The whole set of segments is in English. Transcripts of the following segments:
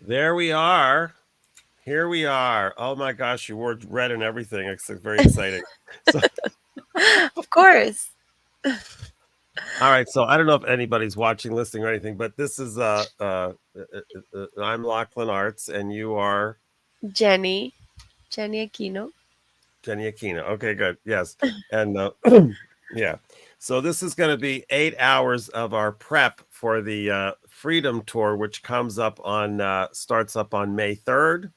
There we are. Here we are. Oh my gosh, you wore red and everything. It's very exciting. So, Of course. all right. So I don't know if anybody's watching, listening, or anything, but this is I'm Lachlan Arts, and you are Jenny. Jenny Aquino. Jenny Aquino. Okay, good. Yes, and yeah. So this is going to be 8 hours of our prep for the Freedom Tour, which comes up on starts up on May 3rd.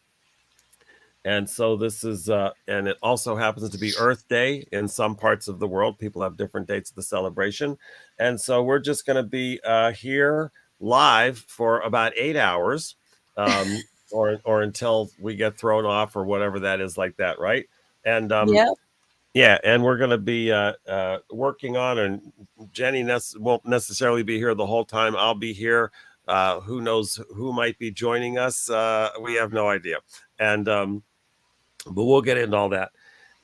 And so this is, and it also happens to be Earth Day in some parts of the world. People have different dates of the celebration. And so we're just going to be here live for about 8 hours or until we get thrown off or whatever that is like that, right? And Yep. yeah, and we're going to be working on, and Jenny won't necessarily be here the whole time. I'll be here. Who knows who might be joining us? We have no idea. And, but we'll get into all that.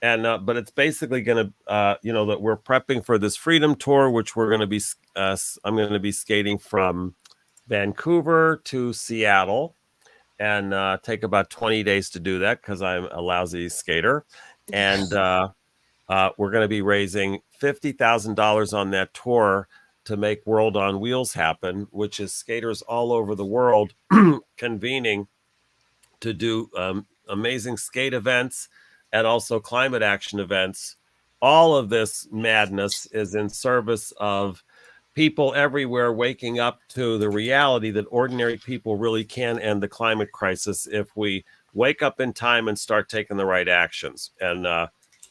And but it's basically going to that we're prepping for this Freedom Tour, which we're going to be I'm going to be skating from Vancouver to Seattle, and take about 20 days to do that because I'm a lousy skater. And we're going to be raising $50,000 on that tour to make World on Wheels happen, which is skaters all over the world convening to do amazing skate events and also climate action events. All of this madness is in service of people everywhere waking up to the reality that ordinary people really can end the climate crisis if we wake up in time and start taking the right actions. And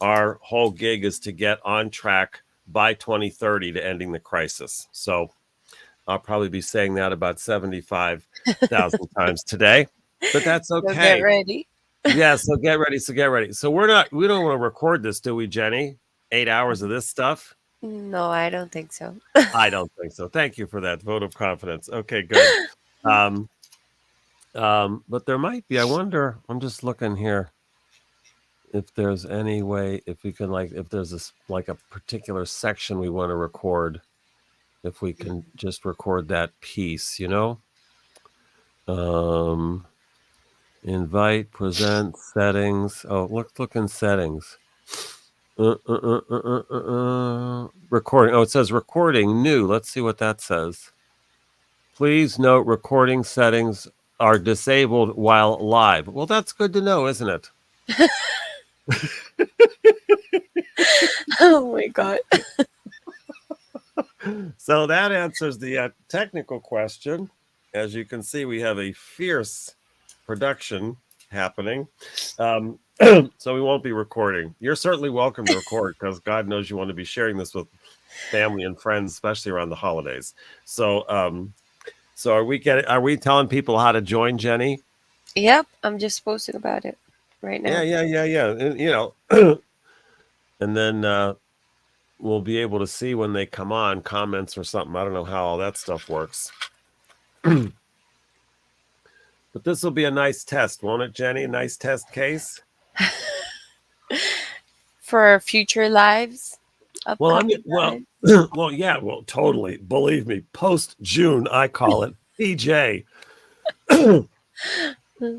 our whole gig is to get on track by 2030 to ending the crisis. So I'll probably be saying that about 75,000 times today, but that's So get okay. ready. Yeah, so get ready. So get ready. So we don't want to record this, do we, Jenny? 8 hours of this stuff? No, I don't think so. I don't think so. Thank you for that vote of confidence. Okay, good. Um, but there might be. I wonder. I'm just looking here if there's any way if we can if there's this like a particular section we want to record. If we can just record that piece, Um, invite, present, settings. Oh, look in settings. Recording. Oh, it says recording new. Let's see what that says. Please note recording settings are disabled while live. Well, that's good to know, isn't it? Oh my god. So that answers the technical question. As you can see, we have a fierce production happening. So we won't be recording. You're certainly welcome to record because God knows you want to be sharing this with family and friends, especially around the holidays. So are we telling people how to join, Jenny? Yep, I'm just posting about it right Yeah, now. yeah. And, and then we'll be able to see when they come on comments or something. I don't know how all that stuff works. But this will be a nice test, won't it, Jenny? A nice test case. For future lives, Well, upcoming lives. well, yeah, well, totally. Believe me, post June, I call it PJ.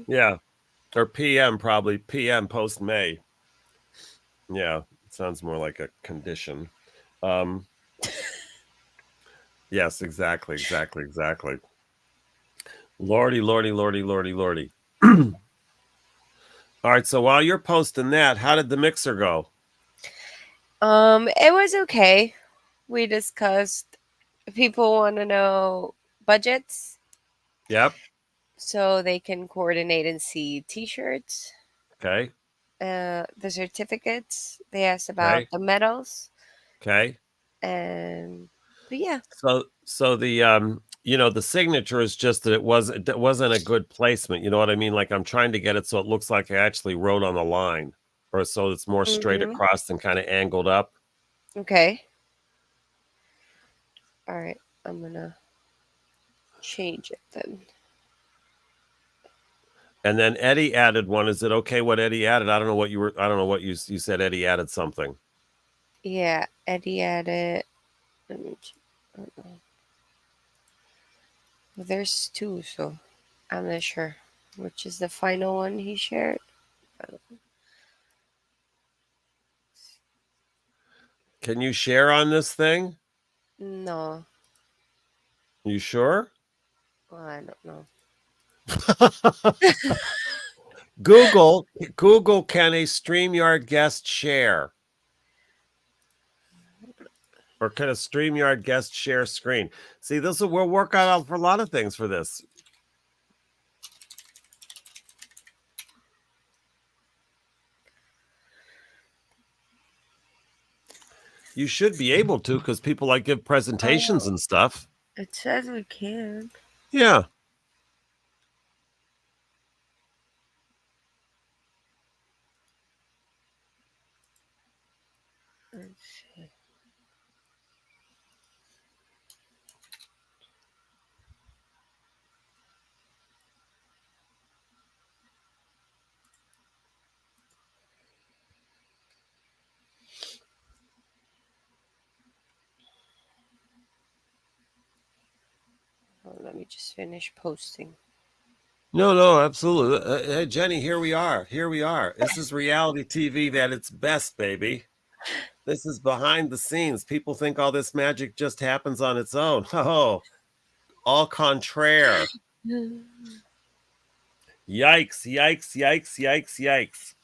Yeah, or PM probably PM post May. Yeah, it sounds more like a condition. Um, yes, exactly. Lordy, lordy, lordy, lordy, lordy. All right, so while you're posting that, how did the mixer go? It was okay. We discussed people want to know budgets Yep. so they can coordinate and see t-shirts, Okay. the certificates. They asked about Okay. the medals, Okay. and but yeah. So the the signature is just that it wasn't a good placement. You know what I mean? Like I'm trying to get it so it looks like I actually wrote on the line, or so it's more straight Mm-hmm. across than kind of angled up. Okay. All right. I'm gonna change it then. And then Eddie added one. Is it okay what Eddie added? I don't know what you were. I don't know what you said. Eddie added something. Yeah, Eddie added. Let me. I don't know. Well, there's two, so. I'm not sure which is the final one he shared. Can you share on this thing? No, You sure? well, I don't know. Google, can a StreamYard guest share? Or can a StreamYard guest share screen? See, this will we'll work out for a lot of things for this. You should be able to because people like give presentations Oh, and stuff. it says we can. Yeah. Let's see. Oh, let me just finish posting. No, absolutely. Hey, Jenny, here we are. Here we are. This is reality TV at its best, baby. This is behind the scenes. People think all this magic just happens on its own. Oh, all contraire. Yikes, yikes, yikes, yikes, yikes.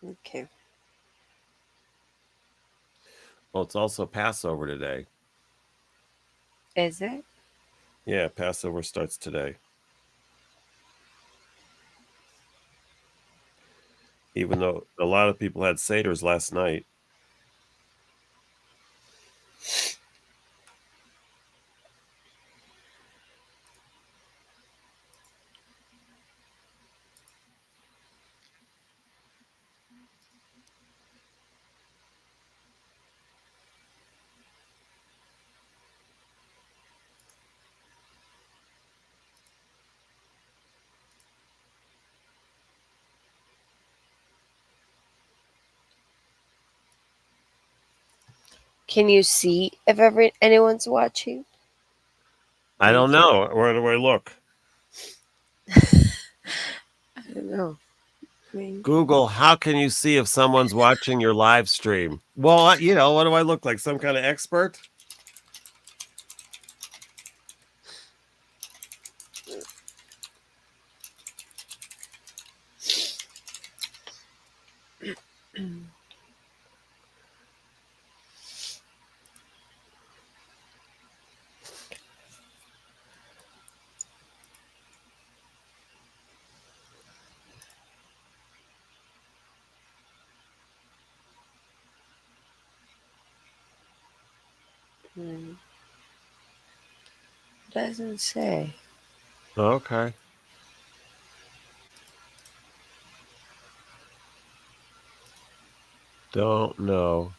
Okay. Well, it's also Passover today. Is it? Yeah, Passover starts today. Even though a lot of people had Seders last night. Can you see if anyone's watching? I You don't can. know. Where do I look? I don't know. Maybe. Google, how can you see if someone's watching your live stream? Well, what do I look like? Some kind of expert? Doesn't say. Okay. Don't know.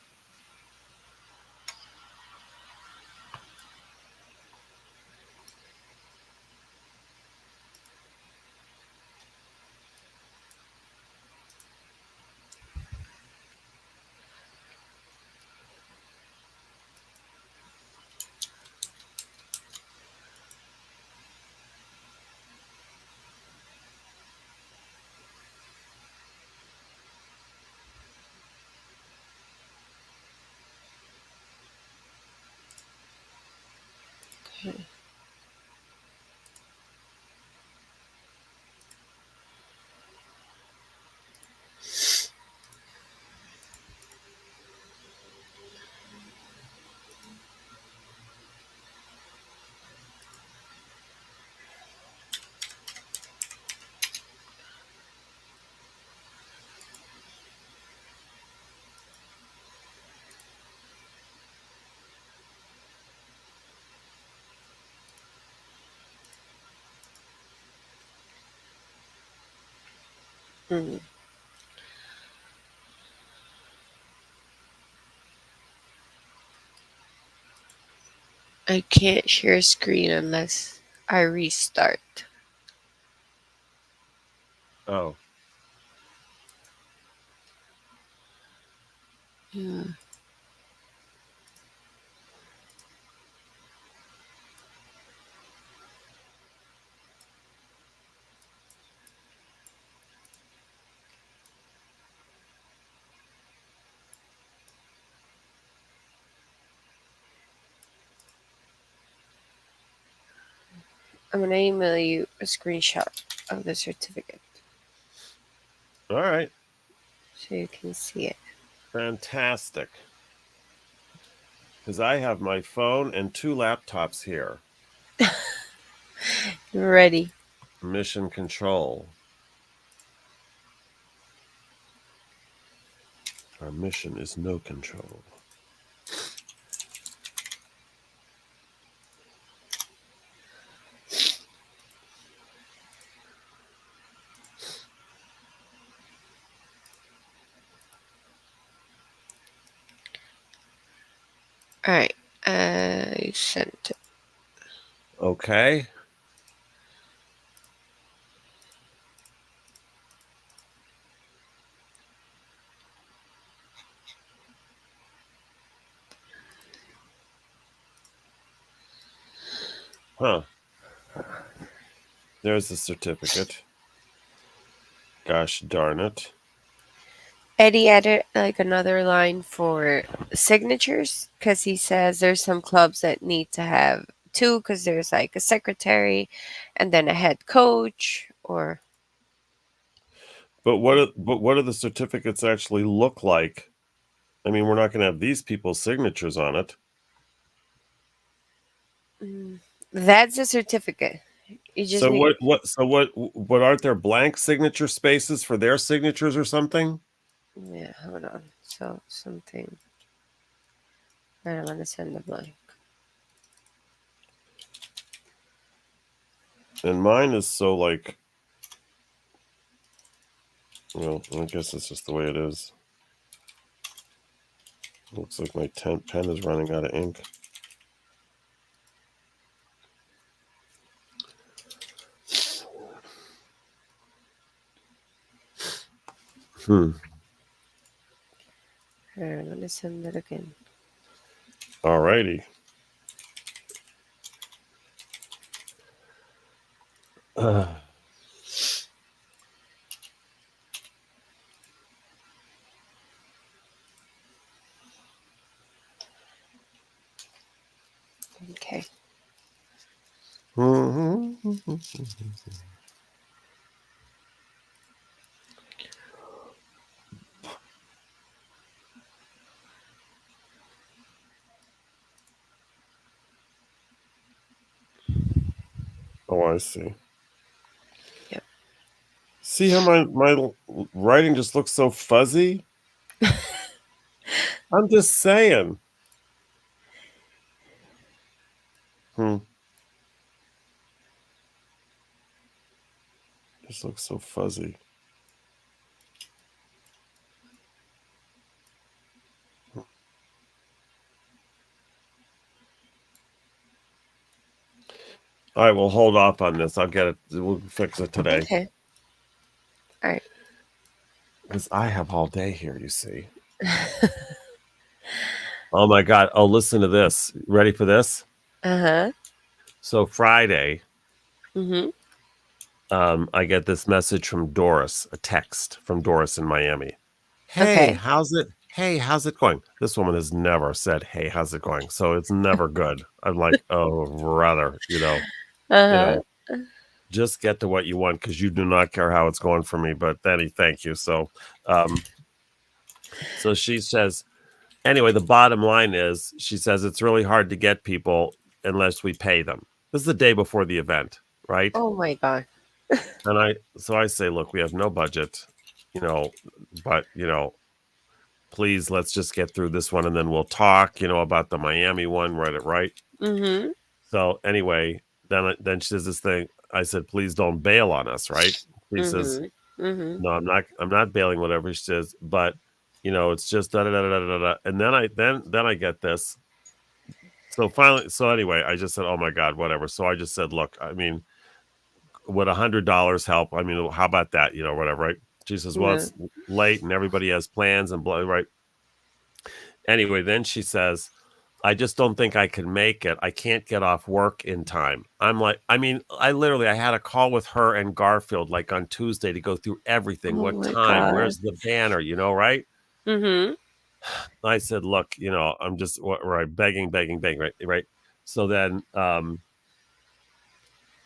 Mm. I can't share screen unless I restart. Oh. Hmm. I'm gonna email you a screenshot of the certificate All right. so you can see it. Fantastic. Because I have my phone and two laptops here. Ready. Mission control. Our mission is no control. All right. I sent it. Okay. Huh. There's the certificate. Gosh darn it. Eddie added like another line for signatures because he says there's some clubs that need to have two because there's like a secretary and then a head coach or But what do the certificates actually look like? I mean, we're not going to have these people's signatures on it. Mm, that's a certificate. You just So need. what aren't there blank signature spaces for their signatures or something? Yeah, hold on. So something. I don't want to send the blank. And mine is so like, well, I guess it's just the way it is. Looks like my pen is running out of ink. Hmm. I'm gonna send it again. Alrighty. Okay. Oh, I see. Yep. See how my writing just looks so fuzzy? I'm just saying. Hmm. Just looks so fuzzy. All right, we'll hold off on this. I'll get it. We'll fix it today. Okay. All right. Because I have all day here, you see. Oh my God. Oh, listen to this. Ready for this? Uh-huh. So Friday, Mm-hmm. I get this message from Doris, a text from Doris in Miami. Hey, Okay. how's it? Hey, how's it going? This woman has never said, "Hey, how's it going?" So it's never good. I'm like, oh, brother, you Uh-huh. know, just get to what you want because you do not care how it's going for me. But Benny, thank you. Um, so she says, anyway, the bottom line is, she says it's really hard to get people unless we pay them. This is the day before the event, right? Oh my God. And I say, look, we have no budget, you know, but please let's just get through this one and then we'll talk, about the Miami one, right? Mm-hmm. So anyway, then she says this thing. I said, please don't bail on us, right? She says, Mm-hmm. Mm-hmm. no, I'm not bailing, whatever she says, but it's just da da da da da da. And then I get this. So anyway, I just said, oh my God, whatever. So I just said, look, I mean, would $100 help? I mean, how about that? Whatever, right? She says, well, Yeah. it's late and everybody has plans and blah, right? Anyway, then she says, I just don't think I can make it. I can't get off work in time. I'm like, I mean, I had a call with her and Garfield like on Tuesday to go through everything. Oh What my time? god. Where's the banner? Right? Mhm. I said, look, I'm just right, begging, begging, begging, right, right. So then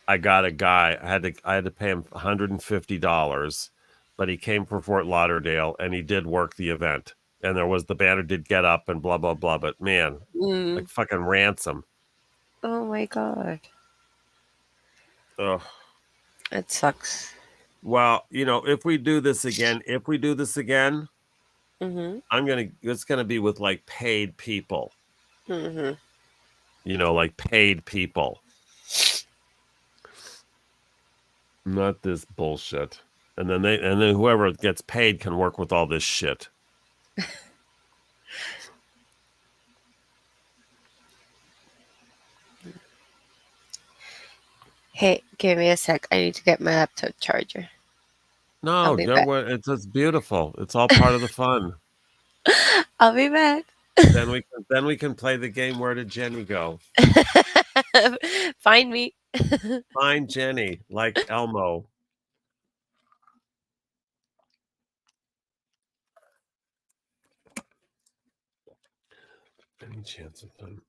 I got a guy. I had to pay him $150, but he came from Fort Lauderdale and he did work the event. And the banner did get up and blah blah blah. But man, Mm. like fucking ransom. Oh my god. Ugh. It sucks. Well, if we do this again, Mhm. it's gonna be with like paid people. Mhm. Like paid people, not this bullshit. And then whoever gets paid can work with all this shit. Hey, give me a sec. I need to get my laptop charger. I'll No, be back. it's beautiful. It's all part of the fun. I'll be back. Then we can play the game. Where did Jenny go? Find me. Find Jenny, like Elmo. Any chance of them?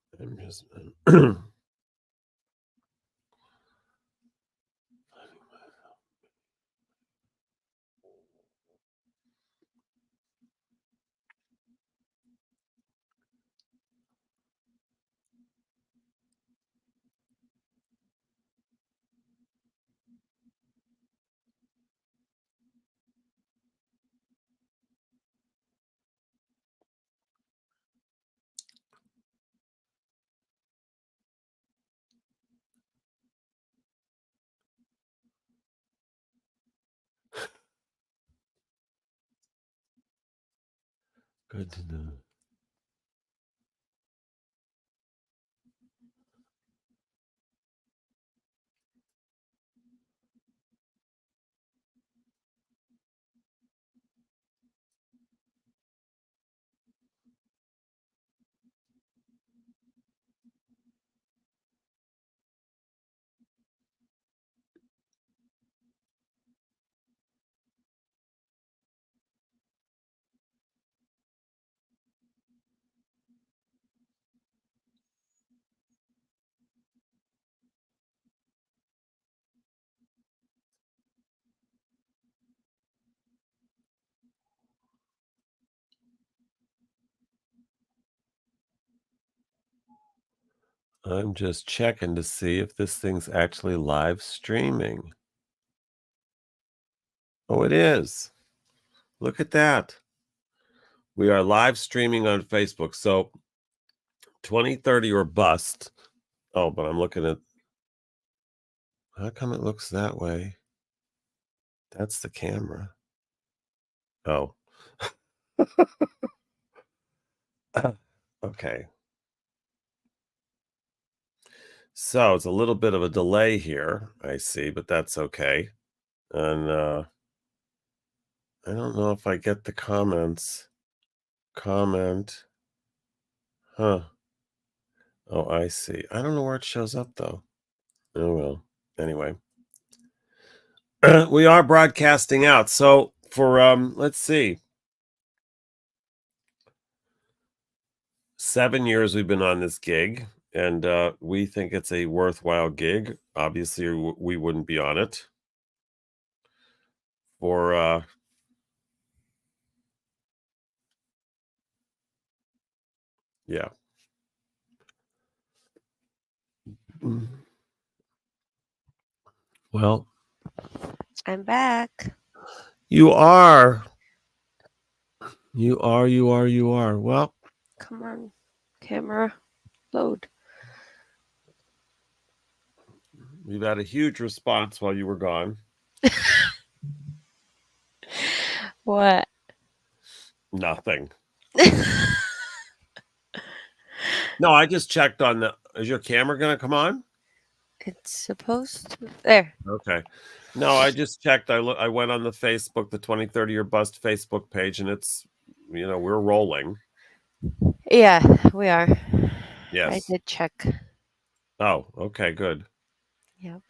Good to know. I'm just checking to see if this thing's actually live streaming. Oh, it is. Look at that. We are live streaming on Facebook. So 2030 or bust. Oh, but I'm looking at how come it looks that way? That's the camera. Oh. Okay. So it's a little bit of a delay here, I see, but that's okay. And I don't know if I get the comments. Comment. Huh. Oh, I see. I don't know where it shows up though. Oh well. Anyway. We are broadcasting out. So for let's see. 7 years we've been on this gig, and we think it's a worthwhile gig. Obviously, we wouldn't be on it for yeah. Well, I'm back. you are. You are, you are, you are. Well, Come on. Camera. Load. we've had a huge response while you were gone. What? Nothing. No, I just checked on the. Is your camera going to come on? It's supposed to. There. Okay. No, I just checked. I went on the Facebook, the 2030 or bust Facebook page, and it's, we're rolling. Yeah, we are. I Yes. did check. Oh, okay, good. Yep.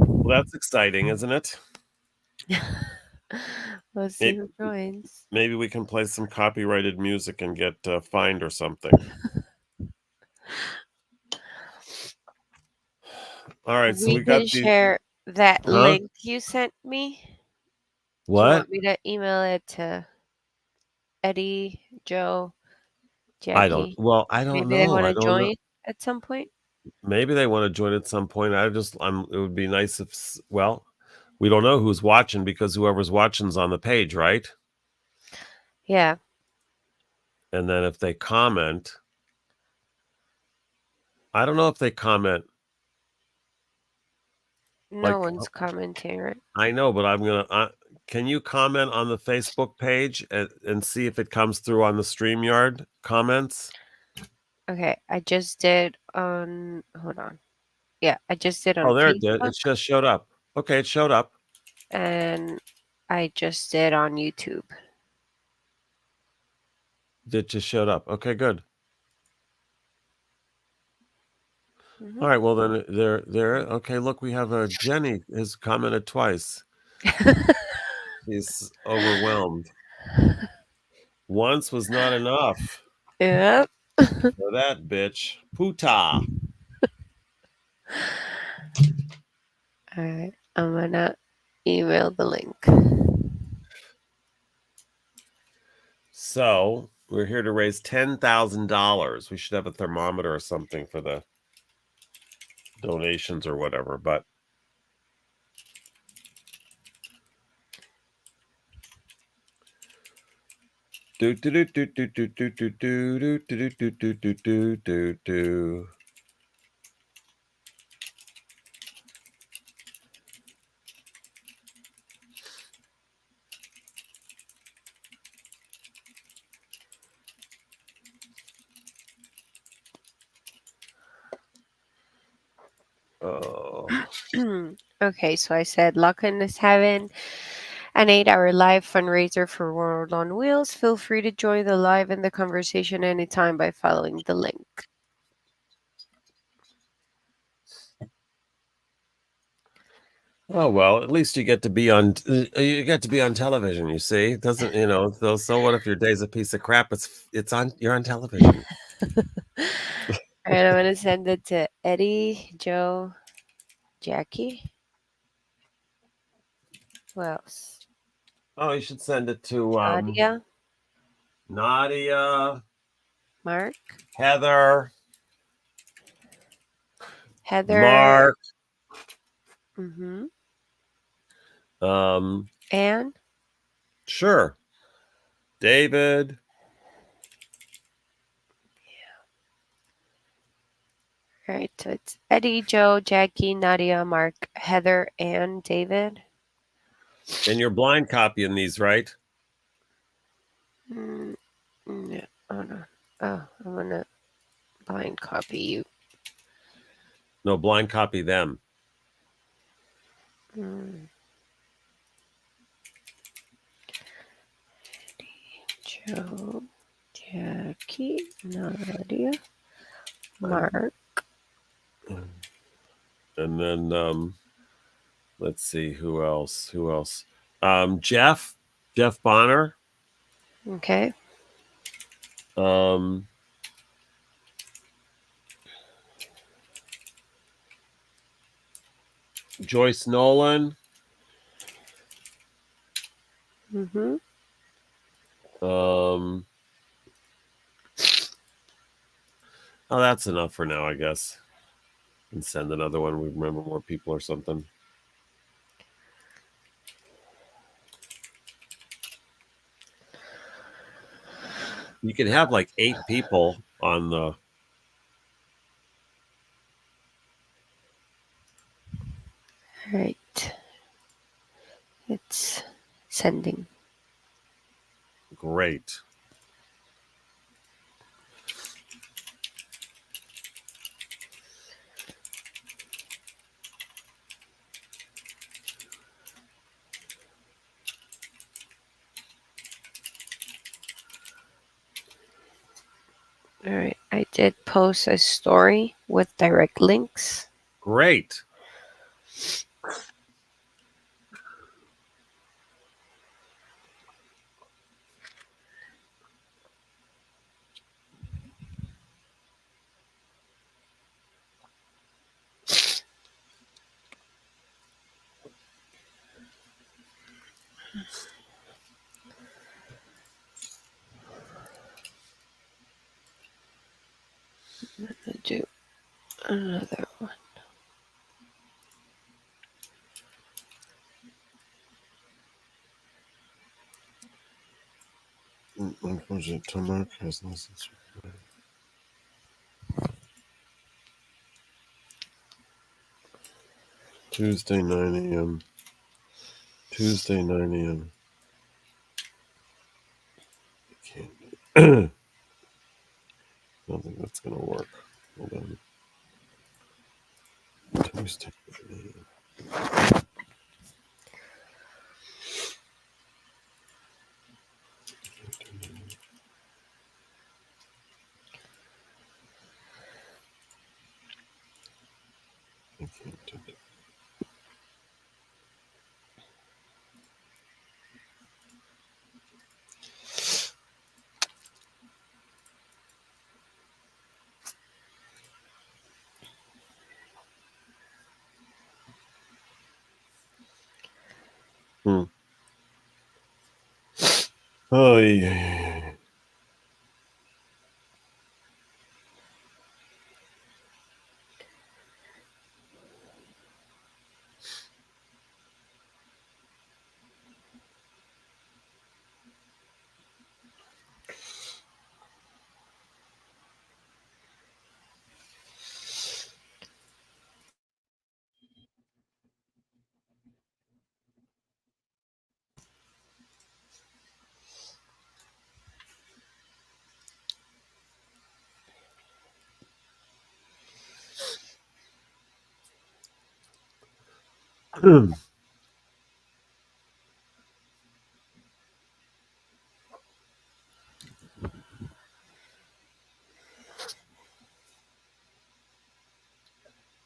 Well, that's exciting, isn't it? We'll see Maybe, who joins. maybe we can play some copyrighted music and get fined or something. All right, so We we got can the share that huh? link you sent me. Do you What? want me to email it to Eddie, Joe, I don't. Jackie? Well, I don't Maybe they know. want I to don't know. join at some point. Maybe they want to join at some point. I'm. It would be nice if. Well, we don't know who's watching because whoever's watching's on the page, right? Yeah, And then if they comment, I don't know if they comment no like one's commenting, right? I know, but I'm gonna. Can you comment on the Facebook page and see if it comes through on the StreamYard comments? Okay, I just did on. Hold on. Yeah, I just did on Oh, there it did. Facebook It just showed up. Okay, it showed up. and I just did on YouTube. It just showed up. Okay, good. Hmm. All right. Well, then there. Okay, look, we have a Jenny has commented twice. He's overwhelmed. Once was not enough Yep. for that bitch. Puta. All right, I'm gonna email the link. So we're here to raise $10,000. We should have a thermometer or something for the donations or whatever. But do do do do do do do do do do do do do do do do. Oh, Okay, so I said Lachlan is having an 8-hour live fundraiser for World on Wheels. Feel free to join the live in the conversation anytime by following the link. oh well. At least you get to be on. You get to be on television. You see, it doesn't So what if your day's a piece of crap? It's on. You're on television. All right, I'm gonna send it to Eddie, Joe, Jackie. Who else? Oh, you should send it to Nadia, Nadia, Mark, Heather, Heather, Mark, mm-hmm, um, Anne. sure, David. All right, so it's Eddie, Joe, Jackie, Nadia, Mark, Heather, and David. And you're blind copying these, right? Mm, yeah. Oh no. Oh, I'm gonna blind copy you. No, blind copy them. Mm, Joe, Jackie, Nadia, I'm, Mark. and then let's see who else. Who else? Jeff Bonner. Okay. Um, Joyce Nolan. Mm-hmm. Um, oh, that's enough for now, I guess. And send another one. We remember more people or something. You can have like 8 people on the. All right. It's sending. Great. All right. I did post a story with direct links. Great. I'll do another one. Tuesday 9 a.m. Tuesday 9 a.m. I don't think that's gonna work. Hold on. Tuesday 9 a.m. I can't do it. Hmm. Oh yeah.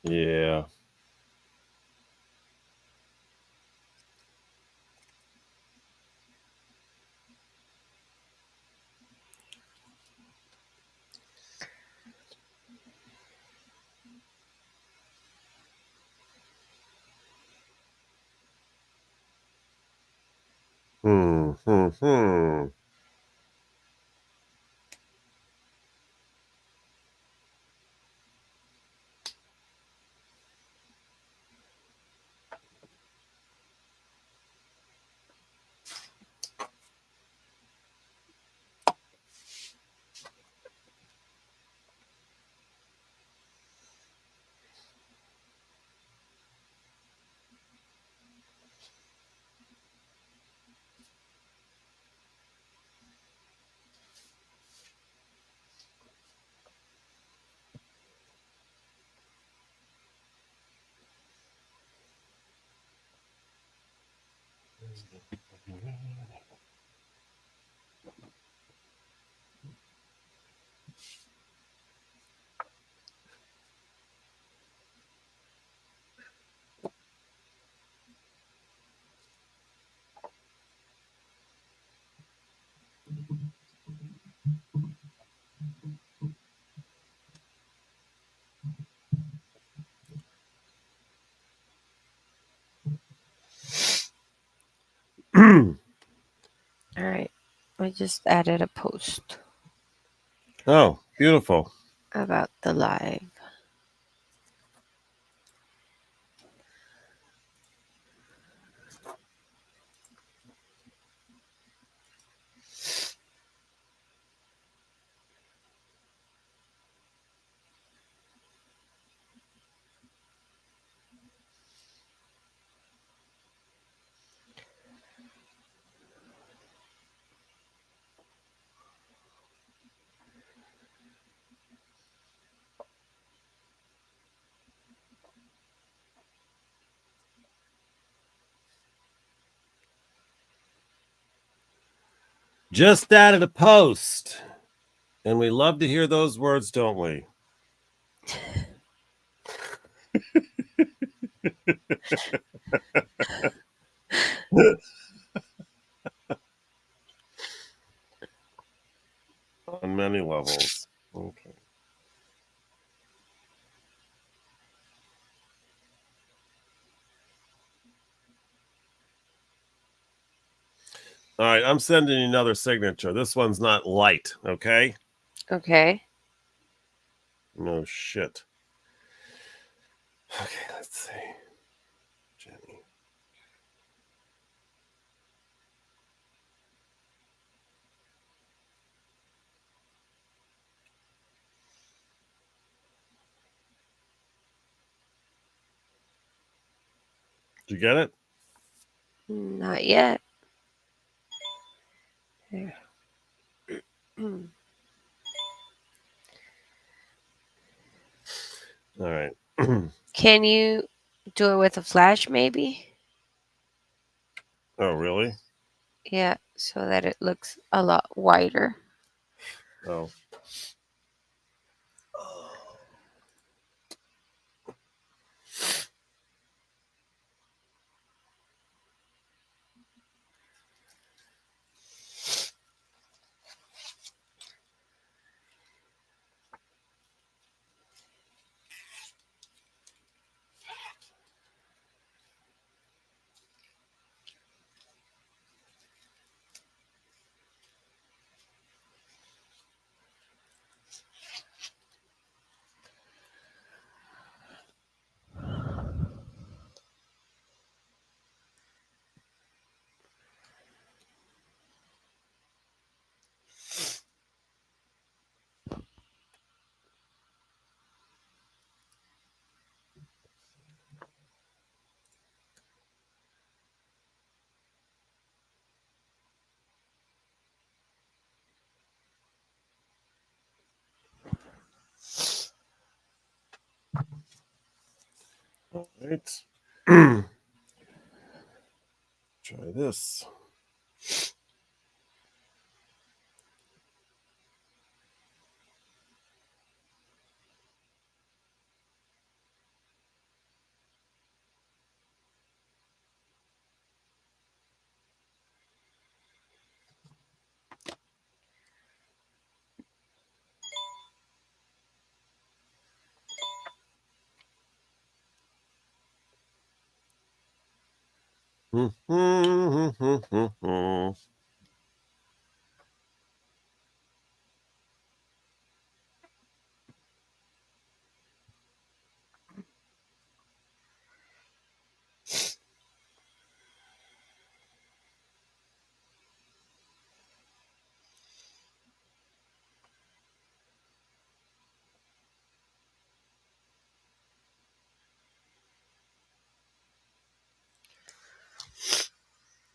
Yeah. Hmm. Hmm. Hmm. All right. I just added a post Oh, beautiful. about the live. Just added a post. And we love to hear those words, don't we? On many levels. Okay. All right, I'm sending you another signature. This one's not light, okay? Okay. No shit. Okay, let's see. Jenny. Did you get it? Not yet. There. All right. Can you do it with a flash, maybe? Oh, really? Yeah, so that it looks a lot wider. Oh. All right. Try this.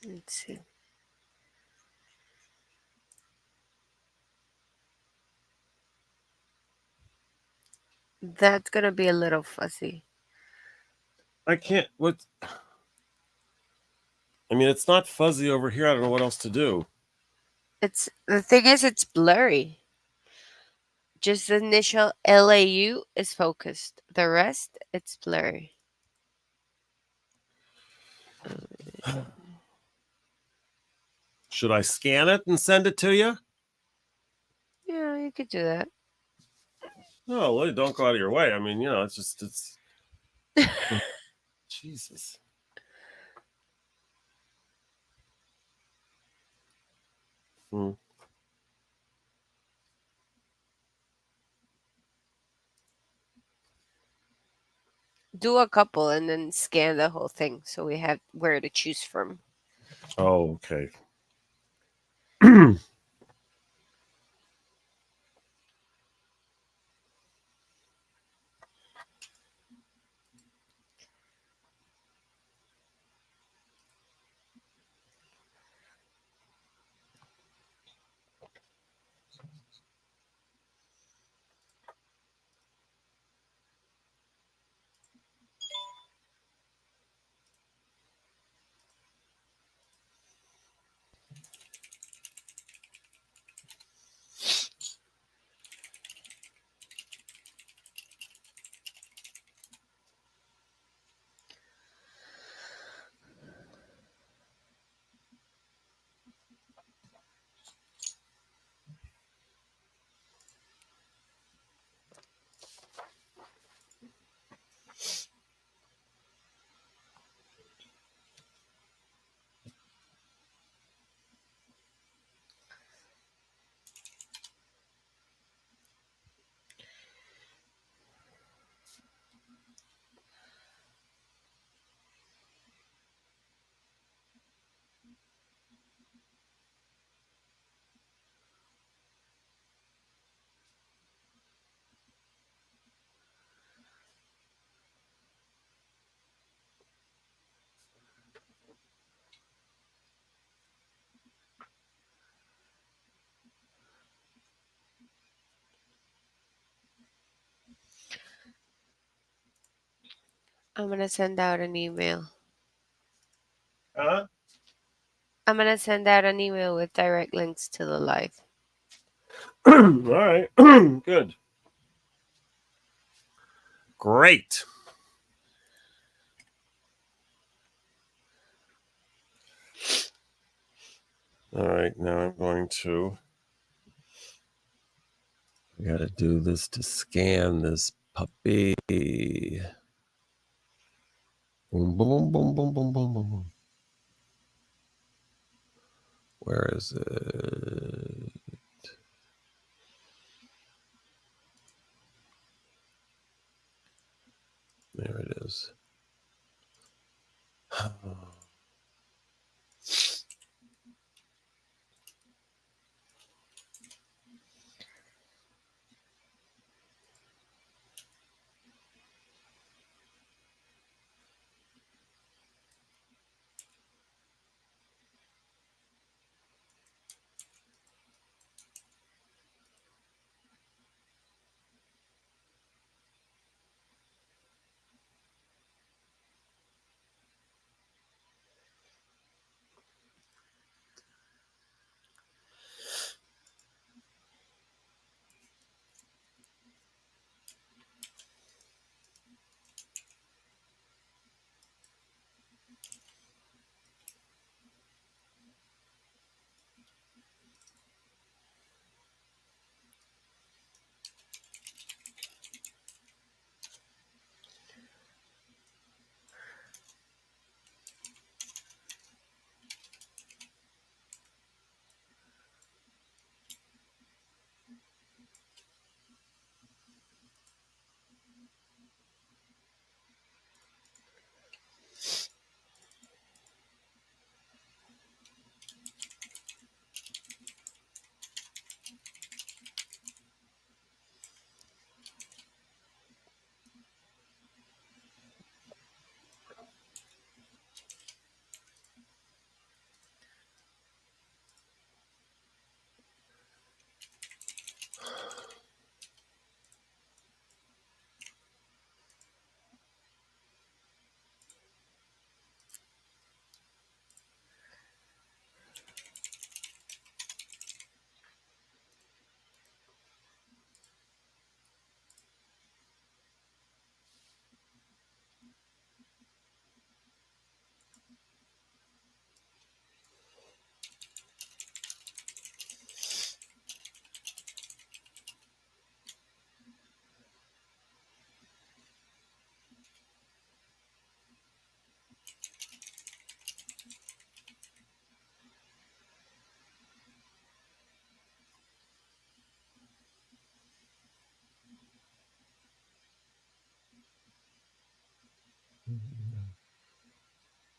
Let's see. That's gonna be a little fuzzy. I can't. What? I mean, it's not fuzzy over here. I don't know what else to do. It's the thing is, it's blurry. Just the initial LAU is focused. The rest, it's blurry. Should I scan it and send it to you? Yeah, you could do that. No, well, don't go out of your way. I mean, it's just it's Jesus. Hmm. Do a couple and then scan the whole thing so we have where to choose from. Oh, okay. I'm gonna send out an email. Huh? I'm gonna send out an email with direct links to the live. All right. Good. Great. All right. Now I'm going to. I got to do this to scan this puppy. Boom, boom, boom, boom, boom, boom, boom, boom. Where is it? There it is.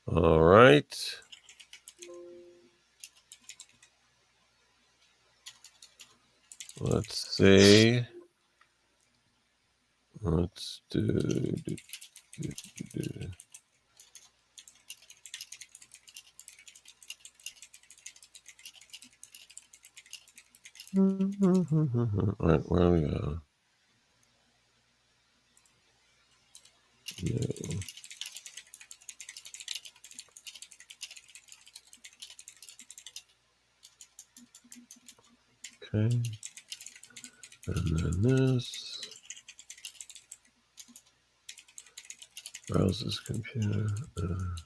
All right. Let's see. Let's do. All right, where we go? No. Okay. And then this. Browse this computer. Uh,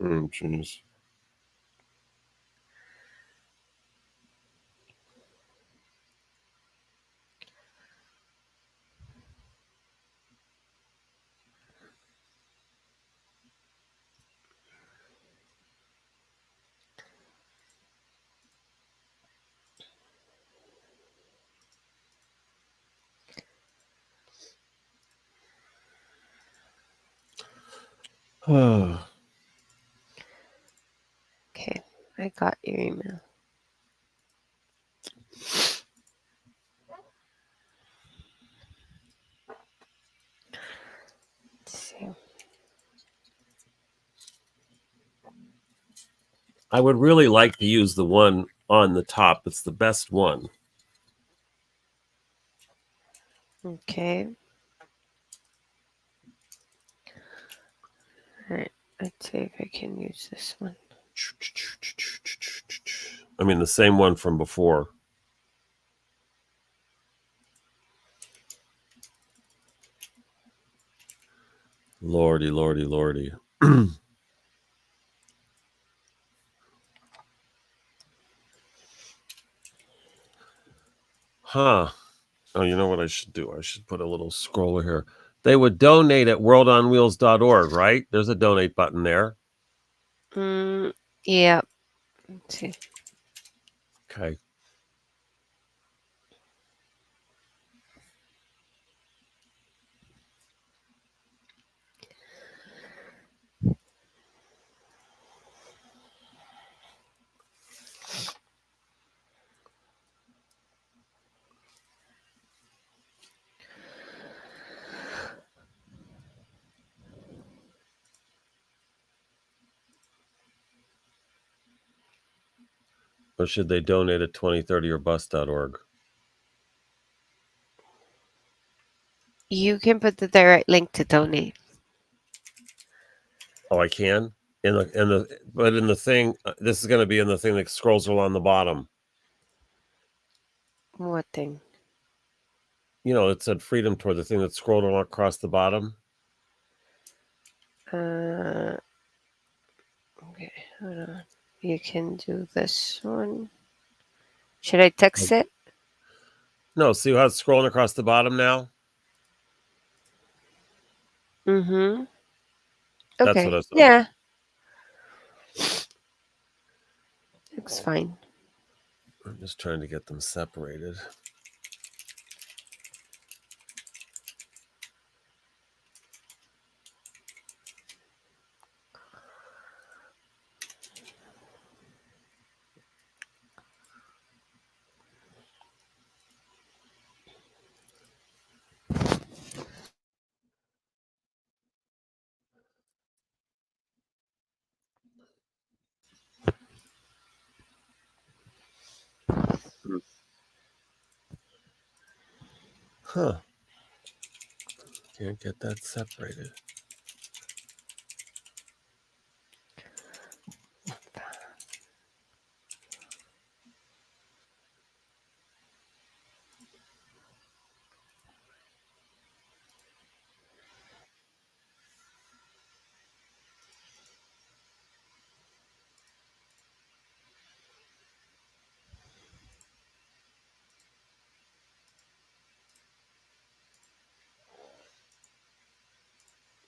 Jeez. Okay, I got your email. Let's see. I would really like to use the one on the top. It's the best one. Okay. All right. Let's see if I can use this one. I mean, the same one from before. Lordy, lordy, lordy. Huh. Oh, you know what I should do? I should put a little scroller here. They would donate at worldonwheels.org, right? There's a donate button there. Yeah. Let's see. Okay. Or should they donate at 2030 or bus.org? You can put the direct link to donate. Oh, I can? In the thing, this is going to be in the thing that scrolls along the bottom. What thing? You know, it said freedom toward the thing that scrolled across the bottom. Okay, hold on. You can do this one. Should I text it? No, see how it's scrolling across the bottom now? Mm-hmm. That's what I Okay. was. Yeah. Looks fine. I'm just trying to get them separated. Huh. Can't get that separated.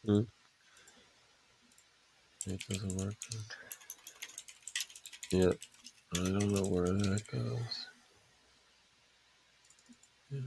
Hmm? It doesn't work. Yeah, I don't know where that goes. Yeah.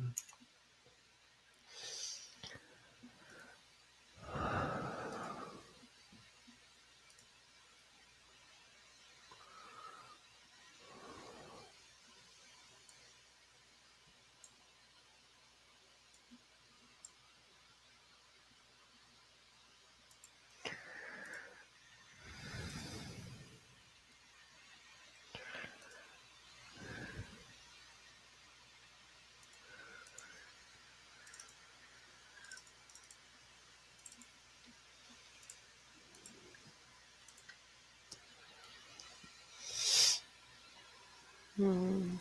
Hmm.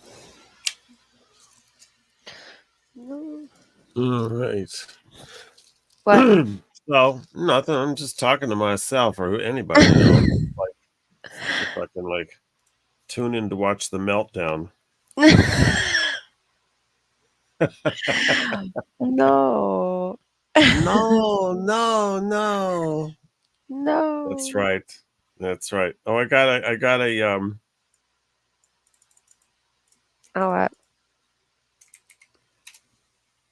No. All right. What? Well, nothing. I'm just talking to myself or anybody, you know. Like, if I can like tune in to watch the meltdown. No. No, no, no. That's No. right. That's right. Oh, I got a Oh,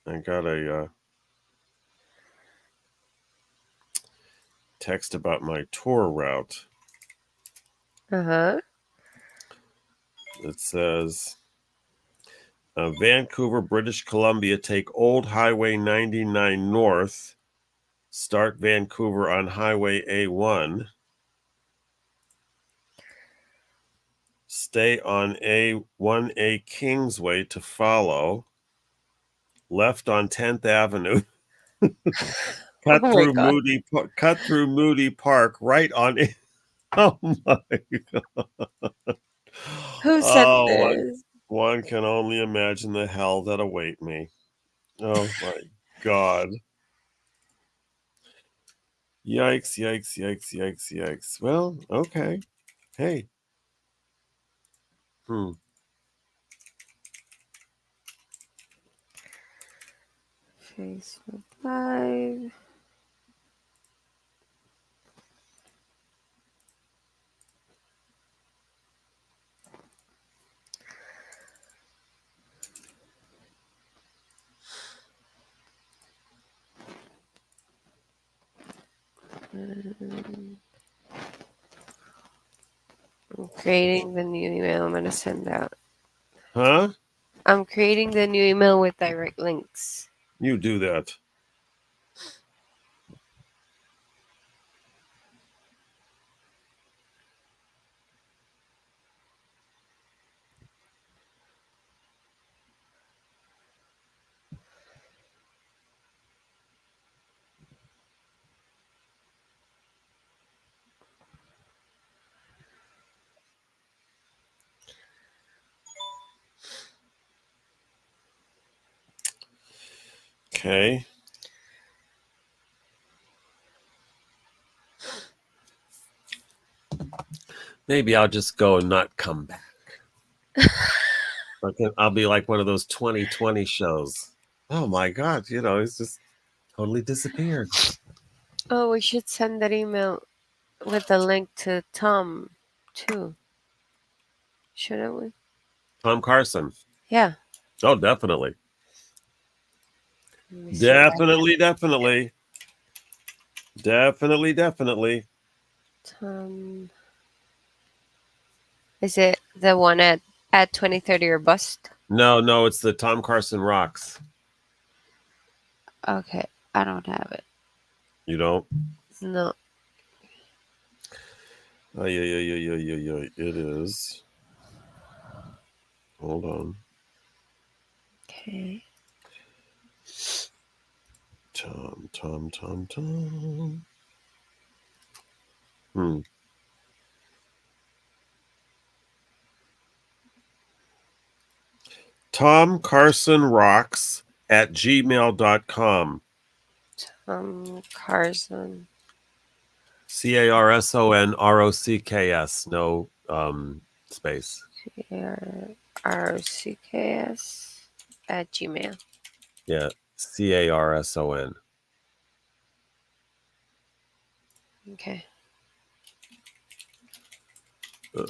I got a text about my tour route. uh-huh. It says Vancouver, British Columbia, take Old Highway 99 north, start Vancouver on Highway A1, stay on A1A Kingsway to follow, left on 10th Avenue, Oh my God. cut through Moody Park, right on it. Oh my God. Who sent Oh, this? one can only imagine the hell that await me. Oh my God. Yikes, yikes, yikes, yikes, yikes. Well, okay. Hey. Hmm. Facebook Live. I'm creating the new email I'm going to send out. Huh? I'm creating the new email with direct links. You do that. Okay. Maybe I'll just go and not come back. I'll be like one of those 2020 shows. Oh my God. You know, it's just totally disappeared. Oh, we should send that email with the link to Tom, too. Shouldn't we? Tom Carson. Yeah. Oh, definitely. Let me see if I can. Definitely, definitely. Definitely, definitely. Tom. Is it the one at 2030 or bust? No, no, it's the Tom Carson Rocks. Okay. I don't have it. You don't? No. Oh, yeah, yeah, yeah, yeah, yeah, yeah. It is. Hold on. Okay. Tom. Hmm. Tom Carson Rocks at gmail.com. Carson. CARSONROCKS. No space. RCKS at Gmail. Yeah. CARSON. Okay. Uh,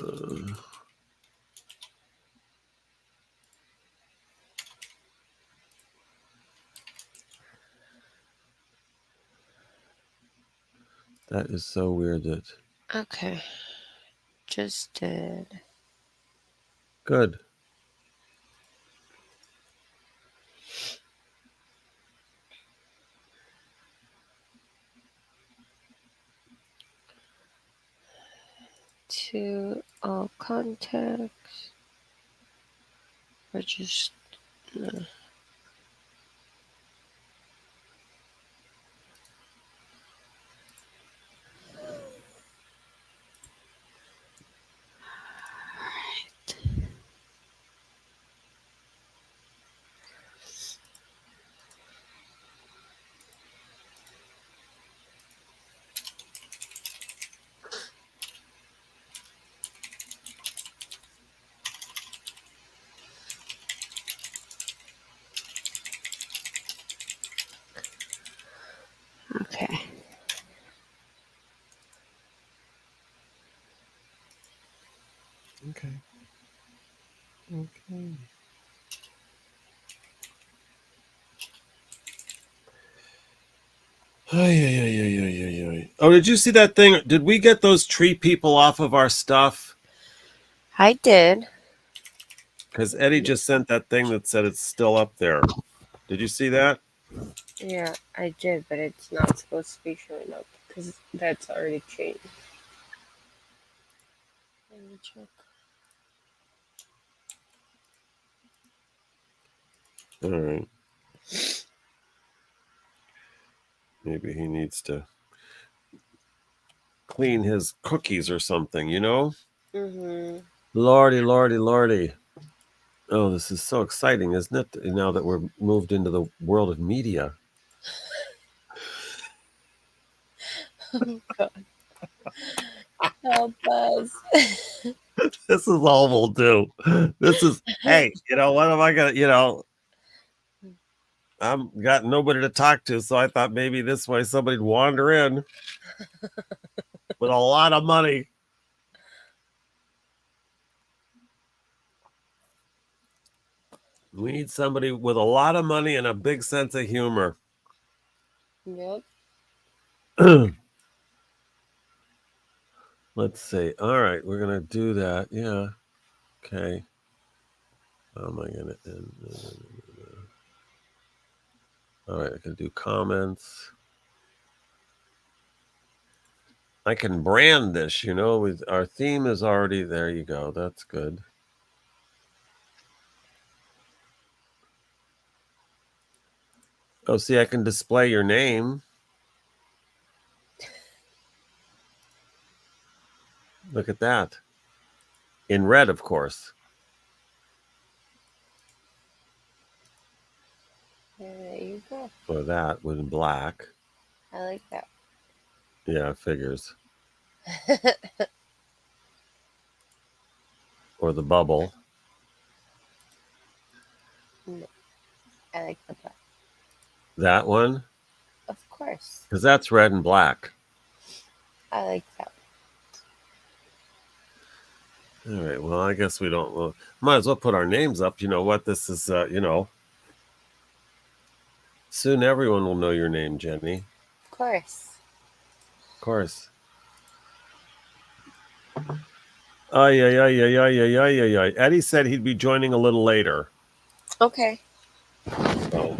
that is so weird that. Okay. Just did. Good. To all contacts. Or just. Okay. Okay. Ay, ay, ay, ay, ay, ay, ay. Oh, did you see that thing? Did we get those tree people off of our stuff? I did. Because Eddie just sent that thing that said it's still up there. Did you see that? Yeah, I did, but it's not supposed to be showing up because that's already changed. Let me check. All right. Maybe he needs to clean his cookies or something, you know? Mm-hmm. Lordy, lordy, lordy. Oh, this is so exciting, isn't it? Now that we're moved into the world of media. Oh God, help us! This is all we'll do. This is, hey, what am I going to, I'm got nobody to talk to, so I thought maybe this way somebody'd wander in with a lot of money. We need somebody with a lot of money and a big sense of humor. Yep. Let's see. All right, we're gonna do that. Yeah. Okay. How am I gonna end? All right, I can do comments. I can brand this, with our theme is already there. You go. That's good. Oh, see, I can display your name. Look at that. In red, of course. There you go. Or that with black. I like that. Yeah, figures. Or the bubble. No, I like the black. That one. Of course, Because that's red and black. I like that. All right. Well, I guess we don't. Well, might as well put our names up. You know what? This is, soon everyone will know your name, Jenny. Of course. Of course. Ay, ay, ay, ay, ay, ay, ay, ay, ay. Eddie said he'd be joining a little later. Okay. So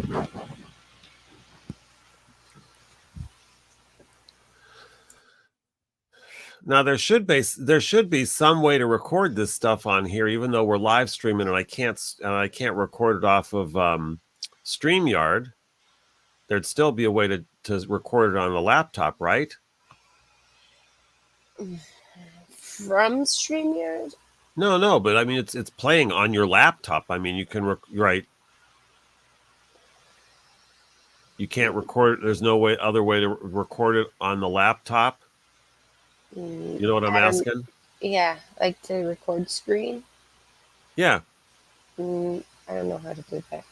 now there should be some way to record this stuff on here, even though we're live streaming and I can't record it off of StreamYard. There'd still be a way to record it on a laptop, right? From StreamYard? No, no, but I mean it's playing on your laptop. I mean you can right. You can't record it. There's no other way to record it on the laptop. You know what I'm I don't. asking? Yeah, like the record screen. Yeah. I don't know how to do that.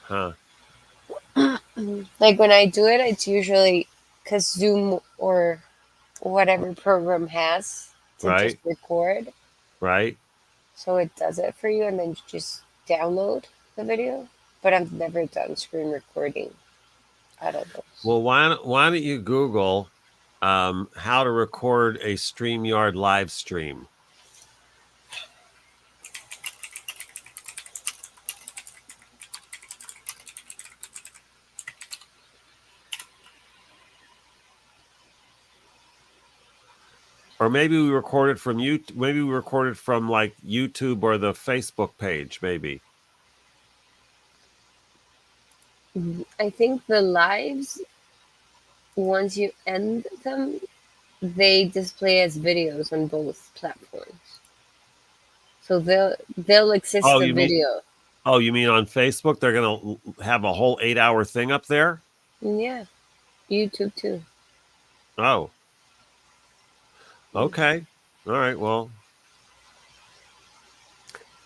Huh. Like when I do it, it's usually because Zoom or whatever program has to just Right. record. Right. So it does it for you, and then you just download the video. But I've never done screen recording out of those. Well, why don't you Google how to record a StreamYard live stream? Or maybe we record it from you. Maybe we record it from like YouTube or the Facebook page. Maybe. I think the lives, once you end them, they display as videos on both platforms. So they'll exist Oh, the you mean video. on Facebook? They're gonna have a whole 8-hour thing up there. Yeah, YouTube too. Oh, okay. All right. Well,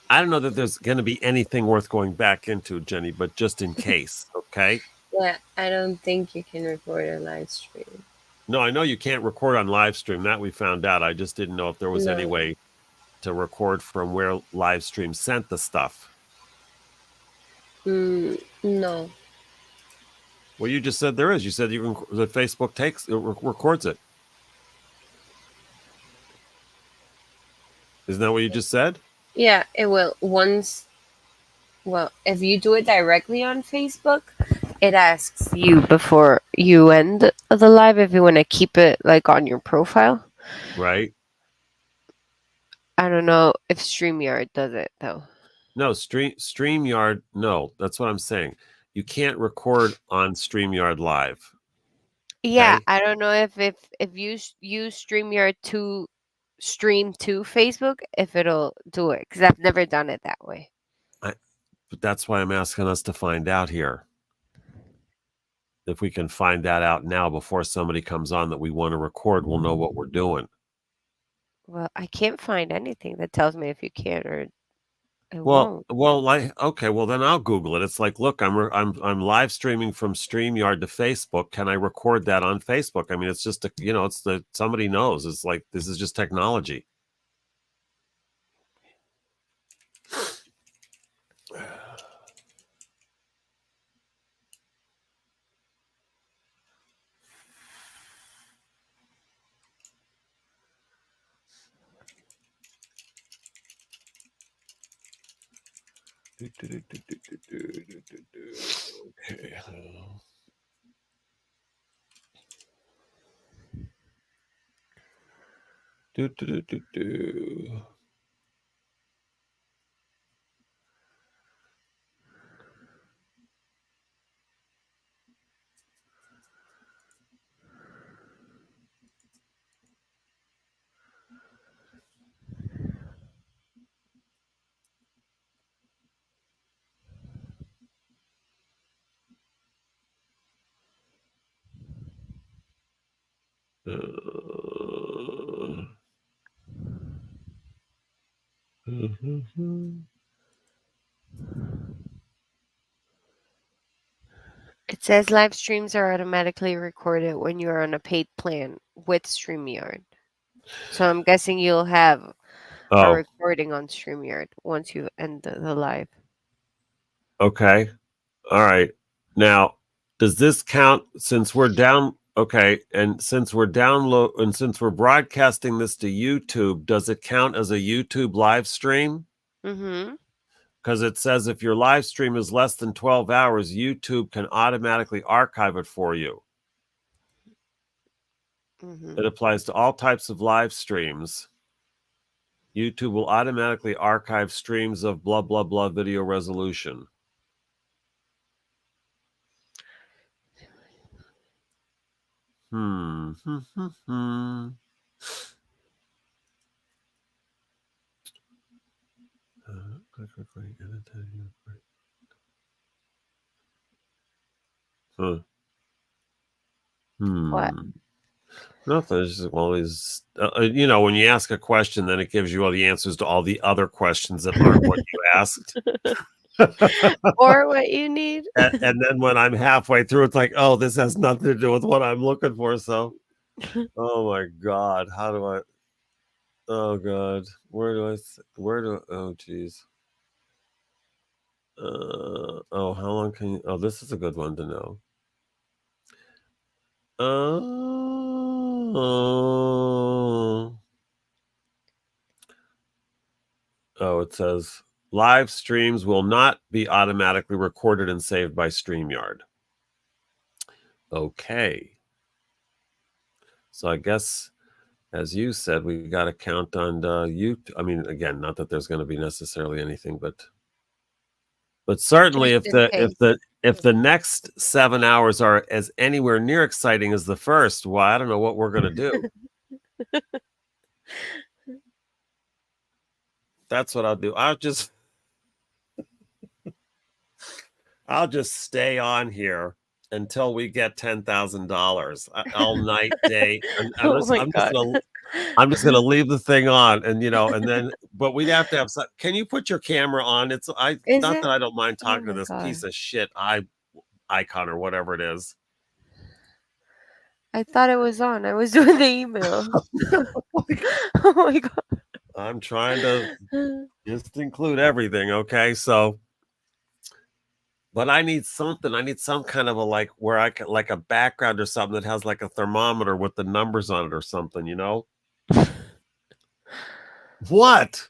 I don't know that there's going to be anything worth going back into, Jenny, but just in case, okay? Yeah, I don't think you can record a live stream. No, I know you can't record on live stream. That we found out. I just didn't know if there was any No. way to record from where live stream sent the stuff. No. Well, you just said there is. You said you can. That Facebook takes it, records it. Isn't that what you just said? Yeah, it will. Once, well, if you do it directly on Facebook, it asks you before you end the live if you want to keep it like on your profile. Right. I don't know if StreamYard does it though. No, StreamYard. No, that's what I'm saying. You can't record on StreamYard live. Yeah, Okay. I don't know if you use StreamYard to stream to Facebook, if it'll do it because I've never done it that way. I, but that's why I'm asking us to find out here. If we can find that out now before somebody comes on that we want to record, we'll know what we're doing. Well, I can't find anything that tells me if you can or it Well, won't. like okay, well then I'll Google it. It's like, look, I'm live streaming from StreamYard to Facebook. Can I record that on Facebook? I mean, it's just it's the somebody knows. It's like this is just technology. Okay. Do, do, do, do, do. Mhm. It says live streams are automatically recorded when you are on a paid plan with StreamYard. So I'm guessing you'll have a Oh, recording on StreamYard once you end the live. okay. All right. Now, does this count since we're down? Okay, and since we're download and since we're broadcasting this to YouTube, does it count as a YouTube live stream? Mm-hmm. Because it says if your live stream is less than 12 hours, YouTube can automatically archive it for you. Mm-hmm. It applies to all types of live streams. YouTube will automatically archive streams of blah blah blah video resolution. Hmm. Huh. What? Hmm. Nothing. It's just all these. When you ask a question, then it gives you all the answers to all the other questions that aren't what you asked. Or what you need? And then when I'm halfway through, it's like, oh, this has nothing to do with what I'm looking for. So, oh my God, how do I? Oh God, oh geez. Oh, how long can you? Oh, this is a good one to know. Oh, it says live streams will not be automatically recorded and saved by StreamYard. Okay. So I guess, as you said, we got to count on YouTube. I mean, again, not that there's going to be necessarily anything, but certainly Just if in case. the next 7 hours are as anywhere near exciting as the first, well, I don't know what we're going to do. That's what I'll do. I'll just stay on here until we get $10,000 all night, day, and Oh my God. I'm just gonna leave the thing on, and then, but we'd have to have some. Can you put your camera on? Is Not it? that I don't mind Oh talking to my this piece God. of shit icon or whatever it is. I thought it was on. I was doing the email. Oh my god. I'm trying to just include everything, okay? So, but I need something. I need some kind of a like where I can like a background or something that has like a thermometer with the numbers on it or something, you know? What?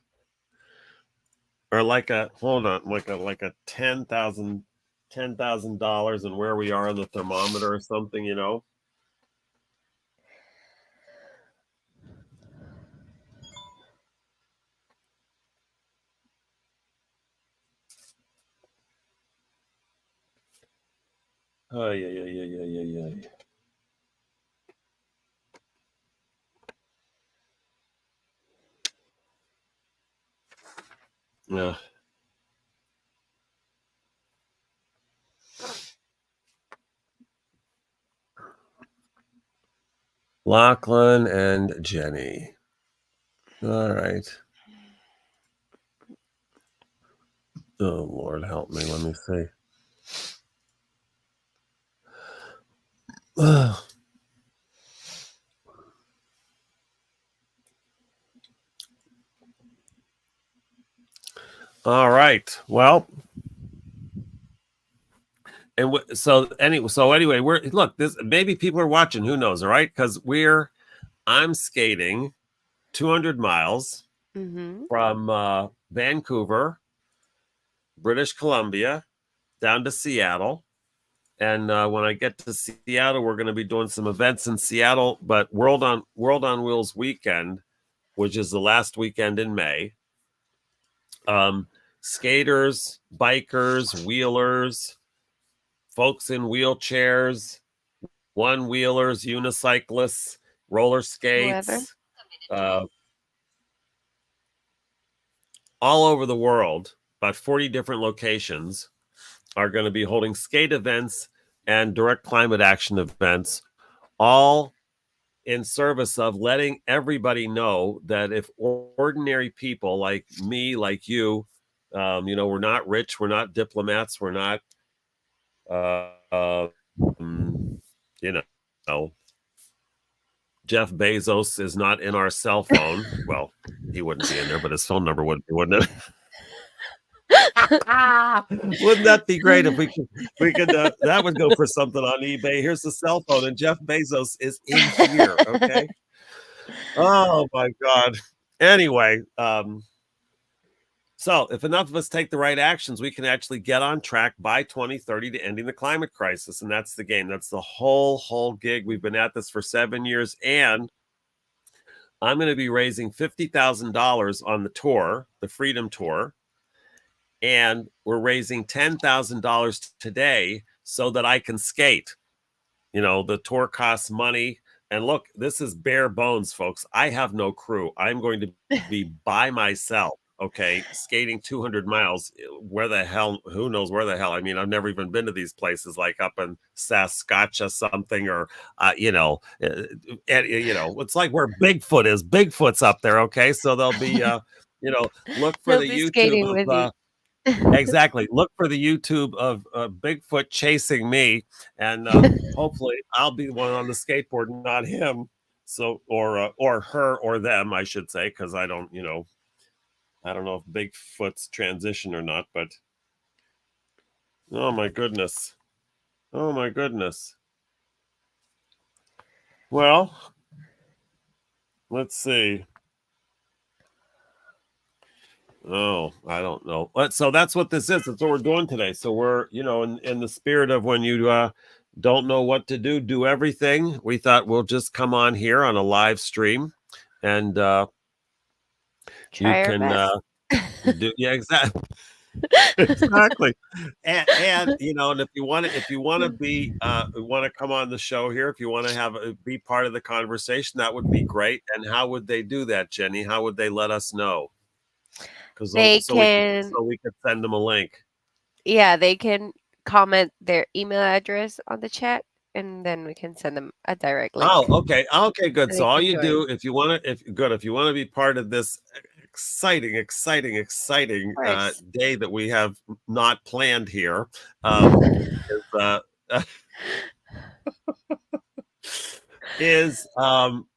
Or like a hold on, like a $10,000 and where we are on the thermometer or something, you know? Oh yeah, yeah, yeah, yeah, yeah, yeah. Yeah. Lachlan and Jenny. All right. Oh Lord, help me. Let me see. All right. Well, and so anyway, we're look. This maybe people are watching. Who knows? All right, because I'm skating 200 miles Mhm. from Vancouver, British Columbia, down to Seattle. And when I get to Seattle, we're going to be doing some events in Seattle. But World on Wheels weekend, which is the last weekend in May. Um, skaters, bikers, wheelers, folks in wheelchairs, one wheelers, unicyclists, roller Whoever. skates, uh, all over the world, about 40 different locations are going to be holding skate events and direct climate action events, all in service of letting everybody know that if ordinary people like me, like you, we're not rich, we're not diplomats, we're not, you know, Jeff Bezos is not in our cell phone. Well, he wouldn't be in there, but his phone number would be, wouldn't it? Wouldn't that be great if we could that would go for something on eBay. Here's the cell phone, and Jeff Bezos is in here. Okay. Oh my God. Anyway, so if enough of us take the right actions, we can actually get on track by 2030 to ending the climate crisis. And that's the game. That's the whole gig. We've been at this for 7 years, and I'm going to be raising $50,000 on the tour, the Freedom Tour, and we're raising $10,000 today so that I can skate. The tour costs money. And look, this is bare bones, folks. I have no crew. I'm going to be by myself, okay, skating 200 miles. Where the hell, who knows where the hell? I mean, I've never even been to these places like up in Saskatchewan something, or, it's like where Bigfoot is. Bigfoot's up there, okay? So there'll be, look for He'll the be YouTube skating with you. of, exactly. Look for the YouTube of Bigfoot chasing me, and hopefully I'll be the one on the skateboard, not him. So, or her or them, I should say, because I don't know if Bigfoot's transition or not. But oh my goodness, oh my goodness. Well, let's see. Oh, I don't know. So that's what this is. That's what we're doing today. So we're, in the spirit of when you don't know what to do everything. We thought we'll just come on here on a live stream, and you Try our can best. do, yeah, exactly. Exactly. And and if you want to be want to come on the show here, if you want to be part of the conversation, that would be great. And how would they do that, Jenny? How would they let us know? Because They so we could can, so we could send them a link. yeah, they can comment their email address on the chat, and then we can send them a direct link, Oh, okay. Okay, good. and So they all can you join. do, if you want to be part of this exciting Of course. day that we have not planned here, is is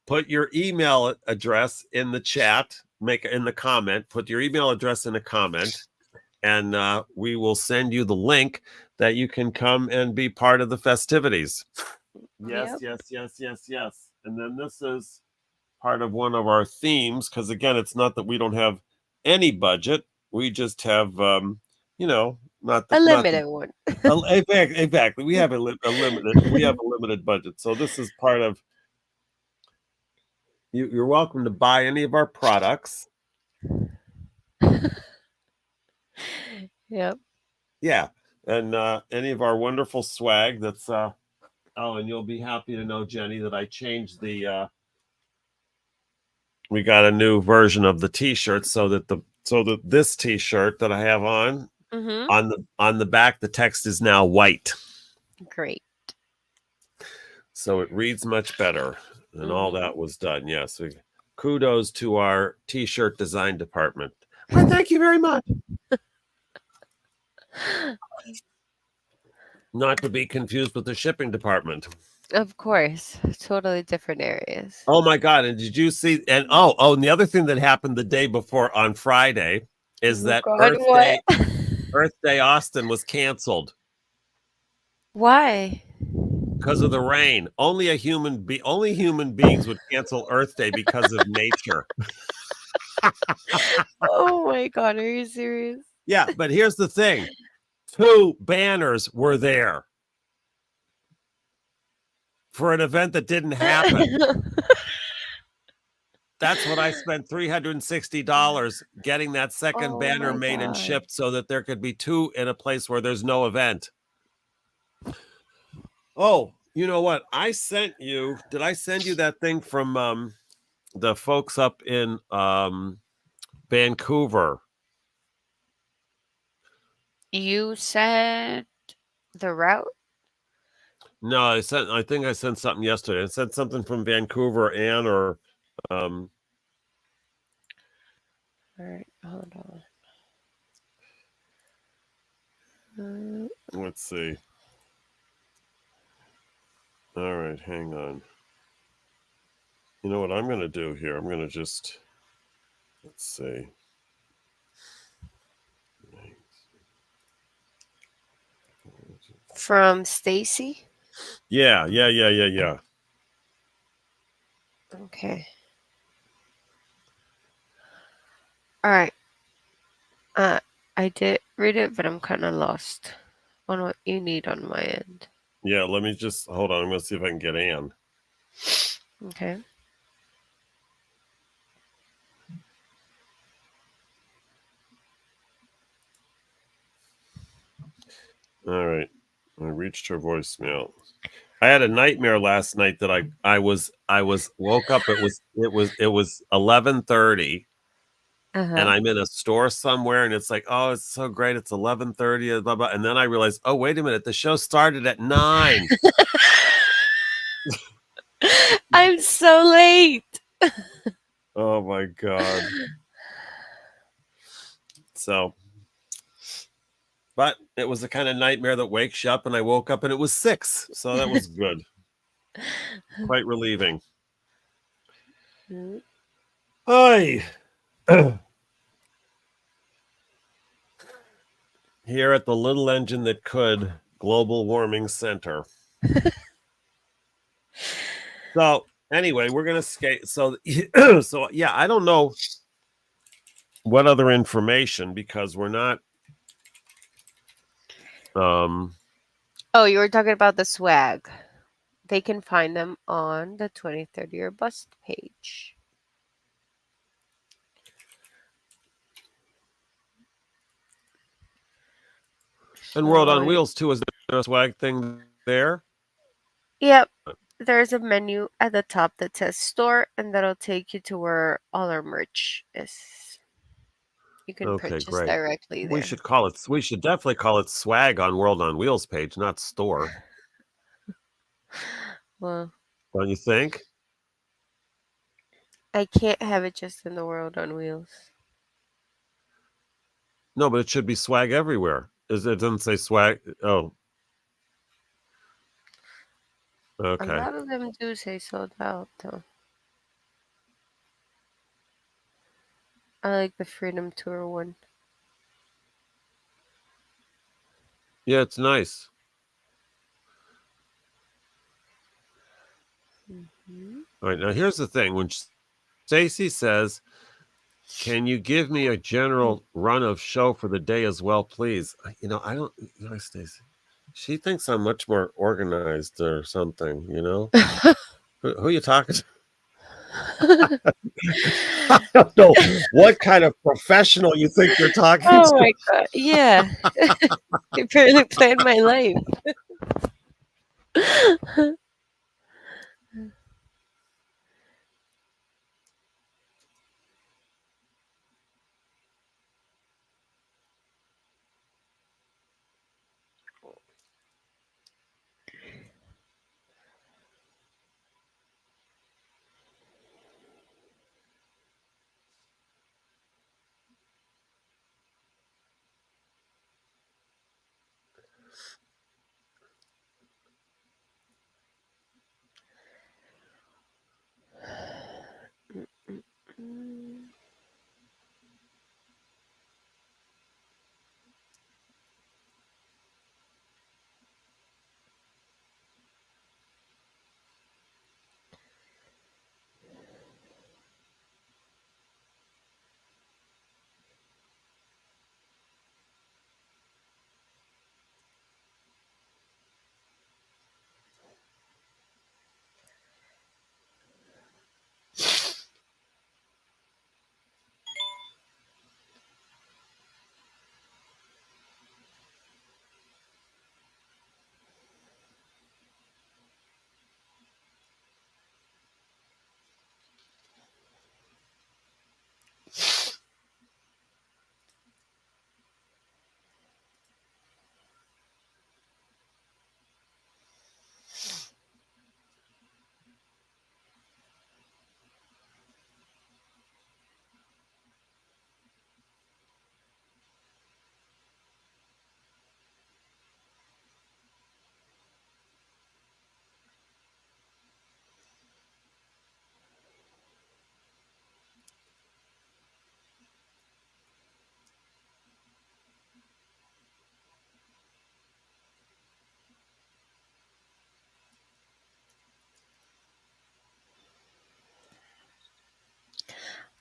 put your email address in the chat, make in the comment, put your email address in a comment, and we will send you the link that you can come and be part of the festivities. Yes, Yep. yes, yes, yes, yes. And then this is part of one of our themes because again, it's not that we don't have any budget. We just have, not A the limited one. exactly. We have a limited. We have a limited budget. So this is part of. You're welcome to buy any of our products. Yep. Yeah, and any of our wonderful swag. That's oh, and you'll be happy to know, Jenny, that I changed the. We got a new version of the T-shirt so that this T-shirt that I have Mm-hmm. on the back, the text is now white, Great. so it reads much better, and all Mm-hmm. that was done. Yes, kudos to our T-shirt design department. Why, thank you very much. Not to be confused with the shipping department. Of course. Totally different areas. Oh my God. And did you see? And and the other thing that happened the day before on Friday is Oh that God, what? Earth Day Austin was canceled Why? because of the rain. Only human beings would cancel Earth Day because of nature. Oh my God, are you serious? Yeah, but here's the thing. Two banners were there for an event that didn't happen. That's what I spent $360 getting that second Oh banner my made and God. shipped so that there could be two in a place where there's no event. Oh, you know what? Did I send you that thing from the folks up in Vancouver? You said the route? No, I think I sent something yesterday. I sent something from Vancouver and or um All right, hold on. let's see. All right, hang on. You know what I'm going to do here? I'm going to just let's see. From Stacy? Yeah, yeah, yeah, yeah, yeah. Okay. All right. Uh, I did read it, but I'm kind of lost on what you need on my end. Yeah, let me just hold on. I'm going to see if I can get Ann. Okay. All right. I reached her voicemail. I had a nightmare last night that I was woke up. It was 11:30, Uh and huh. I'm in a store somewhere, and it's like, oh, it's so great. It's 11:30, blah blah. And then I realized, oh, wait a minute, the show started at 9. I'm so late. Oh my god. So, but it was the kind of nightmare that wakes you up, and I woke up and it was 6, so that was good, quite relieving. Hi. Here at the little engine that could global warming center. So anyway, we're gonna skate. So so yeah, I don't know what other information because we're not. Um, Oh, you were talking about the swag. They can find them on the 2030 Year Bust page. and World on So, Wheels too. Is there a swag thing there? yep, there's a menu at the top that says store, and that'll take you to where all our merch is. You can Okay, purchase great. directly We there. should call it. We should definitely call it swag on World on Wheels page, not store. Well, Don't you think? I can't have it just in the world on wheels. No, but it should be swag everywhere. It doesn't say swag? Oh, A Okay. lot of them do say sold out, though. I like the Freedom Tour one. Yeah, it's nice. Hmm. All right. Now here's the thing. When Stacy says, "Can you give me a general run of show for the day as well, please?" I don't. Stacy. She thinks I'm much more organized or something. Who are you talking to? I don't know what kind of professional you think you're talking Oh to. my god, yeah. I barely planned my life.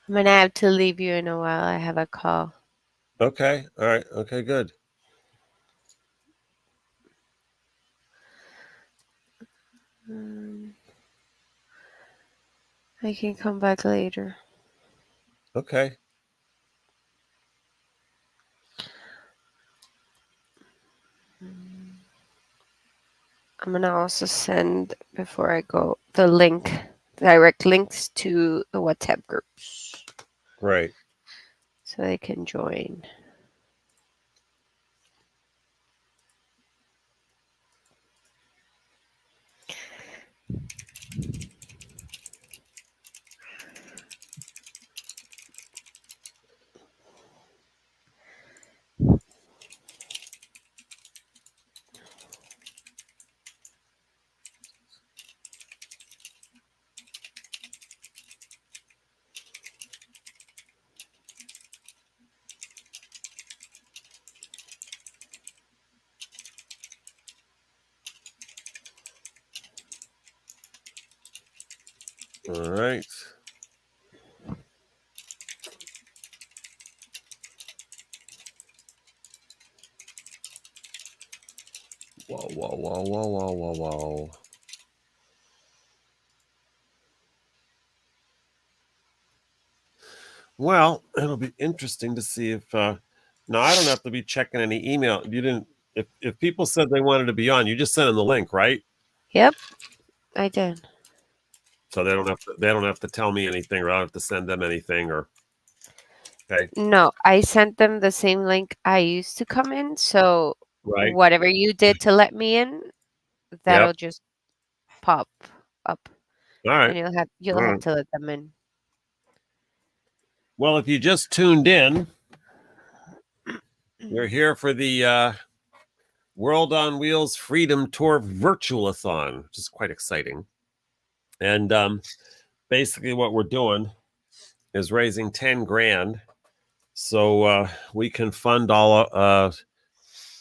I'm gonna have to leave you in a while. I have a call. Okay. All right. Okay. Good. Mm, I can come back later. Okay. Mm, I'm gonna also send before I go the link, direct links to the WhatsApp groups Great. so they can join. All right. Whoa, whoa, whoa, whoa, whoa, whoa, whoa. Well, it'll be interesting to see if. No, I don't have to be checking any email. You didn't. If people said they wanted to be on, you just sent them the link, right? Yep, I did. So they don't have to tell me anything, or I don't have to send them anything, or okay, No, I sent them the same link I used to come in. So right? whatever you did to let me in, that'll Yep. just pop up, All and right. you'll All have right. to let them in. Well, if you just tuned in, you're here for the World on Wheels Freedom Tour Virtuathon, which is quite exciting. And basically, what we're doing is raising 10 grand so we can fund all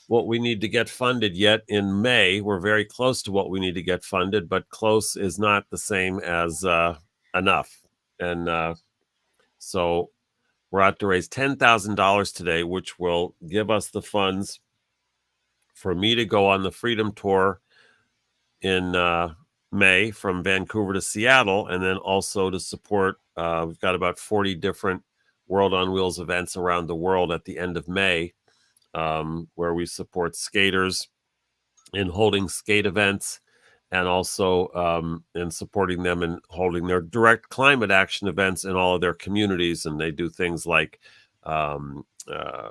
what we need to get funded yet in May. We're very close to what we need to get funded, but close is not the same as enough. And so we're out to raise $10,000 today, which will give us the funds for me to go on the Freedom Tour in May from Vancouver to Seattle, and then also to support. We've got about 40 different World on Wheels events around the world at the end of May, where we support skaters in holding skate events, and also in supporting them in holding their direct climate action events in all of their communities. And they do things like um, uh,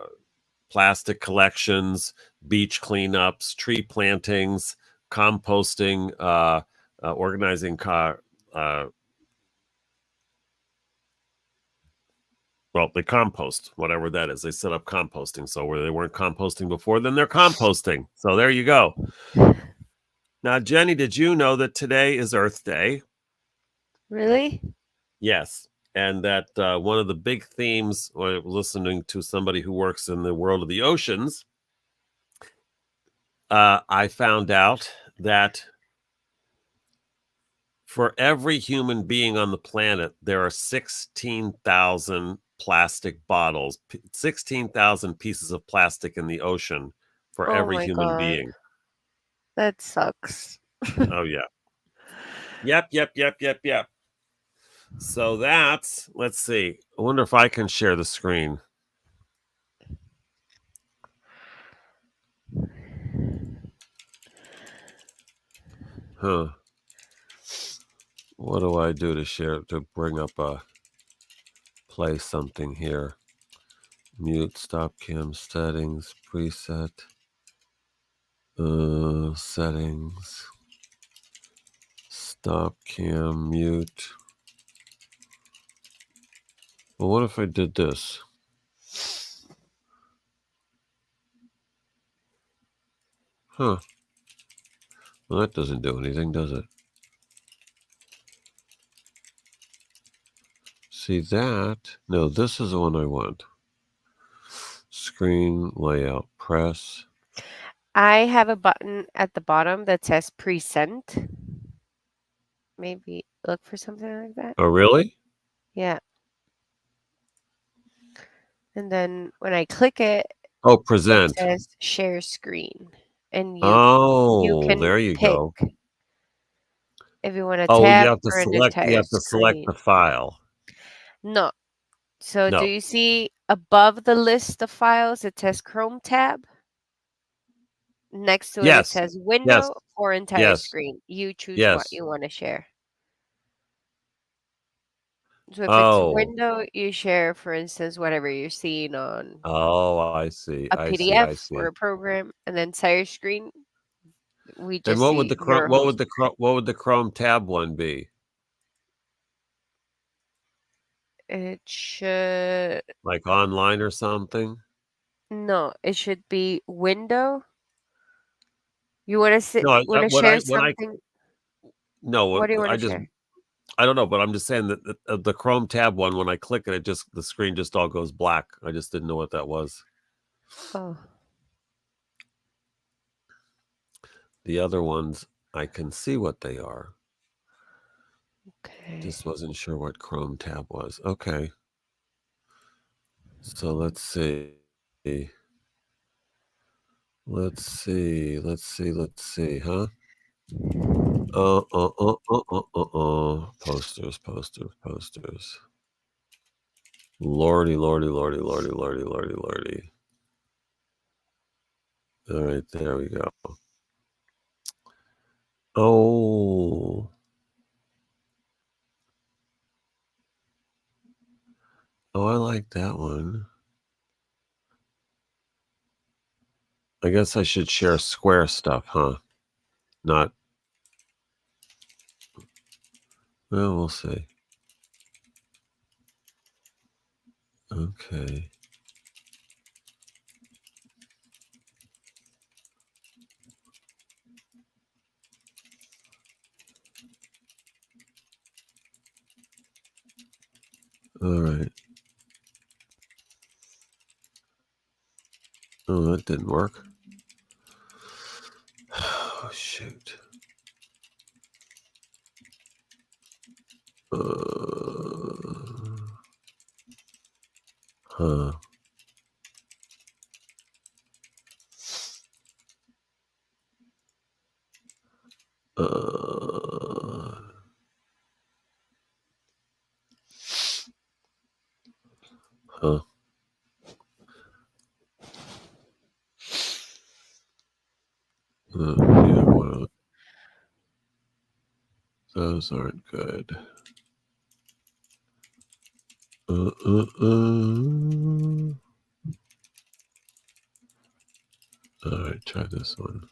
plastic collections, beach cleanups, tree plantings, composting, organizing well, they compost, whatever that is. They set up composting. So where they weren't composting before, then they're composting. So there you go. Now, Jenny, did you know that today is Earth Day? Really? Yes. And that one of the big themes, listening to somebody who works in the world of the oceans, I found out that for every human being on the planet, there are 16,000 plastic bottles, 16,000 pieces of plastic in the ocean for Oh every my human god. being. That sucks. Oh, yeah. Yep. So that's, let's see. I wonder if I can share the screen. Huh. What do I do to share, to bring up play something here? Mute, stop cam settings, preset, settings, stop cam, mute. Well, what if I did this? Huh. Well, that doesn't do anything, does it? See that? No, this is the one I want. Screen layout, press. I have a button at the bottom that says present. Maybe look for something like that. Oh, really? Yeah. And then when I click it, Oh, it present. says share screen. And you Oh, can there you pick go. if you want to Oh, tab or an you entire have to select screen. the file. No. So do No. you see above the list of files it says Chrome tab? Next to it, it Yes. says Yes. window or entire Yes. screen. You choose what Yes. you want to share. So if it's Oh. window, you share, for instance, whatever you're seeing on Oh, I see. a I see. I PDF or see. a program, and then entire screen, we And just see your whole screen. what would the Chrome tab one be? It should Like online or something? no, it should be window. You want to No, want to share when I something? no, What do you want I to just share? I don't know, but I'm just saying that the Chrome tab one, when I click it, the screen just all goes black. I just didn't know what that was. Oh, The other ones, I can see what they are. okay. Just wasn't sure what Chrome tab was. Okay. So let's see. Let's see, huh? Posters. Lordy. All right, there we go. Oh. Oh, I like that one. I guess I should share square stuff, huh? Not, well, we'll see. Okay. All right. Oh, that didn't work. Oh, shoot. Huh. Huh. Yeah, one of those aren't good. All right, try this one.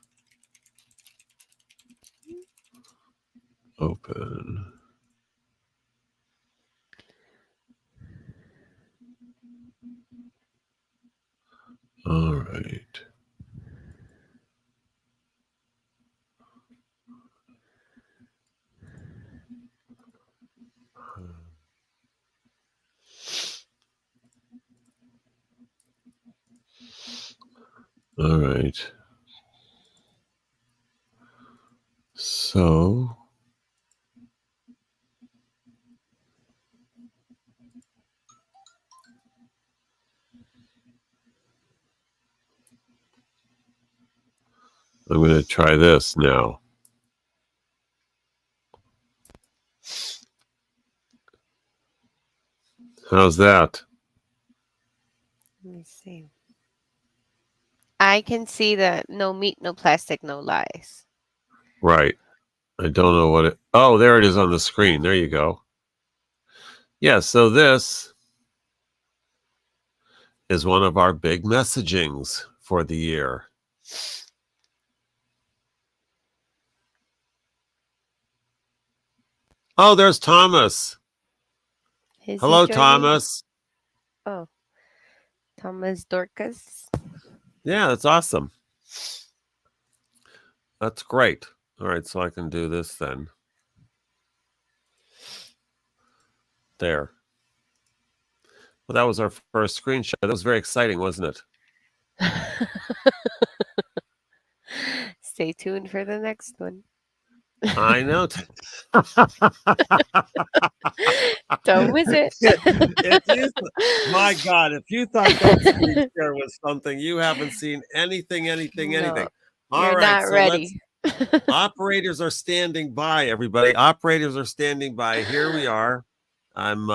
Open. All right. All right. So I'm going to try this now. How's that? Let me see. I can see the no meat, no plastic, no lies. Right. I don't know what it. Oh, there it is on the screen. There you go. Yeah. So this is one of our big messagings for the year. Oh, there's Thomas. Is he Hello, joining? Thomas. Oh, Thomas Dorcas. Yeah, that's awesome. That's great. All right, so I can do this then. There. Well, that was our first screenshot. That was very exciting, wasn't it? Stay tuned for the next one. I know. Don't miss it. If you, my God, if you thought that screen share was something, you haven't seen anything. No, All you're right, not so let's. ready. Operators are standing by. Everybody, operators are standing by. Here we are. I'm.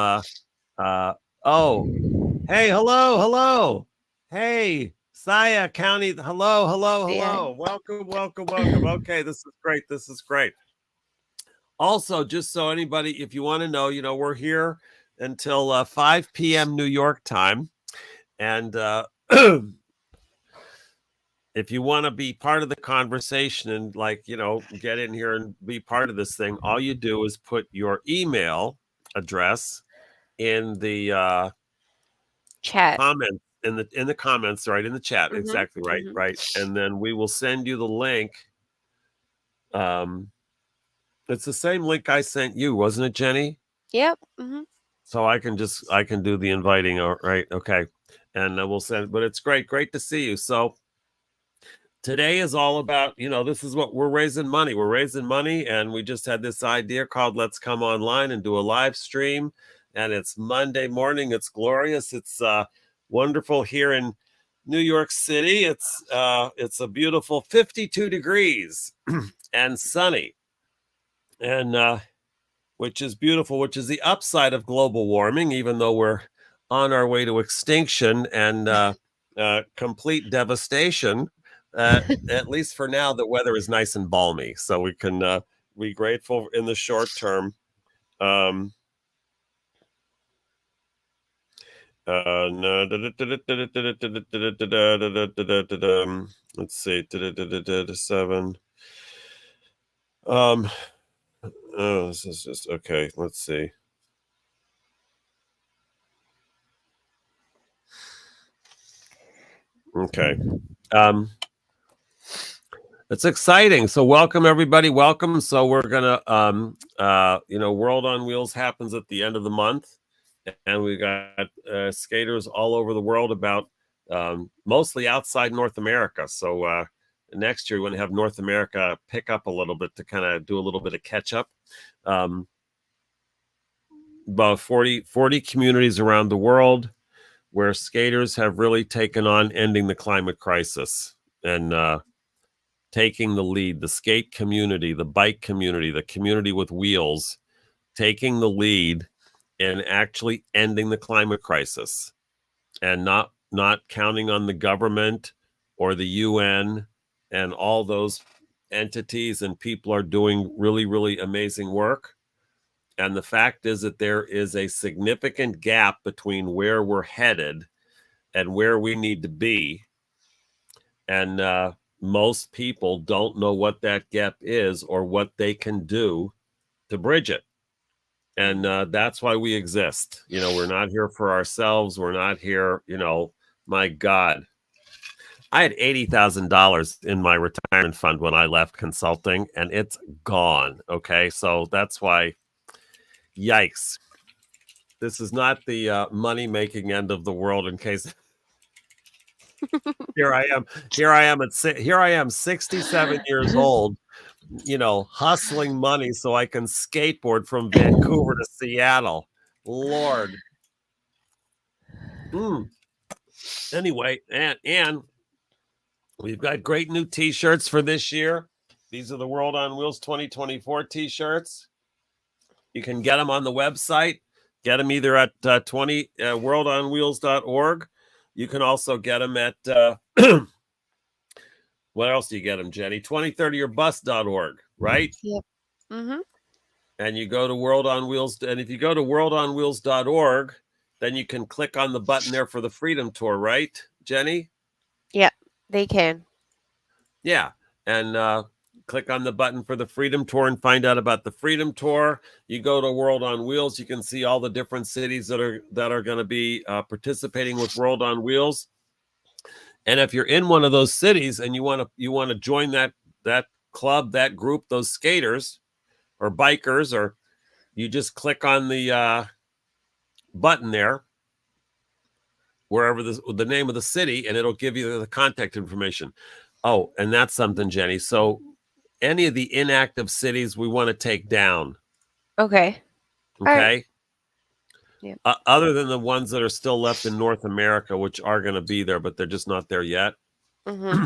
Oh, hey, hello. Hey, Saya County. Yeah. Hello. Welcome. Okay, this is great. Also, just so anybody, if you want to know, we're here until 5 p.m. New York time. And if you want to be part of the conversation and, get in here and be part of this thing, all you do is put your email address in the Chat. comments, in the comments, right, in the chat. Hmm. Exactly right, Hmm. right. And then we will send you the link. It's the same link I sent you, wasn't it, Jenny? Yep. Hmm. So I can do the inviting. All right. Okay. And we'll send, but it's great to see you. So today is all about, this is what we're raising money. We're raising money, and we just had this idea called Let's Come Online and do a live stream. And it's Monday morning. It's glorious. It's wonderful here in New York City. It's a beautiful 52 degrees and sunny. And which is beautiful, which is the upside of global warming, even though we're on our way to extinction and complete devastation. At least for now, the weather is nice and balmy, so we can be grateful in the short term. Um, let's see, 7. Oh, this is just okay. Let's see. Okay. It's exciting. So welcome everybody. Welcome. So we're gonna World on Wheels happens at the end of the month. and we got skaters all over the world, about mostly outside North America. So next year, we're going to have North America pick up a little bit to kind of do a little bit of catch up. Um, about 40 communities around the world where skaters have really taken on ending the climate crisis and taking the lead. The skate community, the bike community, the community with wheels, taking the lead in actually ending the climate crisis, and not counting on the government or the UN, and all those entities and people are doing really, really amazing work. And the fact is that there is a significant gap between where we're headed and where we need to be. And most people don't know what that gap is or what they can do to bridge it. And that's why we exist. We're not here for ourselves. We're not here, my God. I had $80,000 in my retirement fund when I left consulting, and it's gone. Okay. So that's why, yikes. This is not the money making end of the world. In case here I am, here I am, 67 years old, hustling money so I can skateboard from Vancouver to Seattle. Lord. Anyway, and we've got great new t-shirts for this year. These are the World on Wheels 2024 t-shirts. You can get them on the website. Get them either at worldonwheels.org. You can also get them at what else do you get them, Jenny? 2030yourbus.org, right? Yep. Mm-hmm. And you go to World on Wheels, and if you go to worldonwheels.org, then you can click on the button there for the Freedom Tour, right, Jenny? Yep. They can. Yeah. And click on the button for the Freedom Tour and find out about the Freedom Tour. You go to World on Wheels, you can see all the different cities that are going to be participating with World on Wheels. And if you're in one of those cities and you want to join that club, that group, those skaters or bikers, or you just click on the button there, wherever the name of the city, and it'll give you the contact information. Oh, and that's something, Jenny. So any of the inactive cities we want to take down. Okay. All right. Okay. Yep. Other than the ones that are still left in North America, which are going to be there, but they're just not there yet. Mm-hmm.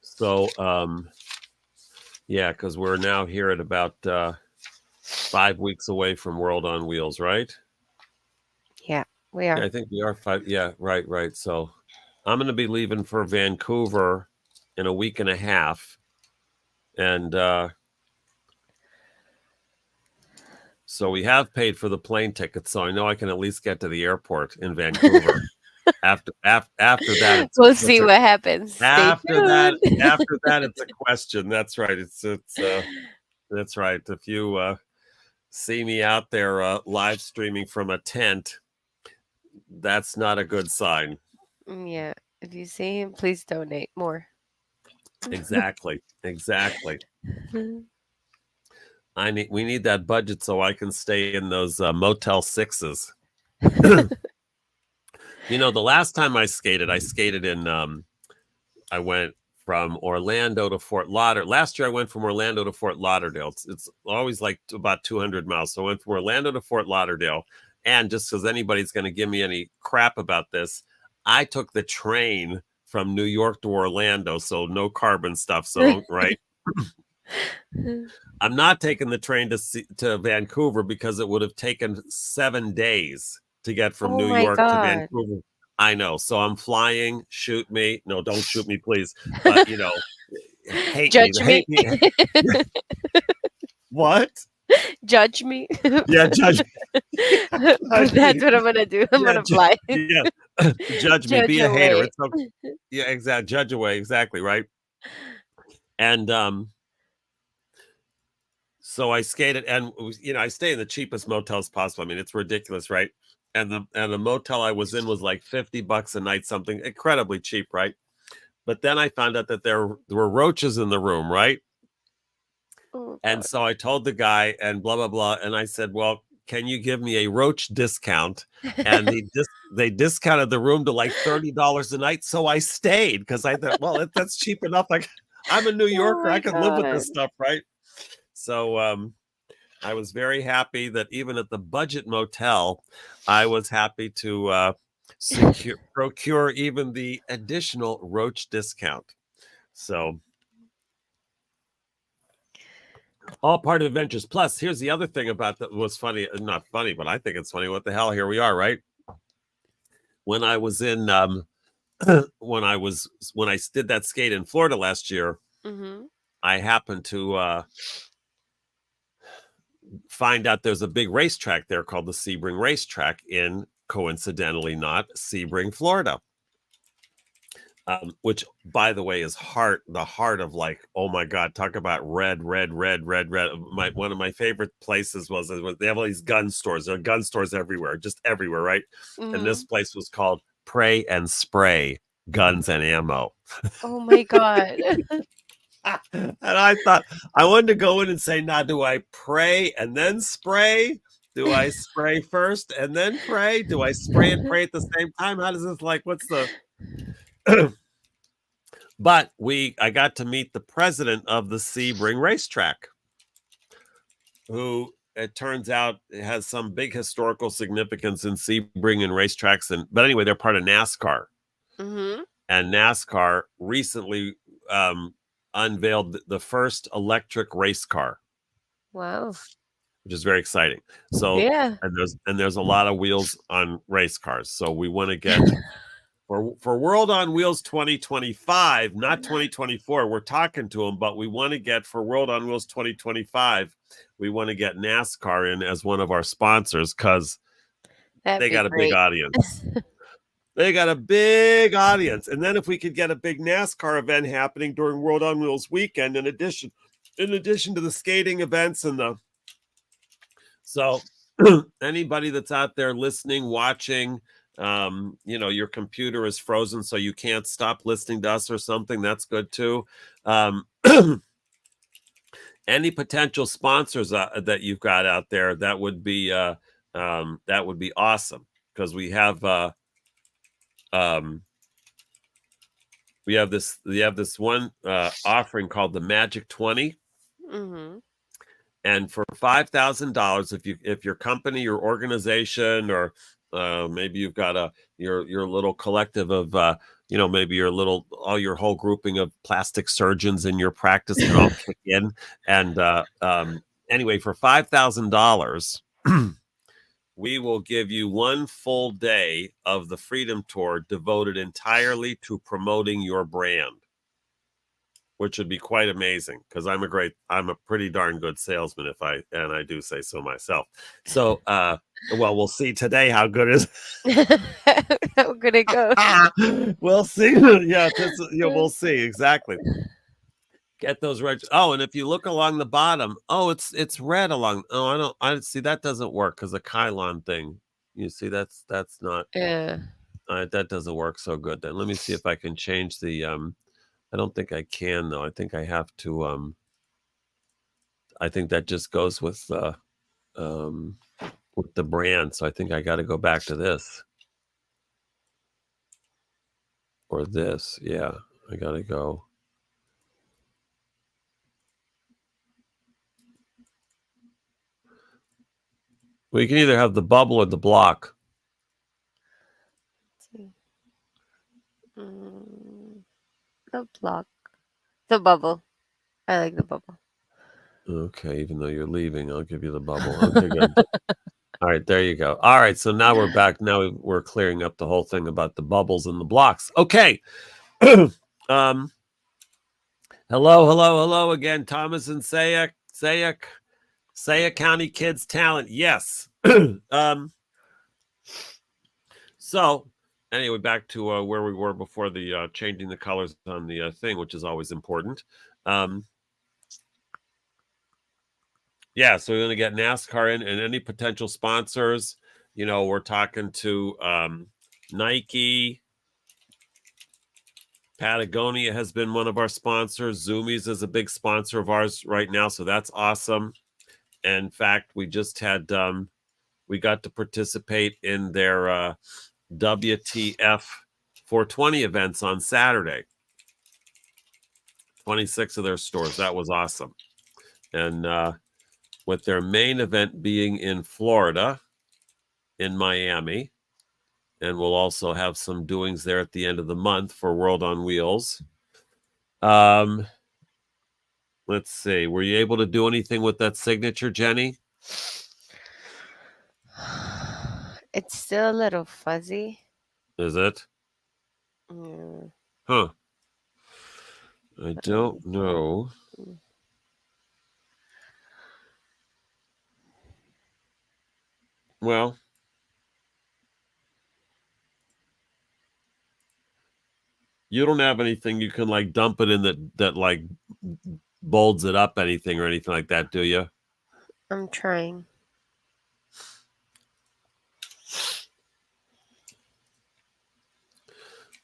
So, yeah, because we're now here at about 5 weeks away from World on Wheels, right? Yeah, we are. Yeah, I think we are 5. Yeah, right. So I'm going to be leaving for Vancouver in a week and a half. And so we have paid for the plane tickets, so I know I can at least get to the airport in Vancouver. after that, We'll see what happens. Stay after tuned. that, it's a question. That's right. That's right. If you see me out there live streaming from a tent, that's not a good sign. Yeah. If you see him, please donate more. Exactly. We need that budget so I can stay in those Motel 6s. The last time I skated in I went from Orlando to Fort Lauderdale. Last year I went from Orlando to Fort Lauderdale. It's always like about 200 miles. So I went from Orlando to Fort Lauderdale. And just because anybody's going to give me any crap about this, I took the train from New York to Orlando. So no carbon stuff. So, right. I'm not taking the train to Vancouver because it would have taken 7 days to get from Oh New my York to God. Vancouver. I know. So I'm flying. Shoot me. No, don't shoot me, please. But, hate me. Judge me. Hate me. What? Judge me. Yeah, judge me. That's what I'm gonna do. I'm gonna fly. Yeah. Judge me. Judge Be a hater. away. It's okay. Yeah, exactly. Judge away. Exactly. Right. And so I skated, and I stay in the cheapest motels possible. I mean, it's ridiculous, right? And the motel I was in was like $50 a night, something incredibly cheap, right? But then I found out that there were roaches in the room, right? Oh And God. so I told the guy, and blah blah blah, and I said, "Well, can you give me a roach discount? And they discounted the room to like $30 a night. So I stayed because I thought, well, that's cheap enough. Like, I'm a New Oh Yorker. I my can live with god. this stuff, right? So I was very happy that even at the budget motel, I was happy to procure even the additional roach discount. So all part of adventures. Plus, here's the other thing about that was funny, not funny, but I think it's funny. What the hell? Here we are, right? When I was in when I did that skate in Florida last year, Mhm. I happened to find out there's a big racetrack there called the Sebring Racetrack in, coincidentally not, Sebring, Florida. Which, by the way, is the heart of, like, oh my god, talk about red. One of my favorite places was they have all these gun stores. There are gun stores everywhere, just everywhere, right? And this Mhm. place was called Pray and Spray Guns and Ammo. Oh my god. And I thought, I wanted to go in and say, now, do I pray and then spray? Do I spray first and then pray? Do I spray and pray at the same time? How does this, like, what's the but I got to meet the president of the Sebring racetrack, who it turns out has some big historical significance in Sebring and racetracks. But anyway, they're part of NASCAR, Mhm. and NASCAR recently unveiled the first electric race car, Wow. which is very exciting. So, Yeah. and there's a lot of wheels on race cars. So we want to get for World on Wheels 2025, not 2024. We're talking to them, but we want to get, for World on Wheels 2025, we want to get NASCAR in as one of our sponsors because That'd they be got a big great. audience. They got a big audience. And then if we could get a big NASCAR event happening during World on Wheels weekend, in addition to the skating events and the so anybody that's out there listening, watching, your computer is frozen, so you can't stop listening to us or something. That's good too. Um, any potential sponsors that you've got out there, that would be awesome because um, we have this one offering called the Magic 20. Mhm. And for $5,000, if your company, your organization, or maybe you've got your little collective of maybe all your whole grouping of plastic surgeons in your practice can all kick in. And anyway, for $5,000, we will give you one full day of the Freedom Tour devoted entirely to promoting your brand, which would be quite amazing because I'm a pretty darn good salesman, and I do say so myself. So well, we'll see today how good is. How could it go? We'll see. Yeah, we'll see exactly. Get those red. Oh, and if you look along the bottom, oh, it's red along. Oh, I see, that doesn't work because the Kylon thing. You see, that's not Yeah. that doesn't work so good. Then let me see if I can change the I don't think I can, though. I think I have to I think that just goes um with the brand. So I think I got to go back to this or this. Yeah, I got to go. Well, you can either have the bubble or the block. Let's see. Mm, the block. The bubble. I like the bubble. Okay, even though you're leaving, I'll give you the bubble. Okay, good. All right, there you go. All right, so now we're back. Now we're clearing up the whole thing about the bubbles and the blocks. Okay. um hello again, Thomas and Sayek County Kids Talent. Yes. So anyway, back to where we were before the changing the colors on the thing, which is always important. Um, yeah, so we're going to get NASCAR in and any potential sponsors. We're talking to Nike. Patagonia has been one of our sponsors. Zoomies is a big sponsor of ours right now, so that's awesome. And in fact, we just had We got to participate in their WTF 420 events on Saturday. 26 of their stores. That was awesome. And with their main event being in Florida, in Miami, and we'll also have some doings there at the end of the month for World on Wheels. Um, let's see. Were you able to do anything with that signature, Jenny? It's still a little fuzzy. Is it? Yeah, Huh. I but let me don't know. see. Well, you don't have anything you can like dump it in that like bolds it up anything or anything like that, do you? I'm trying.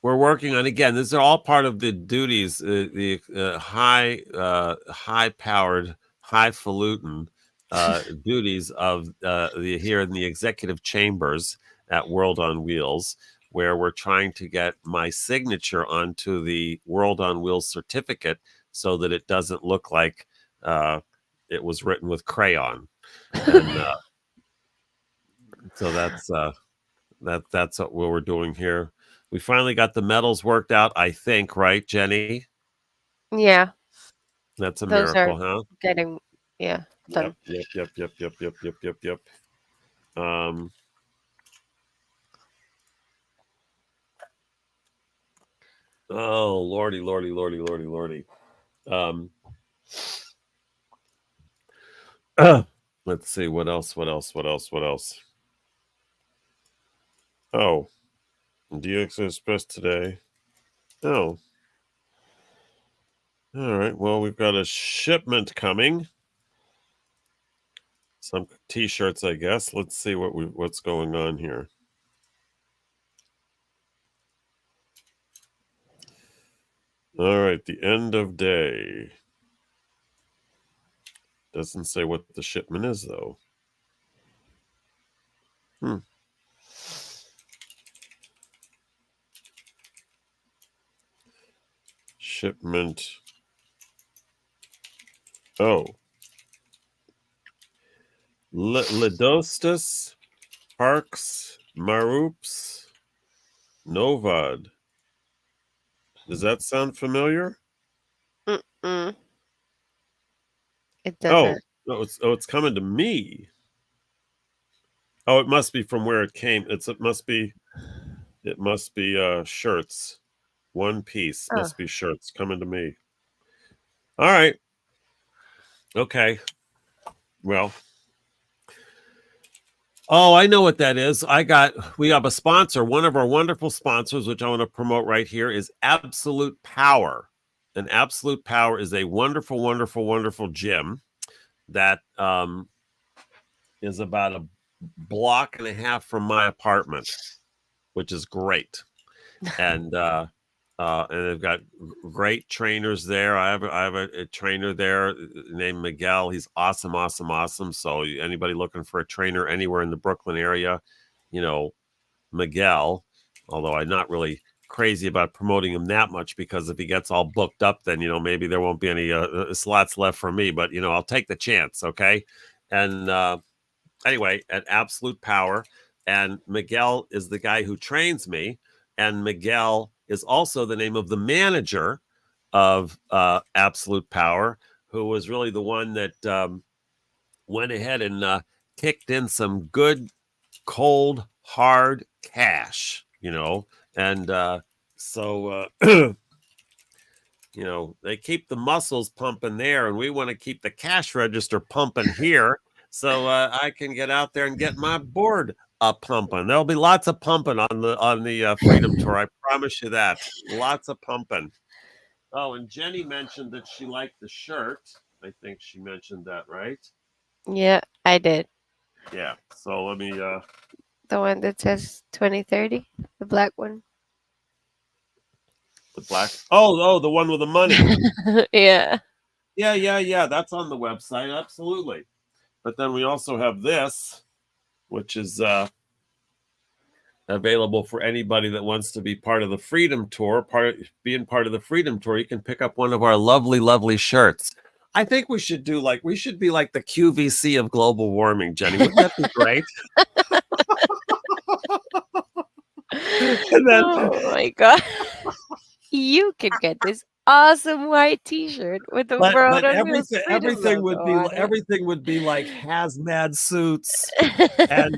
We're working on, again, these are all part of the duties, the high powered, highfalutin duties of the here in the executive chambers at World on Wheels, where we're trying to get my signature onto the World on Wheels certificate so that it doesn't look like it was written with crayon. And so that's what we're doing here. We finally got the medals worked out, I think, right, Jenny? Yeah, That's a those are miracle, huh? getting, yeah, Yep, done. yep, yep, yep, yep, yep, yep, yep, yep. Um, oh, lordy, lordy, lordy, lordy, lordy. Um, let's see, what else, what else, what else, what else? Oh, DX Express today. Oh, all right. Well, we've got a shipment coming. Some t-shirts, I guess. Let's see what's going on here. All right, the end of day. Doesn't say what the shipment is, though. Hmm. Shipment. Oh. Ledostus, Parks, Marups, Novad. Does that sound familiar? Mm-mm, it Oh, doesn't. it's coming to me. Oh, it must be from where it came. It must be shirts. One Piece Oh, must be shirts coming to me. All right. Okay. Well, oh, I know what that is. We have a sponsor. One of our wonderful sponsors, which I want to promote right here, is Absolute Power. And Absolute Power is a wonderful, wonderful, wonderful gym that is about a block and a half from my apartment, which is great. And they've got great trainers there. I have a trainer there named Miguel. He's awesome, awesome, awesome. So anybody looking for a trainer anywhere in the Brooklyn area, you know, Miguel. Although I'm not really crazy about promoting him that much, because if he gets all booked up, then maybe there won't be any slots left for me. But I'll take the chance. Okay, and anyway, at Absolute Power. And Miguel is the guy who trains me. And Miguel is also the name of the manager of Absolute Power, who was really the one that went ahead and kicked in some good, cold, hard cash, And so they keep the muscles pumping there, and we want to keep the cash register pumping here, so I can get out there and get my board pumping. There'll be lots of pumping on the Freedom Tour. I promise you that. Lots of pumping. Oh, and Jenny mentioned that she liked the shirt. I think she mentioned that, right? yeah, I did. Yeah. So let me The one that says 2030, the black one. the black. Oh, the one with the money. Yeah. Yeah. That's on the website. Absolutely. But then we also have this. which is available for anybody that wants to be part of the Freedom Tour. Being part of the Freedom Tour, you can pick up one of our lovely, lovely shirts. I think we should be like the QVC of global warming, Jenny. Wouldn't that be great? And then Oh my god. You can get this awesome white t-shirt with the World but on Wheels Freedom logo on it. everything would be like hazmat suits and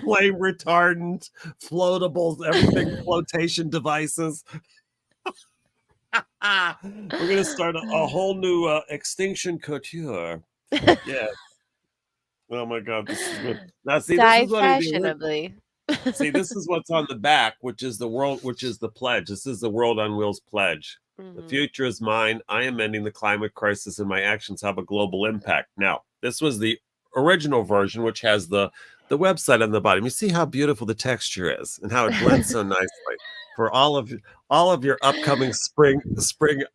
flame retardant, floatables, everything flotation devices. We're gonna start a whole new extinction couture. Yeah. Oh my god, this is good. Now see, this Die is what it'd be. fashionably. See, this is what's on the back, which is the pledge. This is the World on Wheels pledge. The Mhm. future is mine. I am ending the climate crisis, and my actions have a global impact. Now, this was the original version, which has the website on the bottom. You see how beautiful the texture is, and how it blends so nicely for all of your upcoming spring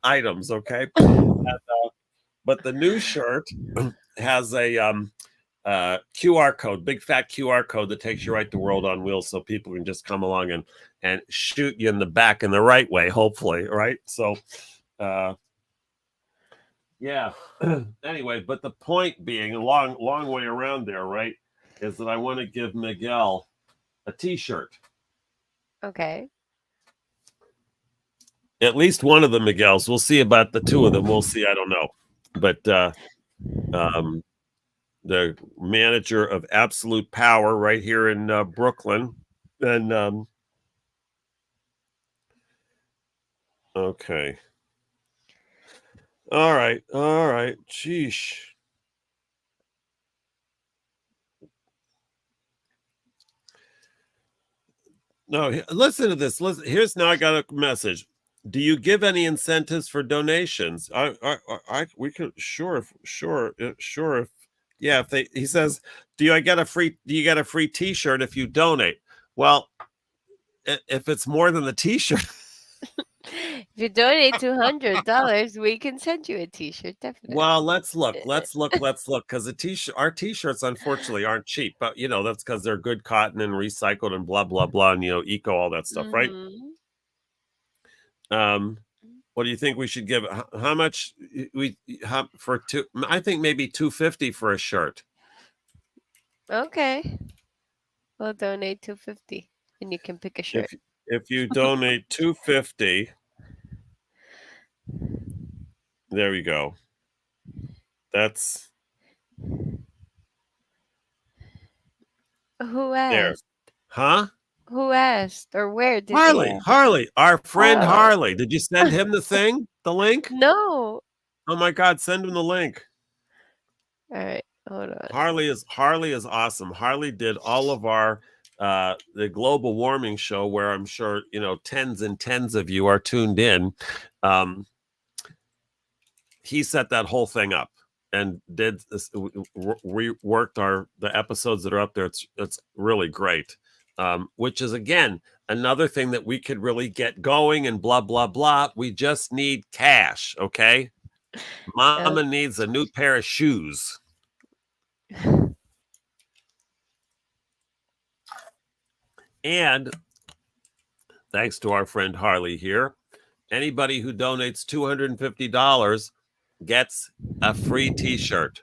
items. Okay, but the new shirt has a QR code, big fat QR code that takes you right to World on Wheels, so people can just come along and shoot you in the back in the right way, hopefully, right? So, yeah. Anyway, but the point being, a long way around there, right, is that I want to give Miguel a T-shirt. Okay. At least one of the Miguels. We'll see about the two of them. We'll see. I don't know, but um, the manager of Absolute Power right here in Brooklyn. And okay. All right. All right. Sheesh. No, listen to this. Listen, here's now I got a message. Do you give any incentives for donations? We could sure if yeah, if they he says, do you get a free t-shirt if you donate? Well, if it's more than the t-shirt. If you donate $200, we can send you a t-shirt, definitely. Well, let's look, because our t-shirts unfortunately aren't cheap, but that's because they're good cotton and recycled and blah blah blah, and eco, all that stuff, right? Mhm. Um, what do you think we should give? How much for two? I think maybe 250 for a shirt. Okay. We'll donate 250 and you can pick a shirt. If you donate 250, there we go. That's Who there, asked? huh? Who asked? Or where did they ask? Harley, our friend Oh. Harley. Did you send him the link? No. Oh my God, send him the link. All right. Hold on. Harley is awesome. Harley did all of our the global warming show, where I'm sure tens and tens of you are tuned in. He set that whole thing up and did this. We worked the episodes that are up there. It's really great. Which is again another thing that we could really get going and blah blah blah. We just need cash, okay? Yep. Mama needs a new pair of shoes. And thanks to our friend Harley here, anybody who donates $250 gets a free t-shirt.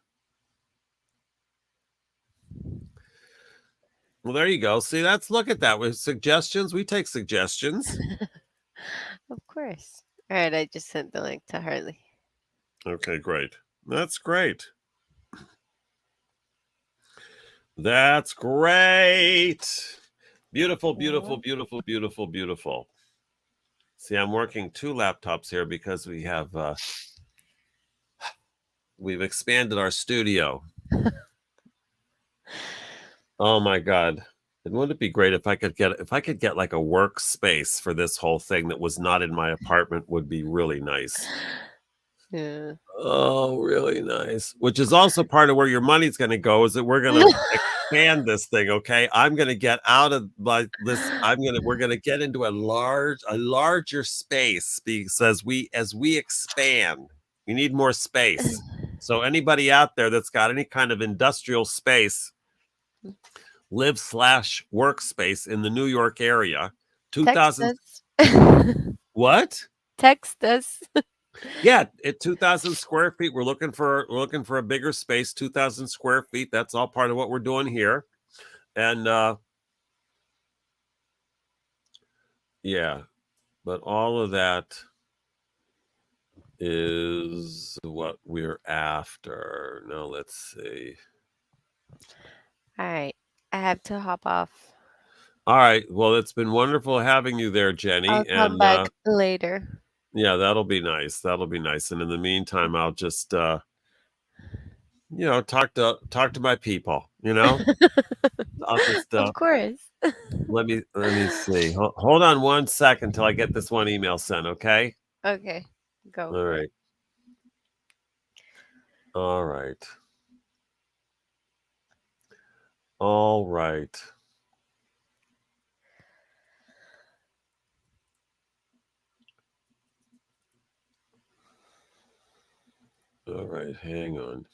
Well, there you go. See, look at that. With suggestions, we take suggestions. Of course. All right. I just sent the link to Harley. Okay, great. That's great. That's great. Beautiful, beautiful, beautiful, beautiful, beautiful. See, I'm working two laptops here because we've expanded our studio. Oh my God. And wouldn't it be great if I could get like a workspace for this whole thing that was not in my apartment? Would be really nice. Yeah. Oh, really nice. Which is also part of where your money's going to go, is that we're going to expand this thing. Okay. I'm going to get out of this. We're going to get into a larger space, because as we expand, we need more space. So anybody out there that's got any kind of industrial space, live/workspace in the New York area. Text 2,000 us. what? Text us. Yeah, at 2,000 square feet. We're looking for a bigger space, 2,000 square feet. That's all part of what we're doing here. And yeah, but all of that is what we're after. Now let's see. All right. I have to hop off. All right. Well, it's been wonderful having you there, Jenny. I'll come And back later. yeah, that'll be nice. That'll be nice. And in the meantime, I'll just talk to my people, I'll just Of course. let me see. Hold on 1 second till I get this one email sent, okay? Okay. Go All for it. right. All right. All right. All right, hang on.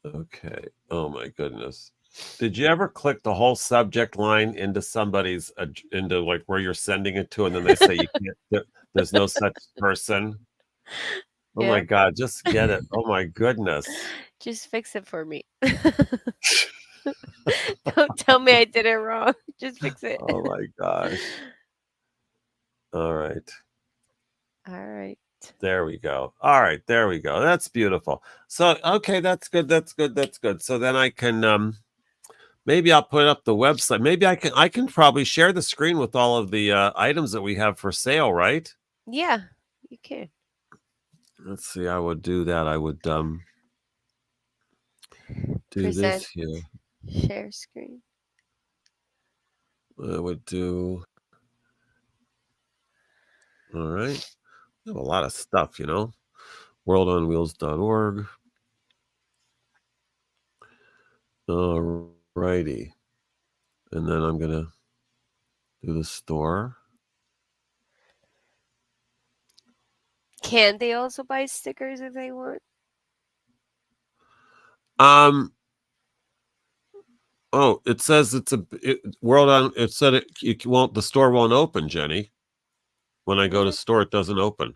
Okay. Oh my goodness. Did you ever click the whole subject line into somebody's into like where you're sending it to, and then they say you can't? There's no such person. Oh my Yeah. God! Just get it. Oh my goodness. Just fix it for me. Don't tell me I did it wrong. Just fix it. Oh my gosh. All right. All right. There we go. All right, there we go. That's beautiful. So, okay, that's good. That's good. That's good. So then I can maybe I'll put up the website. Maybe I can probably share the screen with all of the items that we have for sale, right? Yeah, you can. Let's see. I would do that. I would do Present, this here. share screen. I would do all right. We have a lot of stuff, worldonwheels.org. All righty. And then I'm gonna do the store. Can they also buy stickers if they want? Um Oh, it says world on. It said it won't. The store won't open, Jenny. When I go to What? store, it doesn't open.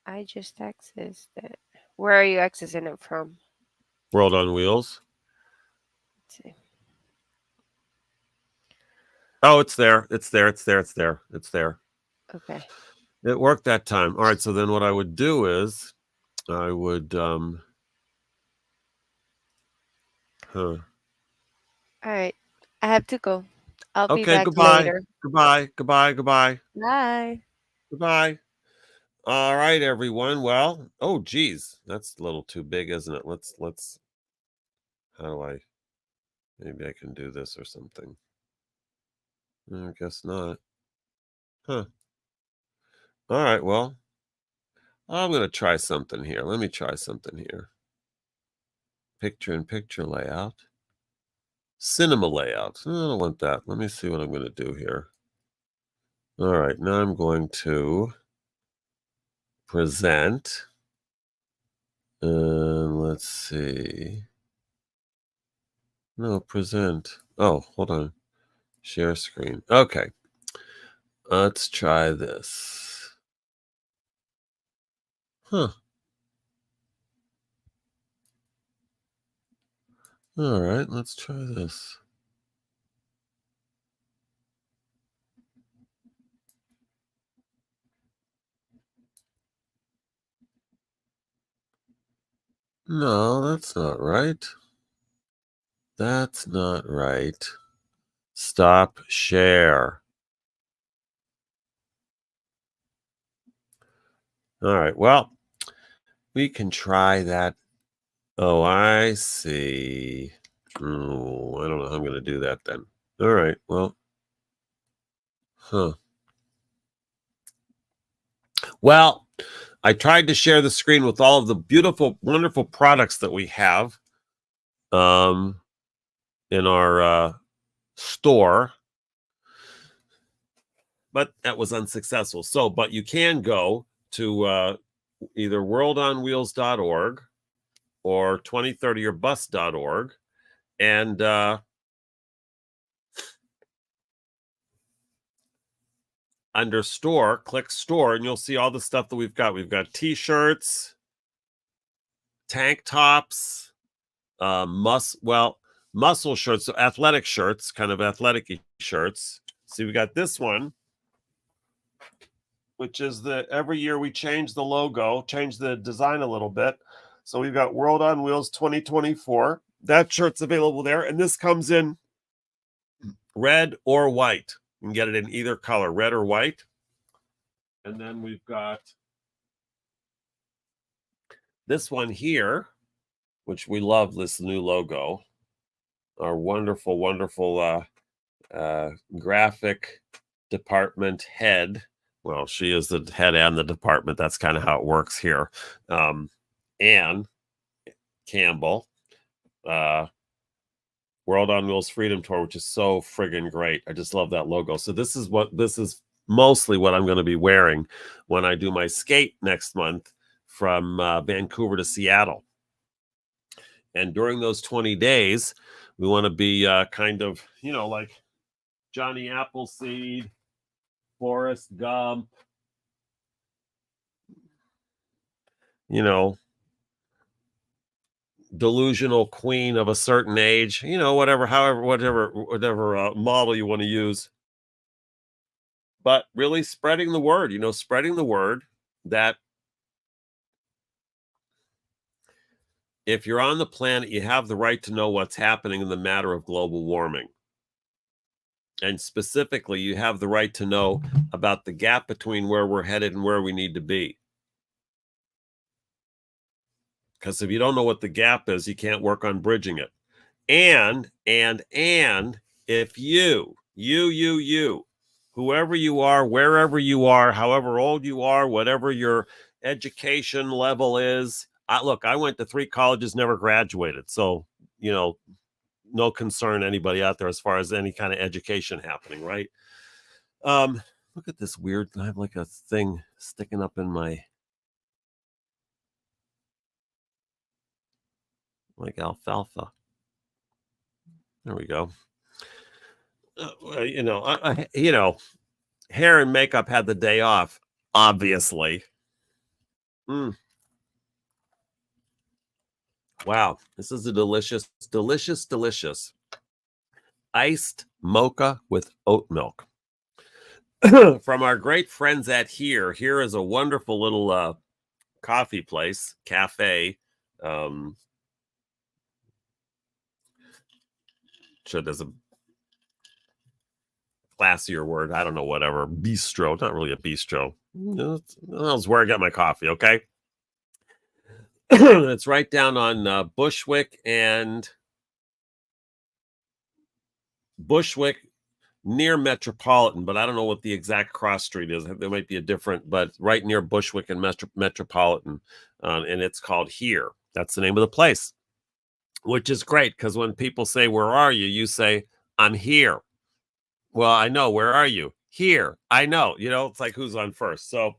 I just accessed it. Where are you accessing it from? World on Wheels. Let's see. Oh, it's there. It's there. It's there. It's there. It's there. Okay. It worked that time. All right. So then, what I would do is, I would Huh. All right. I have to go. I'll be Okay. back Goodbye. later. Goodbye. Goodbye. Goodbye. Bye. Goodbye. All right, everyone. Well, oh, geez, that's a little too big, isn't it? Let's. How do I? Maybe I can do this or something. I guess not. Huh. All right. Well, I'm going to try something here. Let me try something here. Picture in picture layout. Cinema layout. I don't want that. Let me see what I'm going to do here. All right. Now I'm going to present. And let's see. No, present. Oh, hold on. Share screen. Okay. Let's try this. Huh. All right. Let's try this. No, that's not right. That's not right. Stop share. All right. Well, we can try that. Oh, I see. Oh, I don't know how I'm going to do that then. All right. Well, huh. Well, I tried to share the screen with all of the beautiful, wonderful products that we have um, in our store, but that was unsuccessful. So, but you can go to either worldonwheels.org or 2030yourbus.org and under store, click store, and you'll see all the stuff that we've got. We've got t-shirts, tank tops, muscle shirts, so athletic shirts, kind of athletic shirts. See, we got this one, which is every year we change the logo, change the design a little bit. So we've got World on Wheels 2024. That shirt's available there, and this comes in red or white. You can get it in either color, red or white. And then we've got this one here, which we love, this new logo. Our wonderful, wonderful graphic department head. Well, she is the head and the department. That's kind of how it works here. Anne Campbell, World on Wheels Freedom Tour, which is so friggin' great. I just love that logo. So this is mostly what I'm going to be wearing when I do my skate next month from Vancouver to Seattle. And during those 20 days, we want to be kind of, like Johnny Appleseed, Forrest Gump, delusional queen of a certain age, whatever model you want to use. But really spreading the word, that if you're on the planet, you have the right to know what's happening in the matter of global warming. And specifically, you have the right to know about the gap between where we're headed and where we need to be. Because if you don't know what the gap is, you can't work on bridging it. And if you, whoever you are, wherever you are, however old you are, whatever your education level is, I went to 3 colleges, never graduated. So, no concern anybody out there as far as any kind of education happening, right? Look at this weird, I have like a thing sticking up in my, like alfalfa. There we go. Hair and makeup had the day off, obviously. Wow, this is a delicious iced mocha with oat milk from our great friends at Here. Here is a wonderful little coffee place, cafe. Sure, there's a classier word. I don't know, whatever. Bistro. Not really a bistro. That's where I get my coffee, okay? It's right down on Bushwick near Metropolitan, but I don't know what the exact cross street is. There might be a different, but right near Bushwick and Metropolitan, and it's called Here. That's the name of the place, which is great because when people say, "Where are you?" you say, "I'm here." Well, I know. Where are you? Here. I know. It's like who's on first. So,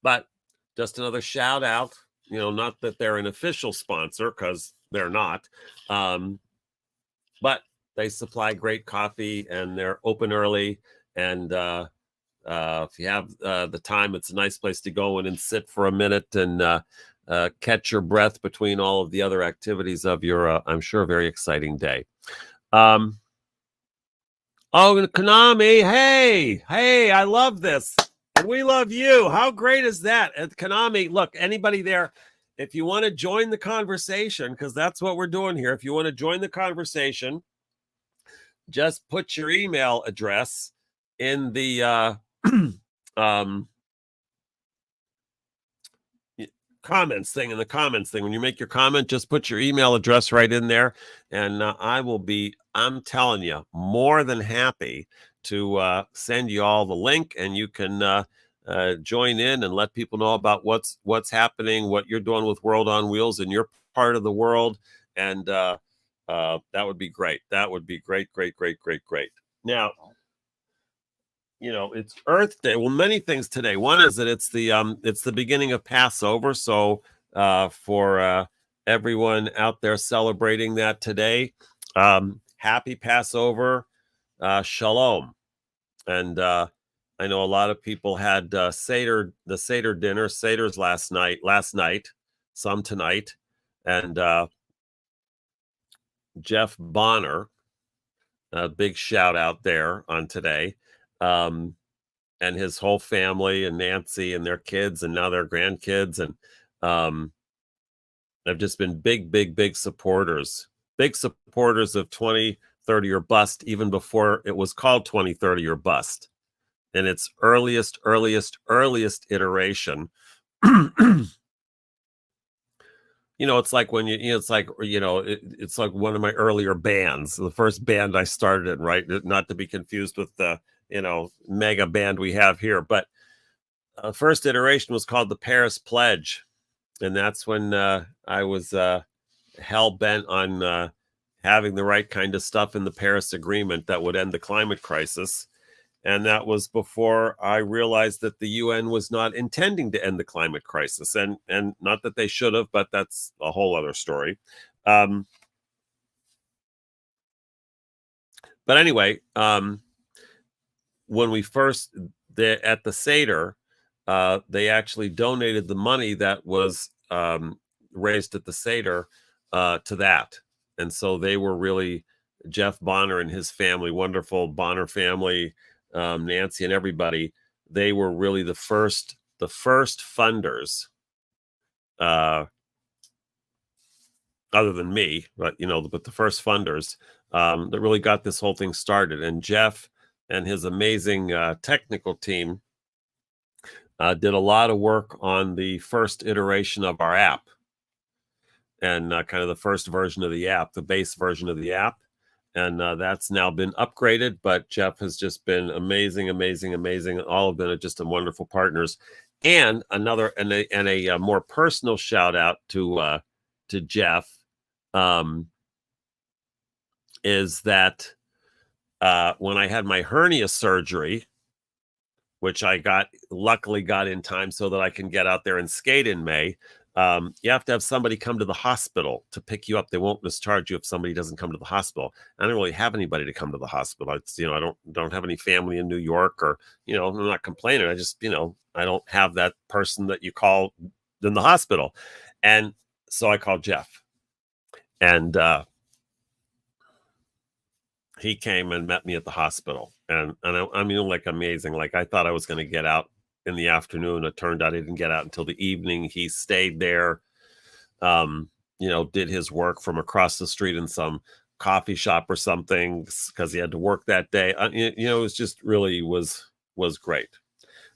but just another shout out. Not that they're an official sponsor because they're not, but they supply great coffee and they're open early. And if you have the time, it's a nice place to go in and sit for a minute and catch your breath between all of the other activities of your, I'm sure, very exciting day. Oh, Konami, hey, I love this. And we love you. How great is that? And Konami, look, anybody there, if you want to join the conversation, because that's what we're doing here. If you want to join the conversation, just put your email address in the comments thing. When you make your comment, just put your email address right in there, and I will be, I'm telling you, more than happy to send you all the link, and you can join in and let people know about what's happening, what you're doing with World on Wheels in your part of the world, and that would be great. That would be great, great, great, great, great. Now, it's Earth Day. Well, many things today. One is that it's the beginning of Passover, so for everyone out there celebrating that today, happy Passover, shalom. And I know a lot of people had the Seder dinner, Seders last night, some tonight, and Jeff Bonner, a big shout out there on today. And his whole family and Nancy and their kids and now their grandkids and have just been big supporters of 2030 or bust, even before it was called 2030 or bust in its earliest iteration. It's like when it's like one of my earlier bands, the first band I started in, right? Not to be confused with the mega band we have here, but first iteration was called the Paris Pledge, and that's when I was hell bent on having the right kind of stuff in the Paris Agreement that would end the climate crisis. And that was before I realized that the UN was not intending to end the climate crisis, and not that they should have, but that's a whole other story. But anyway, when we first at the Seder, they actually donated the money that was raised at the Seder to that. And so they were really, Jeff Bonner and his family, wonderful Bonner family, Nancy and everybody, they were really the first funders, other than me, but the first funders that really got this whole thing started. And Jeff and his amazing technical team did a lot of work on the first iteration of our app, and kind of the first version of the app, the base version of the app. And that's now been upgraded, but Jeff has just been amazing. All of them are just wonderful partners. And a more personal shout out to Jeff is that when I had my hernia surgery, which I luckily got in time so that I can get out there and skate in May. You have to have somebody come to the hospital to pick you up. They won't discharge you if somebody doesn't come to the hospital. I don't really have anybody to come to the hospital. It's, I don't have any family in New York, or, I'm not complaining. I just, I don't have that person that you call in the hospital. And so I called Jeff, and he came and met me at the hospital, and I mean, like, amazing. Like, I thought I was going to get out in the afternoon. It turned out he didn't get out until the evening. He stayed there, did his work from across the street in some coffee shop or something because he had to work that day. It was just really was great.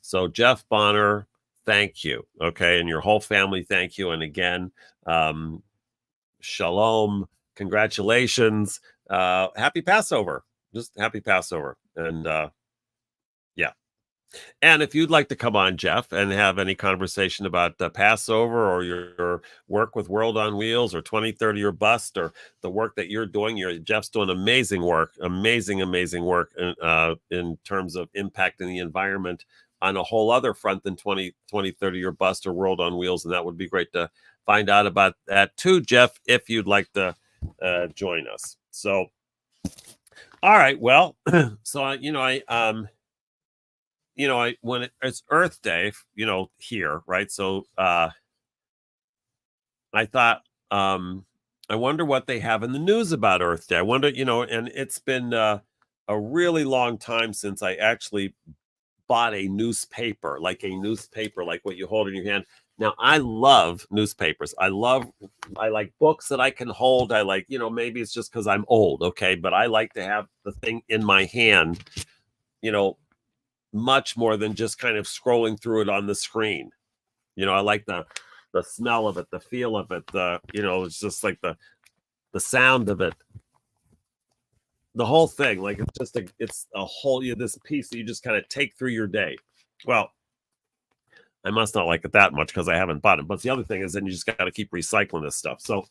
So Jeff Bonner, thank you. Okay. And your whole family, thank you. And again, shalom, congratulations, happy Passover, just happy Passover. And yeah. And if you'd like to come on, Jeff, and have any conversation about Passover, or your work with World on Wheels, or 2030 or bust, or the work that you're doing, Jeff's doing amazing work in terms of impacting the environment on a whole other front than 2030 or bust or World on Wheels. And that would be great to find out about that too, Jeff, if you'd like to join us. So, all right, well, so when it's Earth Day, here, right? So I thought, I wonder what they have in the news about Earth Day. I wonder, and it's been a really long time since I actually bought a newspaper, like what you hold in your hand. Now, I love newspapers. I like books that I can hold. I like, maybe it's just because I'm old, okay? But I like to have the thing in my hand, much more than just kind of scrolling through it on the screen. I like the smell of it, the feel of it, it's just like the sound of it, the whole thing. Like, it's a whole, this piece that you just kind of take through your day. Well, I must not like it that much because I haven't bought it. But the other thing is, then you just got to keep recycling this stuff. So,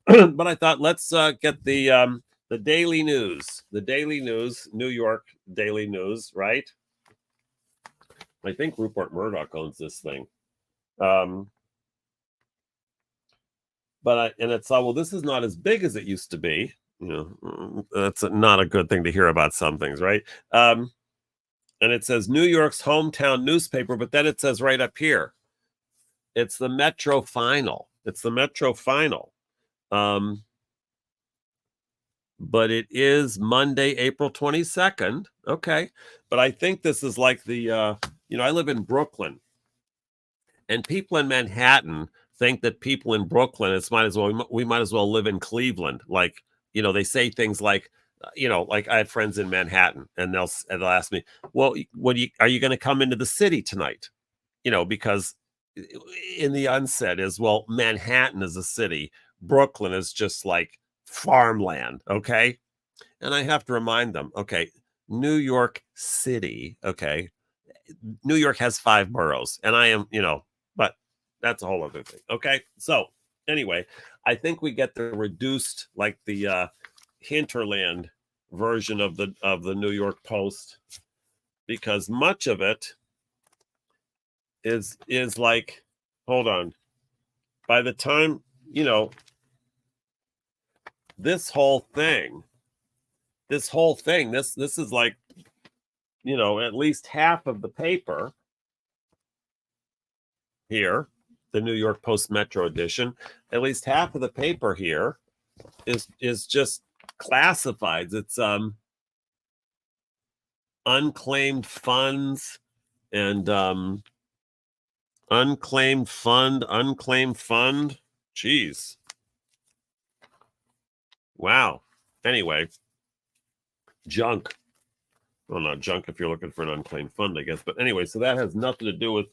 but I thought let's get the daily news, New York Daily News, right? I think Rupert Murdoch owns this thing. But it's well, this is not as big as it used to be. That's not a good thing to hear about some things, right? And it says New York's hometown newspaper, but then it says right up here, it's the Metro Final. It's the Metro Final. But it is Monday, April 22nd. Okay. But I think this is like the, I live in Brooklyn, and people in Manhattan think that people in Brooklyn, we might as well live in Cleveland. Like, they say things like, like I have friends in Manhattan, and they'll ask me, well, are you going to come into the city tonight? Because in the onset is, well, Manhattan is a city. Brooklyn is just like farmland. Okay. And I have to remind them, okay, New York City, okay, New York has 5 boroughs, and I am, but that's a whole other thing. Okay. So anyway, I think we get the reduced, like the hinterland version of the New York Post, because much of it is like, hold on, by the time, this whole thing, this is like, at least half of the paper here, the New York Post Metro edition, at least half of the paper here is just classifieds. It's unclaimed funds and unclaimed fund. Jeez. Wow. Anyway, junk. Well, not junk if you're looking for an unclaimed fund, I guess. But anyway, so that has nothing to do with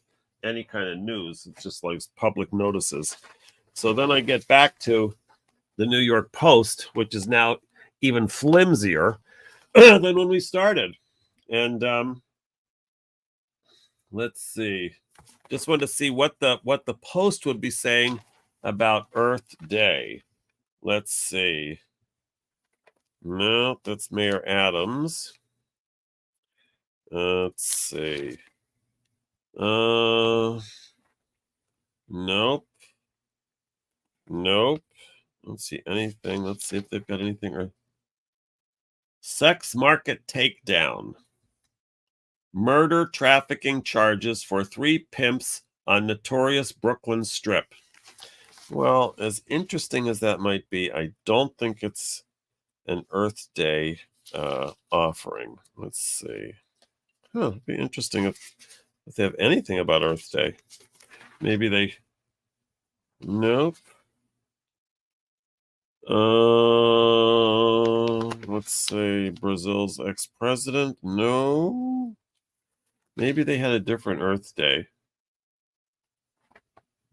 any kind of news. It's just like public notices. So then I get back to the New York Post, which is now even flimsier than when we started. And let's see. Just wanted to see what the Post would be saying about Earth Day. Let's see. No, that's Mayor Adams. Let's see. Nope. Let's see anything. Let's see if they've got anything. Sex market takedown. Murder trafficking charges for 3 pimps on notorious Brooklyn strip. Well, as interesting as that might be, I don't think it's an Earth Day offering. Let's see. It'd be interesting if they have anything about Earth Day. Maybe they. Nope. Let's say Brazil's ex-president. No. Maybe they had a different Earth Day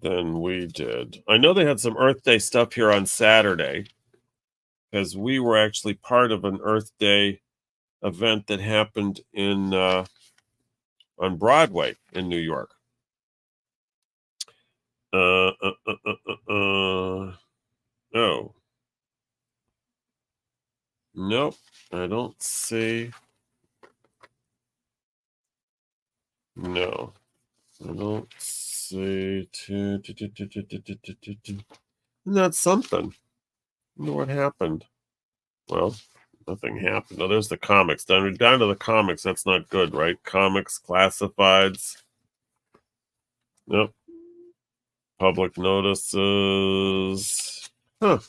than we did. I know they had some Earth Day stuff here on Saturday, because we were actually part of an Earth Day event that happened in on Broadway in New York. Oh. Nope, I don't see. No, I don't see. Isn't that something? I wonder what happened. Well, nothing happened. Oh, there's the comics. Down to the comics. That's not good, right? Comics, classifieds. Nope. Public notices. Huh.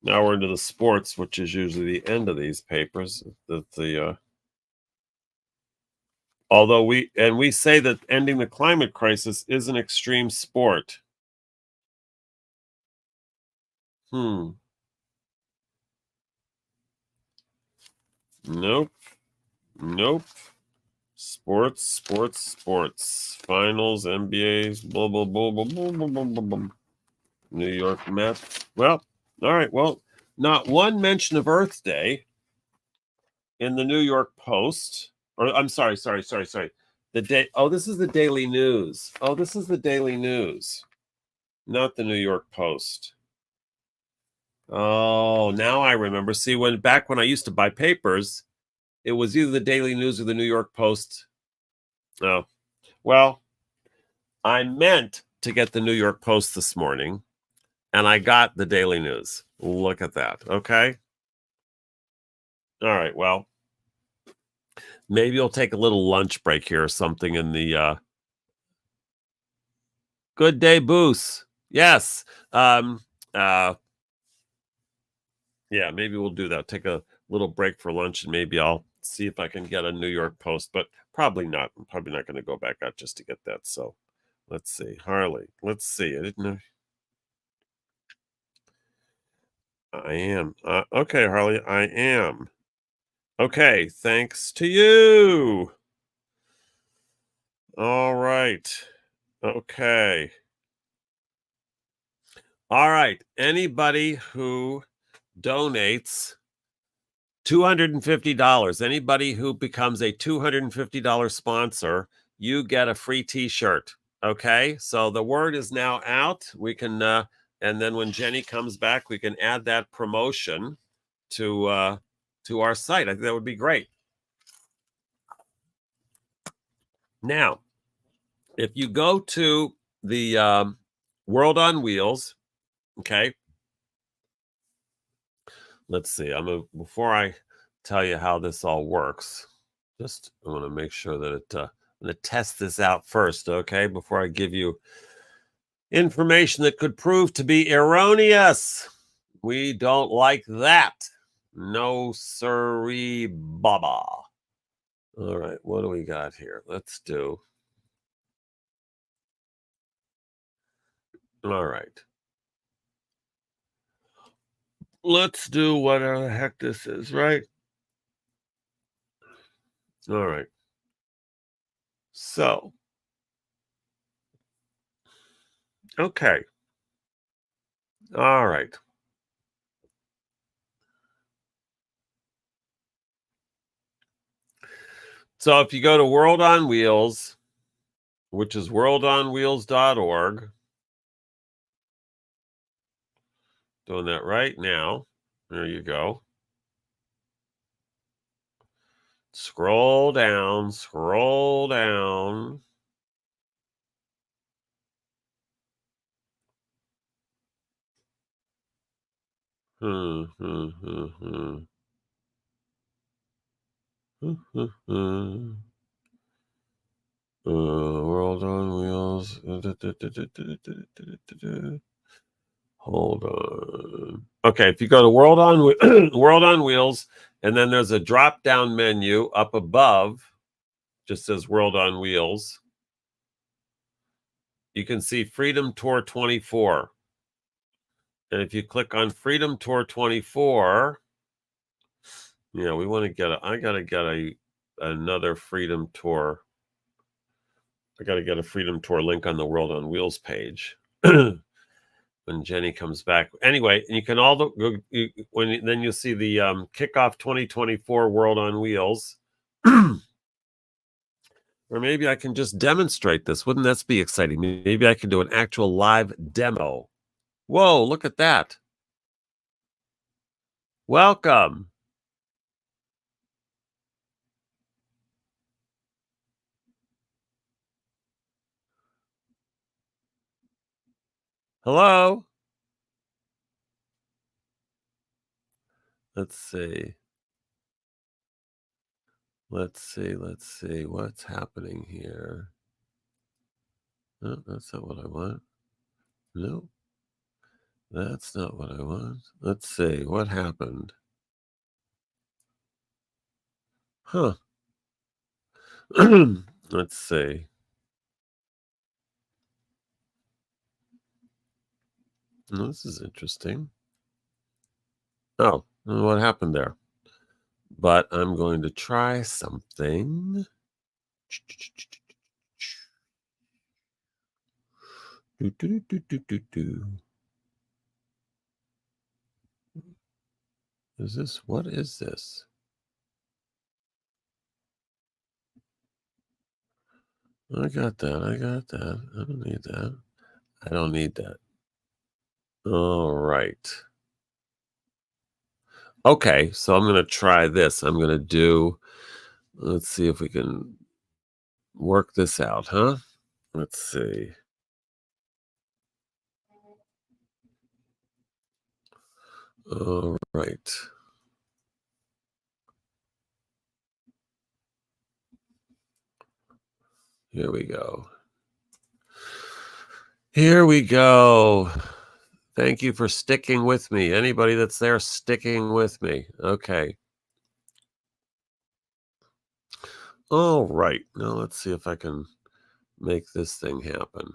Now we're into the sports, which is usually the end of these papers. Although we say that ending the climate crisis is an extreme sport. Nope. Sports. Finals, NBA's, blah, blah, blah, blah, blah, blah, blah, blah, blah. New York Mets. Well, all right. Well, not one mention of Earth Day in the New York Post. Or I'm sorry. The day. Oh, this is the Daily News. Oh, this is the Daily News, not the New York Post. Oh, now I remember. See, back when I used to buy papers, it was either the Daily News or the New York Post. Oh, well, I meant to get the New York Post this morning, and I got the Daily News. Look at that. Okay. All right. Well, maybe I'll take a little lunch break here or something in the Good Day Boost. Yes. Um, uh, yeah, maybe we'll do that. Take a little break for lunch, and maybe I'll see if I can get a New York Post, but probably not. I'm probably not going to go back out just to get that. So let's see. Harley, let's see. I didn't know. I am. Okay, Harley, I am. Okay, thanks to you. All right. Okay. All right. Anybody who donates $250, anybody who becomes a $250 sponsor, you get a free t-shirt. Okay? So the word is now out. We can and then when Jenny comes back, we can add that promotion to our site. I think that would be great. Now, if you go to the World on Wheels, okay, let's see. Before I tell you how this all works, just I want to make sure that I'm going to test this out first, okay, before I give you information that could prove to be erroneous. We don't like that. No siree, baba. All right, what do we got here? Let's do. All right. Let's do whatever the heck this is, right? All right. So, okay. All right. So if you go to World on Wheels, which is worldonwheels.org, doing that right now. There you go. Scroll down, scroll down. Hmm, hmm, hmm, hmm. World on Wheels. Hold on. Okay, if you go to World on World on Wheels, and then there's a drop-down menu up above, just says World on Wheels. You can see Freedom Tour 24. And if you click on Freedom Tour 24, we want to I got to get another Freedom Tour. I got to get a Freedom Tour link on the World on Wheels page when Jenny comes back. Anyway, you can then you'll see the Kickoff 2024 World on Wheels. Or maybe I can just demonstrate this. Wouldn't that be exciting? Maybe I can do an actual live demo. Whoa, look at that. Welcome. Hello. Let's see. Let's see. What's happening here? No, that's not what I want. No, that's not what I want. Let's see. What happened? Huh. Let's see. Oh, this is interesting. Oh, what happened there? But I'm going to try something. What is this? I got that. I got that. I don't need that. I don't need that. All right. Okay, so I'm going to try this. I'm going to do, let's see if we can work this out, huh? Let's see. All right. Here we go. Here we go. Thank you for sticking with me. Anybody that's there sticking with me. Okay. All right. Now let's see if I can make this thing happen.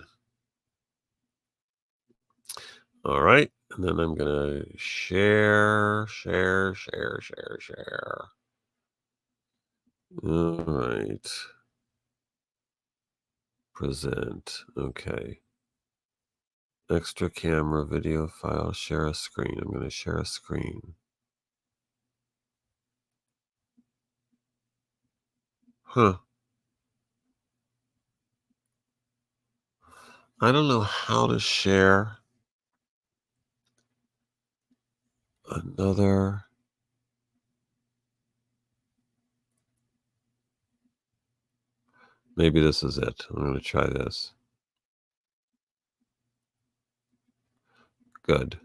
All right. And then I'm going to share. All right. Present. Okay. Extra camera, video file, share a screen. I'm going to share a screen. Huh. I don't know how to share another. Maybe this is it. I'm going to try this. Good.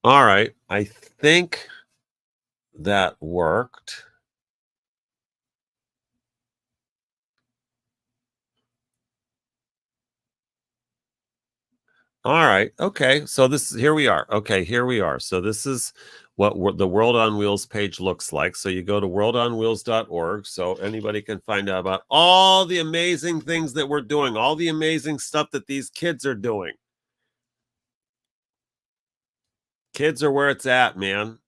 All right. I think that worked. All right. Okay. So here we are. Okay, here we are. So this is what the World on Wheels page looks like. So you go to worldonwheels.org so anybody can find out about all the amazing things that we're doing, all the amazing stuff that these kids are doing. Kids are where it's at, man.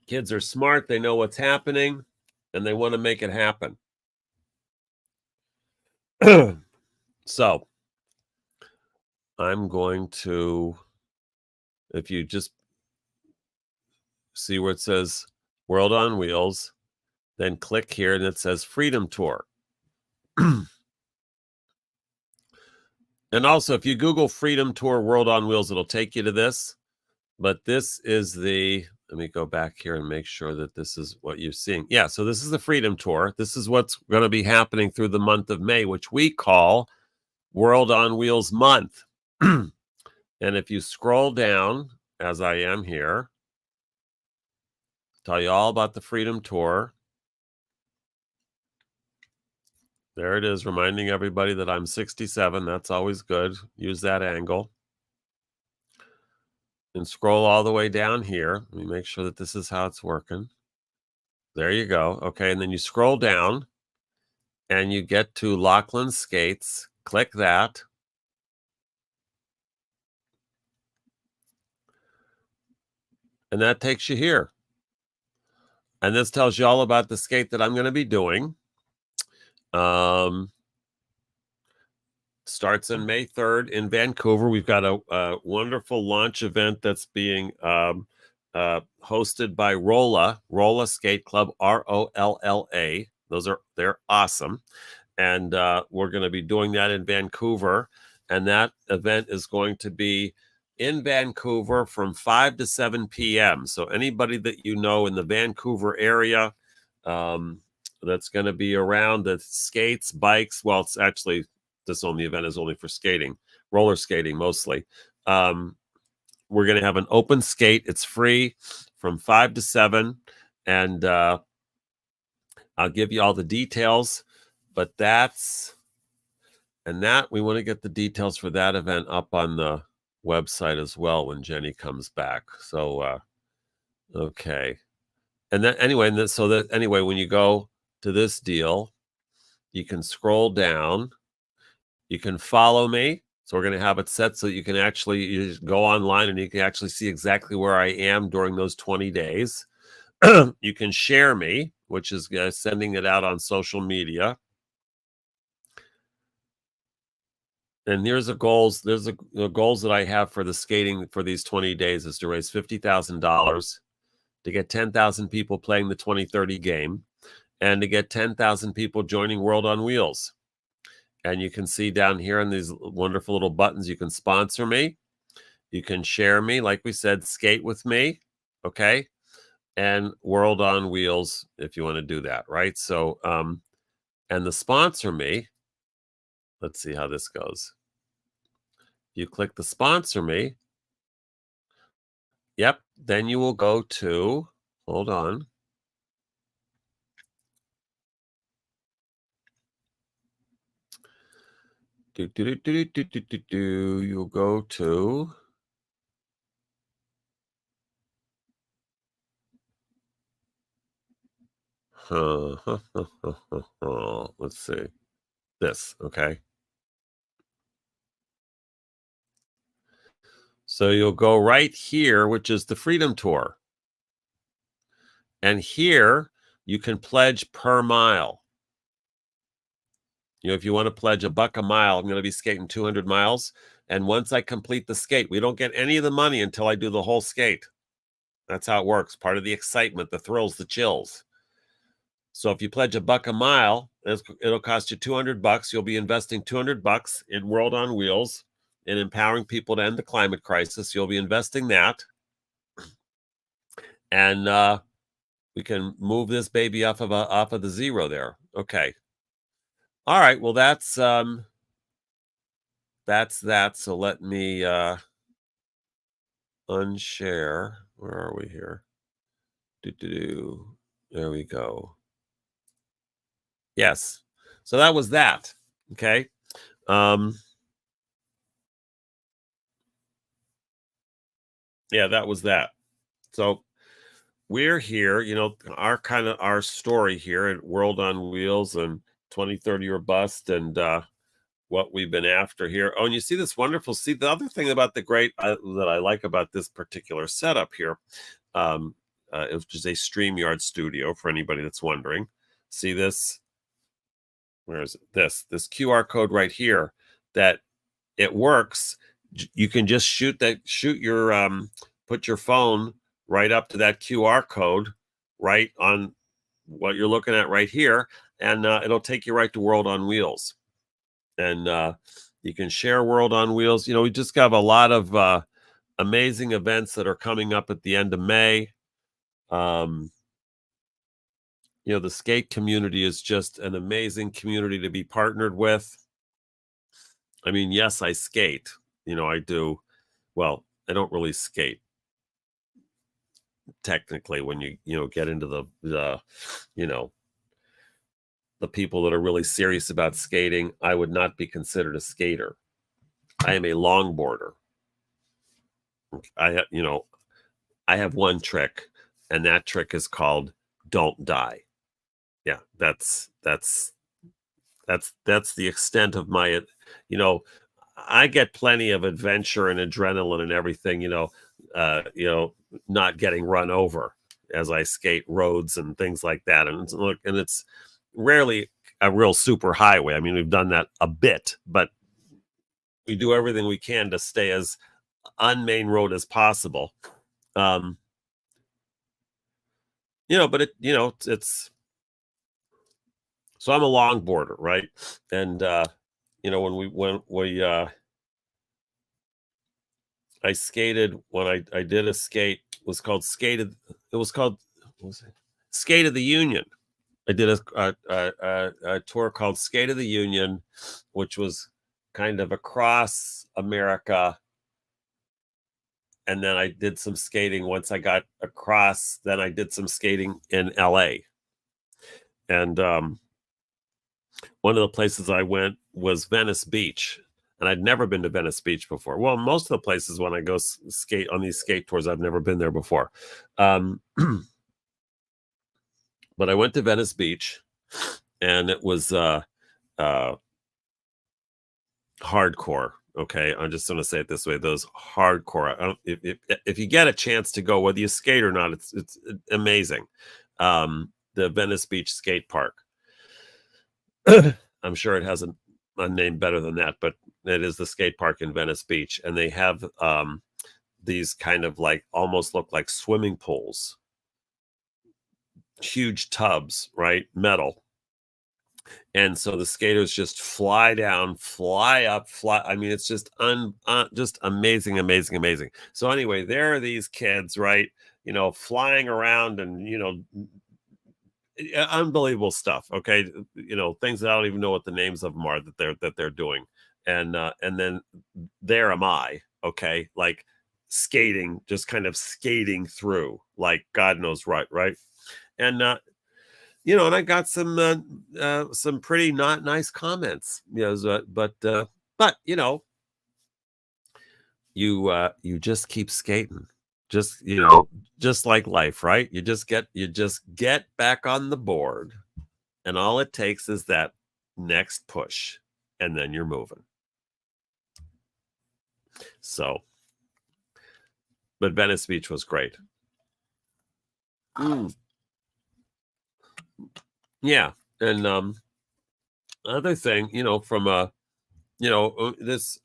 Kids are smart, they know what's happening, and they want to make it happen. So I'm going to, if you just see where it says World on Wheels, then click here and it says Freedom Tour. And also, if you Google Freedom Tour World on Wheels, it'll take you to this. But this is let me go back here and make sure that this is what you're seeing. Yeah, so this is the Freedom Tour. This is what's going to be happening through the month of May, which we call World on Wheels Month. And if you scroll down, as I am here, tell you all about the Freedom Tour. There it is, reminding everybody that I'm 67. That's always good. Use that angle. And scroll all the way down here. Let me make sure that this is how it's working. There you go. Okay, and then you scroll down and you get to Lachlan Skates. Click that. And that takes you here. And this tells you all about the skate that I'm going to be doing. Starts on May 3rd in Vancouver. We've got a wonderful launch event that's being hosted by Rolla Skate Club, ROLLA. They're awesome. And we're going to be doing that in Vancouver. And that event is going to be in Vancouver from 5 to 7 p.m. So anybody that you know in the Vancouver area that's going to be around the skates, bikes, well, it's actually, this only event is only for skating, roller skating mostly. We're going to have an open skate. It's free from 5 to 7. And I'll give you all the details. But we want to get the details for that event up on the website as well when Jenny comes back. So, okay. And then anyway, when you go to this deal, you can scroll down. You can follow me. So we're going to have it set so you can you just go online and you can actually see exactly where I am during those 20 days. You can share me, which is sending it out on social media. And here's the goals. There's the goals that I have for the skating for these 20 days is to raise $50,000 to get 10,000 people playing the 2030 game, and to get 10,000 people joining World on Wheels. And you can see down here in these wonderful little buttons, you can sponsor me, you can share me, like we said, skate with me, okay? And World on Wheels if you want to do that, right? So, and the sponsor me, let's see how this goes. You click the sponsor me. Yep. Then you will go to, hold on. You'll go to, let's see, this, okay? So you'll go right here, which is the Freedom Tour. And here you can pledge per mile. You know, if you want to pledge $1 a mile, I'm going to be skating 200 miles. And once I complete the skate, we don't get any of the money until I do the whole skate. That's how it works. Part of the excitement, the thrills, the chills. So if you pledge $1 a mile, it'll cost you $200. You'll be investing $200 in World on Wheels and empowering people to end the climate crisis. You'll be investing that. And we can move this baby off of the zero there. Okay. All right. Well, that's that. So let me unshare. Where are we here? There we go. Yes. So that was that. Okay. Yeah, that was that. So we're here, you know, our story here at World on Wheels and 2030 or bust, and what we've been after here. Oh, and you see this wonderful, see the other thing about the that I like about this particular setup here, it was a StreamYard studio for anybody that's wondering. See this? Where is it? This QR code right here, that it works. You can just shoot your put your phone right up to that QR code right on what you're looking at right here, and it'll take you right to World on Wheels. And you can share World on Wheels. You know, we just have a lot of amazing events that are coming up at the end of May. You know, the skate community is just an amazing community to be partnered with. I mean, yes, I skate. You know, I do. Well, I don't really skate technically when you get into the you know, the people that are really serious about skating. I would not be considered a skater. I am a longboarder. I have one trick, and that trick is called don't die. Yeah, that's the extent of my, you know, I get plenty of adventure and adrenaline and everything, you know, not getting run over as I skate roads and things like that. And look, and it's rarely a real super highway. I mean, we've done that a bit, but we do everything we can to stay as unmain road as possible. Um, but it's so I'm a longboarder, right? And when I skated, when I did a skate, was called skated. It was called, what was it? Skate of the Union. I did a tour called Skate of the Union, which was kind of across America. And then I did some skating once I got across. Then I did some skating in LA. And one of the places I went was Venice Beach. And I'd never been to Venice Beach before. Well, most of the places when I go skate on these skate tours, I've never been there before. But I went to Venice Beach, and it was hardcore. Okay, I'm just going to say it this way: those hardcore. If you get a chance to go, whether you skate or not, it's amazing. The Venice Beach skate park. I'm sure it has a name better than that, but it is the skate park in Venice Beach, and they have these kind of like almost look like swimming pools huge tubs, right? Metal. And so the skaters just fly down, fly up, fly. I mean, it's just just amazing, amazing, amazing. So anyway, there are these kids, right? Flying around and unbelievable stuff. Okay, things that I don't even know what the names of them are that they're doing, and then there am I. Okay, like skating, just kind of skating through, like God knows what, right? And and I got some pretty not nice comments, but you just keep skating, just just like life, right? You just get back on the board, and all it takes is that next push, and then you're moving. So, but Venice Beach was great. Yeah, and other thing, from this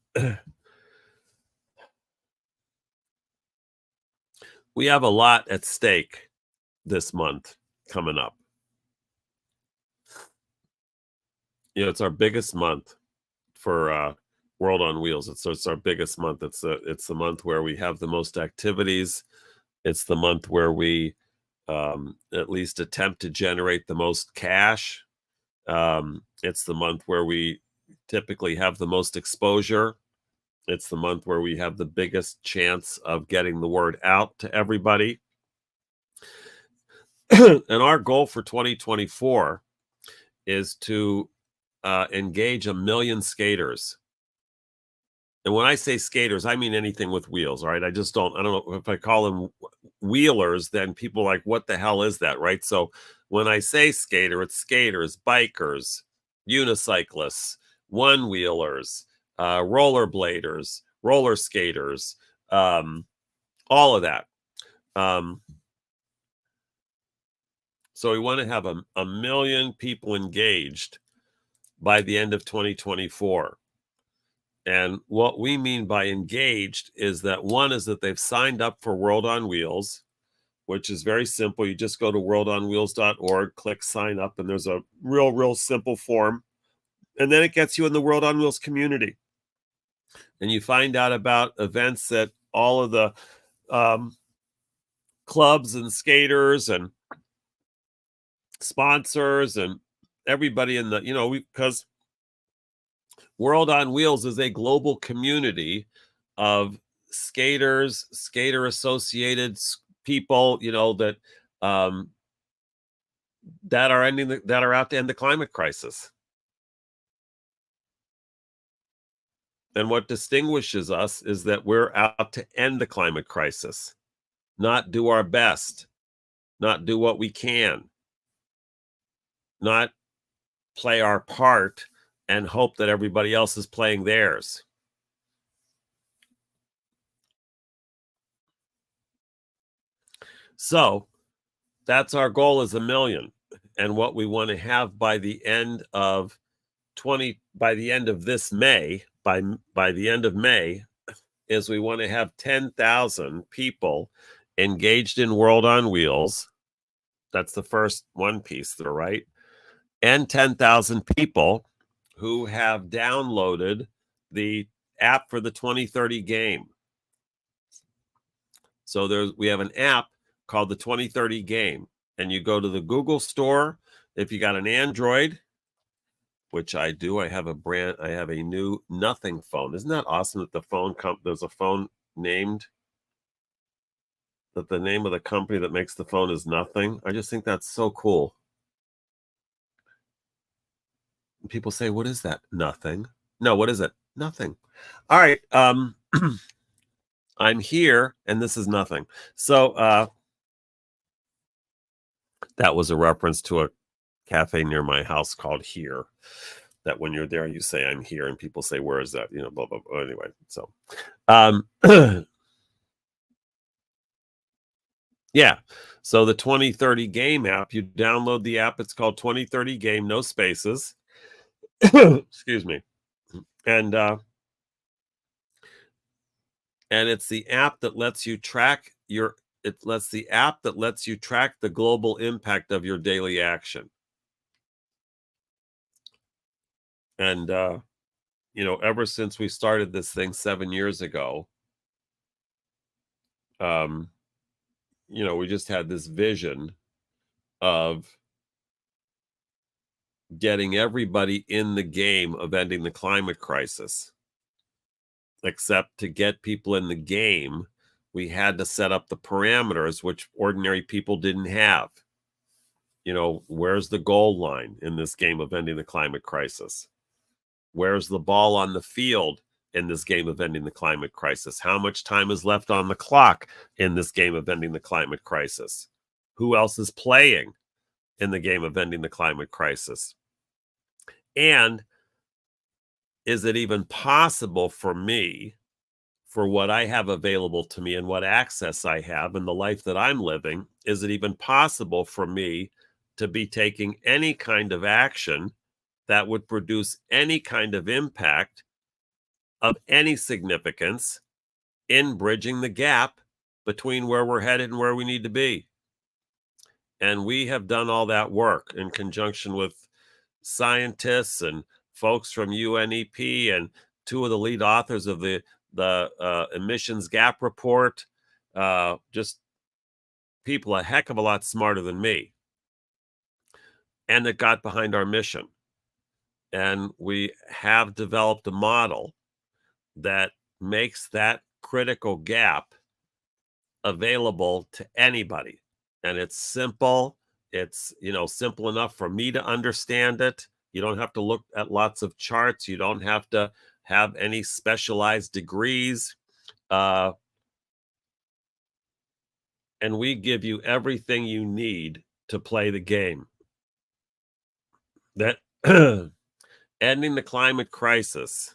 we have a lot at stake this month coming up. It's our biggest month for World on Wheels. It's our biggest month. It's the month where we have the most activities. It's the month where we at least attempt to generate the most cash. It's the month where we typically have the most exposure. It's the month where we have the biggest chance of getting the word out to everybody. And our goal for 2024 is to engage 1 million skaters. And when I say skaters, I mean anything with wheels, all right? I don't know if I call them wheelers, then people are like, what the hell is that, right? So when I say skater, it's skaters, bikers, unicyclists, one-wheelers, rollerbladers, roller skaters, all of that. So we want to have a million people engaged by the end of 2024. And what we mean by engaged is that one is that they've signed up for World on Wheels, which is very simple. You just go to worldonwheels.org, click sign up, and there's a real simple form. And then it gets you in the World on Wheels community. And you find out about events that all of the clubs and skaters and sponsors and everybody in the, because World on Wheels is a global community of skaters, skater associated people, that are out to end the climate crisis. And what distinguishes us is that we're out to end the climate crisis, not do our best, not do what we can, not play our part and hope that everybody else is playing theirs. So that's our goal, is 1 million. And what we want to have by the end of this May, by the end of May, is we want to have 10,000 people engaged in World on Wheels. That's the first one piece there, right? And 10,000 people who have downloaded the app for the 2030 game. So we have an app called the 2030 game, and you go to the Google store. If you got an Android, which I do, I have a new Nothing phone. Isn't that awesome that there's a phone named, that the name of the company that makes the phone is Nothing? I just think that's so cool. People say, what is that? Nothing. No, what is it? Nothing. All right. I'm here, and this is nothing. So that was a reference to a cafe near my house called Here. That when you're there, you say, I'm here, and people say, where is that? Blah, blah, blah. Anyway, so yeah. So the 2030 game app, you download the app. It's called 2030 game, no spaces. Excuse me. And it's the app that lets you track your the app that lets you track the global impact of your daily action. And ever since we started this thing 7 years ago, um, we just had this vision of getting everybody in the game of ending the climate crisis. Except to get people in the game, we had to set up the parameters which ordinary people didn't have. Where's the goal line in this game of ending the climate crisis? Where's the ball on the field in this game of ending the climate crisis? How much time is left on the clock in this game of ending the climate crisis? Who else is playing in the game of ending the climate crisis? And is it even possible for me, for what I have available to me and what access I have and the life that I'm living, is it even possible for me to be taking any kind of action that would produce any kind of impact of any significance in bridging the gap between where we're headed and where we need to be? And we have done all that work in conjunction with scientists and folks from UNEP and two of the lead authors of the emissions gap report. Just people a heck of a lot smarter than me, and that got behind our mission. And we have developed a model that makes that critical gap available to anybody. And it's simple. It's, simple enough for me to understand it. You don't have to look at lots of charts. You don't have to have any specialized degrees. And we give you everything you need to play the game. That ending the climate crisis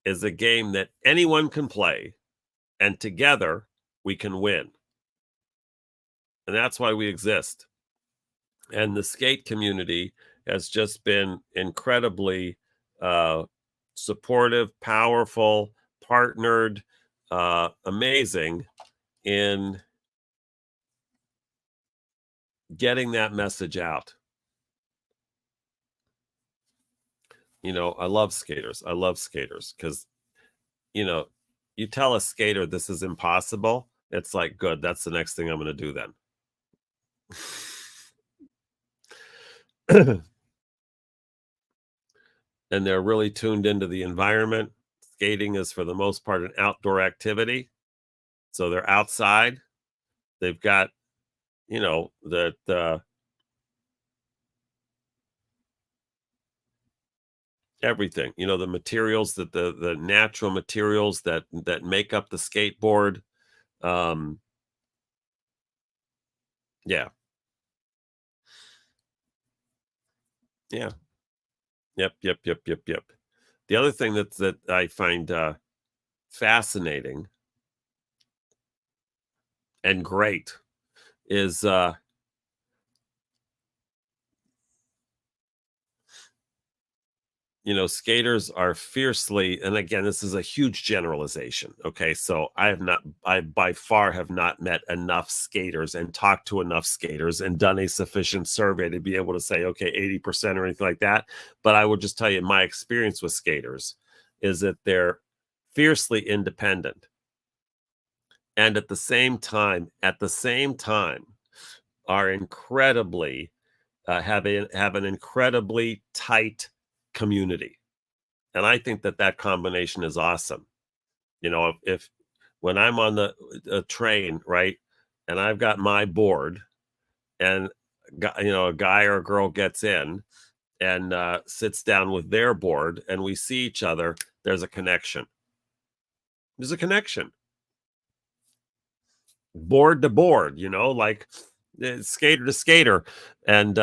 is a game that anyone can play, and together we can win. And that's why we exist. And the skate community has just been incredibly supportive, powerful, partnered, amazing in getting that message out. I love skaters. I love skaters because, you tell a skater this is impossible, it's like, good, that's the next thing I'm going to do then. And they're really tuned into the environment. Skating is, for the most part, an outdoor activity. So they're outside. They've got, the everything, the materials, that the natural materials that make up the skateboard. Yeah. Yeah. Yep. The other thing that I find fascinating and great is skaters are fiercely, and again, this is a huge generalization. Okay. So I by far have not met enough skaters and talked to enough skaters and done a sufficient survey to be able to say, okay, 80% or anything like that. But I will just tell you, my experience with skaters is that they're fiercely independent. And at the same time, are incredibly, have an incredibly tight community. And I think that combination is awesome. If when I'm on the train, right, and I've got my board, and a guy or a girl gets in and sits down with their board, and we see each other, there's a connection. There's a connection. Board to board, like skater to skater. And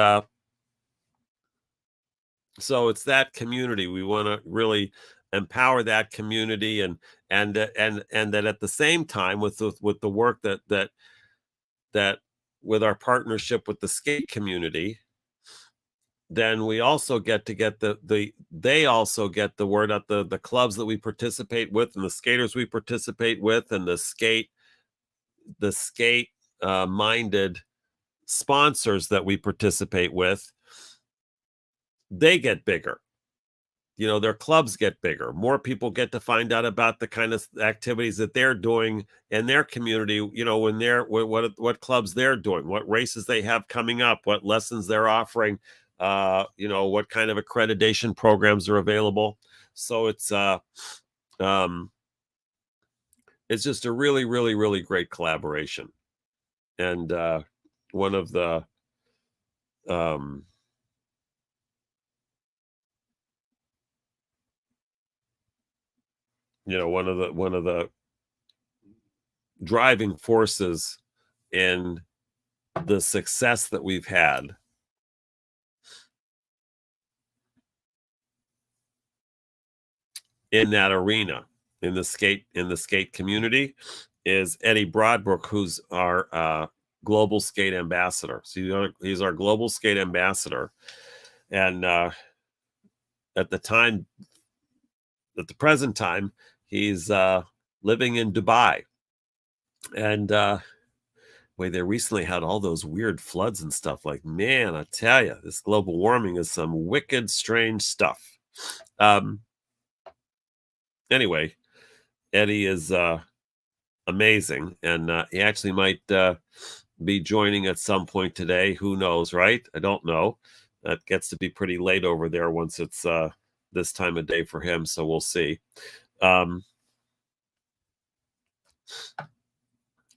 so it's that community. We want to really empower that community, and that at the same time, with the work that with our partnership with the skate community, then we also get they also get the word out, the clubs that we participate with and the skaters we participate with and the skate the skate minded sponsors that we participate with, they get bigger. Their clubs get bigger. More people get to find out about the kind of activities that they're doing in their community. When they're what clubs they're doing, what races they have coming up, what lessons they're offering. What kind of accreditation programs are available. So um, it's just a really, really, really great collaboration. And one of the um, one of the driving forces in the success that we've had in that arena, in the skate community, is Eddie Broadbrook, who's our global skate ambassador. So he's our global skate ambassador, and at the present time, he's living in Dubai, and they recently had all those weird floods and stuff. Like, man, I tell you, this global warming is some wicked, strange stuff. Anyway, Eddie is amazing, and he actually might be joining at some point today. Who knows, right? I don't know. That gets to be pretty late over there once it's this time of day for him, so we'll see.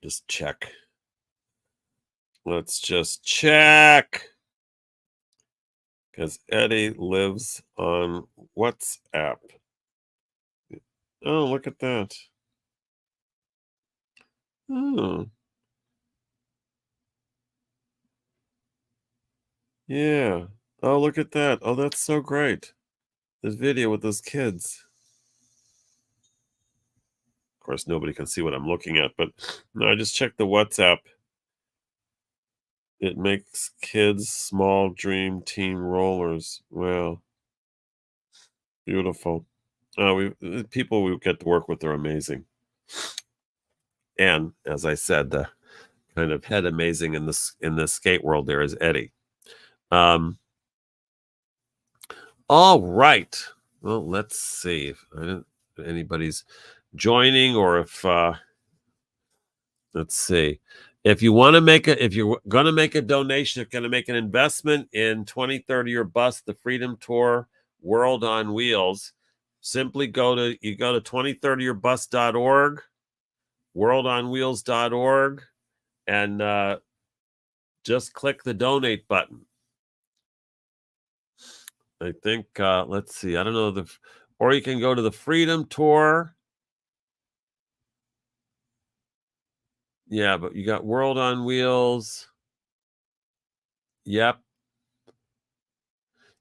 Just check. Let's just check. Because Eddie lives on WhatsApp. Oh, look at that. Oh, yeah. Oh, look at that. Oh, that's so great. This video with those kids. Of course, nobody can see what I'm looking at, but no, I just checked the WhatsApp. It makes kids small dream team rollers. Wow. Beautiful. The people we get to work with are amazing. And as I said, the kind of head amazing in the skate world there is Eddie. All right. Well, let's see if anybody's joining, or if let's see. If you're going to make a donation, if you're going to make an investment in 2030 or Bust, the Freedom Tour World on Wheels, simply go to 2030orbust.org, worldonwheels.org, and just click the donate button. I think let's see. I don't know or you can go to the Freedom Tour. Yeah, but you got World on Wheels. Yep.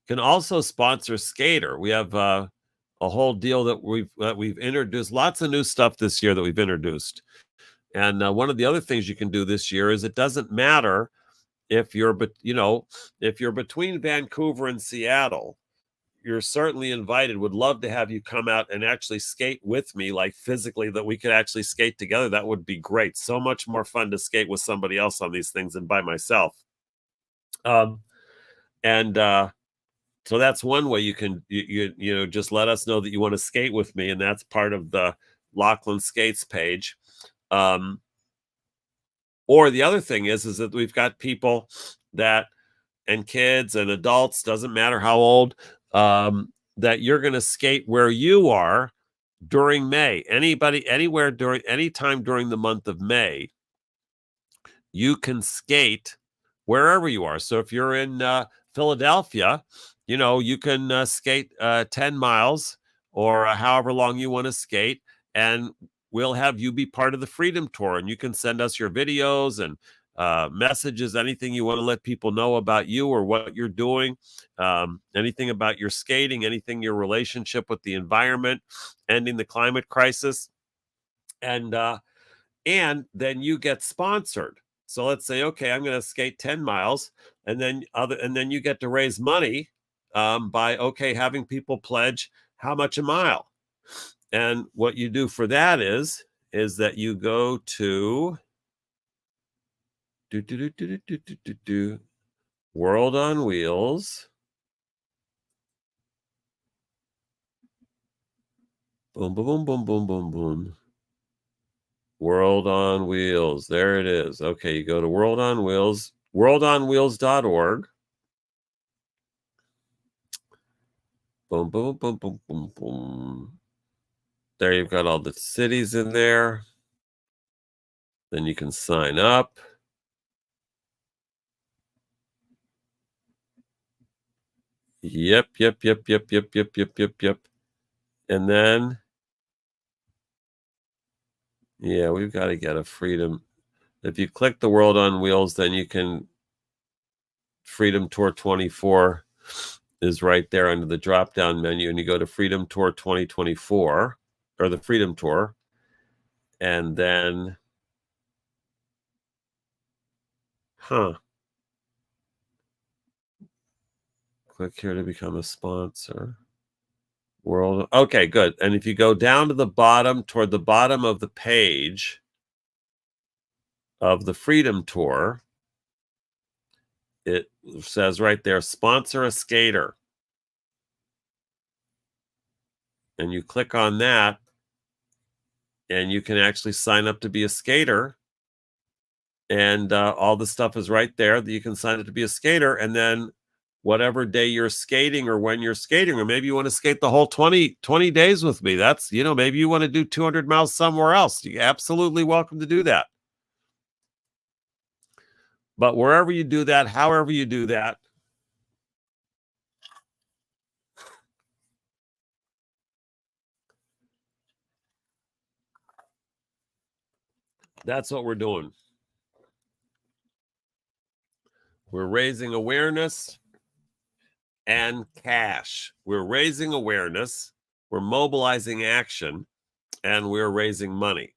Can also sponsor Skater. We have a whole deal that we've introduced. Lots of new stuff this year that we've introduced. And one of the other things you can do this year is it doesn't matter if you're between Vancouver and Seattle. You're certainly invited. Would love to have you come out and actually skate with me, like physically, that we could actually skate together. That would be great. So much more fun to skate with somebody else on these things than by myself. And so that's one way you can just let us know that you want to skate with me, and that's part of the Lachlan Skates page. Or the other thing is that we've got people and kids and adults, doesn't matter how old, that you're going to skate where you are during May. Anybody, anywhere, anytime during the month of May, you can skate wherever you are. So if you're in Philadelphia, you can skate 10 miles or however long you want to skate, and we'll have you be part of the Freedom Tour, and you can send us your videos and messages, anything you want to let people know about you or what you're doing, anything about your skating, anything your relationship with the environment, ending the climate crisis, and then you get sponsored. So let's say, okay, I'm going to skate 10 miles, and then you get to raise money by having people pledge how much a mile. And what you do for that is that you go to World on Wheels. Boom, boom, boom, boom, boom, boom, boom. World on Wheels. There it is. Okay, you go to World on Wheels, worldonwheels.org. Boom, boom, boom, boom, boom, boom. There you've got all the cities in there. Then you can sign up. Yep. And then, yeah, we've got to get a freedom. If you click the World on Wheels, then you can Freedom Tour 24 is right there under the drop down menu, and you go to Freedom Tour 2024 or the Freedom Tour, and then click here to become a sponsor. World. Okay, good. And if you go down to the bottom, toward the bottom of the page of the Freedom Tour, it says right there, sponsor a skater. And you click on that, and you can actually sign up to be a skater. And all the stuff is right there that you can sign up to be a skater. And then whatever day you're skating or when you're skating, or maybe you want to skate the whole 20 days with me. That's, maybe you want to do 200 miles somewhere else. You're absolutely welcome to do that. But wherever you do that, however you do that, that's what we're doing. We're raising awareness and cash. We're raising awareness, we're mobilizing action, and we're raising money.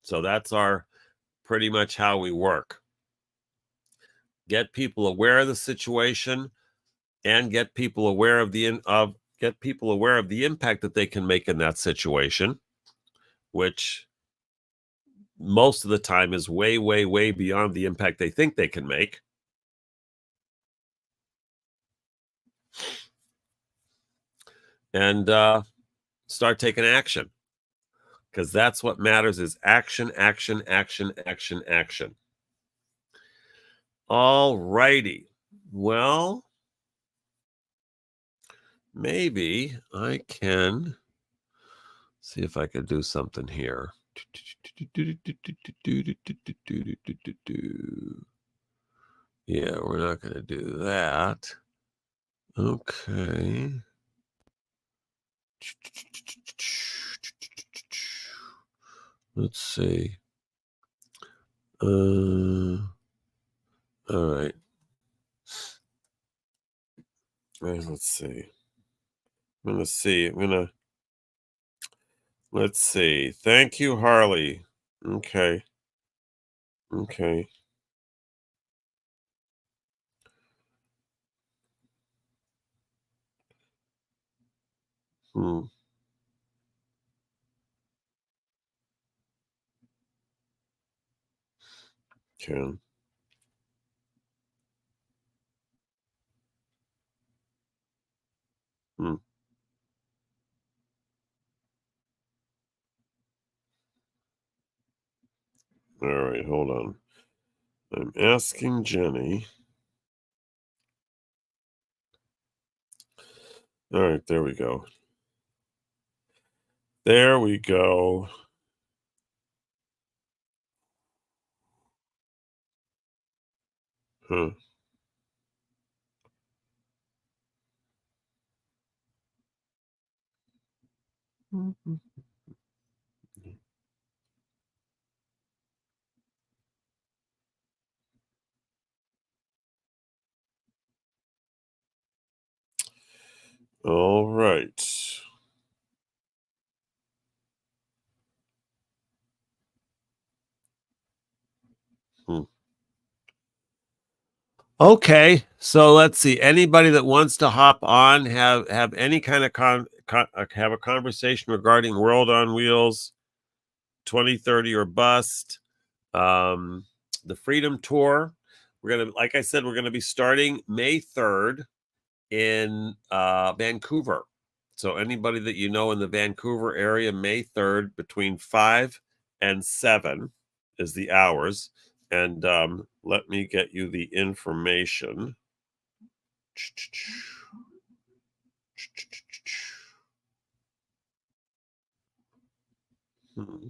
So that's pretty much how we work. Get people aware of the situation and get people aware of the impact that they can make in that situation, which most of the time is way, way, way beyond the impact they think they can make. And start taking action, because that's what matters, is action, action, action, action, action. All righty. Well, maybe I can see if I could do something here. Yeah, we're not going to do that. Okay. Let's see. All right. Let's see. Let's see. Thank you, Harley. Okay. Hmm. Okay. Hmm. All right, hold on. I'm asking Jenny. All right, there we go. There we go. Huh. All right. Hmm. Okay, so let's see. Anybody that wants to hop on, have any kind of have a conversation regarding World on Wheels, 2030 or bust. the Freedom Tour. We're gonna, like I said, we're gonna be starting May 3rd in Vancouver. So anybody that you know in the Vancouver area, May 3rd between 5 and 7 is the hours. And let me get you the information. Hmm.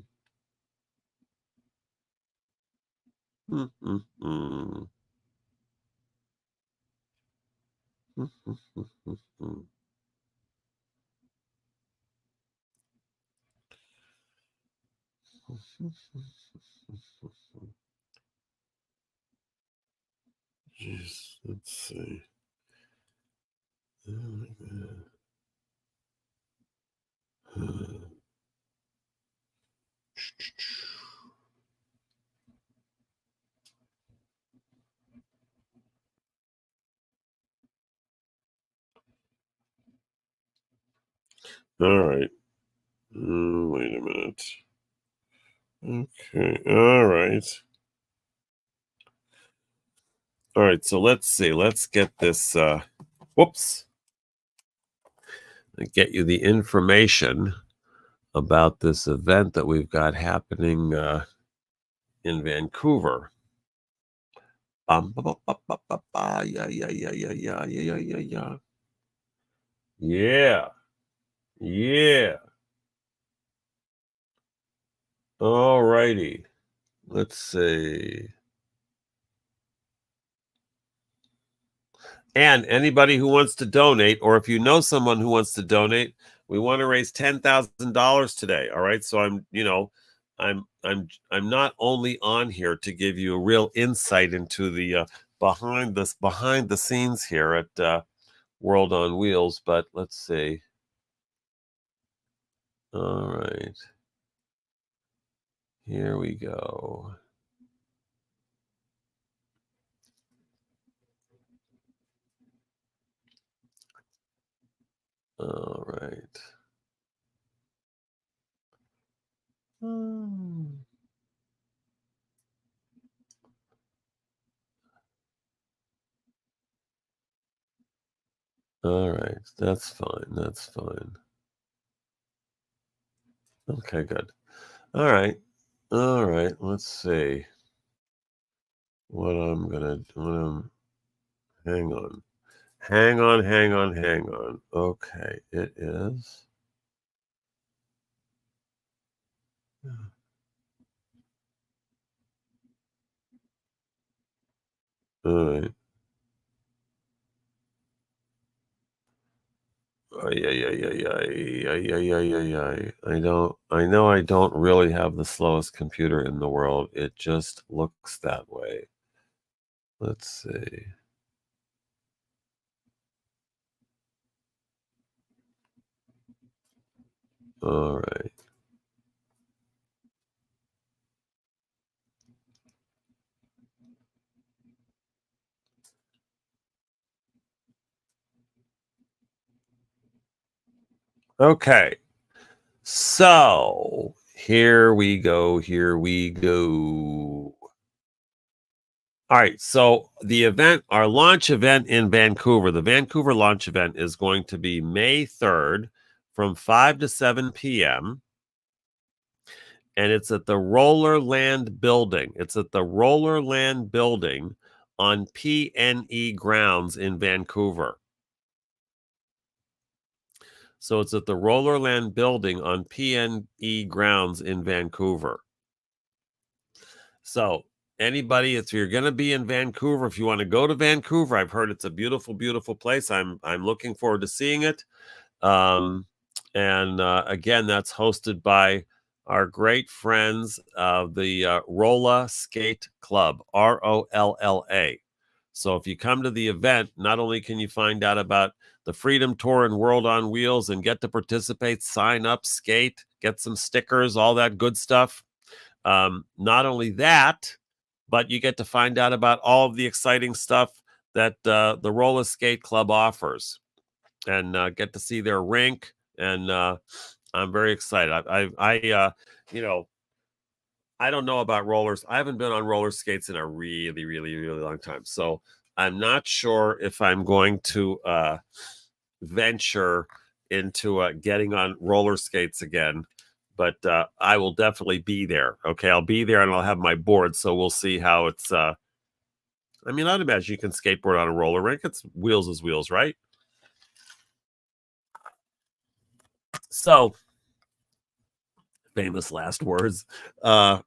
Hmm, hmm, hmm. Hmm, hmm, hmm, hmm, hmm. Jeez, let's see. All right. Wait a minute. Okay. All right. All right. So let's see. Let's get this. Whoops. Get you the information about this event that we've got happening in Vancouver. Yeah, yeah, yeah, yeah, yeah, yeah, yeah, yeah, yeah. Yeah. Yeah. All righty. Let's see. And anybody who wants to donate, or if you know someone who wants to donate, we want to raise $10,000 today. All right. So I'm not only on here to give you a real insight into the behind the scenes here at World on Wheels, but let's see. All right. Here we go. All right. Hmm. All right. That's fine. That's fine. Okay, good. All right. All right. Let's see what I'm gonna what I'm hang on. Hang on, hang on, hang on. Okay, it is. All right. Yeah, yeah, yeah, yeah, yeah, yeah, yeah, yeah, yeah. I know I don't really have the slowest computer in the world. It just looks that way. Let's see. All right. Okay. So here we go. Here we go. All right. So the event, our launch event in Vancouver, the Vancouver launch event is going to be May 3rd from 5 to 7 p.m. And it's at the Rollerland building. It's at the Rollerland building on PNE grounds in Vancouver. So it's at the Rollerland building on PNE grounds in Vancouver. So anybody, if you're going to be in Vancouver, if you want to go to Vancouver, I've heard it's a beautiful, beautiful place. I'm looking forward to seeing it. And again, that's hosted by our great friends of the Rolla Skate Club, ROLLA. So if you come to the event, not only can you find out about the Freedom Tour and World on Wheels and get to participate, sign up, skate, get some stickers, all that good stuff. Not only that, but you get to find out about all of the exciting stuff that the Roller Skate Club offers, and get to see their rink. And I'm very excited. You know, I don't know about rollers. I haven't been on roller skates in a really, really, really long time. So I'm not sure if I'm going to venture into getting on roller skates again. But I will definitely be there. Okay, I'll be there and I'll have my board. So we'll see how it's. I mean, I'd imagine you can skateboard on a roller rink. It's wheels is wheels, right? So famous last words. Not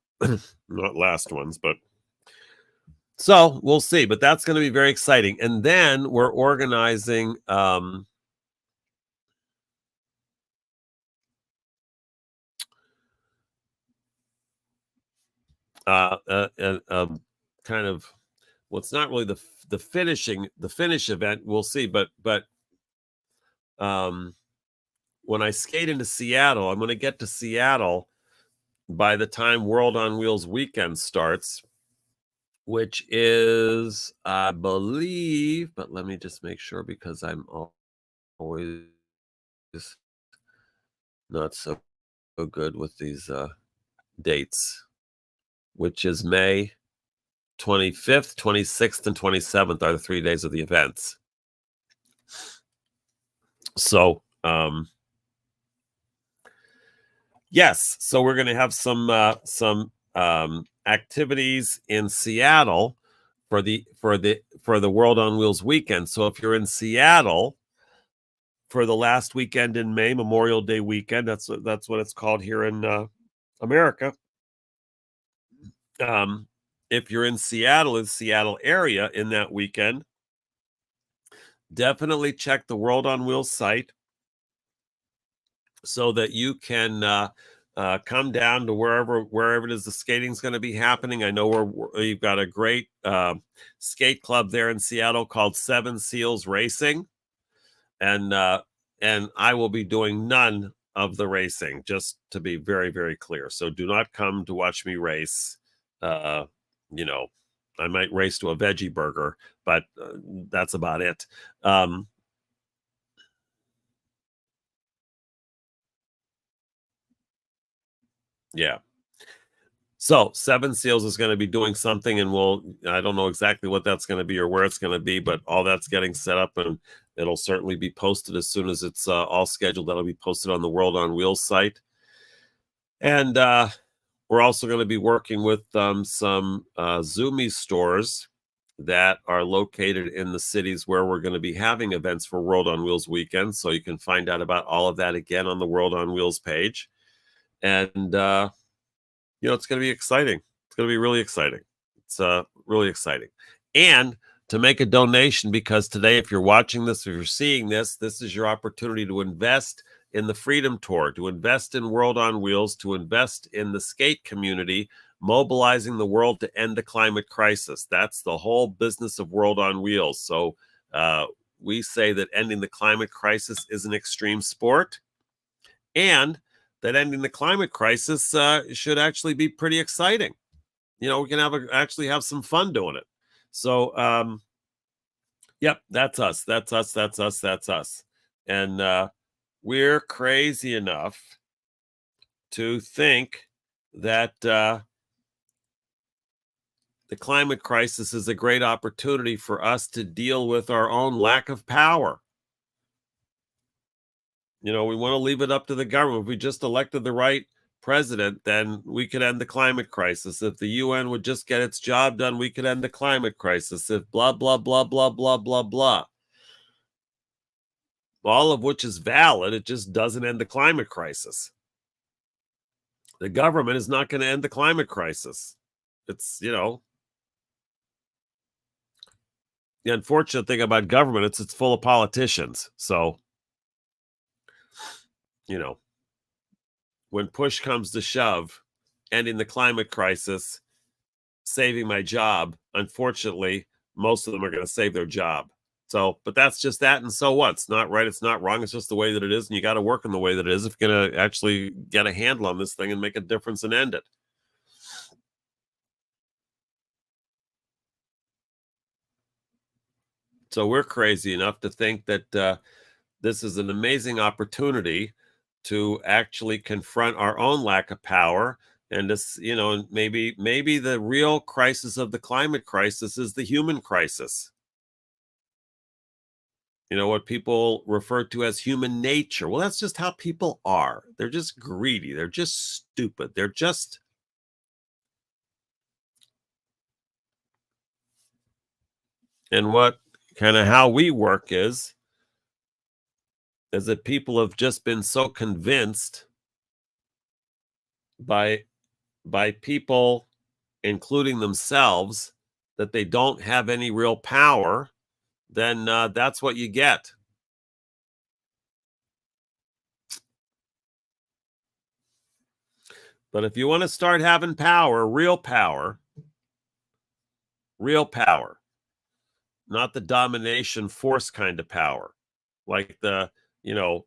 last ones, but so we'll see. But that's going to be very exciting. And then we're organizing kind of well, it's not really the finish event. We'll see, but um, when I skate into Seattle, I'm going to get to Seattle by the time World on Wheels weekend starts, which is, I believe, but let me just make sure because I'm always not so good with these dates, which is May 25th, 26th, and 27th are the 3 days of the events. So, yes, so we're going to have some activities in Seattle for the World on Wheels weekend. So if you're in Seattle for the last weekend in May, Memorial Day weekend, that's what it's called here in America. Um, if you're in Seattle area in that weekend, definitely check the World on Wheels site so that you can come down to wherever it is the skating's going to be happening. I know you've got a great skate club there in Seattle called Seven Seals Racing, and I will be doing none of the racing, just to be very, very clear. So do not come to watch me race. Uh, you know, I might race to a veggie burger, but that's about it. Yeah. So Seven Seals is going to be doing something, and I don't know exactly what that's going to be or where it's going to be, but all that's getting set up, and it'll certainly be posted as soon as it's all scheduled. That'll be posted on the World on Wheels site. And we're also going to be working with some Zoomy stores that are located in the cities where we're going to be having events for World on Wheels weekend. So you can find out about all of that again on the World on Wheels page. And it's going to be exciting. It's going to be really exciting. It's really exciting. And to make a donation, because today, if you're watching this, if you're seeing this is your opportunity to invest in the Freedom Tour, to invest in World on Wheels, to invest in the skate community, mobilizing the world to end the climate crisis. That's the whole business of World on Wheels. So we say that ending the climate crisis is an extreme sport, and that ending the climate crisis should actually be pretty exciting. We can actually have some fun doing it. So, yep, that's us. That's us. That's us. That's us. And we're crazy enough to think that the climate crisis is a great opportunity for us to deal with our own lack of power. We want to leave it up to the government. If we just elected the right president, then we could end the climate crisis. If the UN would just get its job done, we could end the climate crisis. If blah, blah, blah, blah, blah, blah, blah. All of which is valid. It just doesn't end the climate crisis. The government is not going to end the climate crisis. It's, the unfortunate thing about government, it's full of politicians. So, you know, when push comes to shove, ending the climate crisis, saving my job, unfortunately, most of them are going to save their job. So, but that's just that. And so what? It's not right. It's not wrong. It's just the way that it is. And you got to work in the way that it is if you're going to actually get a handle on this thing and make a difference and end it. So we're crazy enough to think that this is an amazing opportunity to actually confront our own lack of power, And this, maybe the real crisis of the climate crisis is the human crisis. What people refer to as human nature. Well, that's just how people are. They're just greedy. They're just stupid. They're just, and what kind of how we work is that people have just been so convinced by people, including themselves, that they don't have any real power. Then that's what you get. But if you want to start having power, real power, not the domination force kind of power, like the, you know,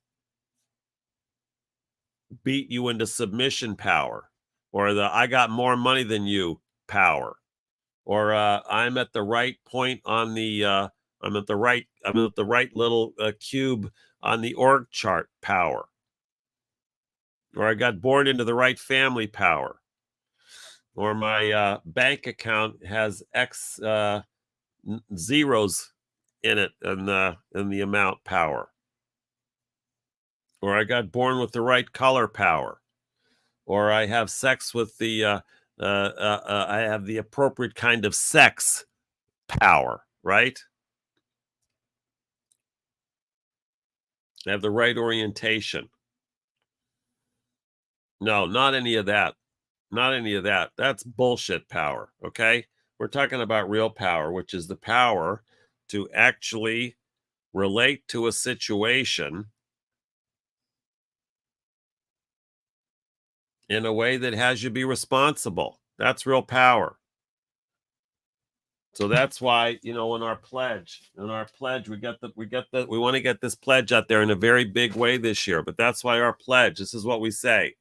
beat you into submission power, or the I got more money than you power, or I'm at the right point on the I'm at the right little cube on the org chart power, or I got born into the right family power, or my bank account has X zeros in it in the amount power, or I got born with the right color power, or I have sex with the I have the appropriate kind of sex power, right? I have the right orientation. No, not any of that. Not any of that. That's bullshit power, okay? We're talking about real power, which is the power to actually relate to a situation in a way that has you be responsible. That's real power. So that's why, in our pledge, we want to get this pledge out there in a very big way this year. But that's why our pledge, this is what we say: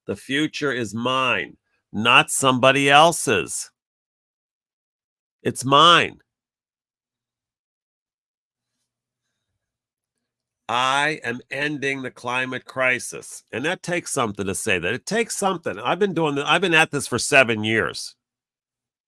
the future is mine, not somebody else's. It's mine. I am ending the climate crisis. And that takes something to say that. It takes something. I've been at this for 7 years.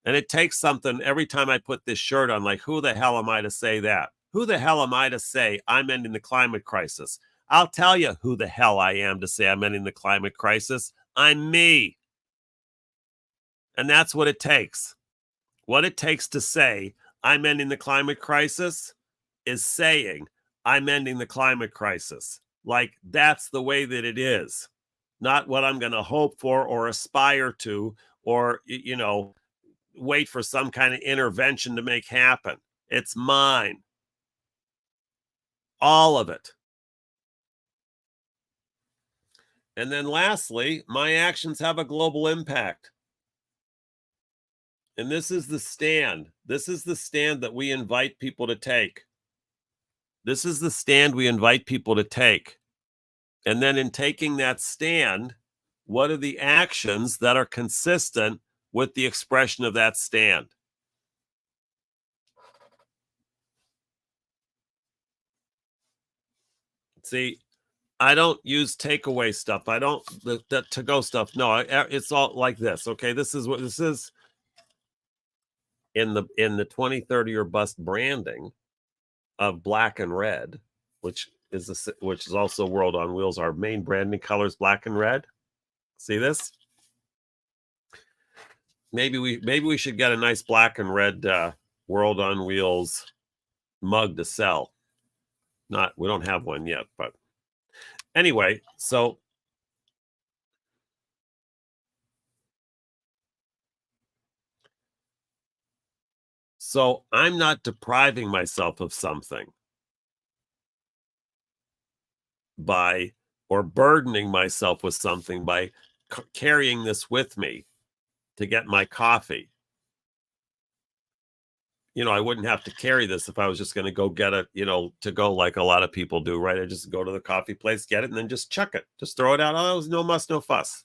And it takes something every time I put this shirt on, like, who the hell am I to say that? Who the hell am I to say I'm ending the climate crisis? I'll tell you who the hell I am to say I'm ending the climate crisis. I'm me. And that's what it takes. What it takes to say I'm ending the climate crisis is saying I'm ending the climate crisis. Like, that's the way that it is, not what I'm going to hope for or aspire to, or, wait for some kind of intervention to make happen. It's mine. All of it. And then lastly, my actions have a global impact. And this is the stand. This is the stand that we invite people to take. This is the stand we invite people to take. And then in taking that stand, what are the actions that are consistent with the expression of that stand? See, I don't use takeaway stuff. I don't the to go stuff. No, it's all like this. Okay, this is what this is in the 2030 or bust branding of black and red, which is also World on Wheels. Our main branding colors, black and red. See this? Maybe we should get a nice black and red World on Wheels mug to sell. We don't have one yet, but anyway, so I'm not depriving myself of something by, or burdening myself with something by carrying this with me to get my coffee. I wouldn't have to carry this if I was just going to go get it, to go, like a lot of people do, right? I just go to the coffee place, get it, and then just chuck it. Just throw it out. Oh, no muss, no fuss.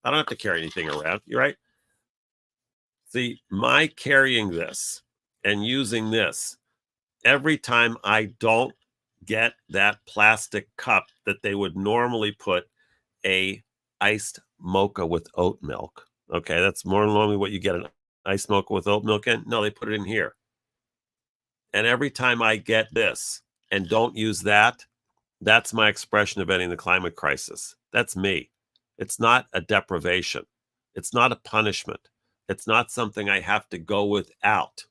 I don't have to carry anything around. You're right. See, my carrying this and using this every time I don't get that plastic cup that they would normally put a iced mocha with oat milk. Okay, that's more normally what you get an iced mocha with oat milk in. No, they put it in here. And every time I get this and don't use that, that's my expression of ending the climate crisis. That's me. It's not a deprivation. It's not a punishment. It's not something I have to go without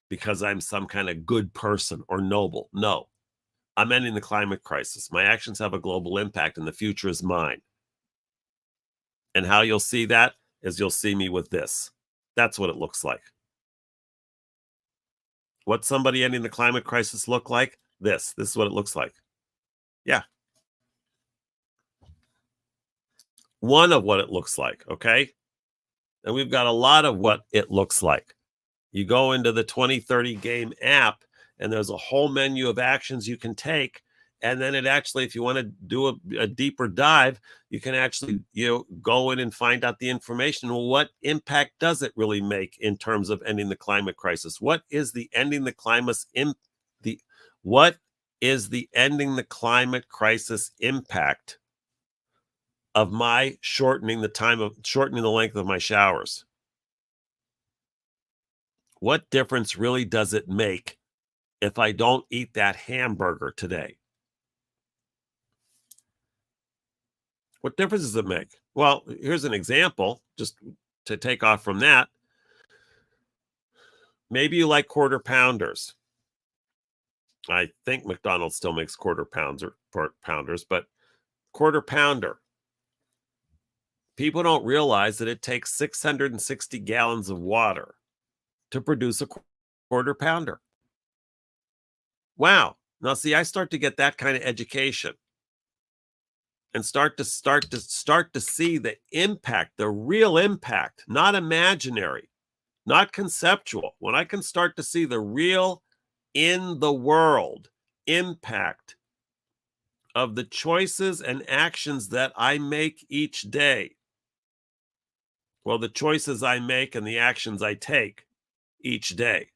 because I'm some kind of good person or noble. No, I'm ending the climate crisis. My actions have a global impact and the future is mine. And how you'll see that is you'll see me with this. That's what it looks like. What's somebody ending the climate crisis look like? This is what it looks like. Yeah. One of what it looks like, okay? And we've got a lot of what it looks like. You go into the 2030 game app, and there's a whole menu of actions you can take. And then it actually, if you want to do a deeper dive, you can actually go in and find out the information. Well, what impact does it really make in terms of ending the climate crisis? What is the ending the climate what is the ending the climate crisis impact of my shortening the length of my showers? What difference really does it make if I don't eat that hamburger today? What difference does it make? Well, here's an example, just to take off from that. Maybe you like quarter pounders. I think McDonald's still makes quarter pounders, but quarter pounder. People don't realize that it takes 660 gallons of water to produce a quarter pounder. Wow. Now see, I start to get that kind of education and start to see the impact, the real impact, not imaginary, not conceptual. When I can start to see the real in the world impact of the choices and actions that I make each day. Well, the choices I make and the actions I take each day.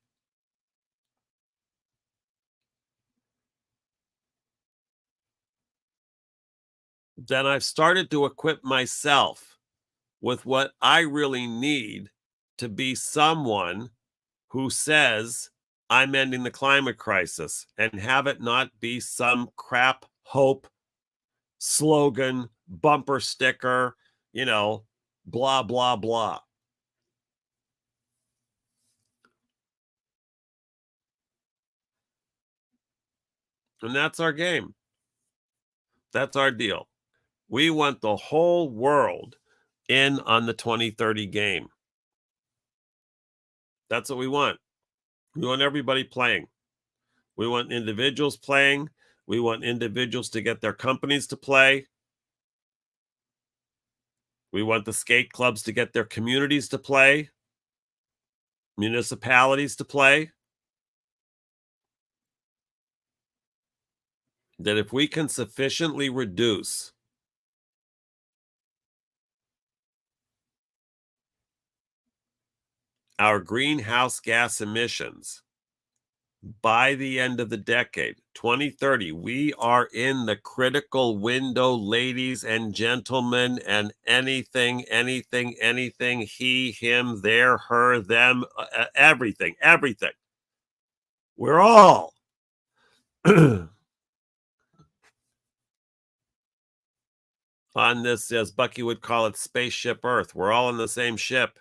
Then I've started to equip myself with what I really need to be someone who says I'm ending the climate crisis, and have it not be some crap hope slogan, bumper sticker, blah, blah, blah. And that's our game. That's our deal. We want the whole world in on the 2030 game. That's what we want. We want everybody playing. We want individuals playing. We want individuals to get their companies to play. We want the skate clubs to get their communities to play, municipalities to play. That if we can sufficiently reduce our greenhouse gas emissions by the end of the decade, 2030, we are in the critical window, ladies and gentlemen, and anything, he, him, there, her, them, everything. We're all on this, as Bucky would call it, spaceship Earth. We're all on the same ship.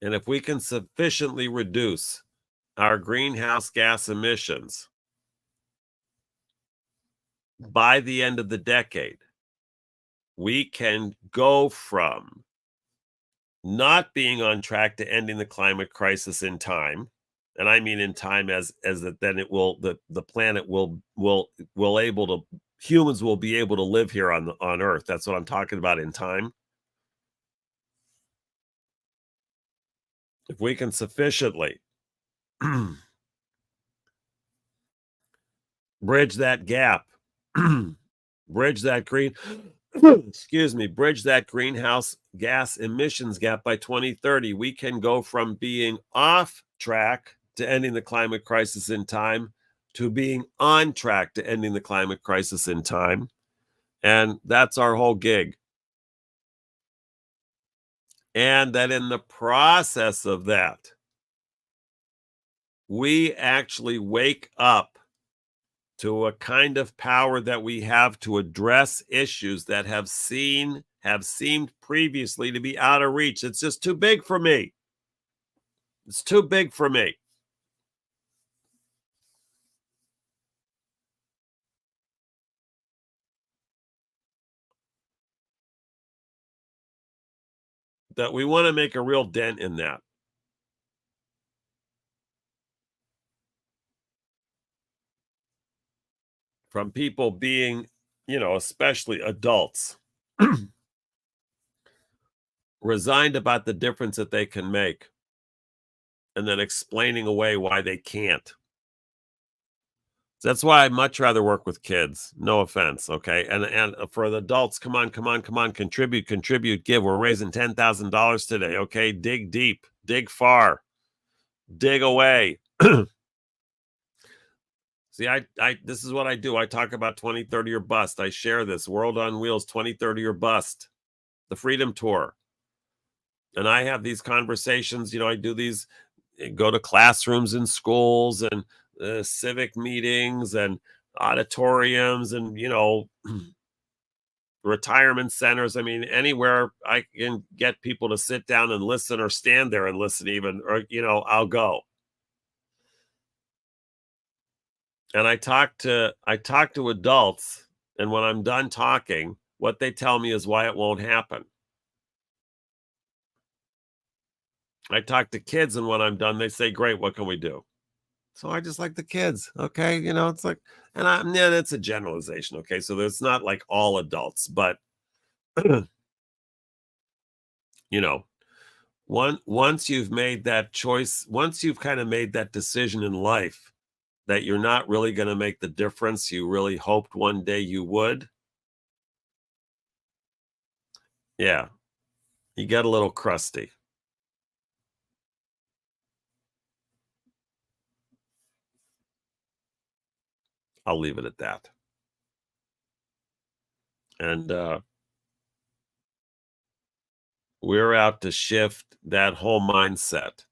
And if we can sufficiently reduce our greenhouse gas emissions by the end of the decade, we can go from not being on track to ending the climate crisis in time. And I mean in time as that then it will the planet will able to humans will be able to live here on Earth. That's what I'm talking about in time. If we can sufficiently bridge that gap, bridge that greenhouse gas emissions gap by 2030, we can go from being off track to ending the climate crisis in time to being on track to ending the climate crisis in time. And that's our whole gig. And that in the process of that, we actually wake up to a kind of power that we have to address issues that have seemed previously to be out of reach. It's just too big for me. It's too big for me. That we want to make a real dent in that. From people being, especially adults, resigned about the difference that they can make and then explaining away why they can't. That's why I'd much rather work with kids. No offense, okay? And for the adults, come on, come on, come on, contribute, contribute, give. We're raising $10,000 today, okay? Dig deep, dig far, dig away. See, I this is what I do. I talk about 2030 or bust. I share this World on Wheels 2030 or bust, the Freedom Tour. And I have these conversations, I do these, go to classrooms in schools and civic meetings and auditoriums and, retirement centers. I mean, anywhere I can get people to sit down and listen or stand there and listen even, or, I'll go. And I talk to adults, and when I'm done talking, what they tell me is why it won't happen. I talk to kids, and when I'm done, they say, "Great, what can we do?" So I just like the kids, okay? It's like, yeah, that's a generalization, okay? So it's not like all adults, but you know, once you've made that choice, once you've kind of made that decision in life that you're not really going to make the difference you really hoped one day you would, yeah, you get a little crusty. I'll leave it at that. And we're out to shift that whole mindset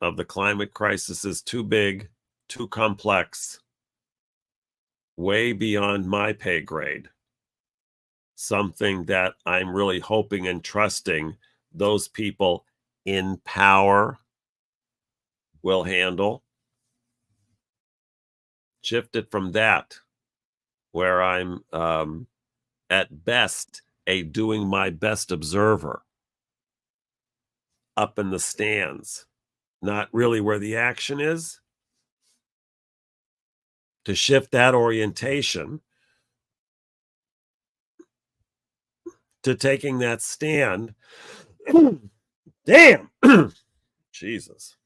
of the climate crisis is too big, too complex, way beyond my pay grade. Something that I'm really hoping and trusting those people in power will handle. Shift it from that, where I'm at best a doing my best observer up in the stands, not really where the action is, to shift that orientation to taking that stand. Damn. Jesus.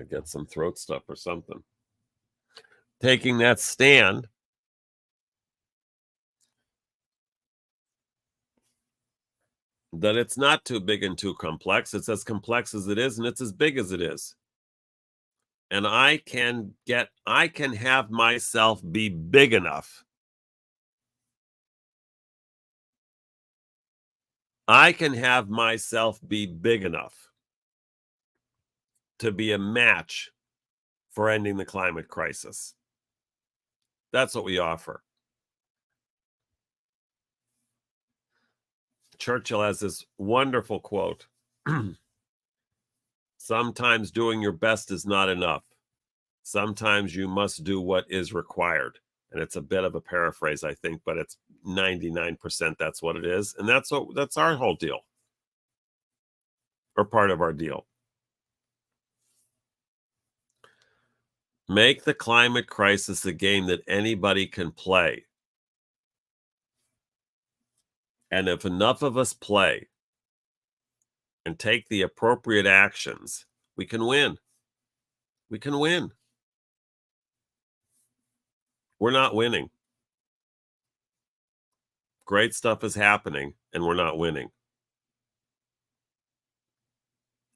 Get some throat stuff or something. Taking that stand that it's not too big and too complex. It's as complex as it is, and it's as big as it is. And I can have myself be big enough. I can have myself be big enough to be a match for ending the climate crisis. That's what we offer. Churchill has this wonderful quote. Sometimes doing your best is not enough. Sometimes you must do what is required. And it's a bit of a paraphrase, I think, but it's 99% that's what it is. And that's our whole deal. Or part of our deal. Make the climate crisis a game that anybody can play. And if enough of us play and take the appropriate actions, we can win. We can win. We're not winning. Great stuff is happening and we're not winning.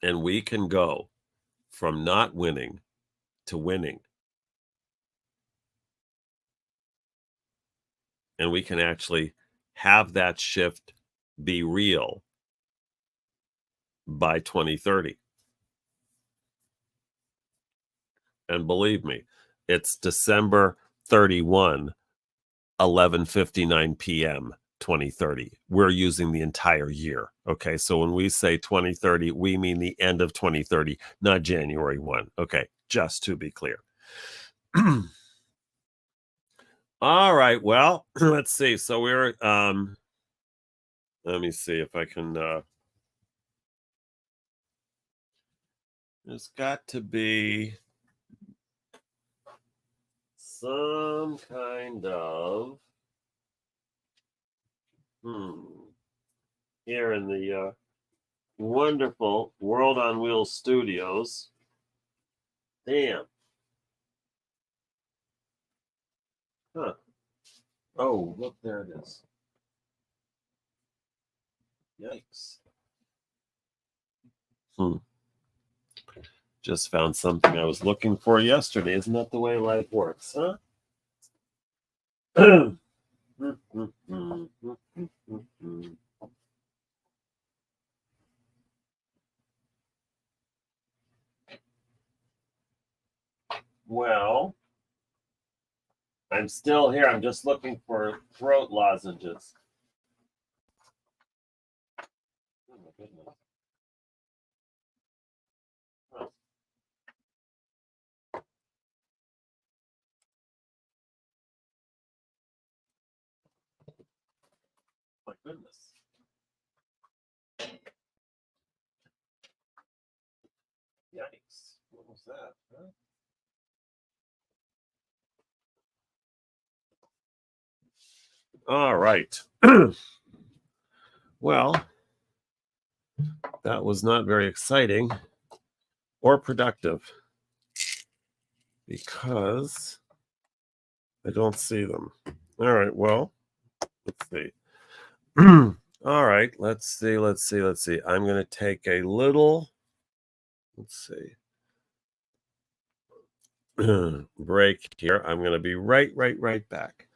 And we can go from not winning to winning. And we can actually have that shift be real by 2030. And believe me, it's December 31, 11:59 p.m. 2030. We're using the entire year. Okay. So when we say 2030, we mean the end of 2030, not January 1. Okay. Just to be clear. All right. Well, let's see. So we're let me see if I can there's got to be some kind of here in the wonderful World on Wheels studios. Damn. Huh. Oh, look, there it is. Yikes. Just found something I was looking for yesterday. Isn't that the way life works, huh? Well, I'm still here. I'm just looking for throat lozenges. Oh my goodness. Oh. My goodness. Yikes. What was that? Huh? All right. Well, that was not very exciting or productive because I don't see them. All right. Well, let's see. All right. Let's see. I'm going to take a little, let's see, break here. I'm going to be right back.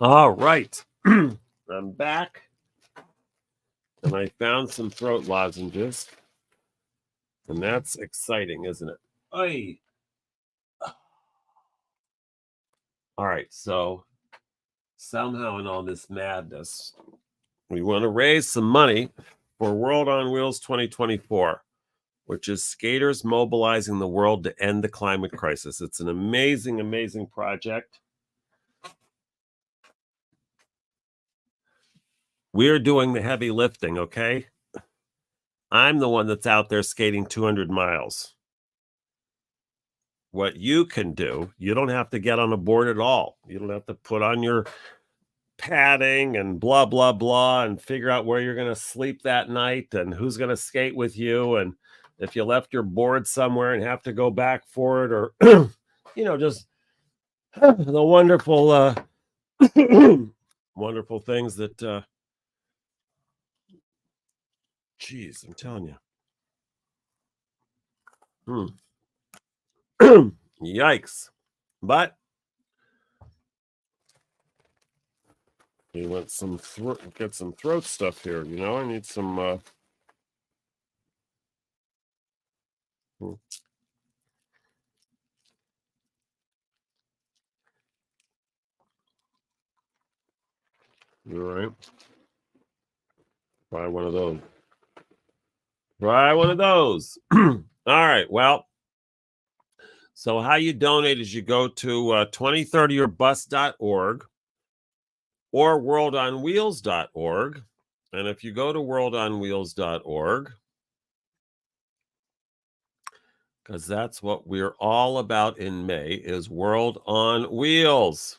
All right. I'm back. And I found some throat lozenges. And that's exciting, isn't it? Oy. All right. So somehow in all this madness, we want to raise some money for World on Wheels 2024, which is skaters mobilizing the world to end the climate crisis. It's an amazing project. We're doing the heavy lifting, okay? I'm the one that's out there skating 200 miles. What you can do, you don't have to get on a board at all. You don't have to put on your padding and blah and figure out where you're going to sleep that night and who's going to skate with you, and if you left your board somewhere and have to go back for it, or just the wonderful wonderful things that geez, I'm telling you. Yikes. But you want some get some throat stuff here, I need some All right. Try one of those. Try one of those. All right. Well, so how you donate is you go to 2030ourbus.org or worldonwheels.org. And if you go to worldonwheels.org, because that's what we're all about in May, is World on Wheels.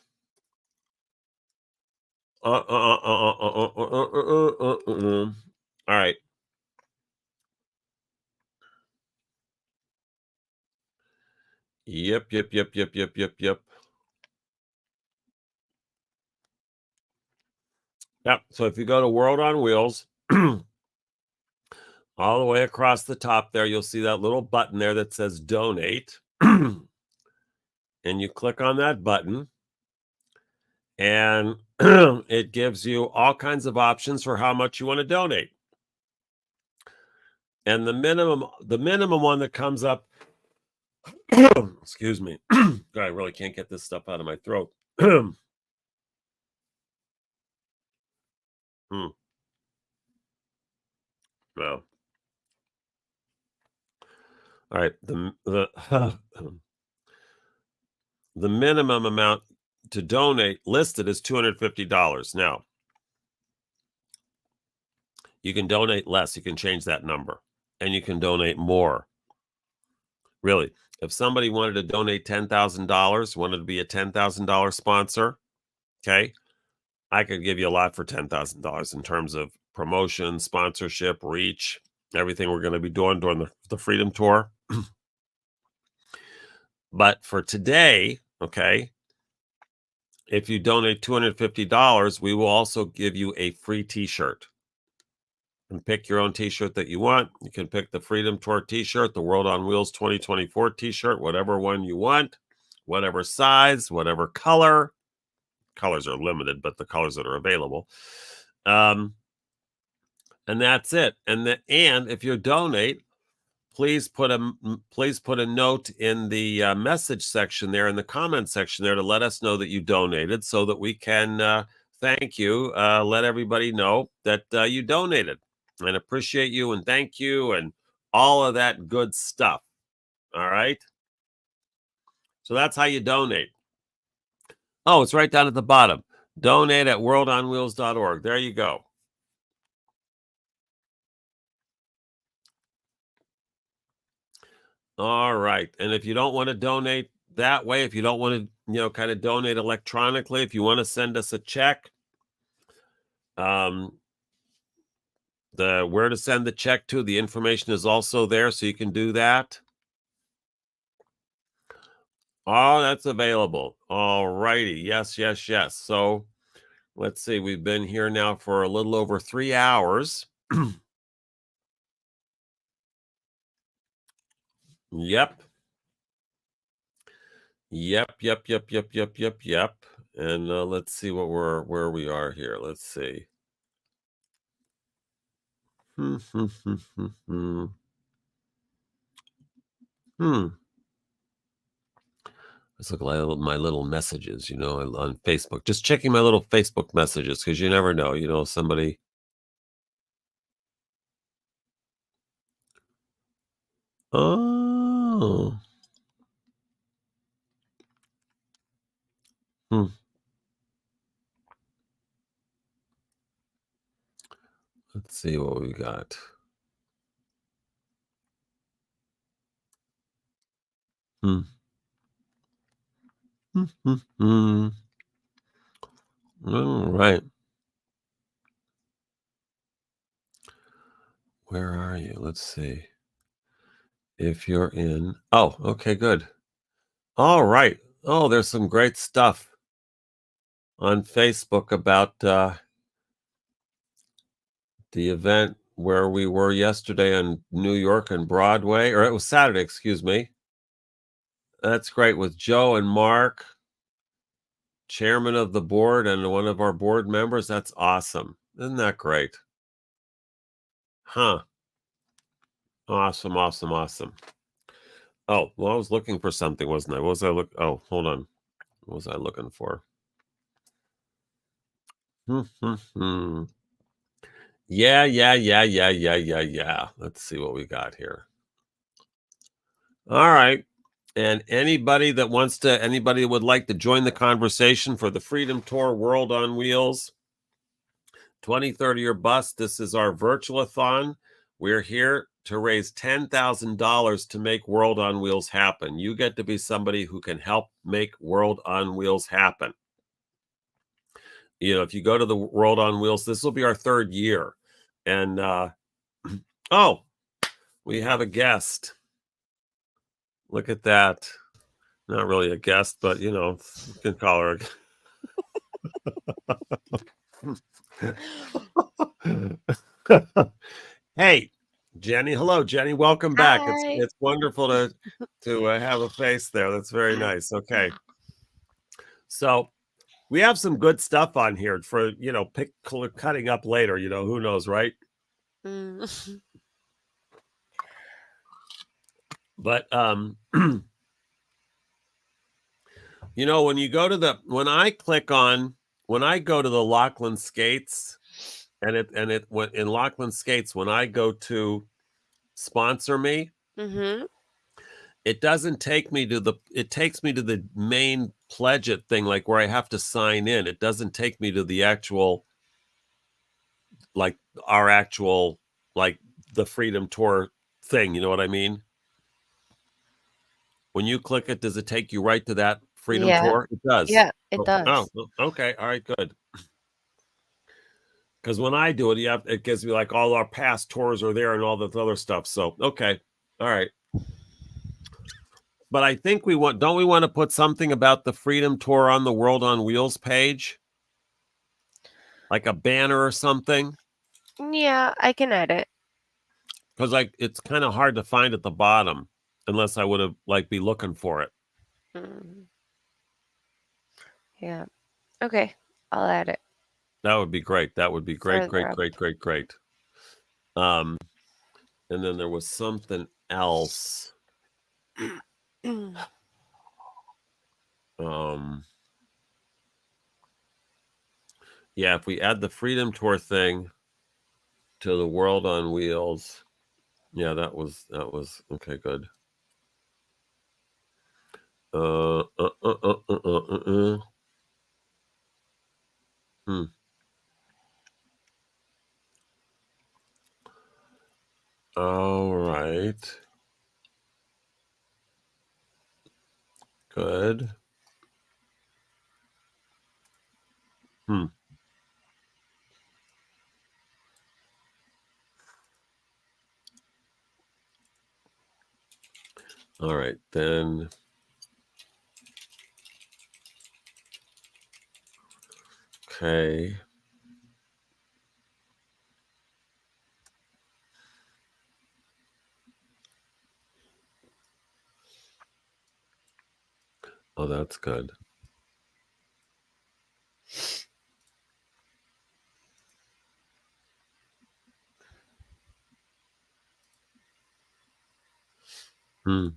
All right. Yep. Yep. So if you go to World on Wheels, all the way across the top there, you'll see that little button there that says donate. And you click on that button, and it gives you all kinds of options for how much you want to donate. And the minimum one that comes up, excuse me, God, I really can't get this stuff out of my throat. Well, all right. The minimum amount to donate listed is $250. Now, you can donate less. You can change that number, and you can donate more. Really, if somebody wanted to donate $10,000, wanted to be a $10,000 sponsor, okay, I could give you a lot for $10,000 in terms of promotion, sponsorship, reach, everything we're going to be doing during the Freedom Tour. But for today, okay, if you donate $250, we will also give you a free t-shirt. And pick your own t-shirt that you want. You can pick the Freedom Tour t-shirt, the World on Wheels 2024 t-shirt, whatever one you want, whatever size, whatever color. Colors are limited, but the colors that are available. And that's it. And if you donate, please put a note in the message section there, in the comment section there, to let us know that you donated, so that we can thank you, let everybody know that you donated, and appreciate you and thank you and all of that good stuff. All right. So that's how you donate. Oh, it's right down at the bottom. Donate at worldonwheels.org. There you go. All right. And if you don't want to donate that way, if you don't want to, kind of donate electronically, if you want to send us a check, the where to send the check to, the information is also there, so you can do that. Oh, that's available. All righty. Yes. So let's see. We've been here now for a little over 3 hours. Yep. And let's see where we are here. Let's see. Hmm. Let's look at my little messages, on Facebook. Just checking my little Facebook messages, because you never know, somebody. Oh. Hmm. Let's see what we got. Hmm. All right. Where are you? Let's see. If you're in. Oh, okay, good. All right. Oh, there's some great stuff on Facebook about the event where we were yesterday in New York and Broadway, or it was Saturday, excuse me. That's great, with Joe and Mark, chairman of the board and one of our board members. That's awesome. Isn't that great? Huh. Awesome. Oh, well, I was looking for something, wasn't I? What was I look? Oh, hold on. What was I looking for? Yeah, yeah, yeah, yeah, yeah, yeah, yeah. Let's see what we got here. All right. And anybody that would like to join the conversation for the Freedom Tour World on Wheels 2030 or Bust, this is our Virtuathon. We're here to raise $10,000 to make World on Wheels happen. You get to be somebody who can help make World on Wheels happen. If you go to the World on Wheels, this will be our third year. And oh, we have a guest. Look at that. Not really a guest, but you can call her Hey, Jenny. Hello, Jenny. Welcome back. It's Hi. it's wonderful to have a face there. That's very nice. Okay. So we have some good stuff on here for cutting up later. Who knows, right? Mm. But when you go to when I go to the Lachlan Skates in Lachlan Skates, when I go to sponsor me, Mm-hmm. it doesn't take me to it takes me to the main pledge it thing, like where I have to sign in. It doesn't take me to the actual, like our actual, like the Freedom Tour thing. You know what I mean? When you click it, does it take you right to that Freedom Yeah. Tour? It does. Yeah, it Oh, does. okay. All right, good. Because when I do it, it gives me like all our past tours are there and all this other stuff. So, okay. All right. But I think don't we want to put something about the Freedom Tour on the World on Wheels page? Like a banner or something? Yeah, I can add it. Because it's kind of hard to find at the bottom unless I would have be looking for it. Mm. Yeah. Okay, I'll add it That would be great. That would be great, further great, up. great, great, great. Um, and then there was something else. Um, yeah, if we add the Freedom Tour thing to the World on Wheels, yeah, okay. Good. Uh, uh, uh, uh, uh, uh, uh, uh. Hmm. All right. Good. Hmm. All right, then. Okay. Oh, that's good. Hmm.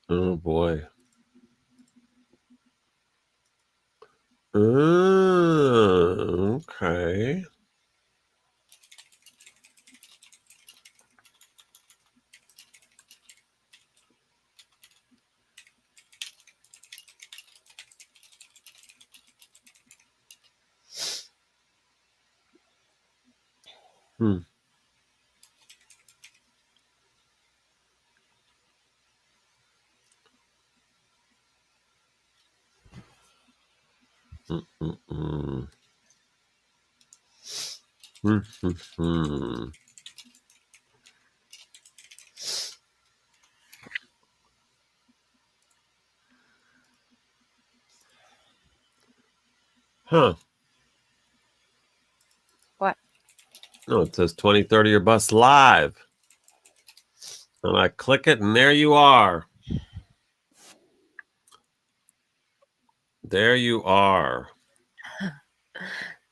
Oh boy. Okay. Hmm. Mm-mm-mm. Hmm. Huh. What? No, it says 2030 or Bus Live. And I click it, and there you are. There you are.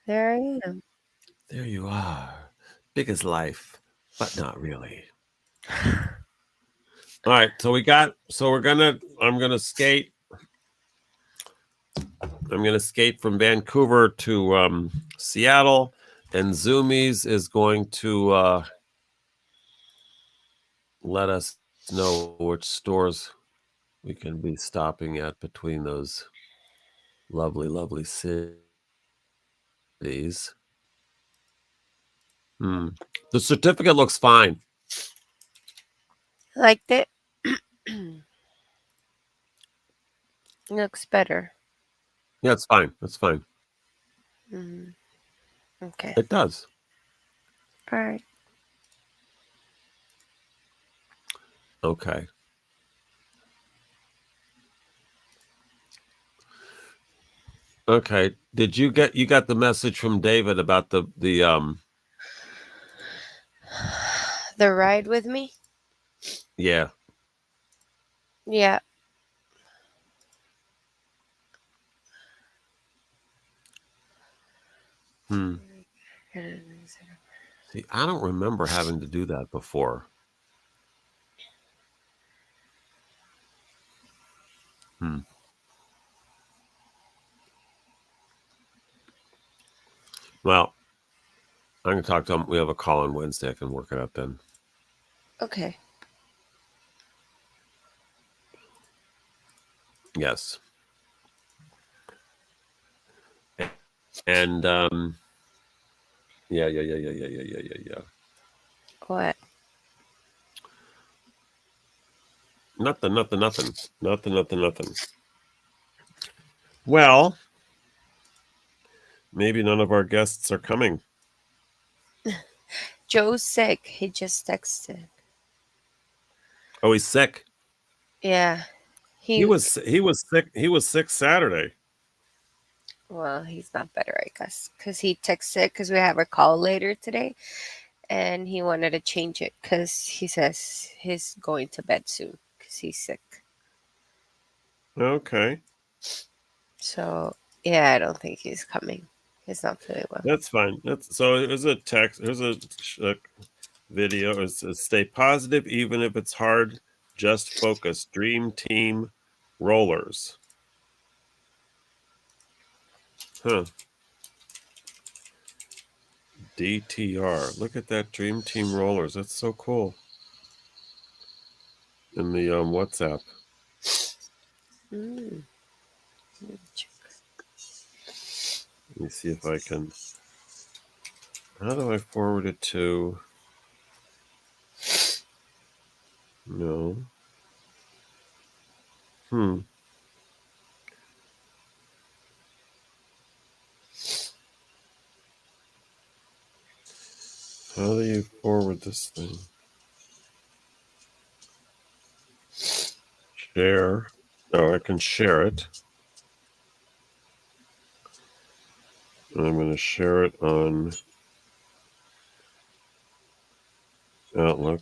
There I am. There you are. Big as life, but not really. All right, so we got. So we're gonna. I'm gonna skate. I'm gonna skate from Vancouver to Seattle, and Zoomies is going to let us know which stores we can be stopping at between those lovely, lovely cities. Hmm. The certificate looks fine. Liked it. Looks better. Yeah, it's fine. It's fine. Mm, okay. It does. All right. Okay. Okay. Did you got the message from David about the The ride with me? yeah. Yeah. Hmm. See, I don't remember having to do that before. Hmm. Well, I'm gonna talk to him. We have a call on Wednesday. I can work it out then. Okay. Yes. And yeah. What? Nothing. Well, maybe none of our guests are coming. Joe's sick. He just texted. Oh, he's sick. Yeah. He He was he was sick. He was sick Saturday. well, he's not better, I guess, because he texted because we have a call later today, and he wanted to change it because he says he's going to bed soon because he's sick. Okay, So yeah, I don't think he's coming. He's not feeling well. that's fine. That's so. Here's a text. Here's a video. It says, "Stay positive, even if it's hard. Just focus. Dream Team Rollers." Huh. DTR. Look at that Dream Team Rollers. That's so cool. In the WhatsApp. Mm. Let me see if I can. How do I forward it to? No. Hmm. How do you forward this thing? Share. Oh, I can share it. And I'm going to share it on Outlook.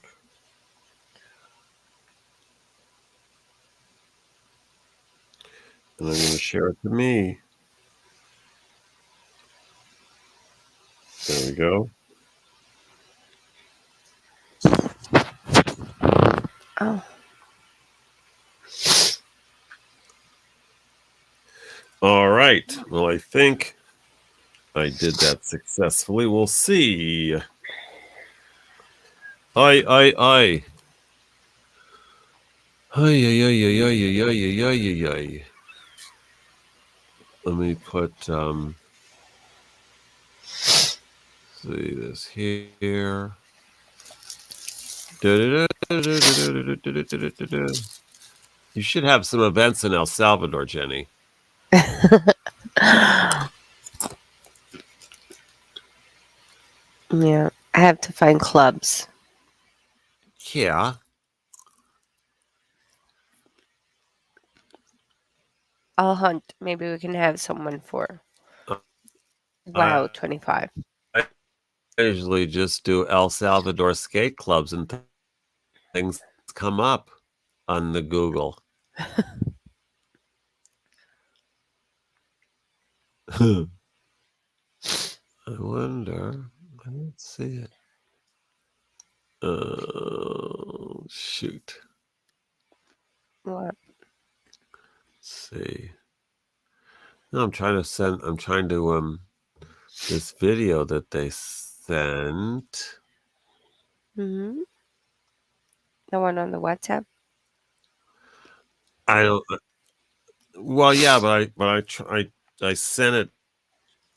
And I'm going to share it to me. There we go. Oh, All right. Well, I think I did that successfully. We'll see. Aye. Ay. Let me put see this here. You should have some events in El Salvador, Jenny. yeah. I have to find clubs. Yeah. I'll hunt. Maybe we can have someone for I Wow 25. usually just do El Salvador skate clubs and things come up on the Google. I wonder. I don't see it. Oh, shoot. What? Let's see. No, I'm trying to this video that they sent. Mm-hmm. The one on the WhatsApp. I don't well, yeah, I sent it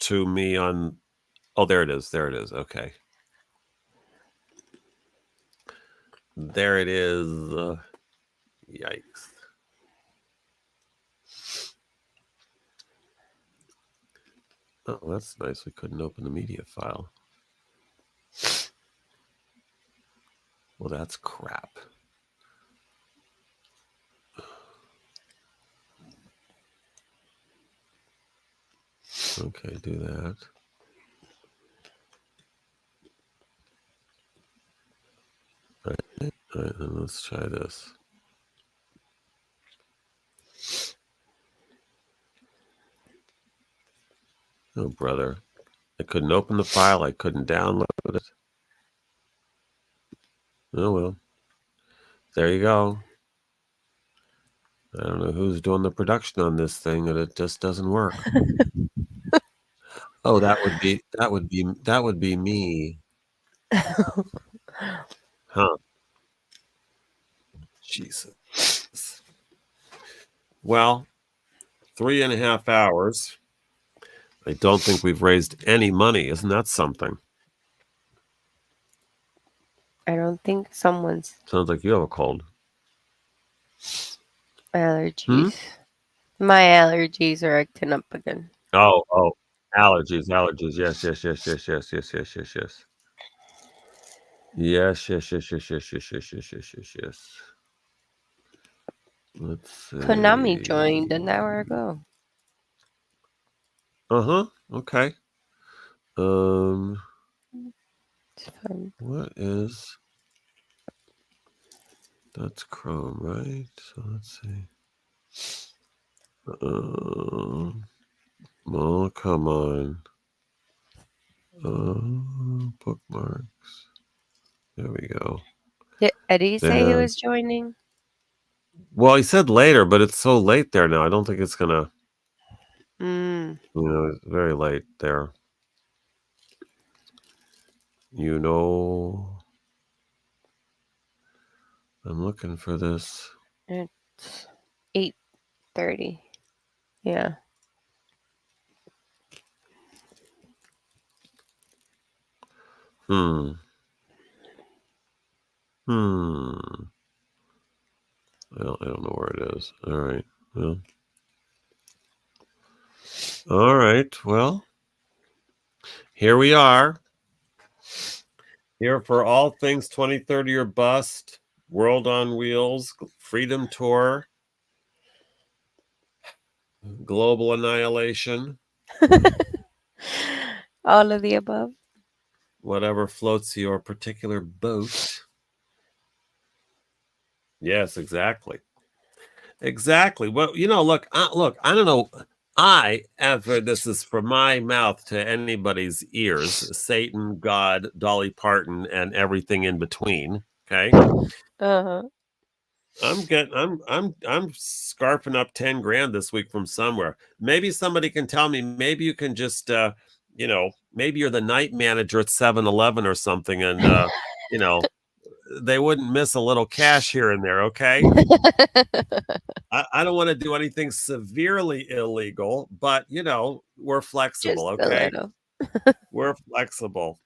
to me on oh, there it is. There it is. Okay. There it is. Yikes. Oh, that's nice. We couldn't open the media file. Well, that's crap. Okay, do that. All right, then let's try this. Oh, brother. I couldn't open the file. I couldn't download it. Oh, well. There you go. I don't know who's doing the production on this thing, and it just doesn't work. Oh, that would be me. Huh. Jesus. Well, 3.5 hours. I don't think we've raised any money. Isn't that something? I don't think someone's Sounds like you have a cold. allergies. My allergies are acting up again. Oh, allergies. Yes, yes, yes, yes, yes, yes, yes, yes, yes. Yes, yes, yes, yes, yes, yes, yes, yes, yes, yes, yes. Let's Konami see. joined an hour ago. Uh-huh. Okay. Um, It's fun. what is that's Chrome, right? So let's see. Oh, come on. Bookmarks. There we go. Did Eddie say he There. was joining? Well, he said later, but it's so late there now. I don't think it's gonna, Mm. it's very late there. You know, I'm looking for this. It's 8:30. Yeah. Hmm. Hmm. Well, I don't know where it is. All right. Well. All right. Well, here we are. Here for all things 2030 or bust. World on Wheels, Freedom Tour, Global Annihilation, All of the above. whatever floats your particular boat. Yes, exactly. Exactly. Well, look, I don't know. This is from my mouth to anybody's ears, Satan, God, Dolly Parton, and everything in between. Okay. Uh-huh. I'm scarfing up 10 grand this week from somewhere. Maybe somebody can tell me, maybe you can just maybe you're the night manager at 7-Eleven or something, and you know, they wouldn't miss a little cash here and there, okay? I don't want to do anything severely illegal, but we're flexible, Just a okay? little. We're flexible.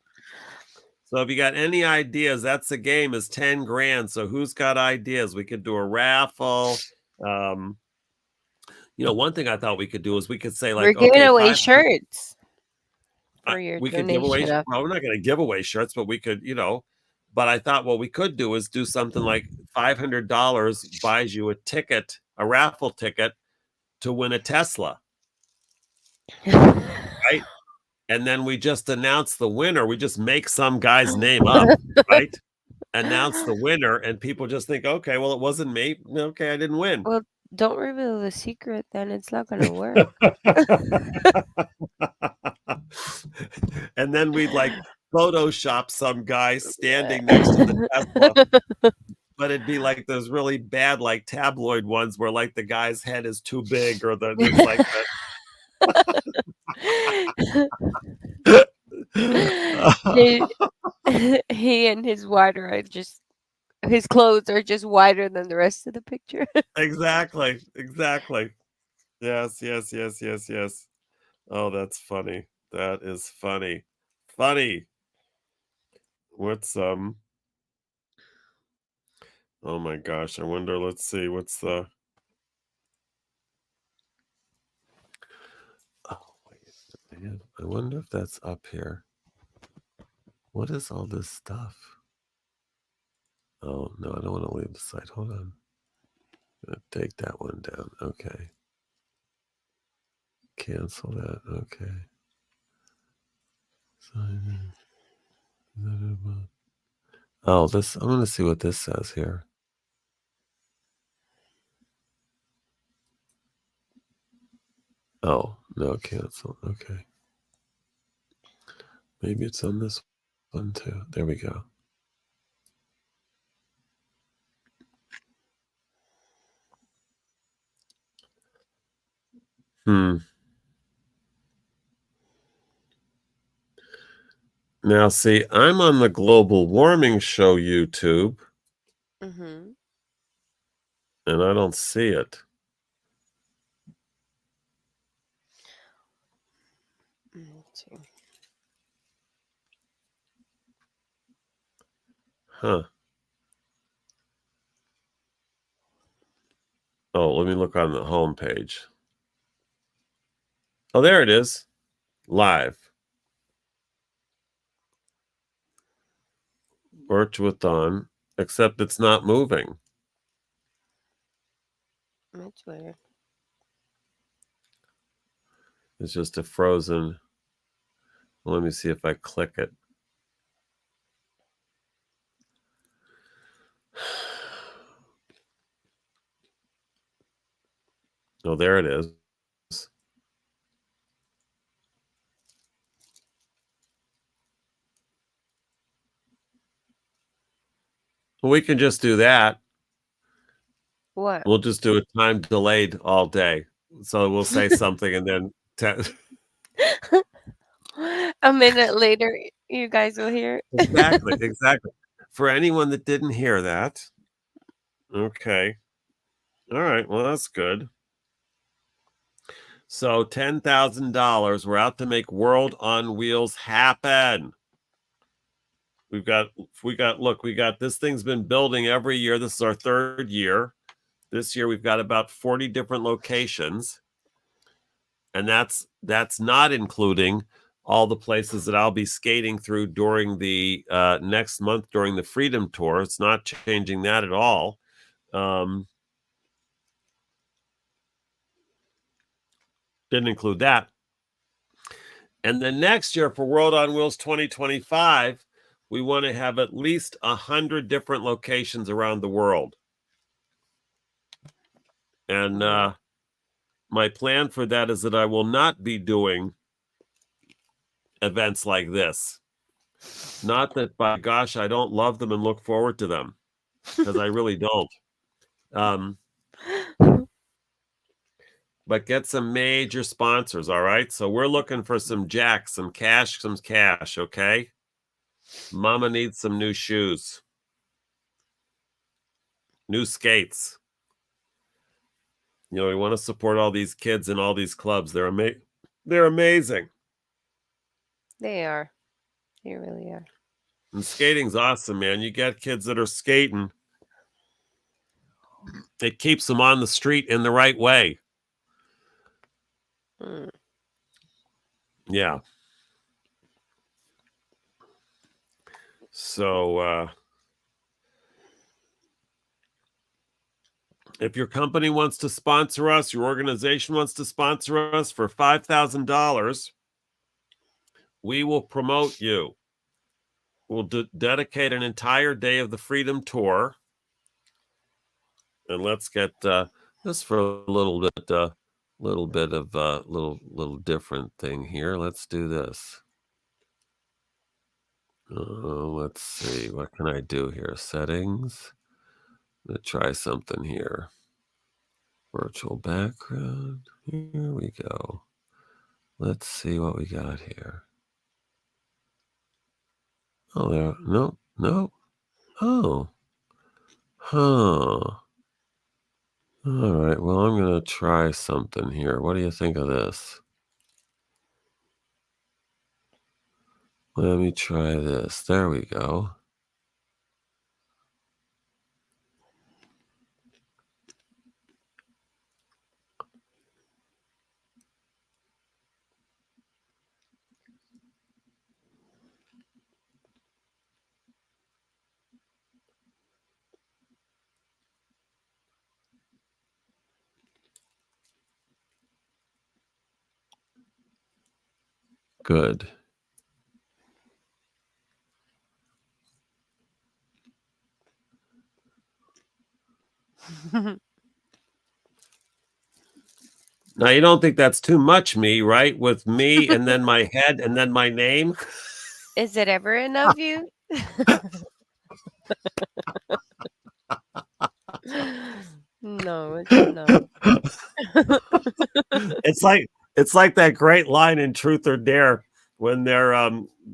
So if you got any ideas, that's the game is 10 grand. So who's got ideas? We could do a raffle. Um, one thing I thought we could do is we could say We're like, giving okay, away 500. shirts for your We could give away. donation. Well, we're not going to give away shirts, but we could, But I thought what we could do is do something like $500 buys you a ticket, a raffle ticket to win a Tesla, right? And then we just announce the winner. We just make some guy's name up, right? Announce the winner, and people just think, okay, well, it wasn't me. Okay, I didn't win. Well, don't reveal the secret, then it's not gonna work. And then we'd like Photoshop some guy standing next to the Tesla, but it'd be like those really bad, like tabloid ones where like the guy's head is too big or it's like They, he and his wider are just his clothes are just wider than the rest of the picture. Exactly, exactly. Yes, yes, yes, yes, yes. Oh, that's funny. That is funny. Funny. What's oh my gosh, I wonder, let's see, what's the oh wait, man, I wonder if that's up here. What is all this stuff? Oh no, I don't want to leave the site. Hold on. I'm gonna take that one down. Okay. Cancel that. Okay. Sign in. Oh, this I'm gonna see what this says here. Oh, no, cancel. Okay. Maybe it's on this one too. There we go. Hmm. Now, see, I'm on the Global Warming Show YouTube, Mhm. and I don't see it. Let's see. Huh. Oh, let me look on the home page. Oh, there it is. Live. Virtuathon, except it's not moving. That's weird. It's just a frozen. Well, let me see if I click it. Oh, there it is. Well, we can just do that. What? We'll just do a time delayed all day. So we'll say something and then A minute later, you guys will hear it. exactly, exactly. For anyone that didn't hear that, okay. All right, well that's good. So $10,000. We're out to make World on Wheels happen. We got look, we got this thing's been building every year. This is our third year. This year we've got about 40 different locations. And that's not including all the places that I'll be skating through during the next month during the Freedom Tour. It's not changing that at all. Didn't include that. And then next year for World on Wheels 2025, we want to have at least 100 different locations around the world. And my plan for that is that I will not be doing events like this. Not that, by gosh, I don't love them and look forward to them, because I really don't. But get some major sponsors, all right? So we're looking for some jacks, some cash, okay? Mama needs some new shoes, new skates. You know, we want to support all these kids and all these clubs. They're amazing. They are. They really are. And skating's awesome, man. You get kids that are skating. It keeps them on the street in the right way. Mm. Yeah. So if your company wants to sponsor us, your organization wants to sponsor us for $5,000, we will promote you. We'll dedicate an entire day of the Freedom Tour. And let's get this for a little bit of little different thing here. Let's do this. Let's see, what can I do here? Settings. Let's try something here. Virtual background. Here we go. Let's see what we got here. Oh, there. No, no. Oh. Huh. All right. Well, I'm going to try something here. What do you think of this? Let me try this. There we go. Good. Now, you don't think that's too much me, right? With me and then my head and then my name? Is it ever enough you? No, it's not. It's like that great line in Truth or Dare when they're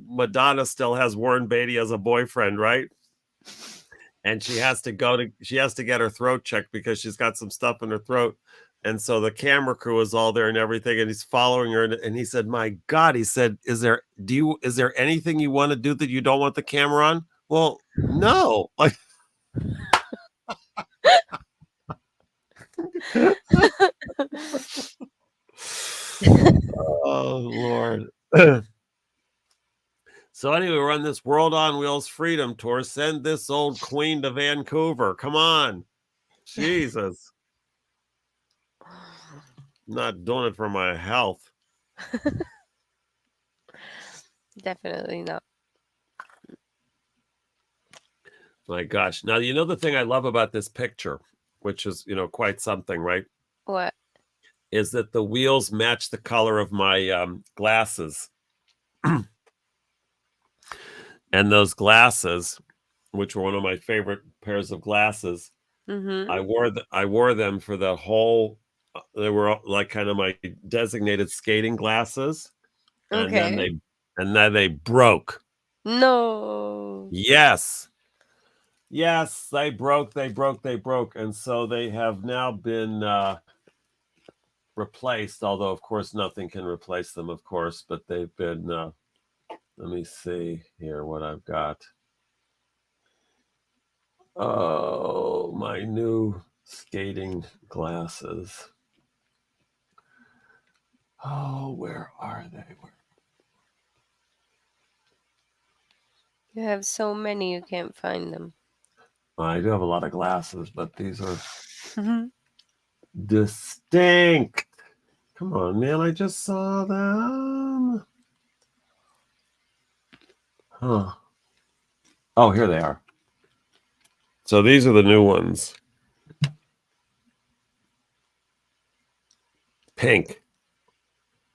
Madonna still has Warren Beatty as a boyfriend, right? And she has to get her throat checked because she's got some stuff in her throat. And so the camera crew is all there and everything, and he's following her. And he said, "My God," he said, is there anything you want to do that you don't want the camera on?" Well, no. Like, oh Lord. So anyway, we're on this World on Wheels Freedom Tour. Send this old queen to Vancouver. Come on. Jesus. I'm not doing it for my health. Definitely not. My gosh. Now, you know the thing I love about this picture, which is, quite something, right? What? Is that the wheels match the color of my glasses. And those glasses, which were one of my favorite pairs of glasses, Mm-hmm. I wore them for the whole they were like kind of my designated skating glasses, and then Okay. they broke. No. Yes. Yes, they broke, and so they have now been replaced, although of course nothing can replace them, of course, but they've been let me see here what I've got. Oh, my new skating glasses. Oh, where are they? You have so many you can't find them. I do have a lot of glasses, but these are distinct. Come on, man, I just saw them. Huh. Oh, here they are. So these are the new ones. Pink.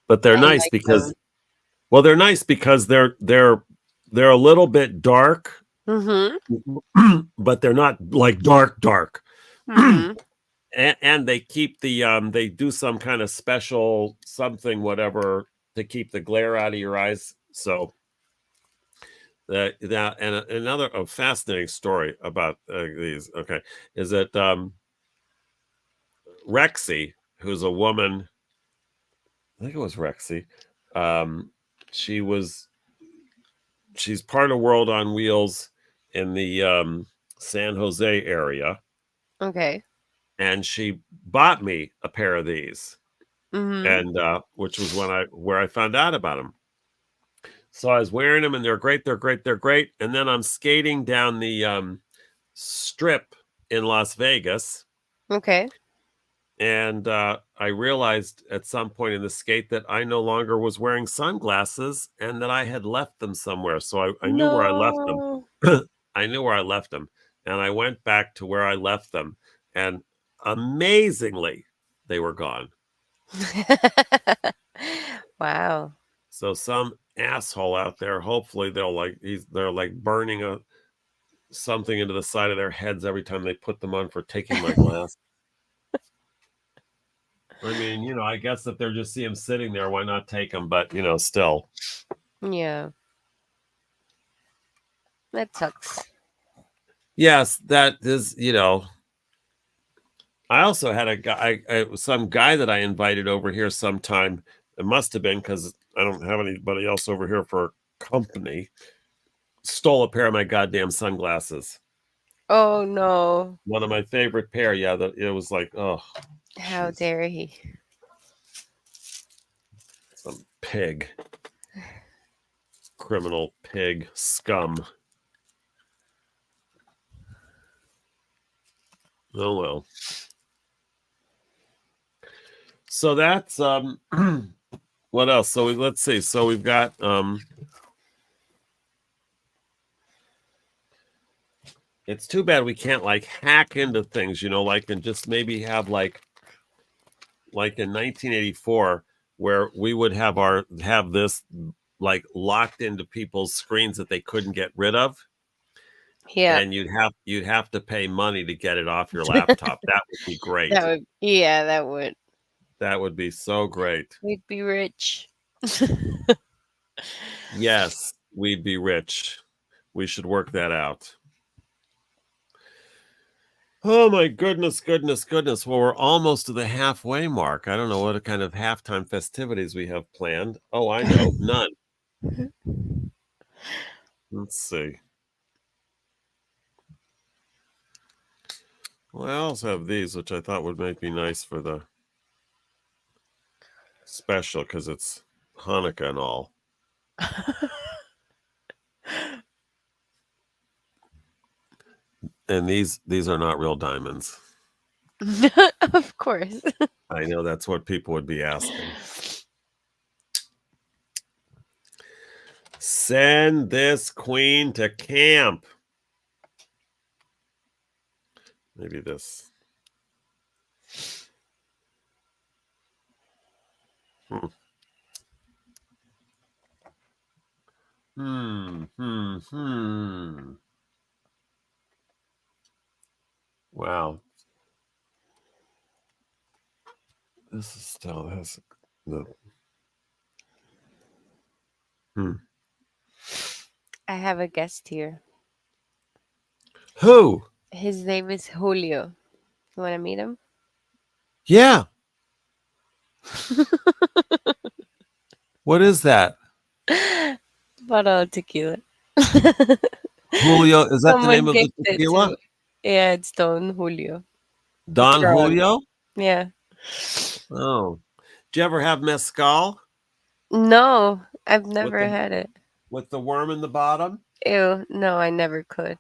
But they're I nice like because them. well, they're nice because they're a little bit dark, Mm-hmm. but they're not like dark. Mm-hmm. And they keep they do some kind of special something whatever to keep the glare out of your eyes. So that and another fascinating story about these. Okay, is that Rexy, who's a woman, I think it was Rexy. Um, she was she's part of World on Wheels in the San Jose area, Okay. and she bought me a pair of these, Mm-hmm. and which was where I found out about them. So I was wearing them, and they're great, they're great, they're great. And then I'm skating down the strip in Las Vegas, Okay. and I realized at some point in the skate that I no longer was wearing sunglasses, and that I had left them somewhere. So I knew where I left them. No. I knew where I left them, and I went back to where I left them, and amazingly, they were gone. Wow. So some asshole out there, hopefully they're like burning something into the side of their heads every time they put them on for taking my glass. I mean, I guess if they're just see them sitting there, why not take them? But still. Yeah, that sucks. Yes, that is. I also had a guy, some guy that I invited over here sometime. It must have been because I don't have anybody else over here for company. Stole a pair of my goddamn sunglasses. Oh no. One of my favorite pair. Yeah, it was like, oh, How jeez, dare he? some pig, criminal pig scum. Oh well. So that's what else? So let's see. So we've got it's too bad we can't like hack into things, like and just maybe have like in 1984 where we would have this like locked into people's screens that they couldn't get rid of, Yeah. and you'd have to pay money to get it off your laptop. That would be great. That would, yeah, that would. That would be so great. We'd be rich. Yes, we'd be rich. We should work that out. Oh my goodness, goodness, goodness. Well, we're almost to the halfway mark. I don't know what kind of halftime festivities we have planned. Oh, I know. None. Let's see. Well, I also have these, which I thought would make me nice for the special because it's Hanukkah and all. And these are not real diamonds. Of course. I know that's what people would be asking. Send this queen to camp. Maybe this. Hmm. Hmm. Wow. This is still has the hmm. I have a guest here. Who? His name is Julio. You want to meet him? Yeah. What is that? Bottle of tequila. Julio, is that the name Someone of the gifted to tequila? me. Yeah, it's Don Julio. Don Ron. Julio? Yeah. Oh. Did you ever have mezcal No, I've with never the had it. worm in the bottom? Ew, no, I never could.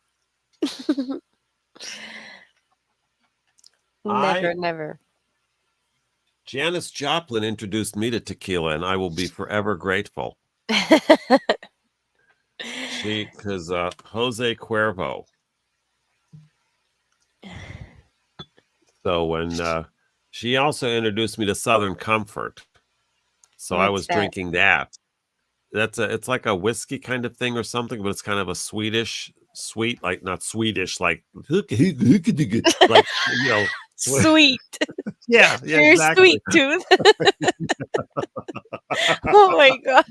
I Never, never. Janis Joplin introduced me to tequila, and I will be forever grateful. Because Jose Cuervo. So when she also introduced me to Southern Comfort, so I What's was that? drinking that. It's like a whiskey kind of thing or something, but it's kind of a Swedish sweet, like not Swedish, like like Sweet. yeah, yeah, You're a exactly. sweet tooth. Oh my god.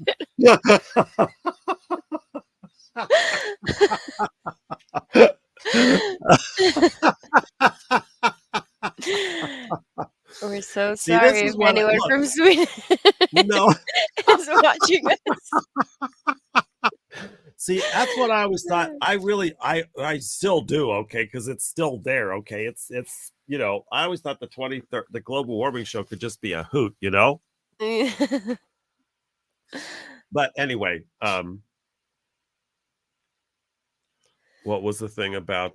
We're so See, this sorry is if what anyone look. from Sweden No, is watching us. see, that's what I always thought. I still do, okay, because it's still there, okay. It's I always thought the global warming show could just be a hoot. But anyway, what was the thing about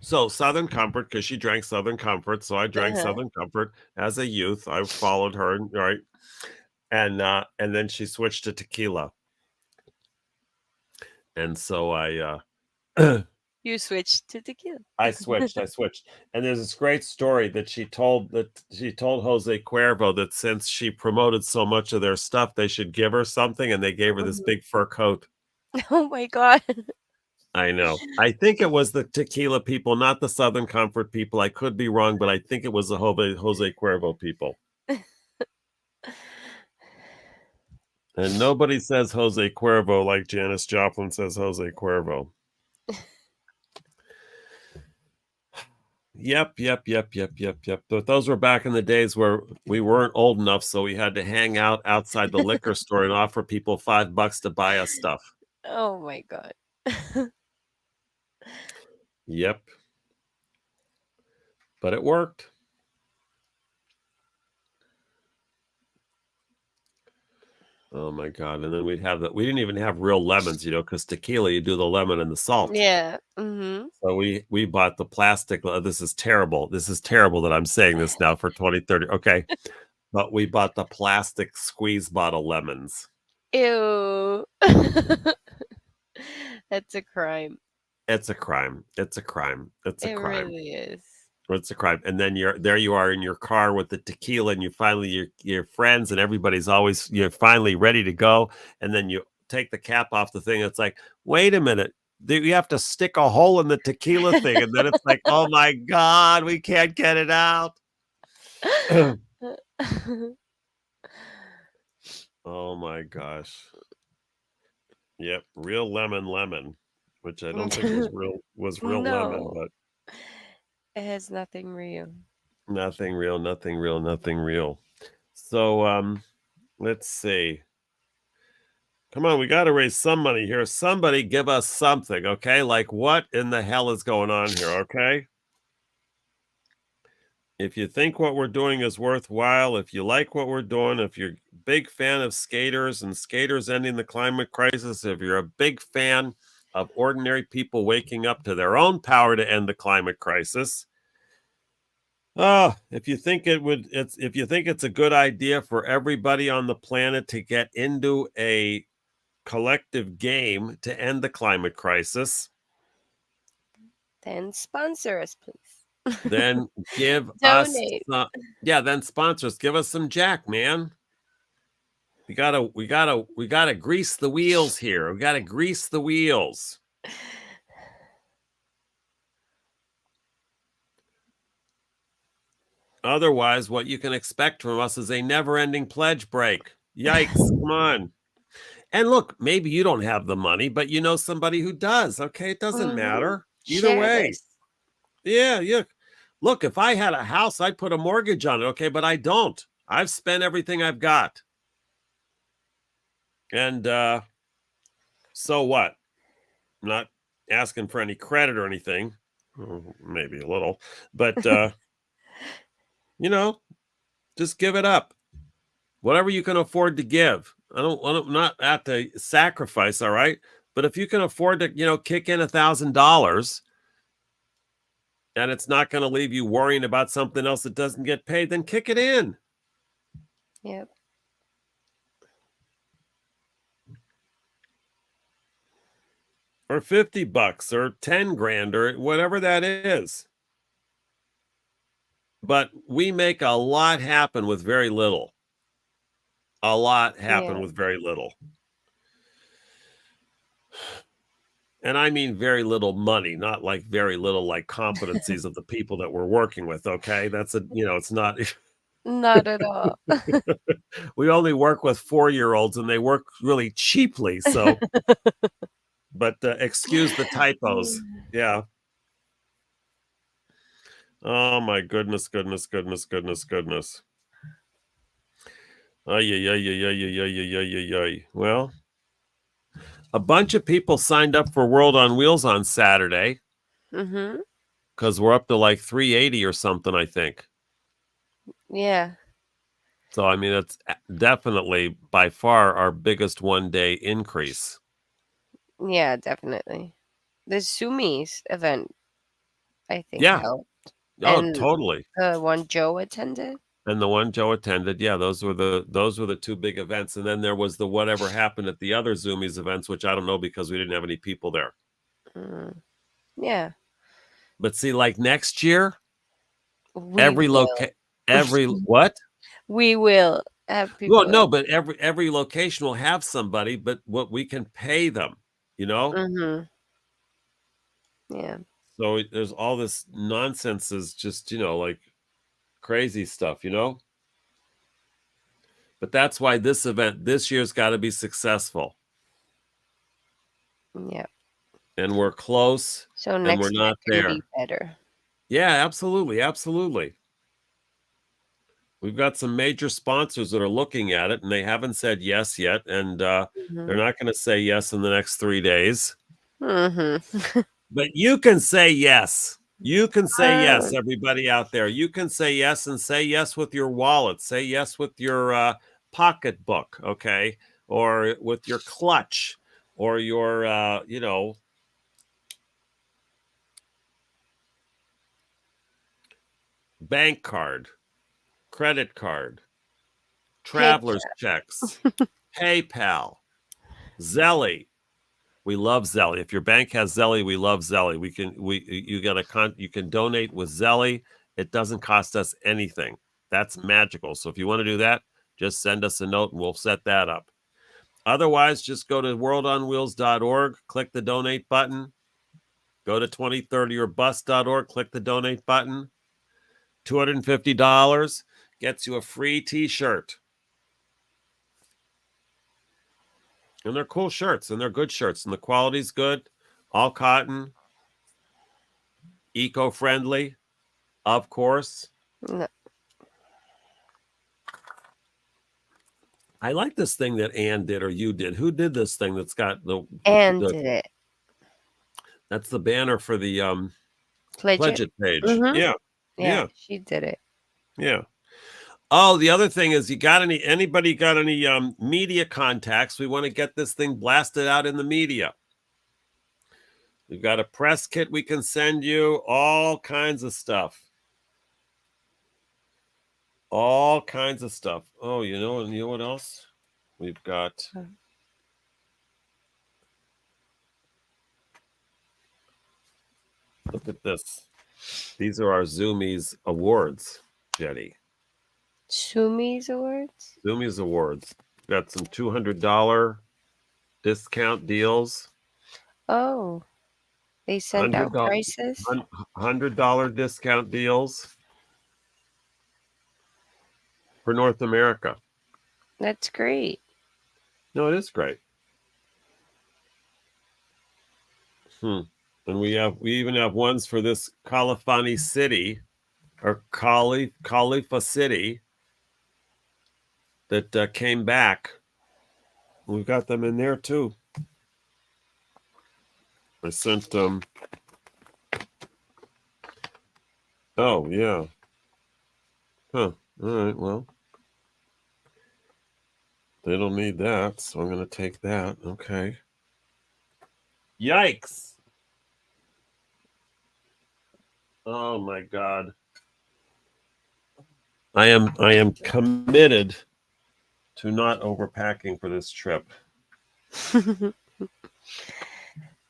so Southern Comfort, because she drank Southern Comfort, so I drank Uh-huh. Southern Comfort as a youth. I followed her, right? And then she switched to tequila. And so You switched to tequila. I switched. And there's this great story that she told Jose Cuervo that since she promoted so much of their stuff, they should give her something, and they gave her this Mhm. big fur coat. Oh my god. I know. I think it was the tequila people, not the Southern Comfort people. I could be wrong, but I think it was the Jose Cuervo people. And nobody says Jose Cuervo like Janis Joplin says Jose Cuervo. Yep. But those were back in the days where we weren't old enough, so we had to hang out outside the liquor store and offer people $5 to buy us stuff. Oh my god. Yep. But it worked. Oh my god! And then we'd have that. We didn't even have real lemons, because tequila, you do the lemon and the salt. Yeah. Mm-hmm. So we bought the plastic. This is terrible. This is terrible that I'm saying this now for 2030. Okay, but we bought the plastic squeeze bottle lemons. Ew. That's a crime. It's a crime. It's a crime. It's a It crime. really is. It's a crime. And then you are in your car with the tequila, and you finally your friends and everybody's always you're finally ready to go, and then you take the cap off the thing. It's like, wait a minute, you have to stick a hole in the tequila thing, and then it's like, oh my god, we can't get it out. Oh my gosh. Yep, real lemon, which I don't think was real lemon, No, but it has nothing real. nothing real, nothing real, nothing real. So let's see. Come on, we got to raise some money here. Somebody give us something, okay? Like, what in the hell is going on here, okay? If you think what we're doing is worthwhile, if you like what we're doing, if you're a big fan of skaters and skaters ending the climate crisis, if you're a big fan of ordinary people waking up to their own power to end the climate crisis, if you think if you think it's a good idea for everybody on the planet to get into a collective game to end the climate crisis, Then sponsor us, please. then give us Donate. some, yeah, then sponsors, give us some jack, man. We gotta grease the wheels here. We gotta grease the wheels. Otherwise, what you can expect from us is a never-ending pledge break. Yikes, come on. And look, maybe you don't have the money, but you know somebody who does. Okay, it doesn't Mm-hmm. matter. Either Share way. this. Yeah. Look, if I had a house, I'd put a mortgage on it, okay, but I don't. I've spent everything I've got. And so what? I'm not asking for any credit or anything. Maybe a little, but just give it up. Whatever you can afford to give. I'm not at the sacrifice, all right? But if you can afford to, kick in $1,000 and it's not going to leave you worrying about something else that doesn't get paid, then kick it in. Yep. Or $50 or 10 grand or whatever that is. But we make a lot happen with very little. A lot happen Yeah. with very little. And I mean very little money, not like very little like competencies of the people that we're working with, okay? It's not Not at all. we only work with 4-year-olds and they work really cheaply, so but excuse the typos. Yeah. Oh my goodness. Ay. Well, a bunch of people signed up for World on Wheels on Saturday Mm-hmm. because we're up to like 380 or something, I think. Yeah. So, I mean, it's definitely by far our biggest one-day increase. Yeah, definitely. The Sumis event, I think, Yeah. helped. Oh, And totally. the one Joe attended. And the one Joe attended, yeah, those were the two big events. And then there was the whatever happened at the other Zoomies events, which I don't know because we didn't have any people there. Mm. Yeah. But see, like next year, We every will. what? We will have Well, people. no, but every location will have somebody, but what we can pay them, you know? Mm-hmm. Yeah. So there's all this nonsense is just, like crazy stuff, But that's why this event this year's got to be successful. Yeah. And we're close So and we're next year not can be there. better. Yeah, absolutely. Absolutely. We've got some major sponsors that are looking at it and they haven't said yes yet. And they're Hmm. not going to say yes in the next 3 days. Hmm. But you can say yes. You can say yes, Um, everybody out there. You can say yes and say yes with your wallet. Say yes with your pocketbook, okay? Or with your clutch or your, bank card, credit card, traveler's paycheck. checks, PayPal, Zelly. We love Zelly. If your bank has Zelly, we love Zelly. You can donate with Zelly. It doesn't cost us anything. That's magical. So if you want to do that, just send us a note and we'll set that up. Otherwise, just go to worldonwheels.org, click the donate button. Go to 2030orbus.org, click the donate button. $250 gets you a free t-shirt. And they're cool shirts and they're good shirts and the quality's good. All cotton, eco-friendly, of course. No, I like this thing that Ann did or you did. Who did this thing that's got and the did it. that's the banner for the Pledge Pledge it. It page. Hmm. Yeah. Yeah, Yeah. she did it. Yeah. Oh, the other thing is you got anybody got any media contacts? We want to get this thing blasted out in the media. We've got a press kit we can send you, all kinds of stuff. All kinds of stuff. Oh, you know what else? We've got look at this. These are our Zoomies awards, Jenny. Sumi's awards. Zoomies awards. Got some $200 discount deals. Oh, they send hundred out dollar prices. $100 discount deals for North America. That's great. No, it is great. And we even have ones for this Califani City or Khalifa City that came back. We've got them in there too. I sent them. Oh yeah. Huh. All right. Well, they don't need that, so I'm gonna take that. Okay. Yikes! Oh my God. I am committed to not overpacking for this trip.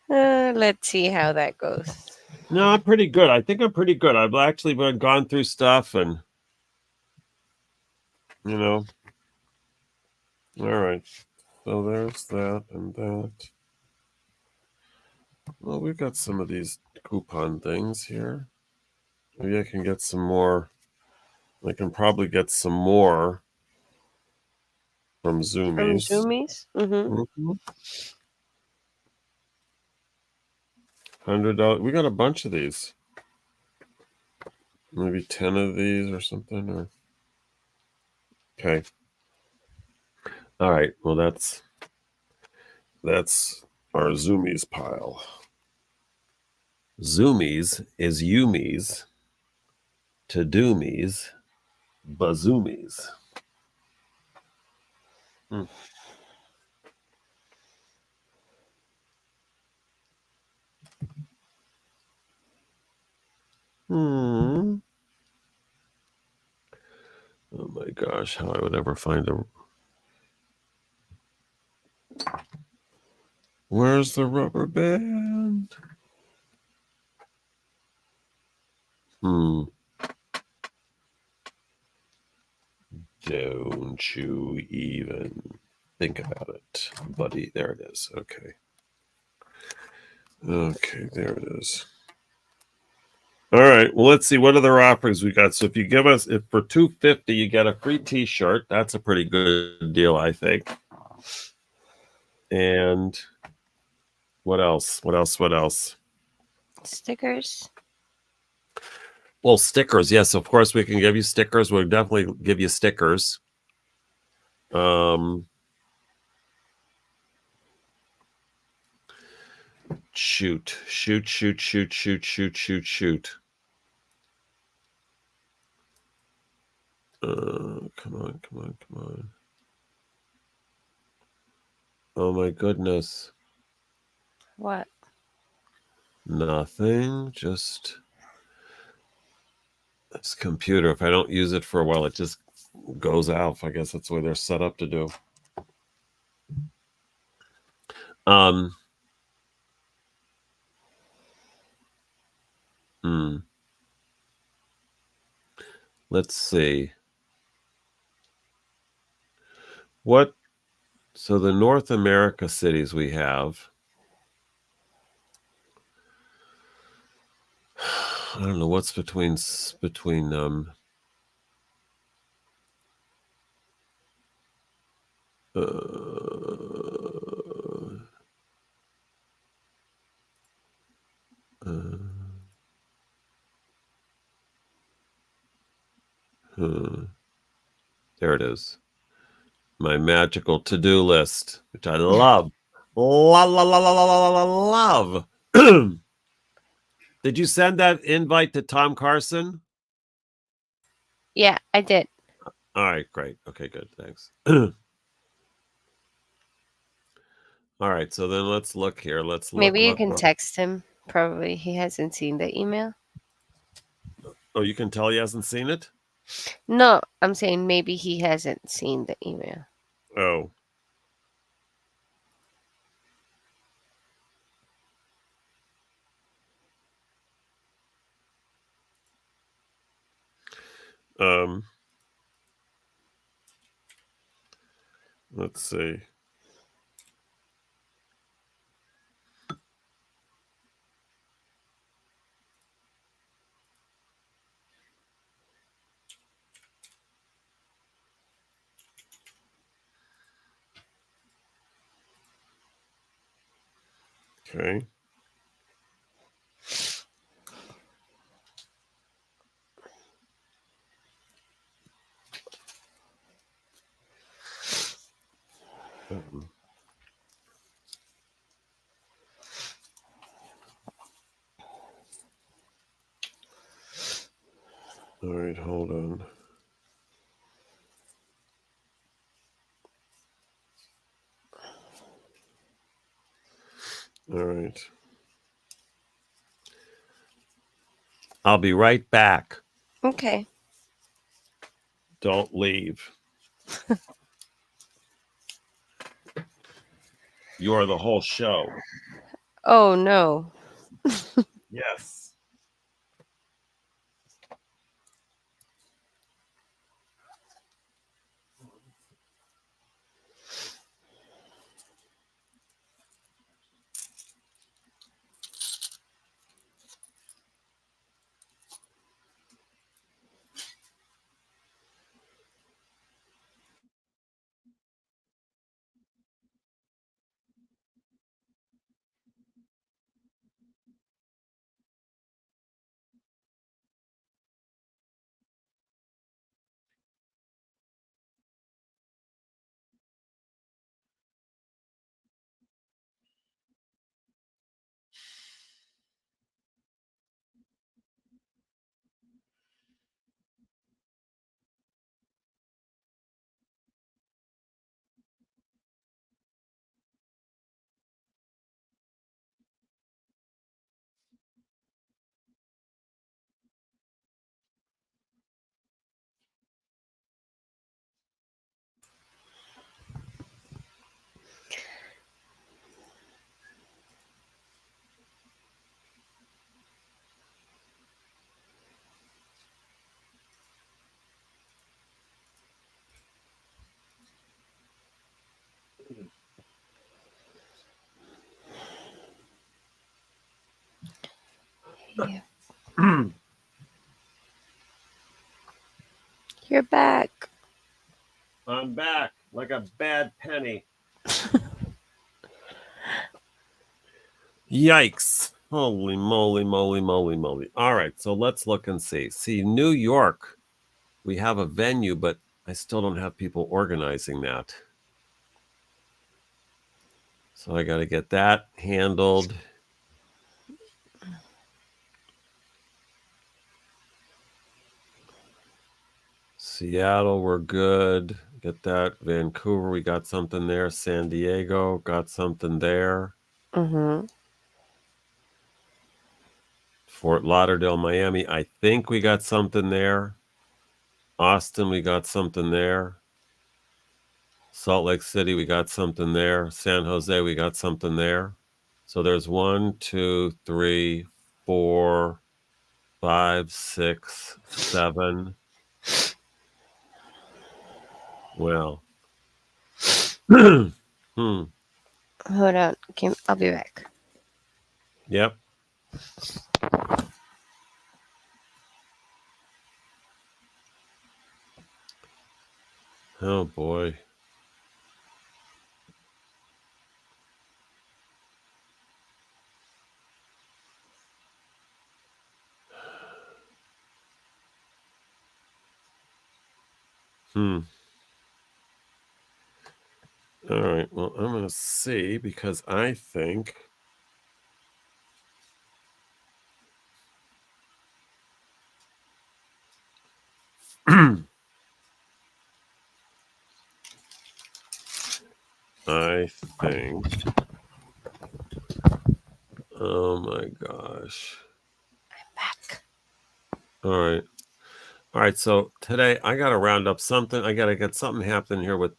Let's see how that goes. No, I'm pretty good. I think I'm pretty good. I've actually gone through stuff and you know. All right. So there's that and that. Well, we've got some of these coupon things here. Maybe I can get some more. I can probably get some more from From Zoomies. Zoomies? Mm-hmm. $100. We got a bunch of these. Maybe 10 of these or something. Or okay. All right. Well, that's our Zoomies pile. Zoomies is Yumies to Doomies, Bazoomies. Hmm. Hmm. Oh my gosh, how I would ever find a. Where's the rubber band? Hmm. Don't you even think about it, buddy. There it is. Okay. Okay, there it is. All right. Well, let's see what other offerings we got. So if you give us, if for $250 you get a free T-shirt, that's a pretty good deal, I think. And what else? What else? What else? Stickers. Well, stickers. Yes, of course we can give you stickers. We'll definitely give you stickers. Shoot. Come on, come on, come on. Oh my goodness. What? Nothing. Just this computer. If I don't use it for a while, it just goes out. I guess that's the way they're set up to do. Um. Hmm. Let's see. What? So the North America cities we have. I don't know what's between uh, uh, uh, there it is. My magical to-do list, which I love. Love. Did you send that invite to Tom Carson? Yeah, I did. All right, great. Okay, good. Thanks. All right, so then let's look here. Let's Maybe you look. can text him. Probably he hasn't seen the email. Oh, you can tell he hasn't seen it? No, I'm saying maybe he hasn't seen the email. Oh. Um, let's see. Okay. Um, all right, hold on. All right. I'll be right back. Okay. Don't leave. You are the whole show. Oh no. Yes. Yeah. You're back. I'm back like a bad penny. Yikes. Holy moly, moly, moly, moly. All right, so let's look and see. See, New York, we have a venue, but I still don't have people organizing that. So I got to get that handled. Seattle, we're good. Get that. Vancouver, we got something there. San Diego, got something there. Mm-hmm. Fort Lauderdale, Miami, I think we got something there. Austin, we got something there. Salt Lake City, we got something there. San Jose, we got something there. So there's 1, 2, 3, 4, 5, 6, 7. Well, hmm. Hold on. I'll be back. Yep. Oh boy. Hmm. All right. Well, I'm going to see because I think. I think. Oh my gosh. Back. All right. All right. So today I got to round up something. I got to get something happening here with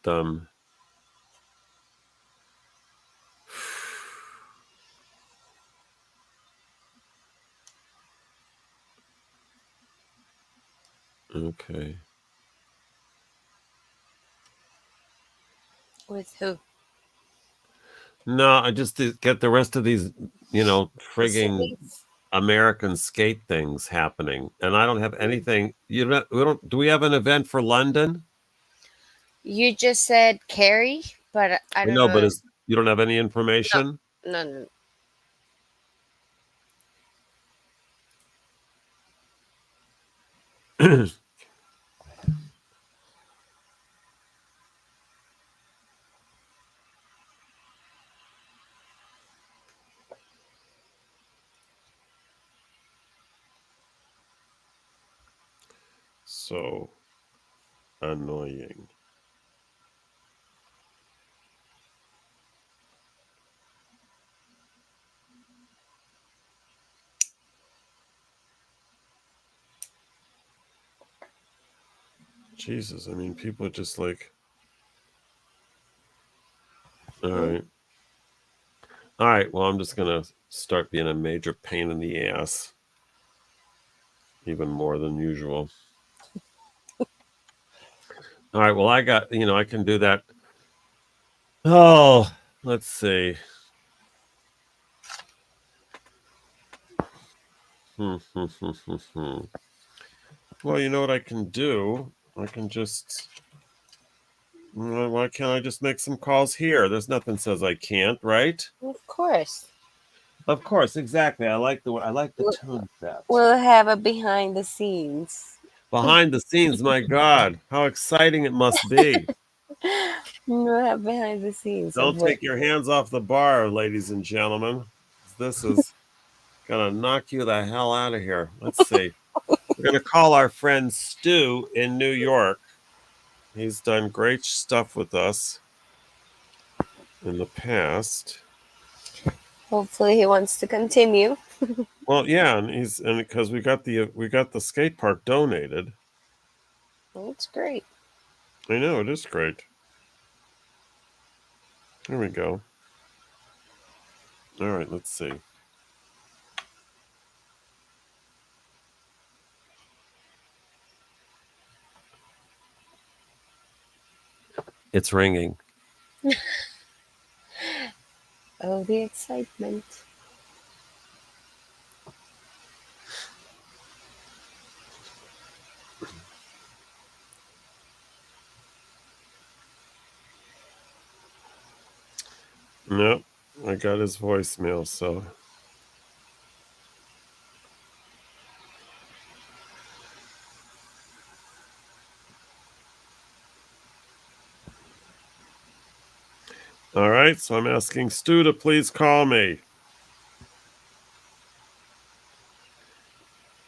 Okay. With who? No, I just did get the rest of these, The frigging cities. American skate things happening, and I don't have anything. We don't. Do we have an event for London? You just said Carrie, but I I don't know, but know. is you don't have any No, information? no, no. So annoying. Jesus, I mean, people are just like, all Hmm? right, all right. Well, I'm just gonna start being a major pain in the ass, even more than usual. All right. Well, I can do that. Oh, let's see. Well, you know what I can do? I can just. Why can't I just make some calls here? There's nothing says I can't, right? Of course. Of course, exactly. I like the We'll, tone of that. we'll have a behind the scenes. Behind the scenes, my God, how exciting it must be. We'll have behind the scenes of Don't what. take your hands off the bar, ladies and gentlemen. This is gonna knock you the hell out of here. Let's see. We're gonna call our friend Stu in New York. He's done great stuff with us in the past. Hopefully, he wants to continue. Well, yeah, and because we got the skate park donated. That's great. I know it is great. Here we go. All right, let's see. It's ringing. Oh, the excitement. I got his voicemail. So, all right. So I'm asking Stu to please call me.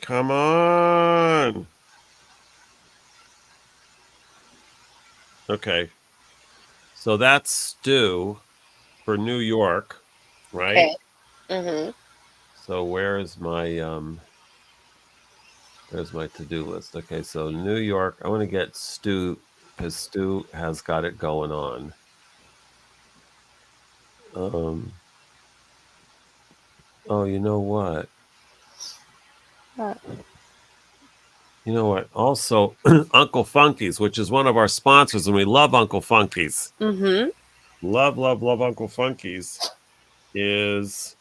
Come on. Okay. So that's Stu for New York, right? Okay. Mhm. So where's my to-do list? Okay, so New York, I want to get Stu because Stu has got it going on. Um oh, you know what? What? You know what? Also, Uncle Funky's, which is one of our sponsors, and we love Uncle Funky's. Mhm. Love, love, love Uncle Funky's is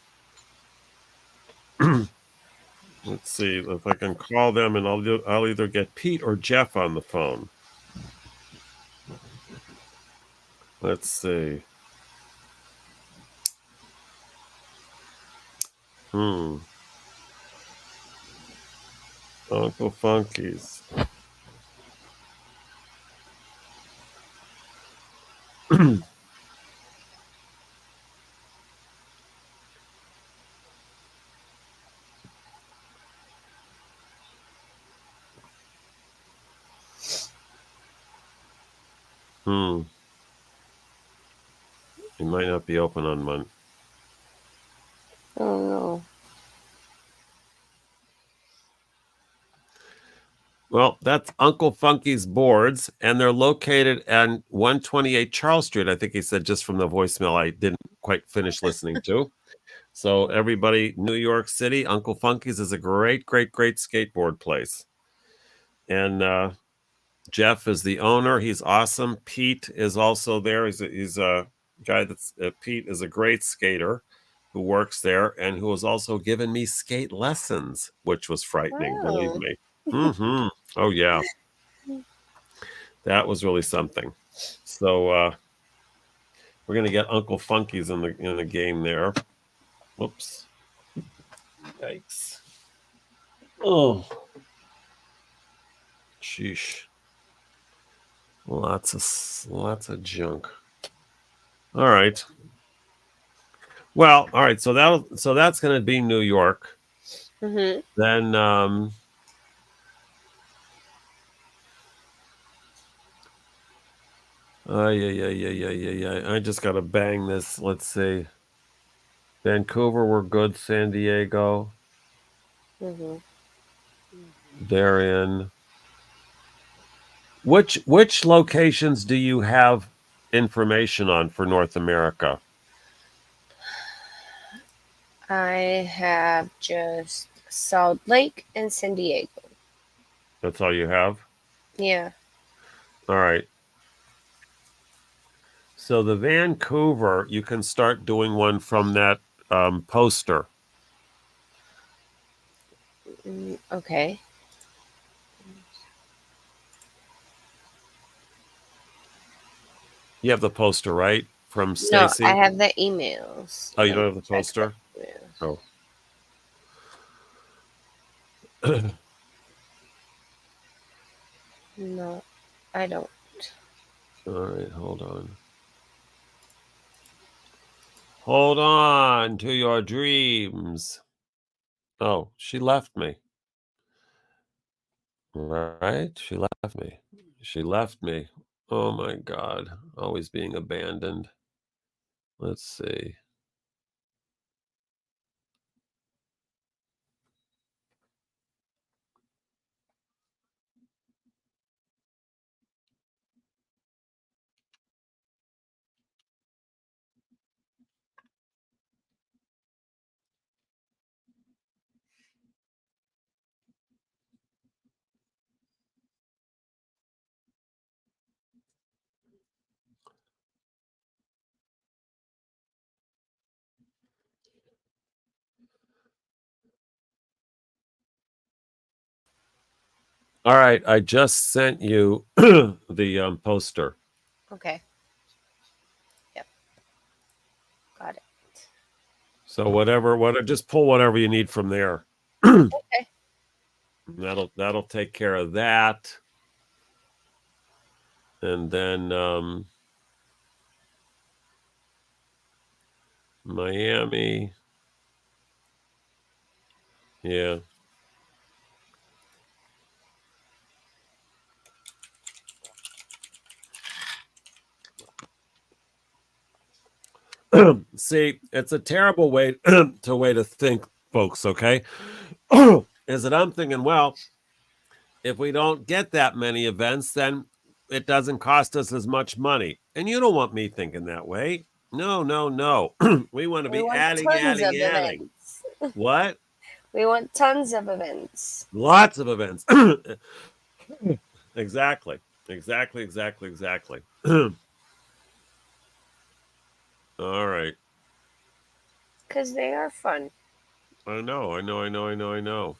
let's see if I can call them and I'll either get Pete or Jeff on the phone. Let's see. Hmm. Uncle Funky's. Hmm. It might not be open on Monday. Oh no. Well, that's Uncle Funky's boards, and they're located at 128 Charles Street. I think he said just from the voicemail I didn't quite finish listening to. So everybody, New York City, Uncle Funky's is a great, great, great skateboard place. And Jeff is the owner. He's awesome. Pete is also there. He's a guy that's Pete is a great skater who works there and who has also given me skate lessons, which was frightening, believe Wow. me. Hmm. Oh yeah, that was really something. So we're gonna get Uncle Funky's in the game there. Whoops. Yikes. Oh, sheesh. Lots of junk. All right. Well, all right. So that's going to be New York. Mhm. Then yeah. I just got to bang this. Let's see. Vancouver, we're good. San Diego, Mhm. they're in. Which locations do you have information on for North America? I have just Salt Lake and San Diego. That's all you have? Yeah. All right. So the Vancouver, you can start doing one from that poster. Okay. You have the poster, right? From No, I Stacy? have the emails. Oh, you Let me don't have the check the poster? emails. Oh. All No, I don't. right, hold on. Hold on to your dreams. Oh, she left me. Right? She left me. She left me. Oh my God. Always being abandoned. Let's see. All right, I just sent you the poster. Okay. Yep. Got it. So whatever, just pull whatever you need from there. Okay. That'll take care of that. And then Miami. Yeah. See, it's a terrible way to think, folks, okay? Is that I'm thinking, well, if we don't get that many events, then it doesn't cost us as much money. And you don't want me thinking that way. No, no, no. We want to We be want adding, tons adding, of adding. events. What? We want tons of events. Lots of events. Exactly. Exactly, exactly, exactly. All right. Because they are fun. I know, I know, I know, I know, I know.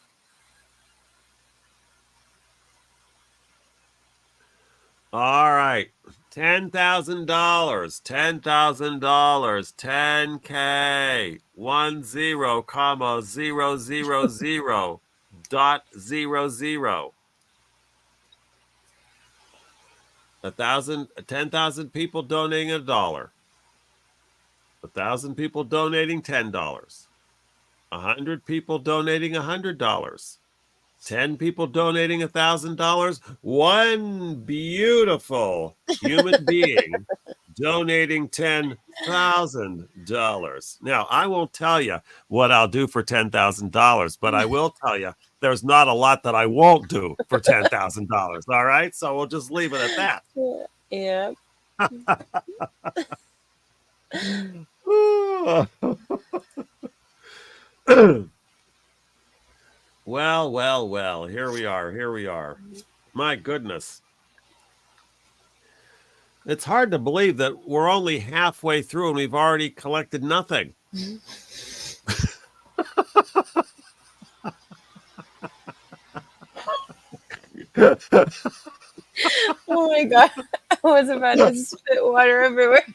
All right. $10,000, $10,000, 10K, 10,000,000.00. 10,000 people donating $1. 1,000 people donating $10. 100 people donating $100. 10 people donating $1,000. One beautiful human being donating $10,000. Now, I won't tell you what I'll do for $10,000, but I will tell you there's not a lot that I won't do for $10,000. All right. So we'll just leave it at that. Yeah. Well, well, well. Here we are. Here we are. My goodness. It's hard to believe that we're only halfway through and we've already collected nothing. Oh my god. I was about to spit water everywhere.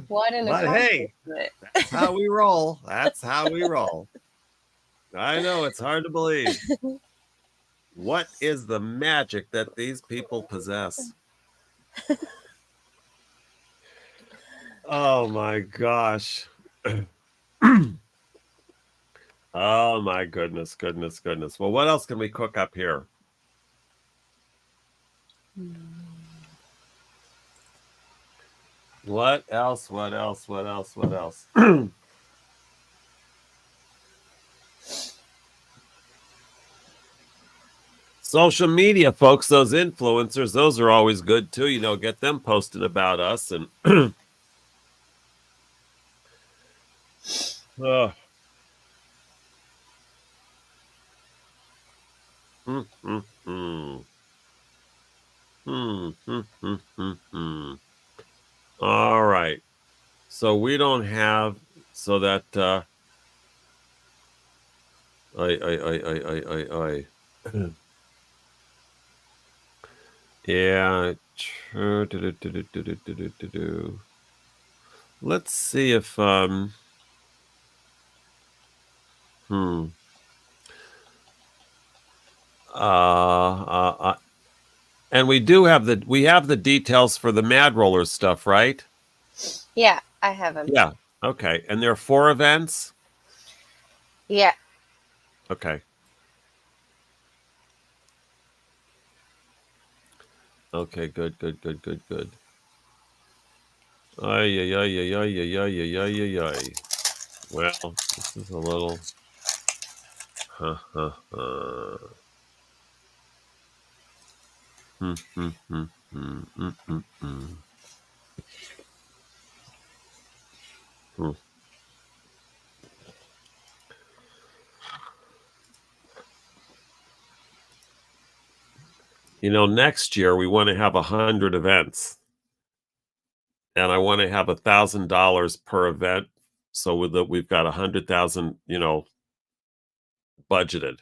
What an But hey, accomplishment. that's how we roll. That's how we roll. I know it's hard to believe. What is the magic that these people possess? Oh my gosh. Oh my goodness, goodness, goodness. Well, what else can we cook up here? What else? What else? What else? What else? Social media, folks, those influencers, those are always good too. Get them posting about us and uh, mm, mm, mm. Hmm, hmm, hmm, hmm, hmm. All right. So we don't have so that I yeah. True. Let's see if hmm uh, uh and we have the details for the Mad Roller stuff, right? Yeah, I have them. Yeah. Okay. And there are 4 events? Yeah. Okay. Okay, good, good, good, good, good. Ay, ay, ay, ay, ay, ay, ay, ay, ay, ay, ay. Well, this is a little huh, huh, huh. Hmm, hmm, hmm, hmm, hmm, hmm, hmm. Hmm. Next year we want to have 100 events, and I want to have $1,000 per event, so we've got 100,000, budgeted.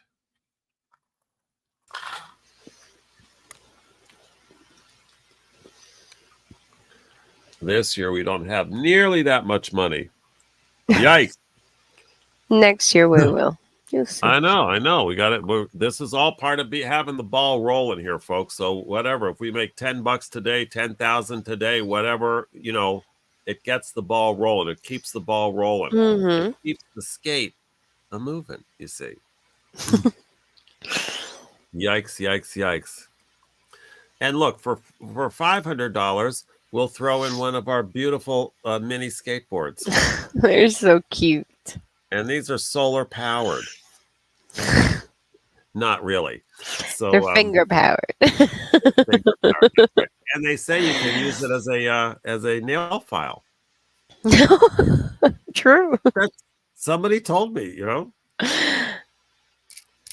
This year we don't have nearly that much money. Yikes. Next year we will. You'll see. I know. We got it. This is all part of having the ball rolling here, folks. So whatever, if we make $10 today, 10,000 today, whatever, it gets the ball rolling. It keeps the ball rolling. It Mm-hmm. keeps the skate a moving. You see. Yikes! Yikes! Yikes! And look, for $500, we'll throw in one of our beautiful mini skateboards, They're so cute. and these are solar powered. Not really. They're So finger powered. finger powered. That's right. And they say you can use it as a nail file. No, true. That's, somebody told me. Yeah.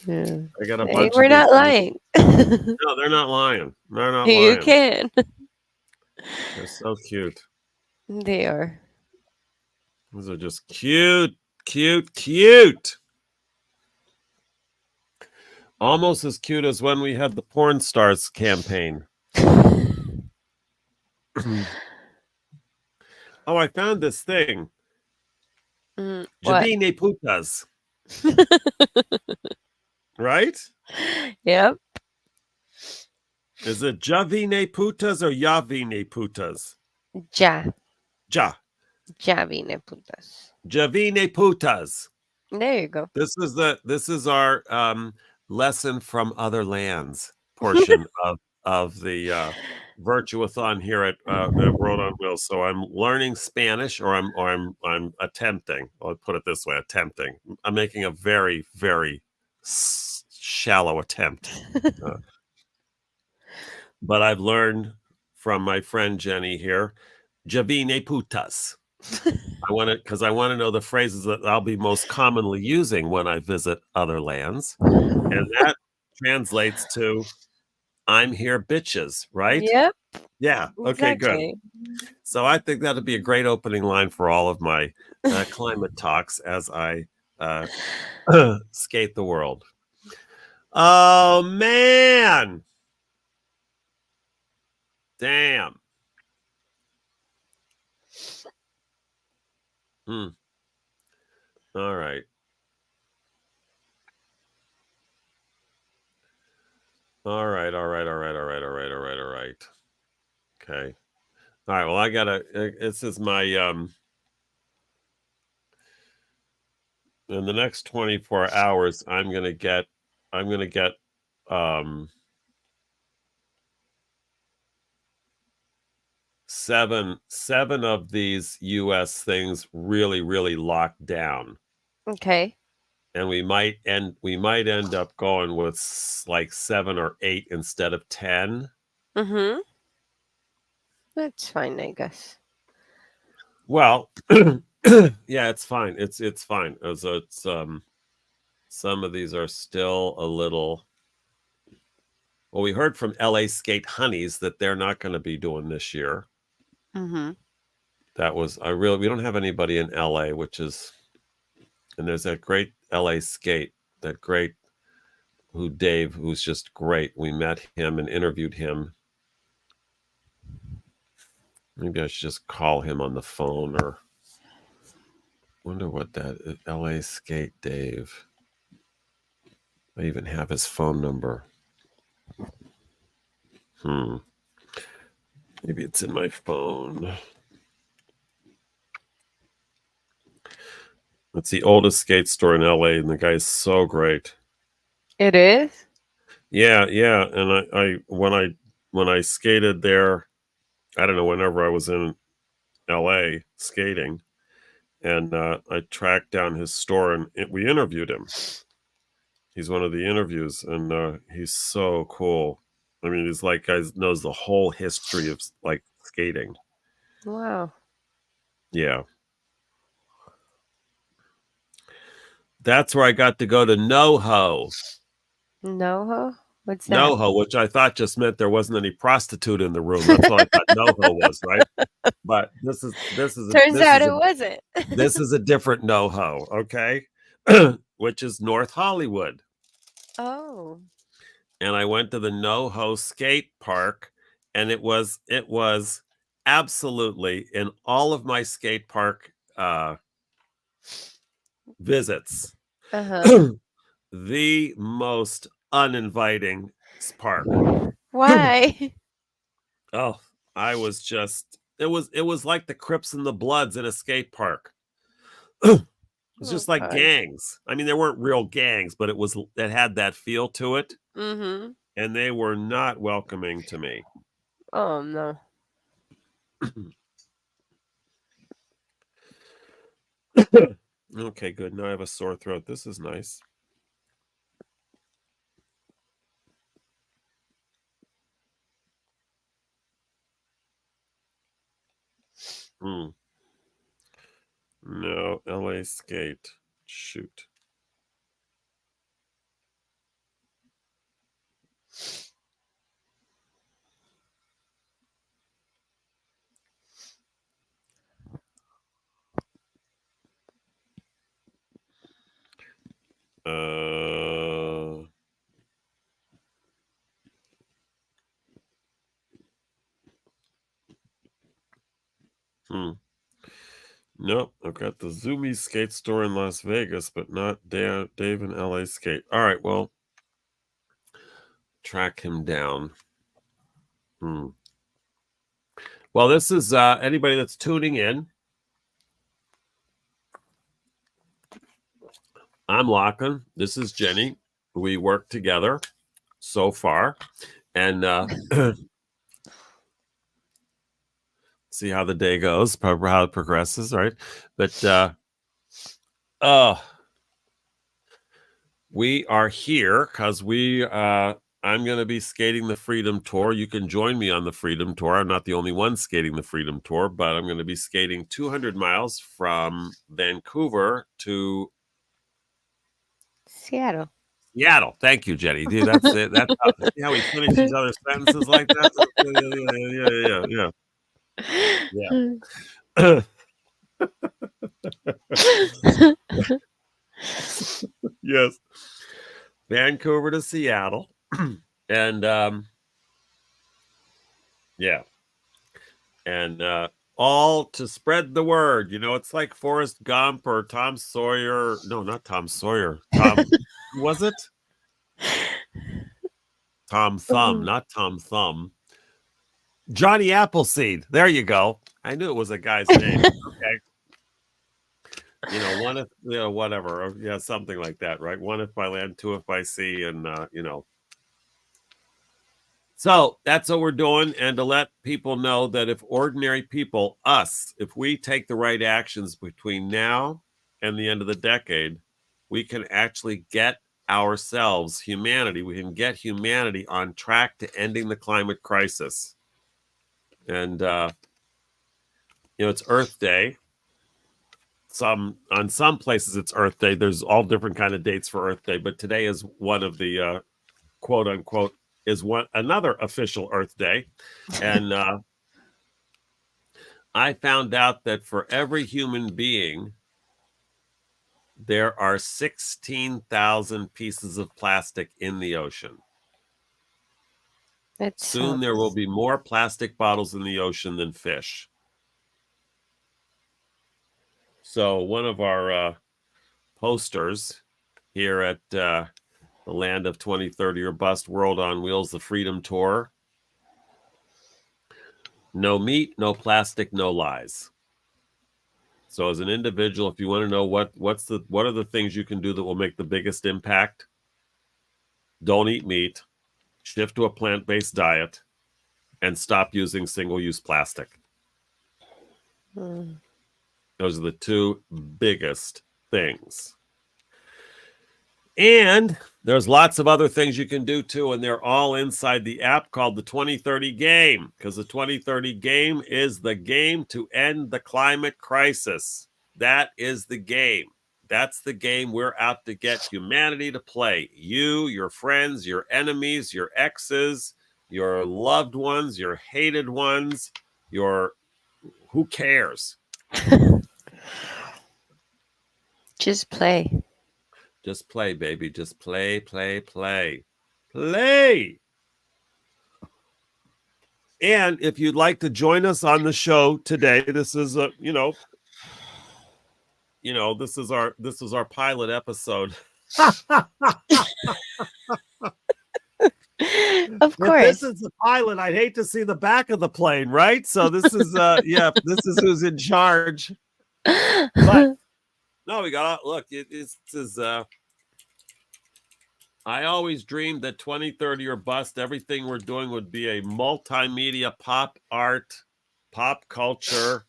I got a Hey, bunch we're of these. not lying. No, they're not lying. They're not You lying. can. They're so cute. They are. These are just cute, cute, cute. Almost as cute as when we had the porn stars campaign. Oh, I found this thing. What? Javine putas. Right? Yep. Is it Javine putas or Yavine putas? Ja. Ja. Javine putas. Javine putas. There you go. This is our lesson from other lands portion of the Virtuathon here at World on Wheels. So I'm learning Spanish, or I'm attempting. I'll put it this way: attempting. I'm making a very very shallow attempt, but I've learned from my friend Jenny here, Javine putas. I want to know the phrases that I'll be most commonly using when I visit other lands, and that translates to "I'm here, bitches." Right? Yep. Yeah. Okay. Good. Exactly. So I think that'd be a great opening line for all of my climate talks as I skate the world. Oh man! Damn. Hmm. All right. All right. All right. All right. All right. All right. All right. All right. Okay. All right. Well, I gotta. This is my in the next 24 hours. I'm gonna get um seven of these US things really really locked down, Okay. and we might end up going with like 7 or 8 instead of 10. Mm-hmm. That's fine, I guess. Well, yeah, it's fine. It's fine. So it's some of these are still a little. Well, we heard from LA Skate Honeys that they're not going to be doing this year. Mm-hmm. That was we don't have anybody in LA, which is, and there's that great LA Skate, that great Dave, who's just great. We met him and interviewed him. Maybe I should just call him on the phone, or wonder what that LA Skate Dave. I even have his phone number. Maybe it's in my phone. It's the oldest skate store in LA, and the guy's so great. It is? Yeah, yeah. And I when I skated there, I don't know, whenever I was in LA skating, and I tracked down his store, and we interviewed him. He's one of the interviews, and he's so cool. I mean, he's like guys knows the whole history of like skating. Wow. Yeah. That's where I got to go to NoHo. NoHo? What's that? NoHo, which I thought just meant there wasn't any prostitute in the room. That's what I thought NoHo was, right? But Turns out it wasn't. this is a different NoHo, okay? Which is North Hollywood. Oh. And I went to the NoHo skate park, and it was absolutely, in all of my skate park visits, Uh-huh. the most uninviting park. Why? Oh, I was just it was like the Crips and the Bloods in a skate park. It's Oh just like God. gangs. I mean, there weren't real gangs, but it had that feel to it, Mm-hmm. and they were not welcoming to me. Oh no. Okay, good. Now I have a sore throat. This is nice. Hmm. No, LA skate. Shoot. Uh, hmm. Nope, I've got the Zoomy skate store in Las Vegas, but not Dave and LA skate. All right, well, track him down. Hmm. Well, this is anybody that's tuning in. I'm Lachlan. This is Jenny. We work together so far, and see how the day goes, how it progresses, right? But uh, we are here because I'm going to be skating the Freedom Tour. You can join me on the Freedom Tour. I'm not the only one skating the Freedom Tour, but I'm going to be skating 200 miles from Vancouver to Seattle. Seattle. Thank you, Jenny. Dude, that's it. That's how, see how we finish each other's sentences like that? Yeah, yeah, yeah. Yes. Vancouver to Seattle. And yeah. And all to spread the word. You know, it's like Forrest Gump or Tom Sawyer. No, not Tom Sawyer. Who was it? Tom Thumb, not Tom Thumb. Johnny Appleseed. There you go. I knew it was a guy's name. Okay. You know, one if, you know, whatever. Yeah, something like that, right? One if by land, two if by sea, and, you know. So that's what we're doing. And to let people know that if ordinary people, us, if we take the right actions between now and the end of the decade, we can actually get ourselves, humanity, we can get humanity on track to ending the climate crisis. And, you know, it's Earth Day. On some places it's Earth Day. There's all different kind of dates for Earth Day, but today is one of the quote unquote is one another official Earth Day. And I found out that for every human being, there are 16,000 pieces of plastic in the ocean. That Soon there will sucks. be more plastic bottles in the ocean than fish. So one of our posters here at the Land of 2030 or Bust World on Wheels, the Freedom Tour. No meat, no plastic, no lies. So as an individual, if you want to know what are the things you can do that will make the biggest impact, don't eat meat, shift to a plant-based diet, and stop using single-use plastic. Mm. Those are the two biggest things. And there's lots of other things you can do too, and they're all inside the app called the 2030 Game, because the 2030 Game is the game to end the climate crisis. That is the game. That's the game we're out to get humanity to play. You, your friends, your enemies, your exes, your loved ones, your hated ones, your who cares? Just play. Just play, baby. Just play, play, play. Play. And if you'd like to join us on the show today, this is a this is our pilot episode. Of If this course. is the pilot, I'd hate to see the back of the plane, right? So this is yeah, this is who's in charge. But no, we got look, this is I always dreamed that 2030 or bust, everything we're doing would be a multimedia pop art, pop culture,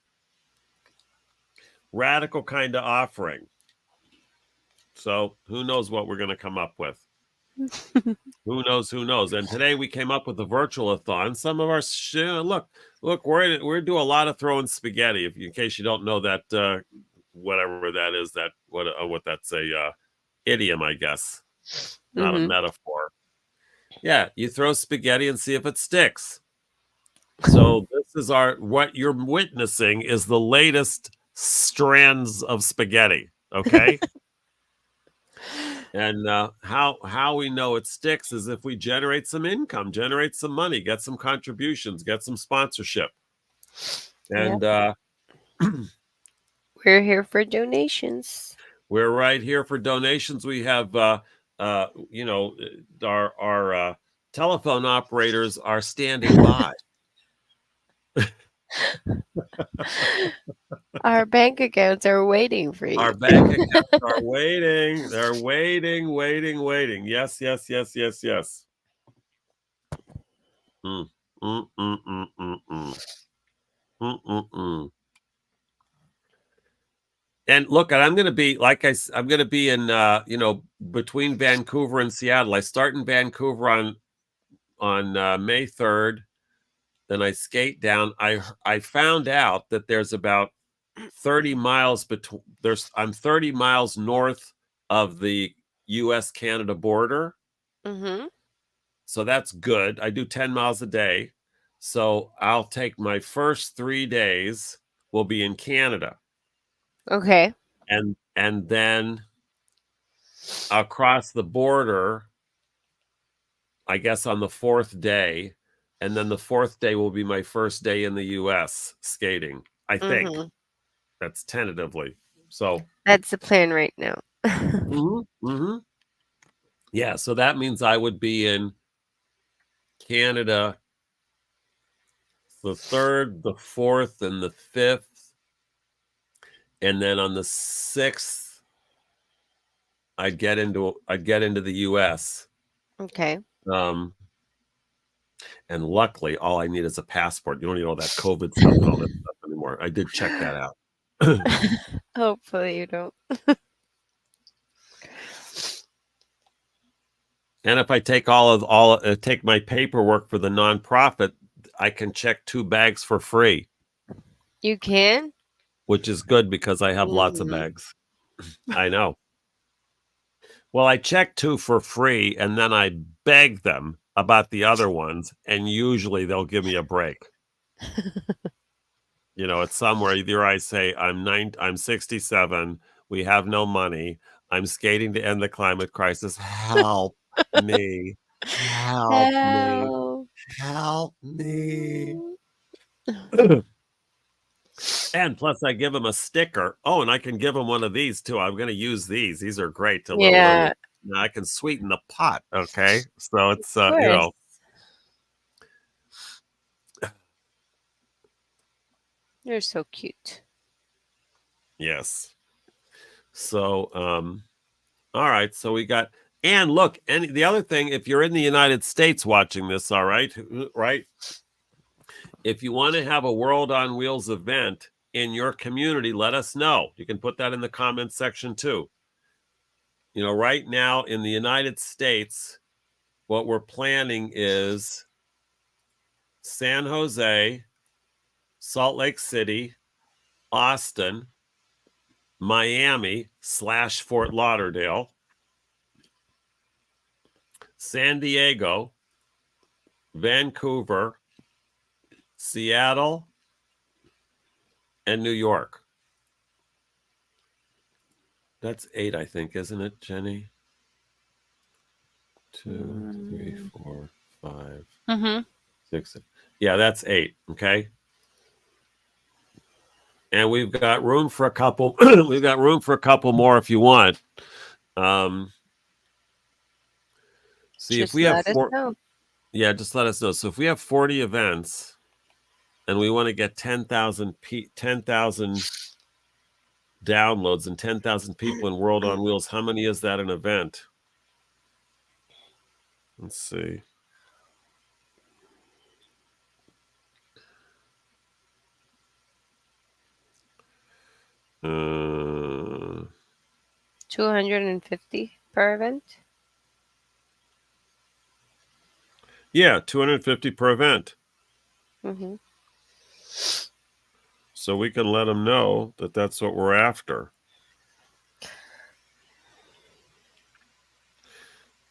radical kind of offering. So who knows what we're going to come up with? Who knows? Who knows? And today we came up with a virtuathon. Some of our look, we're doing a lot of throwing spaghetti. If in case you don't know that, whatever that is, that what that's a idiom, I guess, not a Hmm. metaphor. Yeah, you throw spaghetti and see if it sticks. So this is what you're witnessing is the latest strands of spaghetti. Okay. And how we know it sticks is if we generate some income, generate some money, get some contributions, get some sponsorship. Yep. And We're here for donations. we're right here for donations. We have our telephone operators are standing by. Our bank accounts are waiting for you. Our bank accounts are waiting. They're waiting, waiting, waiting. Yes, yes, yes, yes, yes. Mm, mm, mm, mm, mm, mm. Mm, mm, mm. And look, I'm going to be I'm going to be in between Vancouver and Seattle. I start in Vancouver on May 3rd, then I skate down. I found out that there's about 30 miles between I'm 30 miles north of the US Canada border. Mm-hmm. So that's good. I do 10 miles a day. So I'll take my first 3 days will be in Canada. Okay. And then across the border, I guess on the fourth day, and then the fourth day will be my first day in the US skating. I think Mm-hmm. that's tentatively. So, That's the plan right now. mm-hmm. Yeah, so that means I would be in Canada the third, the fourth, and the fifth, and then on the sixth, I'd get into the US. Okay. Um, and luckily, all I need is a passport. You don't need all that COVID stuff and all that stuff anymore. I did check that out. Hopefully you don't. And if I take take my paperwork for the nonprofit, I can check 2 bags for free, You can? which is good because I have lots of Mm-hmm. bags. I know. Well, I check 2 for free and then I beg them about the other ones, and usually they'll give me a break. It's somewhere either I say I'm 67, we have no money, I'm skating to end the climate crisis. Help me. Help me. Help. Help me. And plus, I give them a sticker. Oh, and I can give them one of these too. I'm going to use these. These are great. A little. Yeah, Now I can sweeten the pot. Okay, so it's of course. You're so cute. yes. So all right. So we got and look, and the other thing, if you're in the United States watching this, all right, right. If you want to have a World on Wheels event in your community, let us know. You can put that in the comments section too. Right now in the United States, what we're planning is San Jose, Salt Lake City, Austin, Miami / Fort Lauderdale, San Diego, Vancouver, Seattle, and New York. That's 8, I think, isn't it, Jenny? 2, 3, Mm. 4, 5, Mm-hmm. 6. Yeah, that's 8. Okay. And we've got room for a couple. We've got room for a couple more if you want. Um, see if Just we have let us four. know. Yeah, just let us know. So if we have 40 events and we want to get 10,000 downloads and 10,000 people in World on Wheels, how many is that an event? Let's see. Uh, 250 per event. yeah, 250 per event. Hmm. So we can let them know that that's what we're after.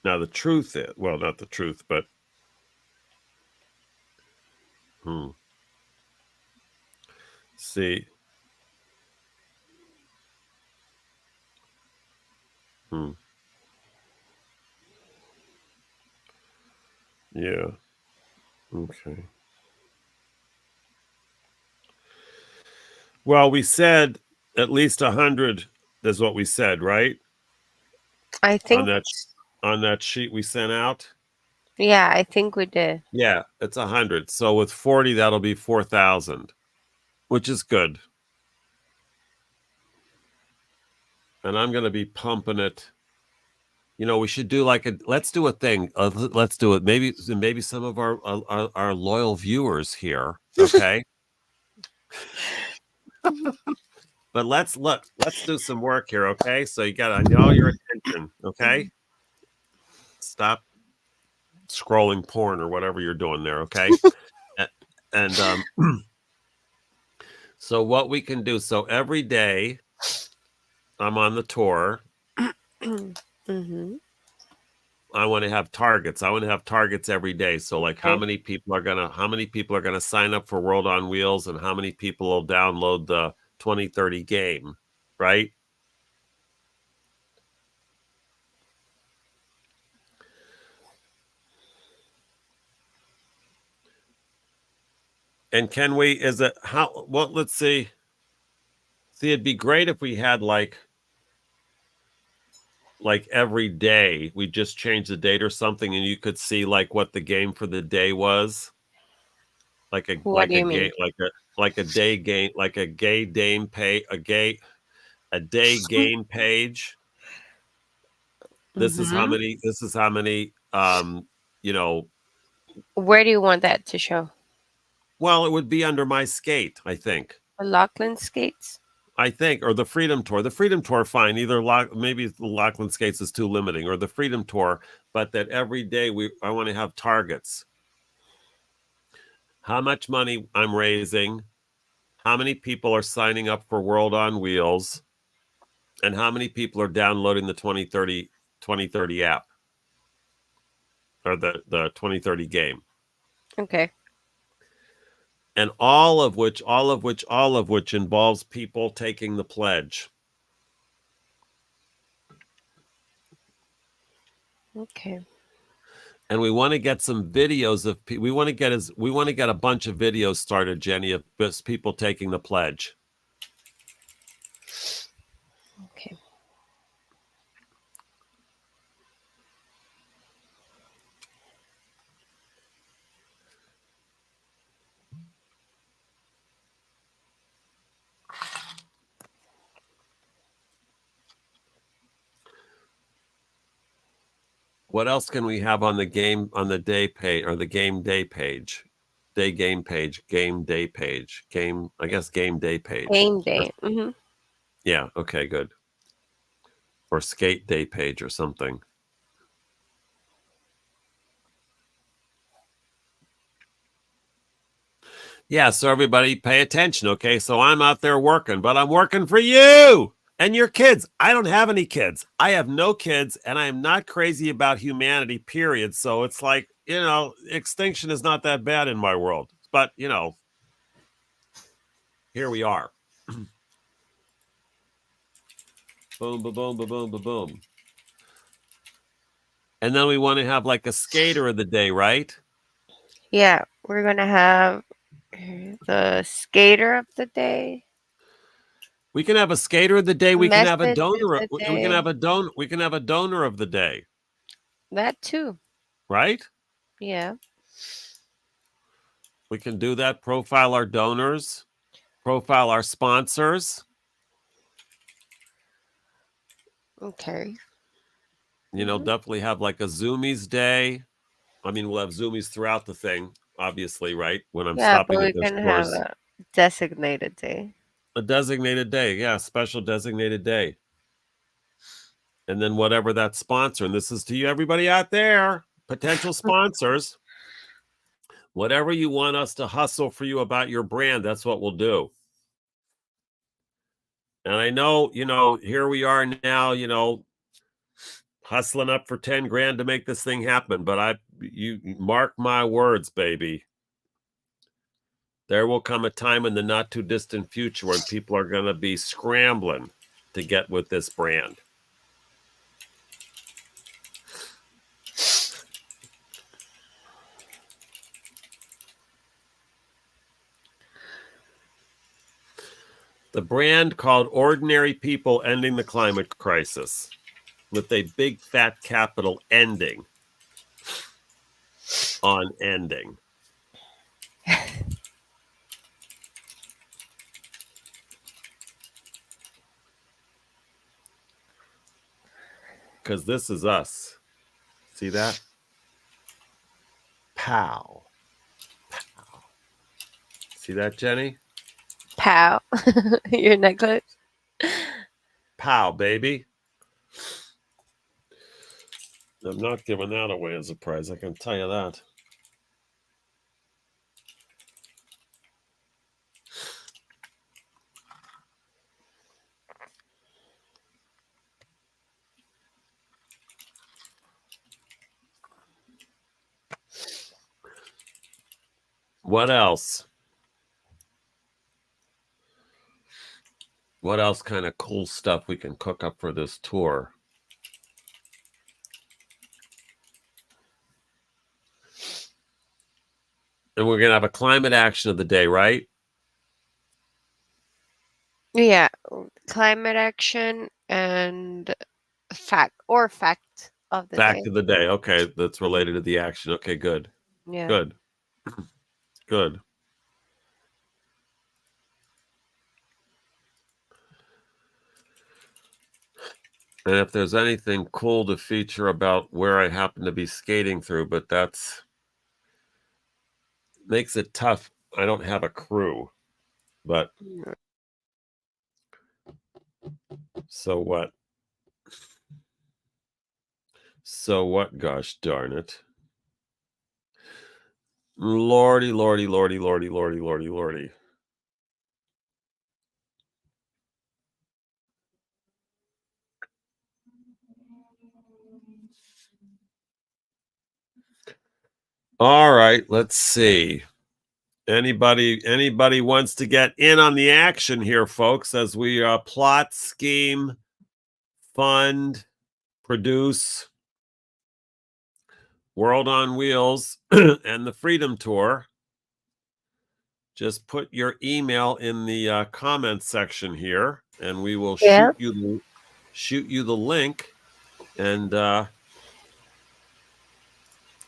Now, the truth is, well, not the truth, but see, hmm, yeah, okay. Well, we said at least 100 is what we said, right? I On think, that sheet we sent out. yeah, I think we did. Yeah, it's 100. So with 40, that'll be 4,000, which is good. And I'm going to be pumping it. We should do like let's do a thing. Let's do it. Maybe some of our loyal viewers here. Okay. But let's do some work here. Okay. So you got to get all your attention. Okay. Stop scrolling porn or whatever you're doing there. Okay. And so what we can do. So every day I'm on the tour. Hmm. I want to have targets. I want to have targets every day. So like how Okay. many people are gonna sign up for World on Wheels and how many people will download the 2030 game, right? And can we is it how well let's see. See, it'd be great if we had like every day we just change the date or something and you could see like what the game for the day was. Like a What like do a you game mean? like a day game like a gay dame pay a day game page. Hmm. This is how many you know Where do you want that to show? well it would be under my skate, Lachlan skates. or the freedom tour fine either maybe the Lachlan skates is too limiting or the freedom tour, but that every day I want to have targets, how much money I'm raising, how many people are signing up for World on Wheels, and how many people are downloading the 2030 app or the 2030 game, Okay. and all of which involves people taking the pledge. Okay. And we want to get some videos of we want to get a bunch of videos started, Jenny, of people taking the pledge. Okay. What else can we have on the game on the day page or the game day page? Day game page, game day page, game, I guess game day page. Game Or, day. Hmm. yeah, okay, good. Or skate day page or something. Yeah, so everybody pay attention, okay? So I'm out there working, but I'm working for you and your kids. I don't have any kids. I have no kids, and I am not crazy about humanity, period. So it's like, extinction is not that bad in my world. But, here we are. Boom, boom, boom, boom, boom, boom, boom. And then we want to have like a skater of the day, right? Yeah, we're gonna have the skater of the day, We can have a skater of the day. We can have a message of donor. the We can have day. a don. We can have a donor of the day, That too. right? Yeah. We can do that. Profile our donors. Profile our sponsors. Okay. You know, Hmm. definitely have like a Zoomies day. I mean, we'll have Zoomies throughout the thing, obviously, right? When I'm Yeah, but stopping at we their can have stores. a designated day. A designated day. Yeah, special designated day. And then whatever that sponsor, and this is to you, everybody out there, potential sponsors, whatever you want us to hustle for you about your brand, that's what we'll do. And I know, here we are now, hustling up for 10 grand to make this thing happen. But you mark my words, baby. There will come a time in the not too distant future when people are going to be scrambling to get with this brand. The brand called Ordinary People Ending the Climate Crisis, with a big fat capital ending on ending. Because this is us. See that? Pow. Pow. See that, Jenny? Pow. Your necklace. Pow, baby. I'm not giving that away as a prize, I can tell you that. What else? What else kind of cool stuff we can cook up for this tour? And we're going to have a climate action of the day, right? Yeah, climate action and fact of the Fact day. of the day. Okay, that's related to the action. Okay, good. Yeah. Good. Good. And if there's anything cool to feature about where I happen to be skating through, but that's makes it tough. I don't have a crew, but so what? So what? Gosh darn it. Lordy, lordy, lordy, lordy, lordy, lordy, lordy. All right, let's see. Anybody wants to get in on the action here, folks, as we plot, scheme, fund, produce World on Wheels and the Freedom Tour. Just put your email in the comments section here, and we will Yeah, shoot you the link, and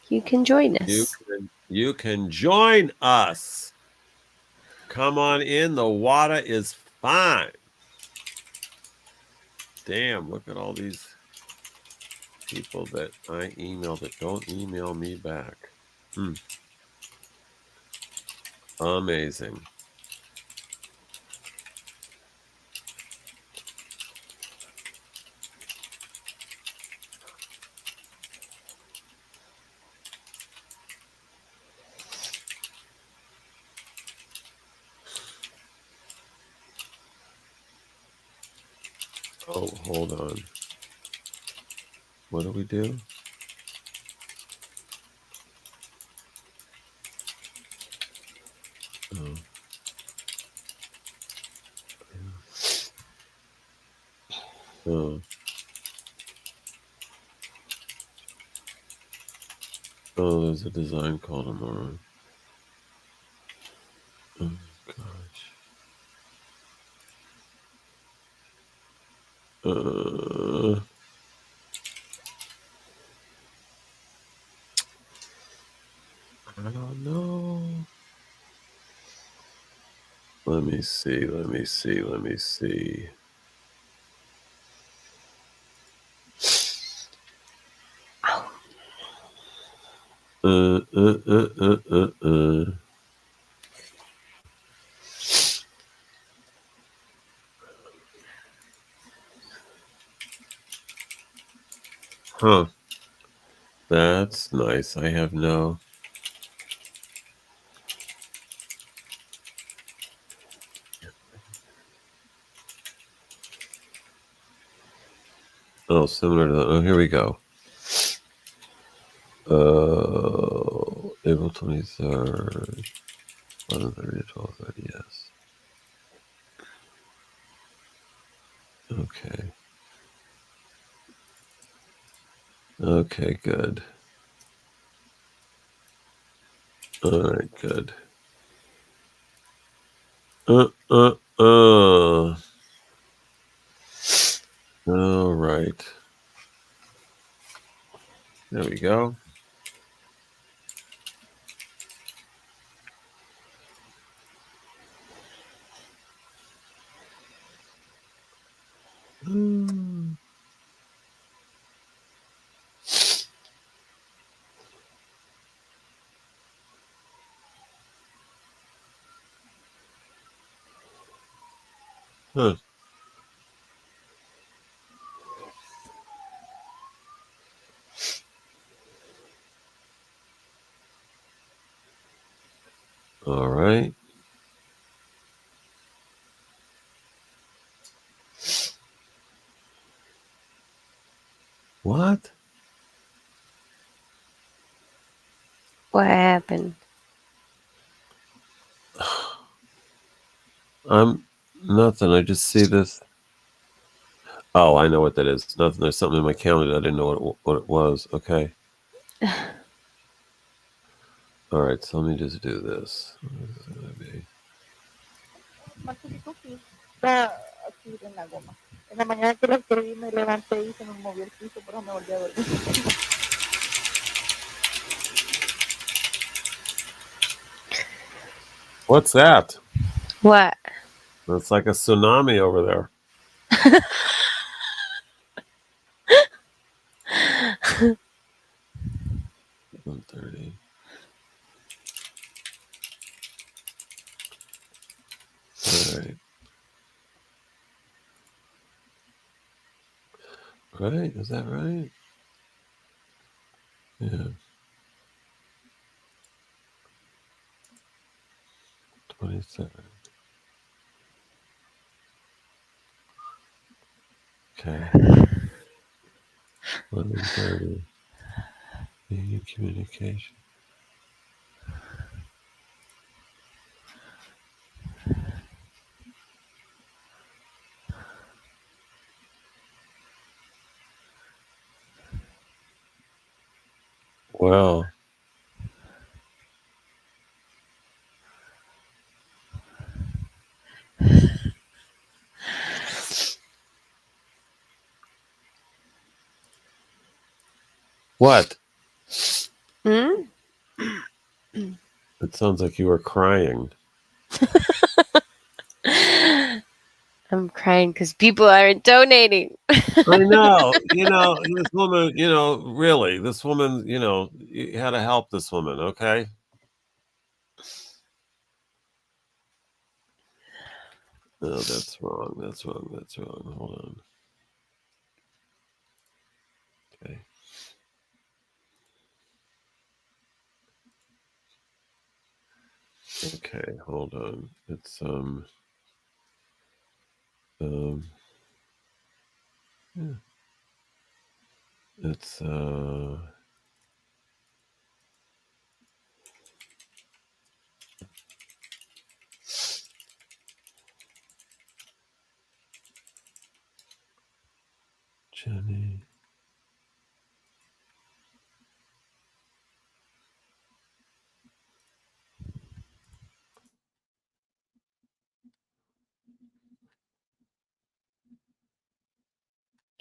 you can join you us. can join us. Come on in. The water is fine. Damn! Look at all these people that I emailed that don't email me back. Amazing. Oh, hold on. What do we do? Oh, oh, oh, there's a design call tomorrow. Oh gosh. I don't know. Let me see. Let me see. Let me see. Uh, uh, uh, uh, uh, uh. Huh. That's nice. I have no. Oh, similar to that. Oh, here we go. April 23rd, 11:30 to 12:30. Yes. Okay. Okay, good. All right, good. Uh. All right. There we go. Mm. Huh. All right. What? What happened? I'm nothing. I just see this. Oh, I know what that is. Nothing. There's something in my calendar. I didn't know what it was. Okay. All right. So let me just do this. What is it gonna be? Aquí en la goma. En la mañana que lo escribí me levanté y se me movió el piso, pero me volví a dormir. What's that? What? It's like a tsunami over there. 1:30. All right. Right? Is that right? Yeah. 27. Okay. 11:30. Media communication. Well, what? Hmm? It sounds like you were crying. I'm crying because people aren't donating. I know. This woman, really, this woman, you had to help this woman, okay? No, that's wrong. That's wrong. That's wrong. Hold on. Okay. Okay, hold on. It's um yeah, it's Jenny.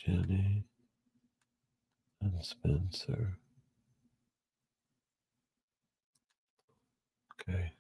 Jenny and Spencer. Okay.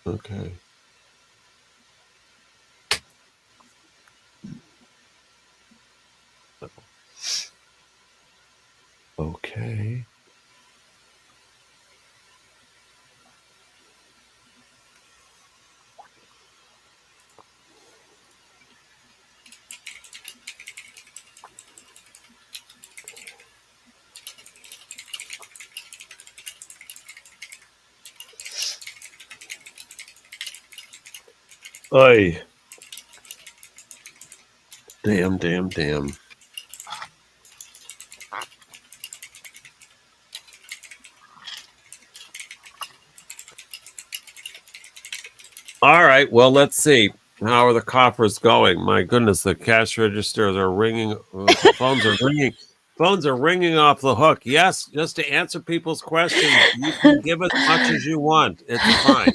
Okay. Okay. Oy. Damn. All right. Well, let's see. How are the coffers going? My goodness, the cash registers are ringing. Phones are ringing. Phones are ringing off the hook. Yes, just to answer people's questions, you can give as much as you want. It's fine.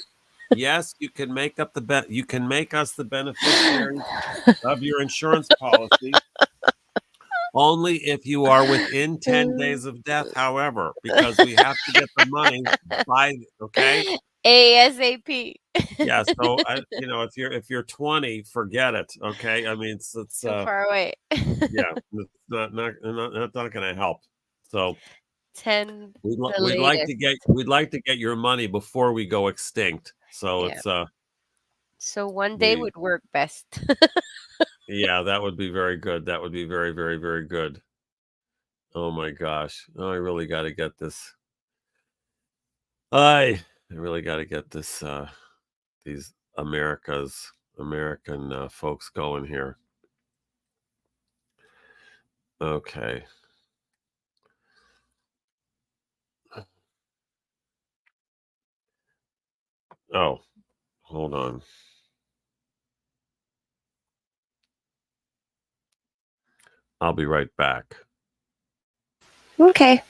Yes, you can make up the you can make us the beneficiaries of your insurance policy only if you are within 10 days of death, however, because we have to get the money by okay? ASAP. Yeah, so if you're 20, forget it. Okay, I mean it's Too far away. yeah, it's not going to help. So 10 the we'd like to latest. get your money before we go extinct. So Yeah. it's So one day we would work best. yeah, that would be very good. That would be very very very good. Oh my gosh, oh, I really got to get this. I really got to get this. These American folks going here. Okay. Oh, hold on. I'll be right back. Okay.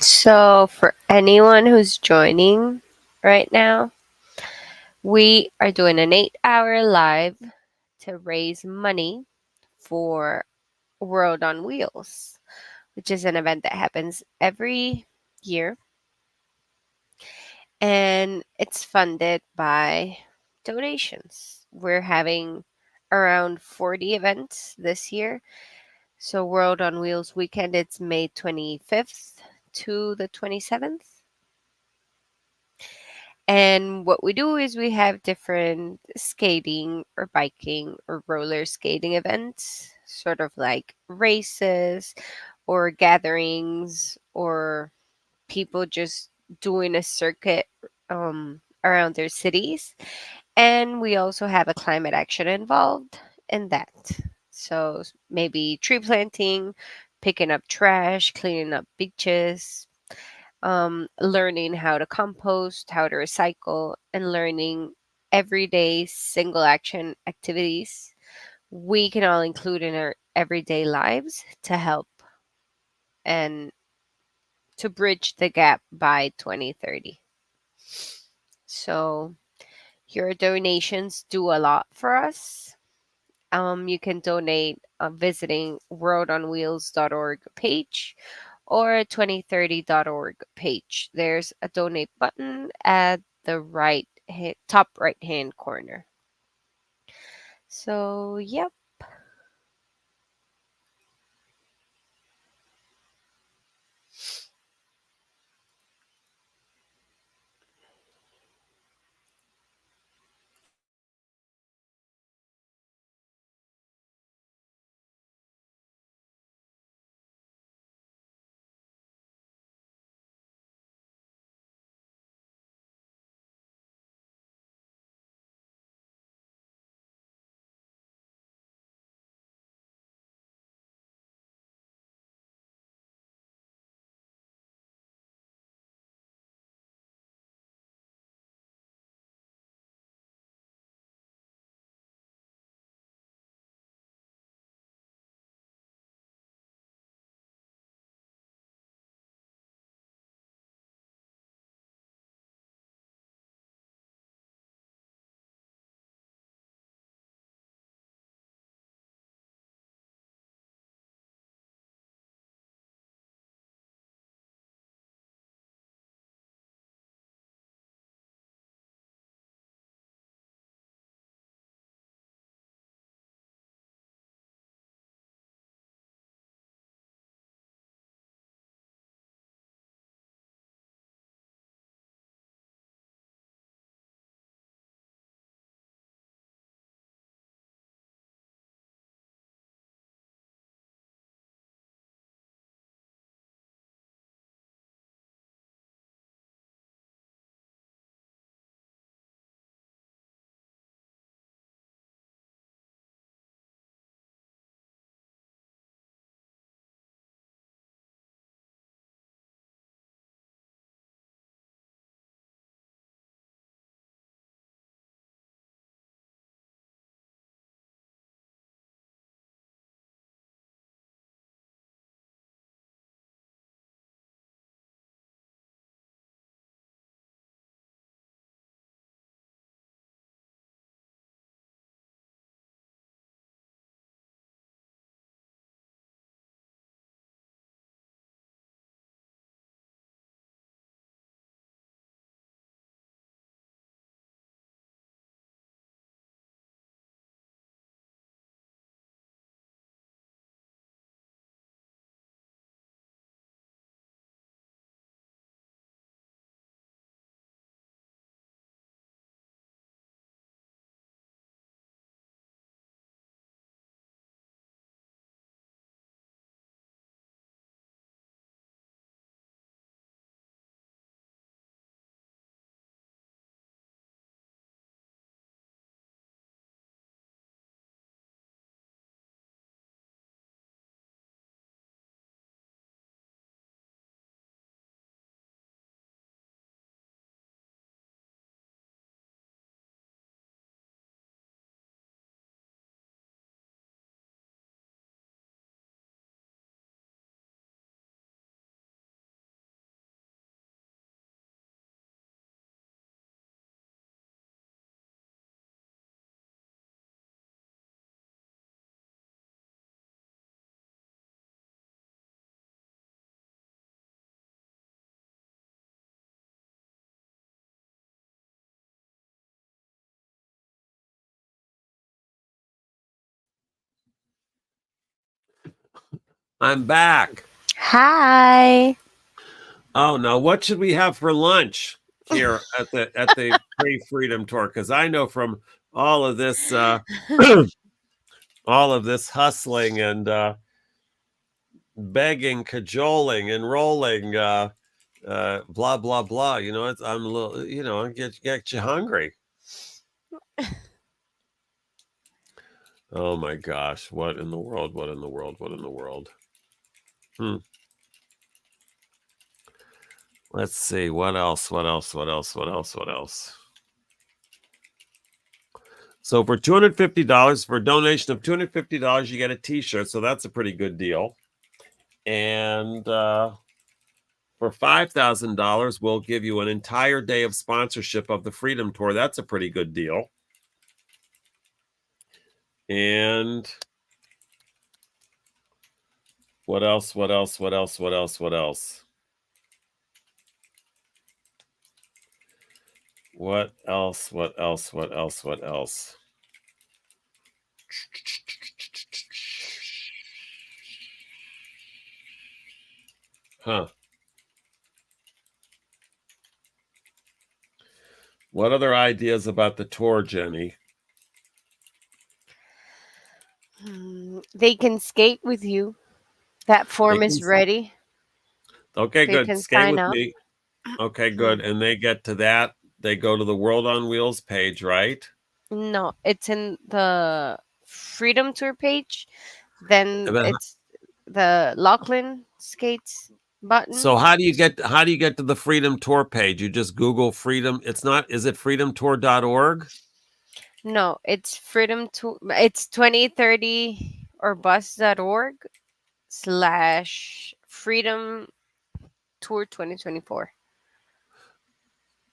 So, for anyone who's joining right now, we are doing an 8-hour live to raise money for World on Wheels, which is an event that happens every year. And it's funded by donations. We're having around 40 events this year. So, World on Wheels weekend, it's May 25th to the 27th. And what we do is we have different skating or biking or roller skating events, sort of like races or gatherings or people just doing a circuit around their cities. And we also have a climate action involved in that. So maybe tree planting, picking up trash, cleaning up beaches, learning how to compost, how to recycle, and learning everyday single action activities we can all include in our everyday lives to help and to bridge the gap by 2030. So, your donations do a lot for us. You can donate visiting worldonwheels.org page or 2030.org page. There's a donate button at the top right hand corner. So, yep. I'm back. Hi. Oh no, what should we have for lunch here at the pre-freedom tour? Because I know from all of this all of this hustling and begging, cajoling, enrolling, blah blah blah. You know, I'm a little, get you hungry. Oh my gosh, what in the world? What in the world? What in the world? Hmm. Let's see. What else? What else? What else? What else? What else? So for $250, for a donation of $250, you get a T-shirt. So that's a pretty good deal. And for $5,000, we'll give you an entire day of sponsorship of the Freedom Tour. That's a pretty good deal. And what else? What else? What else? What else? What else? What else? What else? What else? What else? Huh. What other ideas about the tour, Jenny? They can skate with you. That They form can, is ready. okay, They good. can Skate sign with up. me. Okay, good. And they get to that. They go to the World on Wheels page, right? No, it's in the Freedom Tour page. Then And then, it's the Lachlan Skates button. so how do you get to the Freedom Tour page? You just Google Freedom. It's not, is it freedomtour.org? No, it's Freedom Tour. It's 2030 or bus.org/Freedom Tour 2024.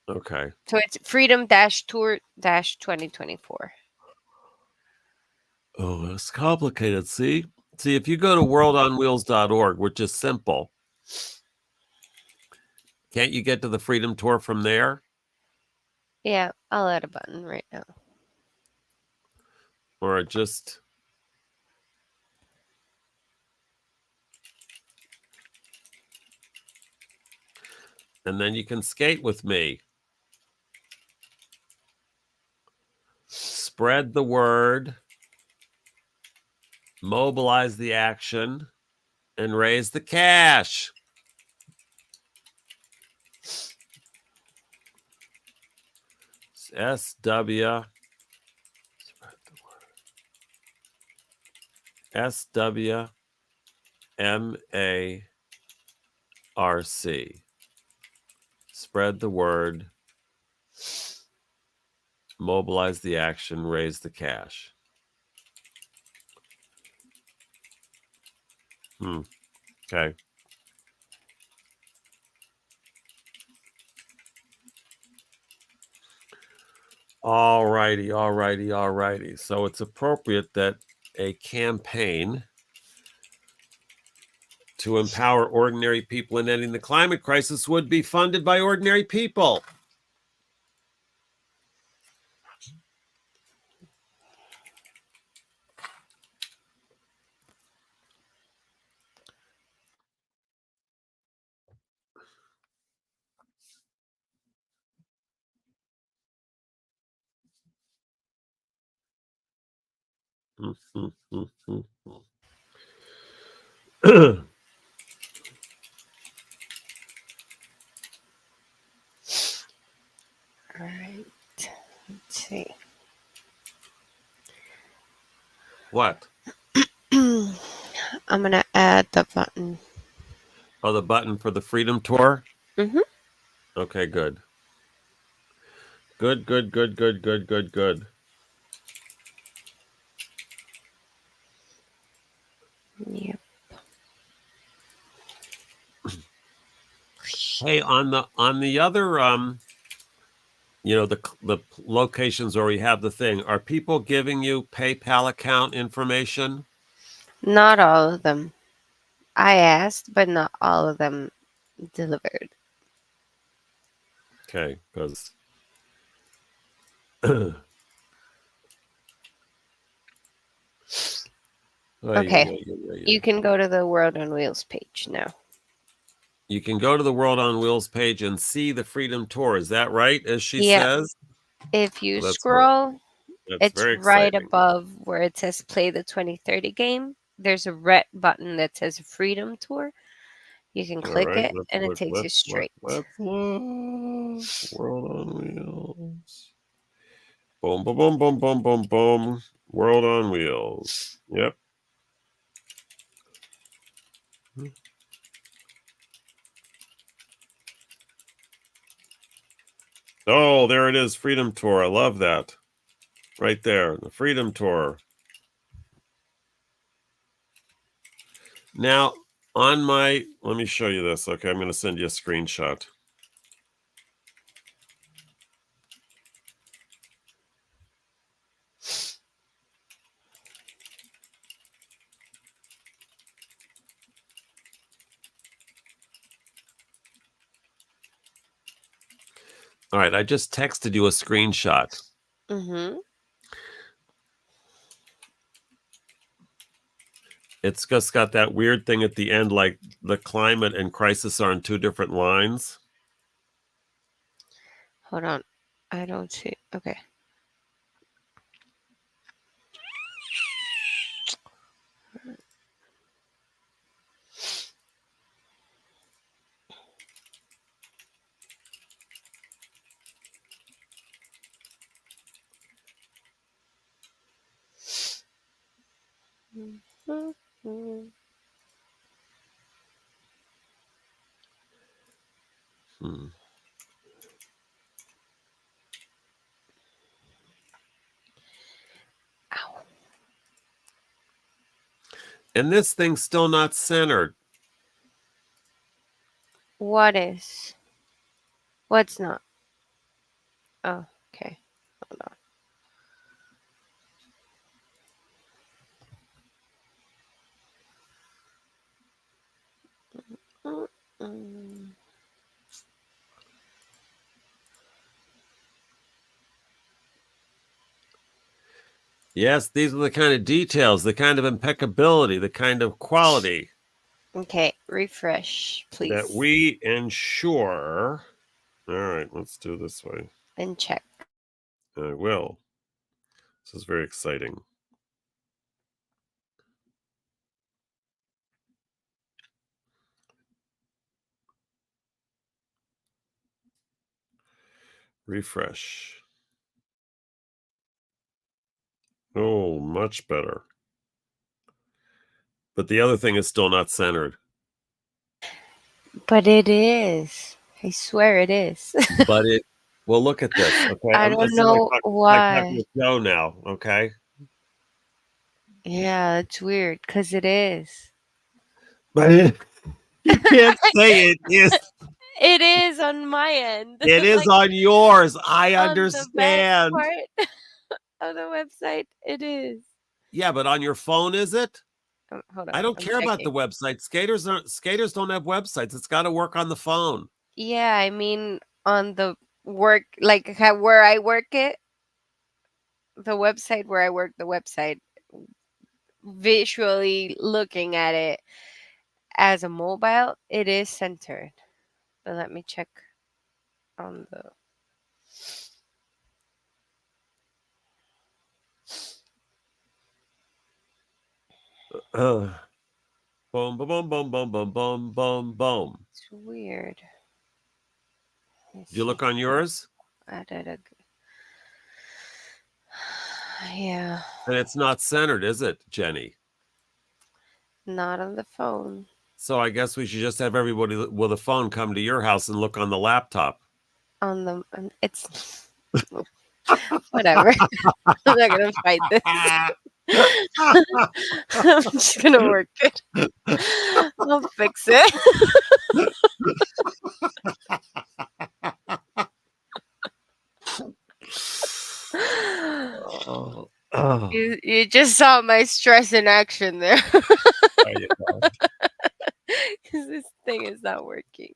Okay. So it's freedom-tour-2024. Oh, it's complicated. See? See, if you go to worldonwheels.org, which is simple, can't you get to the Freedom Tour from there? Yeah, I'll add a button right now. Or just, and then you can skate with me. Spread the word, mobilize the action, and raise the cash. SW SWMARC. Spread the word, mobilize the action, raise the cash. Okay. All righty, all righty, all righty. So it's appropriate that a campaign to empower ordinary people in ending the climate crisis would be funded by ordinary people. All right. Let's see. What? I'm gonna add the button. Oh, the button for the Freedom Tour? Mm-hmm. Okay, good. Good, good, good, good, good, good, good. Yep. Hey, on the other the locations where we have the thing, are people giving you PayPal account information? Not all of them. I asked, but not all of them delivered. Okay, because Okay. You can go to the World on Wheels page now. You can go to the World on Wheels page and see the Freedom Tour. Is that right? As she Yeah. says. If you Well, scroll, that's it's very right exciting. above where it says play the 2030 game. There's a red button that says Freedom Tour. You can All click right, it and it takes you straight. Let's look. World on Wheels. Boom, boom, boom, boom, boom, boom, boom. World on Wheels. Yep. Oh, there it is. Freedom Tour. I love that. Right there. The Freedom Tour. Now, on my, let me show you this. Okay, I'm going to send you a screenshot. All right, I just texted you a screenshot. Mm-hmm. It's just got that weird thing at the end, like the climate and crisis are on two different lines. Hold on. I don't see. Okay. Mm-hmm. Hmm. Ow. And this thing's still not centered. What is? What's not? Oh, okay. Hold on. Mm-mm. Yes, these are the kind of details, the kind of impeccability, the kind of quality Okay, refresh, please. that we ensure. All right, let's do it this way. And check. I will. This is very exciting. Refresh. Oh, much better. But the other thing is still not centered. But it is. I swear it is. But it, well, look at this. Okay, I don't know like talking why. with Joe now. Okay, Yeah, it's weird because it is. but you can't say it is. It is on my end. It is Like on yours. I on the back understand. part of the website, it is. Yeah, but on your phone, is it? Hold on, I don't I'm care about the checking. website. Skaters don't have websites. It's got to work on the phone. Yeah, I mean on the work, like where I work it, the website where I work the website, visually looking at it as a mobile, it is centered. But let me check on the. Boom, boom, boom, boom, boom, boom, boom, boom, boom. It's weird. Did you look on yours? Yeah, And it's not centered, is it, Jenny? not on the phone. So I guess we should just have everybody with a phone come to your house and look on the laptop. It's whatever. I'm not gonna fight this. I'm just gonna work it. I'll fix it. Oh, oh. You just saw my stress in action there. There you go. Because this thing is not working.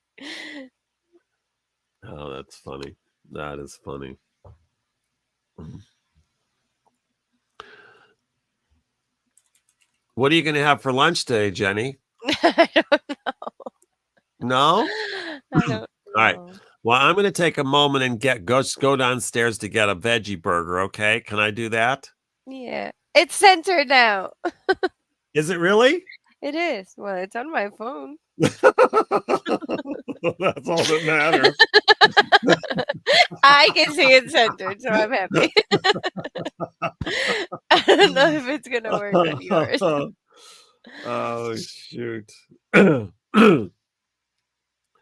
Oh, that's funny. That is funny. What are you going to have for lunch today, Jenny? I don't No? I don't All right. know. Well, I'm going to take a moment and go downstairs to get a veggie burger. Okay, can I do that? Yeah. It's centered now. Is it really? It is. Well, it's on my phone. That's all that matters. I can see it centered, so I'm happy. I don't know if it's gonna work on yours. Oh shoot!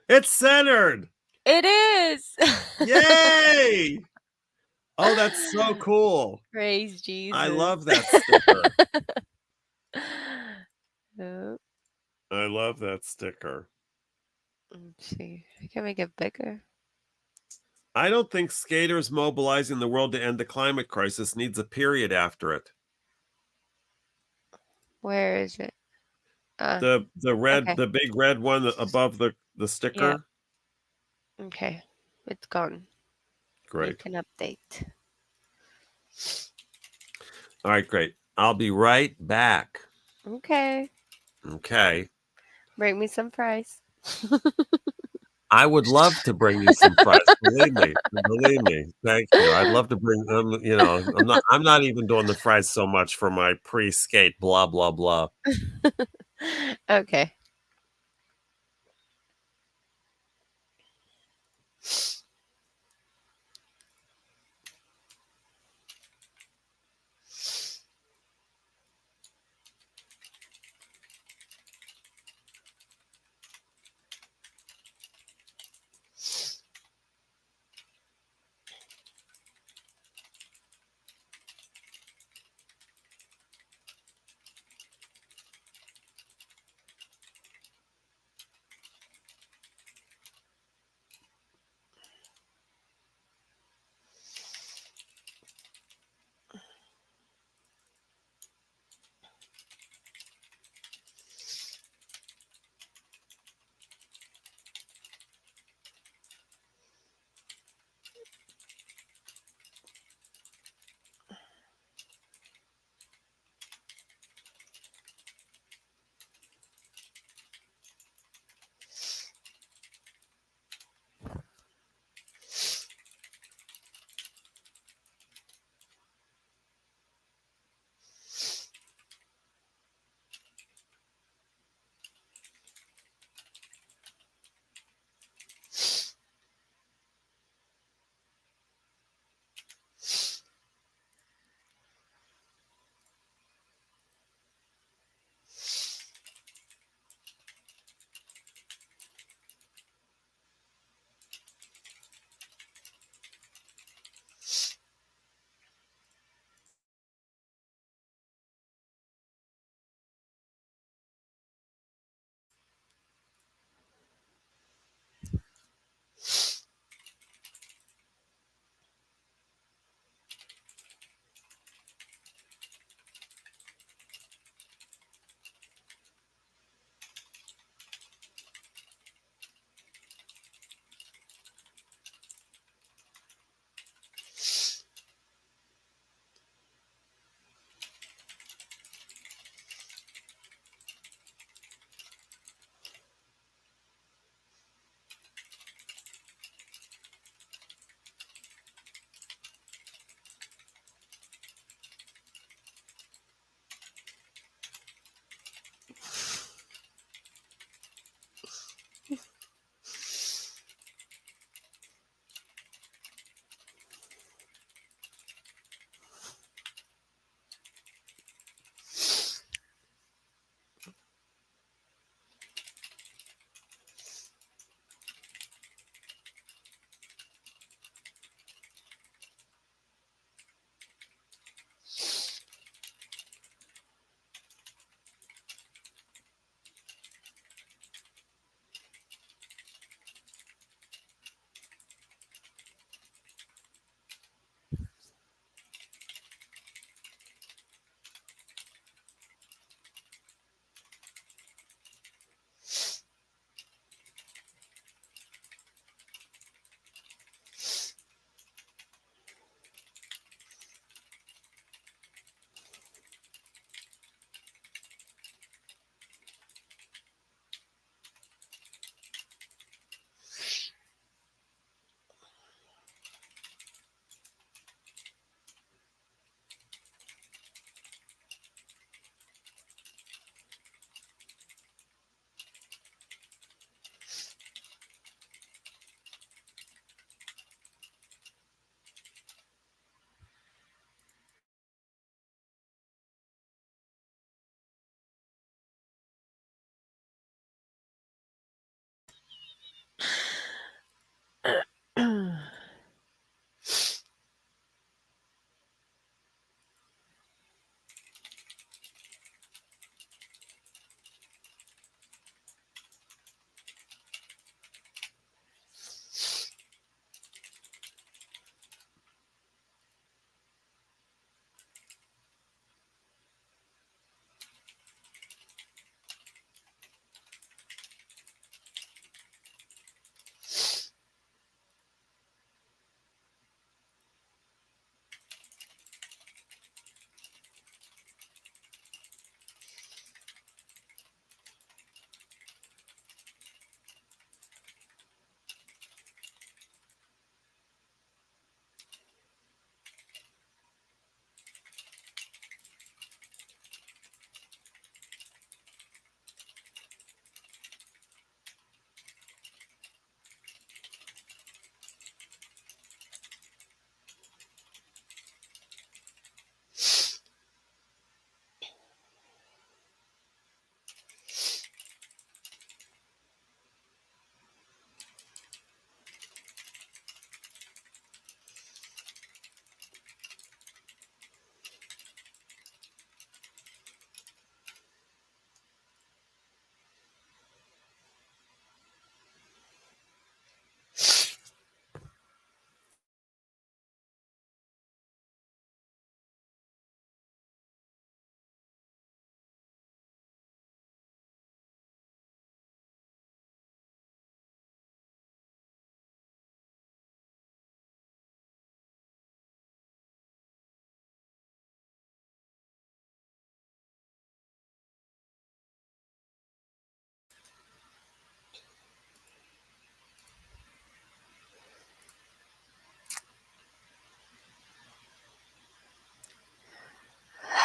It's centered. It is. Yay! Oh, that's so cool. Praise I Jesus. love that sticker. Oh, I love that sticker. let's see. I can make it bigger. I don't think skaters mobilizing the world to end the climate crisis needs a period after it. Where is it? The Okay. big red one above the Yeah. sticker. Okay. It's gone. Great. Make an update. All right, great. I'll be right back. Okay. Okay. Bring me some fries. I would love to bring you some fries. Believe me. Believe me. Thank you. I'd love to bring I'm not even doing the fries so much for my pre-skate blah blah blah. Okay.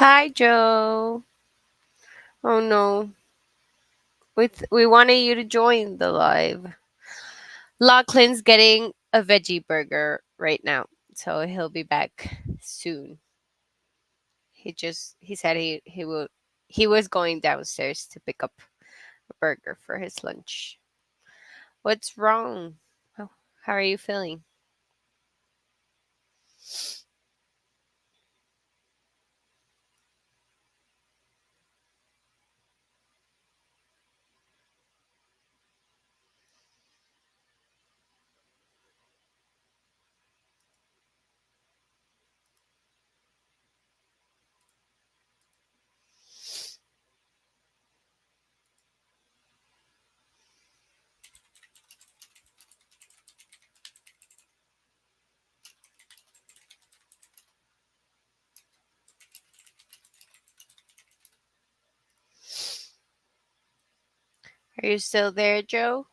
Hi, Joe. Oh no, we wanted you to join the live. Lachlan's getting a veggie burger right now, so he'll be back soon. He said he was going downstairs to pick up a burger for his lunch. What's wrong? How are you feeling? Are you still there, Joe?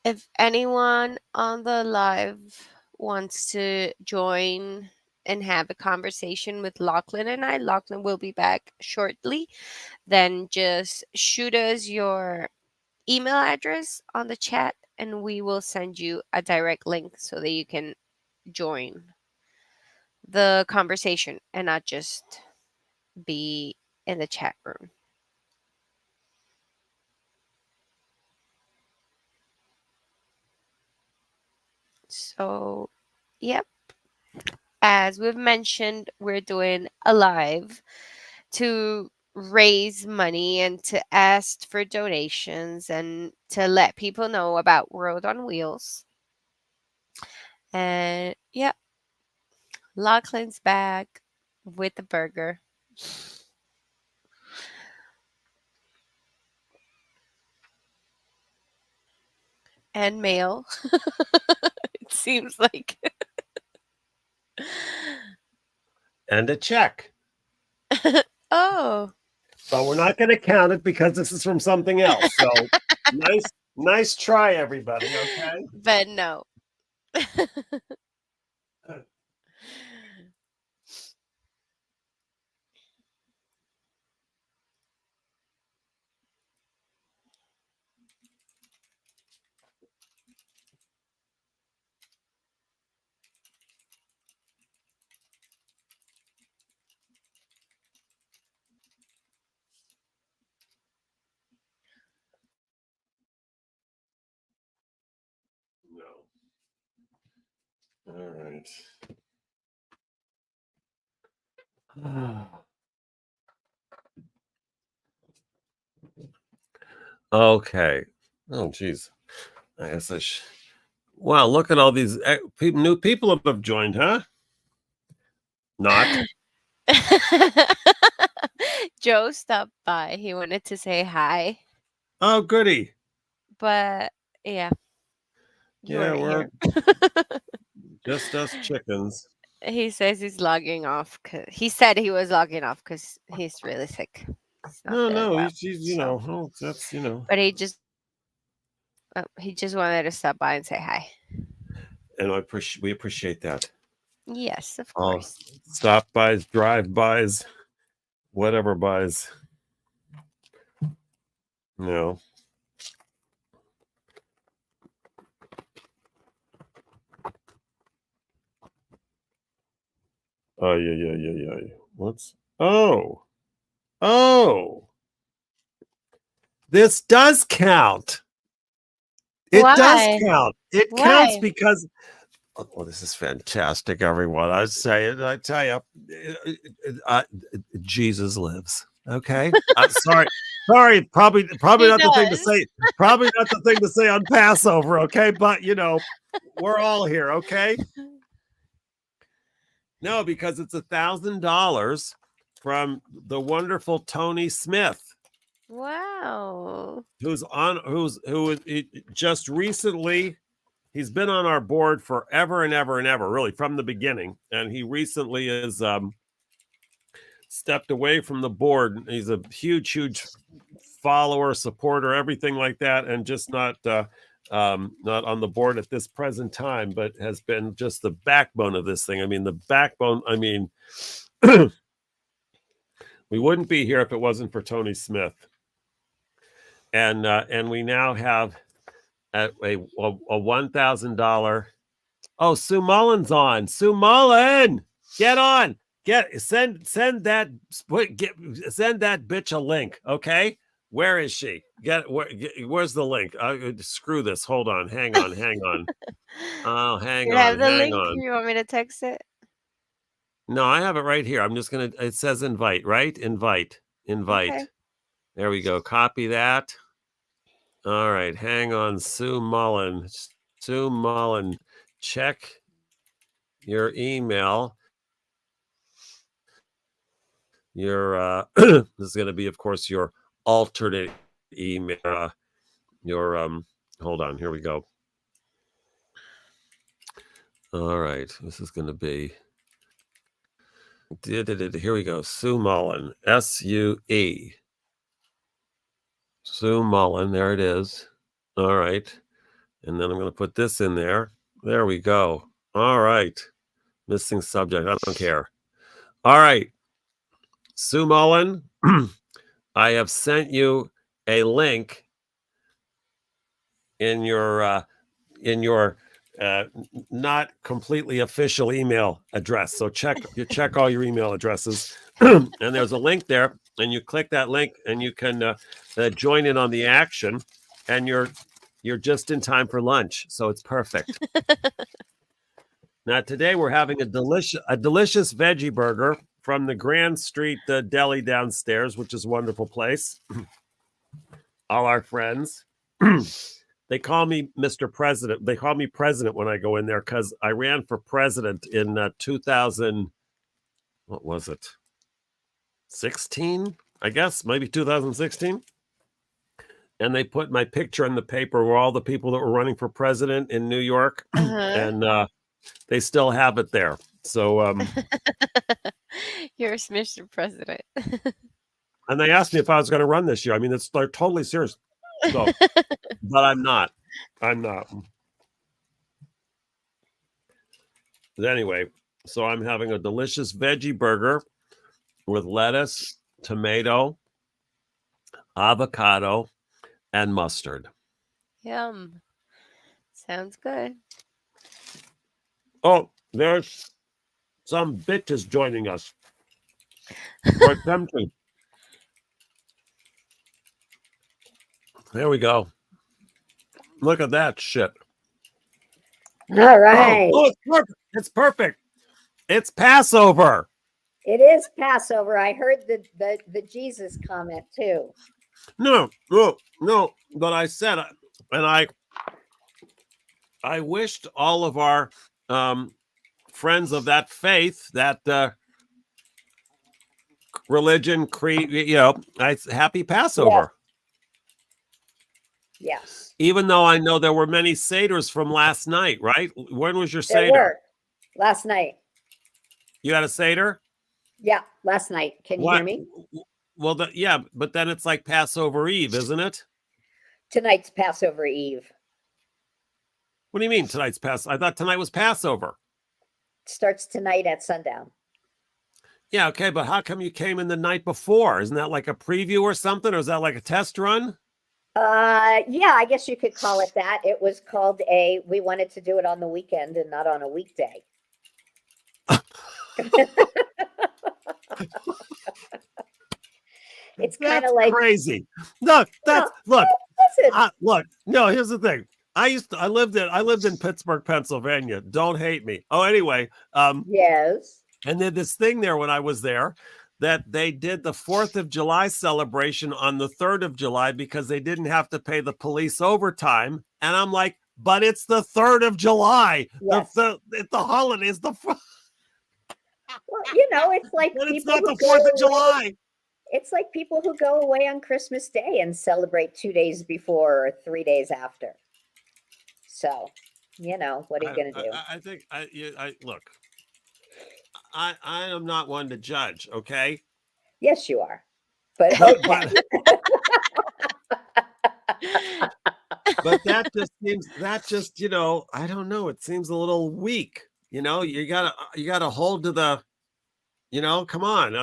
If anyone on the live wants to join and have a conversation with Lachlan and I, Lachlan will be back shortly. Then just shoot us your email address on the chat and we will send you a direct link so that you can join the conversation and not just be in the chat room. So, yep. As we've mentioned, we're doing a live to raise money and to ask for donations and to let people know about World on Wheels. And yeah, Lachlan's back with the burger. And mail. It seems like. And a check. Oh. But we're not going to count it because this is from something else. So nice try, everybody. Okay. But no. No. All right. Okay. Oh, geez. I guess I should. Wow, look at all these new people have joined, huh? Not. Joe stopped by. He wanted to say hi. Oh, goody. But yeah, you Yeah, weren't we're here. just us chickens. He says he's logging off. He said he was logging off because he's really sick. He's not feeling No, well. he's So, that's but he just wanted to stop by and say hi. and we appreciate that. Yes, of All course. stop bys, drive bys, whatever buys. No. Oh yeah. What's oh. This does count. It does Why? count. It counts Why? because this is fantastic, everyone. I say it. I tell you, Jesus lives. Okay. Sorry. Probably He not the thing to does. say. Probably not the thing to say on Passover. Okay, but we're all here. Okay. No, because it's $1,000 from the wonderful Tony Smith, Wow. who just recently. He's been on our board forever and ever and ever, really from the beginning. And he recently is stepped away from the board. He's a huge follower, supporter, everything like that, and just not on the board at this present time, but has been just the backbone of this thing. I mean, the backbone. I mean, we wouldn't be here if it wasn't for Tony Smith. And we now have a $1,000. Oh, Sue Mullen's on. Sue Mullen, get on. Send that bitch a link. Okay, where is she? Where's the link? Screw this. Hold on. Hang on. Oh, hang You have on. the link? On. You want me to text it? No, I have it right here. I'm just gonna. It says invite, right? Invite. Okay. There we go. Copy that. All right. Hang on, Sue Mullen. Sue Mullen, check your email. Your this is going to be, of course, your alternate email. Hold on, here we go. All right, this is going to be. Here we go. Sue Mullen, SUE. Sue Mullen, there it is. All right, and then I'm going to put this in there. There we go. All right, missing subject. I don't care. All right, Sue Mullen, I have sent you a link in your not completely official email address. So check all your email addresses, and there's a link there, and you click that link, and you can join in on the action, and you're just in time for lunch, so it's perfect. Now today we're having a delicious veggie burger from the Grand Street Deli downstairs, which is a wonderful place. All our friends. They call me Mr. President. They call me president when I go in there because I ran for president in 2000. What was it? 16, I guess, maybe 2016. And they put my picture in the paper where all the people that were running for president in New York, and they still have it there. So You're Mr. President. and they asked me if I was going to run this year. I mean, they're totally serious. So, but I'm not. I'm not. But anyway, so I'm having a delicious veggie burger with lettuce, tomato, avocado, and mustard. Yum. Sounds good. Oh, there's some bitches joining us. Or attempting. There we go. Look at that shit. All right. Oh, it's perfect. It's perfect. It's Passover. It is Passover. I heard the Jesus comment too. No. But I said, and I wished all of our friends of that faith, that religion, creed, happy Passover. Yes. Even though I know there were many seders from last night, right? When was your There seder? were. Last night. You had a seder? Yeah, last night. Can you hear me? Well, yeah, but then it's like Passover Eve, isn't it? Tonight's Passover Eve. What do you mean tonight's Passover? I thought tonight was Passover. Starts tonight at sundown. Yeah, okay, but how come you came in the night before? Isn't that like a preview or something? Or is that like a test run? Yeah, I guess you could call it that. It was called we wanted to do it on the weekend and not on a weekday. It's kind of like crazy. Look, look. Listen. Look. No, here's the thing. I lived in Pittsburgh, Pennsylvania. Don't hate me. Oh, anyway. Yes. And then this thing there when I was there, that they did the 4th of July celebration on the 3rd of July because they didn't have to pay the police overtime. And I'm like, but it's the 3rd of July. Yes. The holiday is Well, it's like but it's people not who the 4th of go July. away. It's like people who go away on Christmas Day and celebrate 2 days before or 3 days after. So, what are you going to do? I think look. I am not one to judge, okay? Yes, you are. But okay. But that just I don't know. It seems a little weak. You gotta hold to the, come on.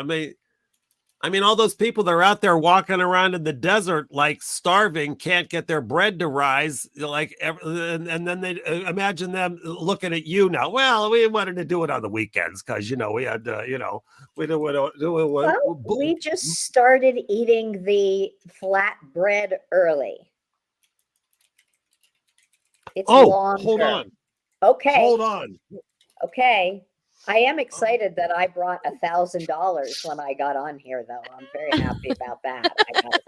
I mean, all those people that are out there walking around in the desert, like starving, can't get their bread to rise. And then they imagine them looking at you now. Well, we wanted to do it on the weekends because, we had, we don't do it. Well, we just started eating the flat bread early. It's longer. Hold on. Okay. Hold on. Okay. I am excited that I brought $1,000 when I got on here, though. I'm very happy about that. I gotta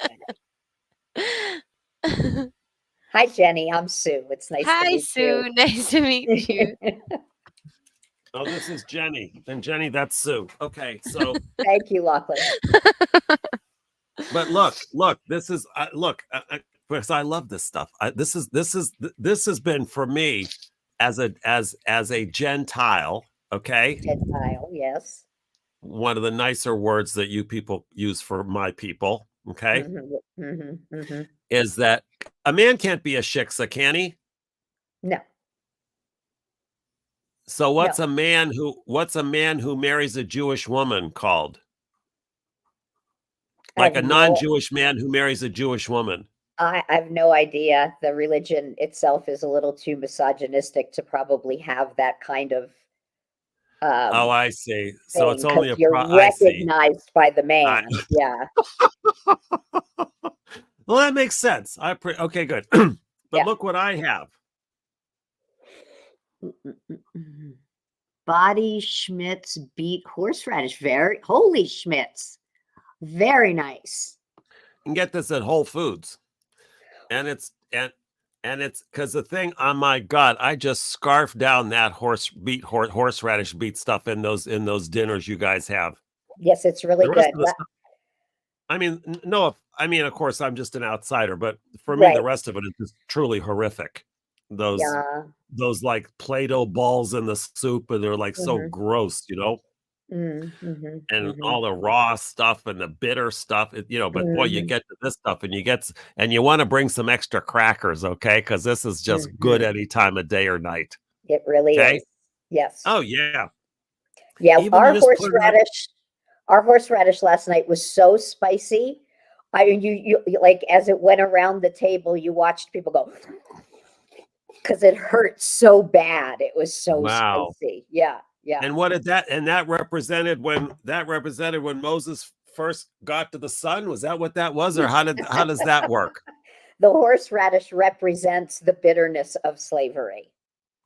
say. Hi, Jenny. I'm Sue. It's nice to meet you. Hi, Sue. Nice to meet you. Oh, this is Jenny. And Jenny, that's Sue. Okay, so. Thank you, Lachlan. But look, this is, because I love this stuff. This has been for me as a Gentile. Okay. Gentile, yes. One of the nicer words that you people use for my people, okay, is that a man can't be a shiksa, can he? No. So what's a man who marries a Jewish woman called? Like a non-Jewish man who marries a Jewish woman. I have no idea. The religion itself is a little too misogynistic to probably have that kind of Oh, um, I see. So thing it's because only a you're I see. recognized by the I, man. Yeah, well, that makes sense. Okay, good. But yeah. look what I have. Body Schmitz beet horseradish. Very holy Schmitz. Very nice. You can get this at Whole Foods, and it's because the thing. Oh my God, I just scarfed down that horseradish beet stuff in those dinners you guys have. Yes, it's really The rest good. of the stuff. I mean, no. I mean, of course, I'm just an outsider, but for me, the Right. rest of it is just truly horrific. Those Yeah. those like Play-Doh balls in the soup, and they're like so Mm-hmm. gross, Mm-hmm. and Mm-hmm. all the raw stuff and the bitter stuff, but boy, you Mm-hmm. get to this stuff and you want to bring some extra crackers, okay? Because this is just good Mm-hmm. any time of day or night. It really Okay. is. Yes. Oh yeah. Yeah. Even you just put it on. Our horseradish last night was so spicy. You like as it went around the table, you watched people go because it hurt so bad. It was so Wow. spicy. Yeah. Yeah. And what did that represented when Moses first got to the sun? Was that what that was, or how does that work? The horseradish represents the bitterness of slavery.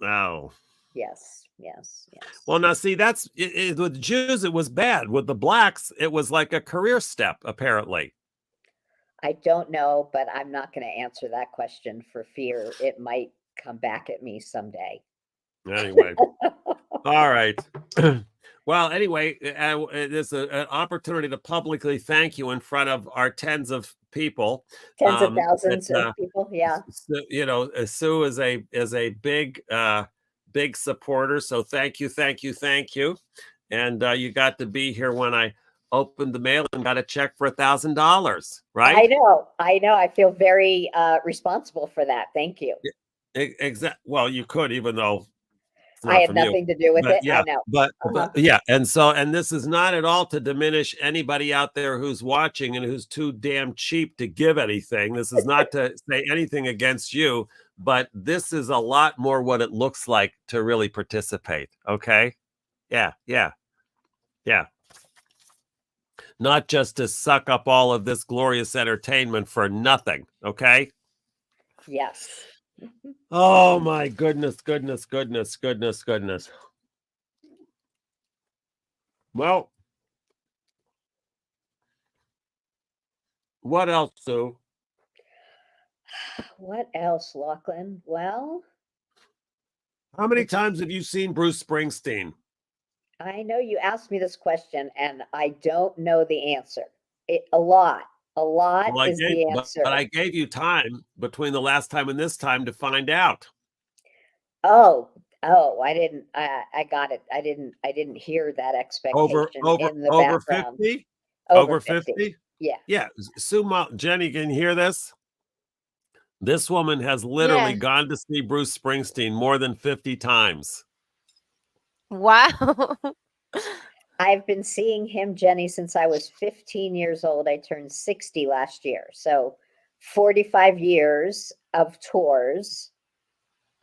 Oh. Yes. Yes. Yes. Well, now see, that's with the Jews, it was bad. With the blacks, it was like a career step, apparently. I don't know, but I'm not going to answer that question for fear it might come back at me someday. Anyway, all right. Well, anyway, there's an opportunity to publicly thank you in front of our tens of people. Tens of That thousands of people. Yeah. Sue is a big supporter. So thank you. And you got to be here when I opened the mail and got a check for $1,000, right? I know. I feel very responsible for that. Thank you. Exactly. Well, you could, even though it's I not had from you. nothing to do with But it. yeah, I know. but Uh-huh. yeah, and this is not at all to diminish anybody out there who's watching and who's too damn cheap to give anything. This is not to say anything against you, but this is a lot more what it looks like to really participate. Okay. Yeah. Not just to suck up all of this glorious entertainment for nothing. Okay. Yes. Oh my goodness. Well, what else, Sue? What else, Lachlan? Well, How many times have you seen Bruce Springsteen? I know you asked me this question and I don't know the answer. A lot. A lot Well, is the answer. but I gave you time between the last time and this time to find out. Oh, I didn't. I got it. I didn't hear that expectation in the Over background. 50? Over 50. Yeah. Yeah. Jenny, can you hear this? This woman has literally Yes. gone to see Bruce Springsteen more than 50 times. Wow. I've been seeing him, Jenny, since I was 15 years old. I turned 60 last year. So 45 years of tours,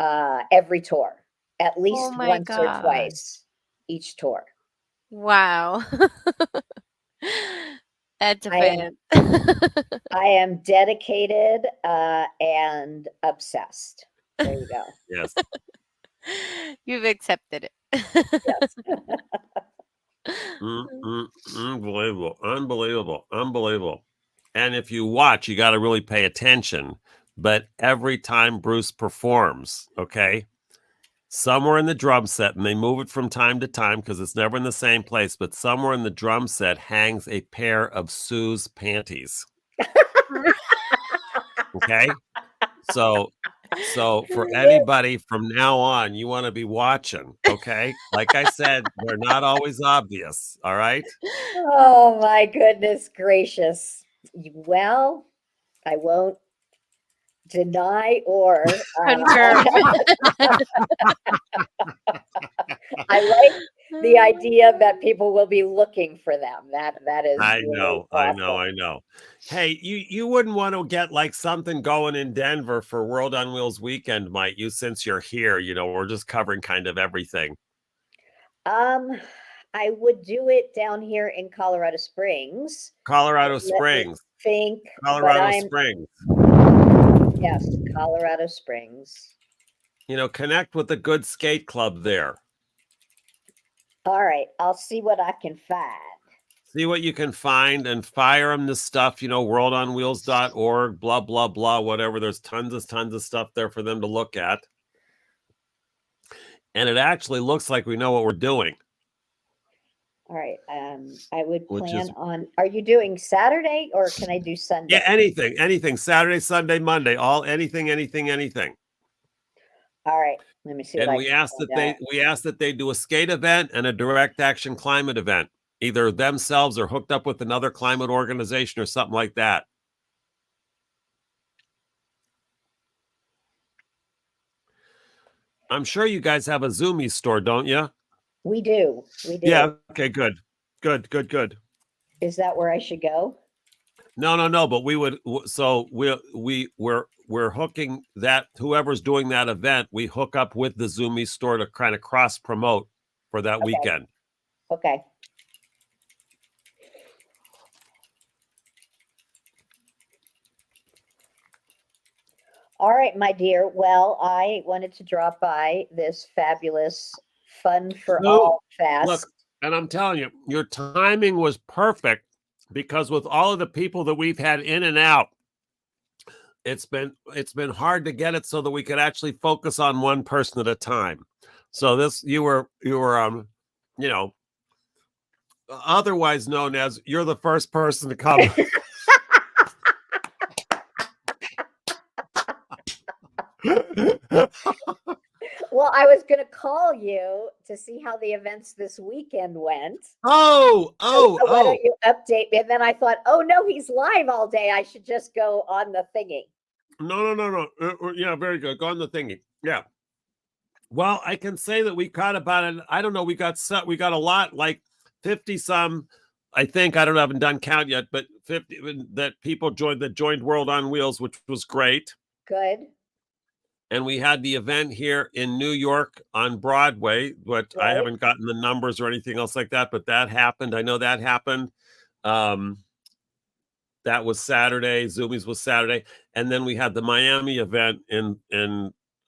every tour, at least my once or God. twice each tour. Wow. That's a I am- fan. I am dedicated and obsessed. There you go. Yes. You've accepted it. Yes. Unbelievable. And if you watch, you got to really pay attention. But every time Bruce performs, okay, somewhere in the drum set, and they move it from time to time because it's never in the same place, but somewhere in the drum set hangs a pair of Sue's panties. Okay. So for anybody from now on, you want to be watching. Okay. Like I said, they're not always obvious. All right. Oh my goodness gracious. Well, I won't deny or Confirm. I the idea that people will be looking for them. That is I really know, I know, awesome. I know. Hey, you wouldn't want to get like something going in Denver for World on Wheels weekend, might you? Since you're here, we're just covering kind of everything. I would do it down here in Colorado Springs. Colorado Let me Springs, think, but Colorado I'm Springs. yes, Colorado Springs. Connect with a good skate club there. All right, I'll see what I can find. See what you can find and fire them the stuff, worldonwheels.org, blah, blah, blah, whatever. There's tons of stuff there for them to look at. And it actually looks like we know what we're doing. All right, I would Which plan is- on, are you doing Saturday or can I do Sunday? Yeah, anything. Saturday, Sunday, Monday, anything. All right, let me see what And I we can asked find that out. we asked that they do a skate event and a direct action climate event, either themselves or hooked up with another climate organization or something like that. I'm sure you guys have a Zoomies store, don't you? We do. Yeah. Okay. Good. Is that where I should go? No. But we would. So we're hooking that whoever's doing that event. We hook up with the Zoomies store to kind of cross promote for that weekend. Okay. All right, my dear. Well, I wanted to drop by this fabulous Fun for So, All Fest. Look, and I'm telling you, your timing was perfect because with all of the people that we've had in and out, it's been hard to get it so that we could actually focus on one person at a time. So this you were otherwise known as you're the first person to come. Well, I was going to call you to see how the events this weekend went. Oh. Why don't you update me? And then I thought, oh no, he's live all day. I should just go on the thingy. No. Yeah, very good. Go on the thingy. Yeah. Well, I can say that we caught about it. I don't know. We got a lot, like 50 some. I think I haven't done count yet, but 50 that people joined World on Wheels, which was great. Good. And we had the event here in New York on Broadway, but I haven't gotten the numbers or anything else like that. But that happened. I know that happened. That was Saturday. Zoomies was Saturday, and then we had the Miami event in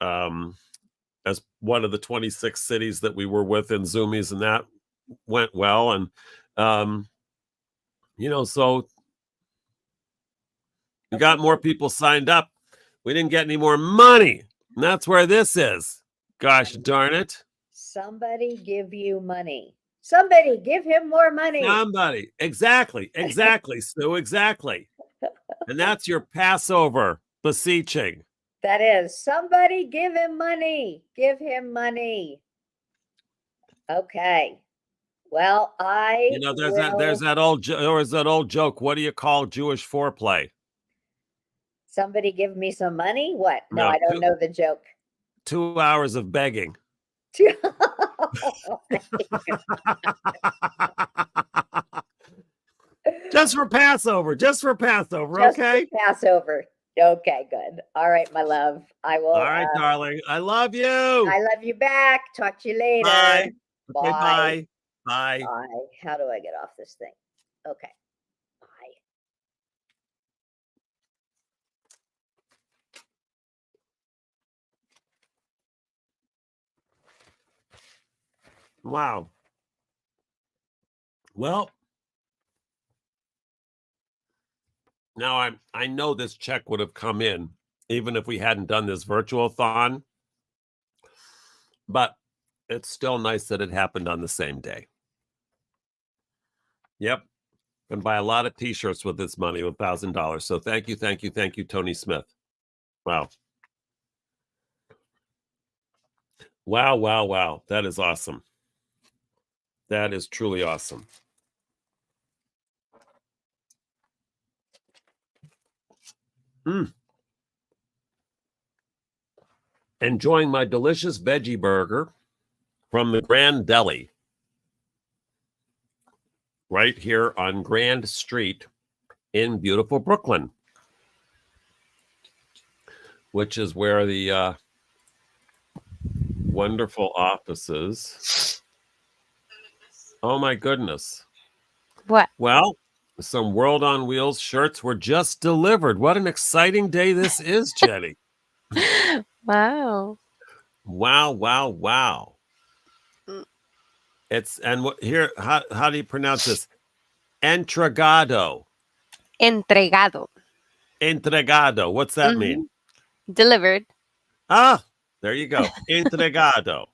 as one of the 26 cities that we were with in Zoomies, and that went well. And so we got more people signed up. We didn't get any more money. And that's where this is. Gosh darn it. Somebody give you money. Somebody give him more money. Somebody. Exactly, Sue, exactly. And that's your Passover beseeching. That is, somebody give him money. Give him money. Okay. Well, there's that old joke. What do you call Jewish foreplay? Somebody give me some money? What? No, No, I don't know the joke. 2 hours of begging. Just for Passover. Okay. Passover. Okay, good. All right, my love. I will. All right, darling. I love you. I love you back. Talk to you later. Bye. Bye. Okay, bye. Bye. Bye. How do I get off this thing? Okay. Bye. Wow. Well, now I know this check would have come in even if we hadn't done this Virtuathon, but it's still nice that it happened on the same day. Yep. And buy a lot of t-shirts with this money, $1,000. So thank you, Tony Smith. Wow. Wow. That is awesome. That is truly awesome. Enjoying my delicious veggie burger from the Grand Deli. right here on Grand Street in beautiful Brooklyn, which is where the wonderful offices. Oh my goodness. What? Well, some World on Wheels shirts were just delivered. What an exciting day this is, Jenny. Wow. Wow, wow, wow. Mm. It's and what here how do you pronounce this? Entregado. Entregado. Entregado. What's that mean? Delivered. Ah, there you go. Entregado.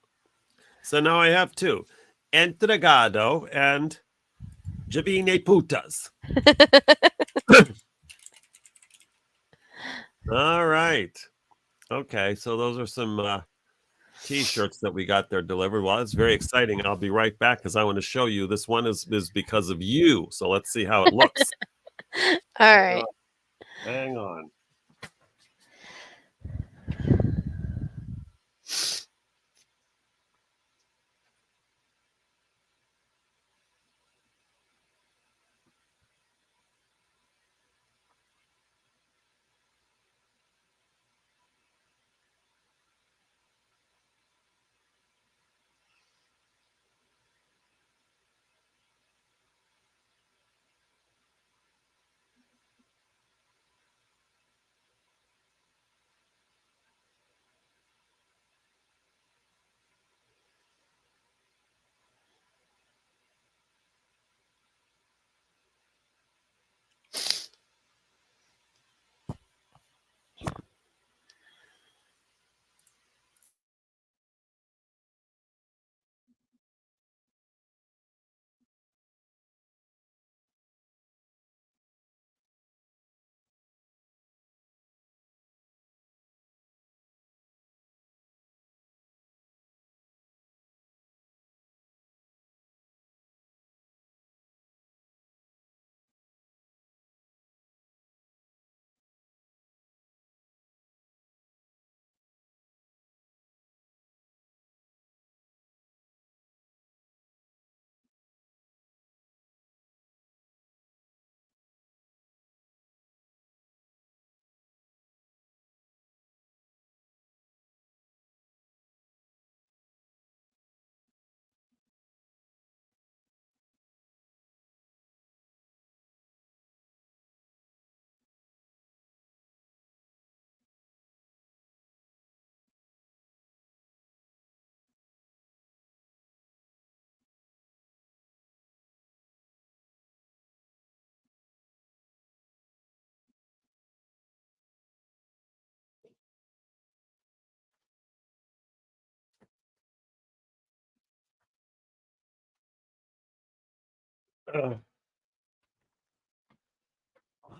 So now I have two. Entregado and Javine putas. All right. Okay, so those are some t-shirts that we got there delivered. Well, it's very exciting. I'll be right back because I want to show you. This one is because of you. So let's see how it looks. All right. Hang on.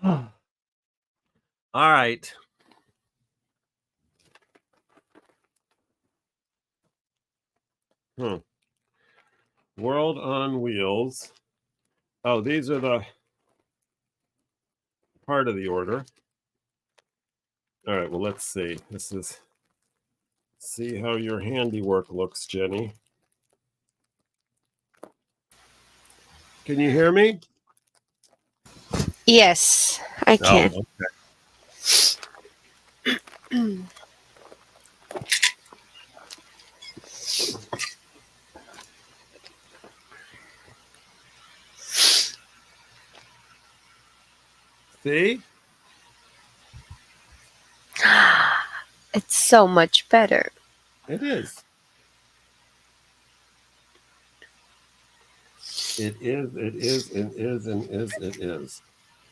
All right. World on Wheels. Oh, these are the part of the order. All right, well, let's see. See how your handiwork looks, Jenny. Can you hear me? Yes, I can. Oh, see? It's so much better. It is. It is, it is.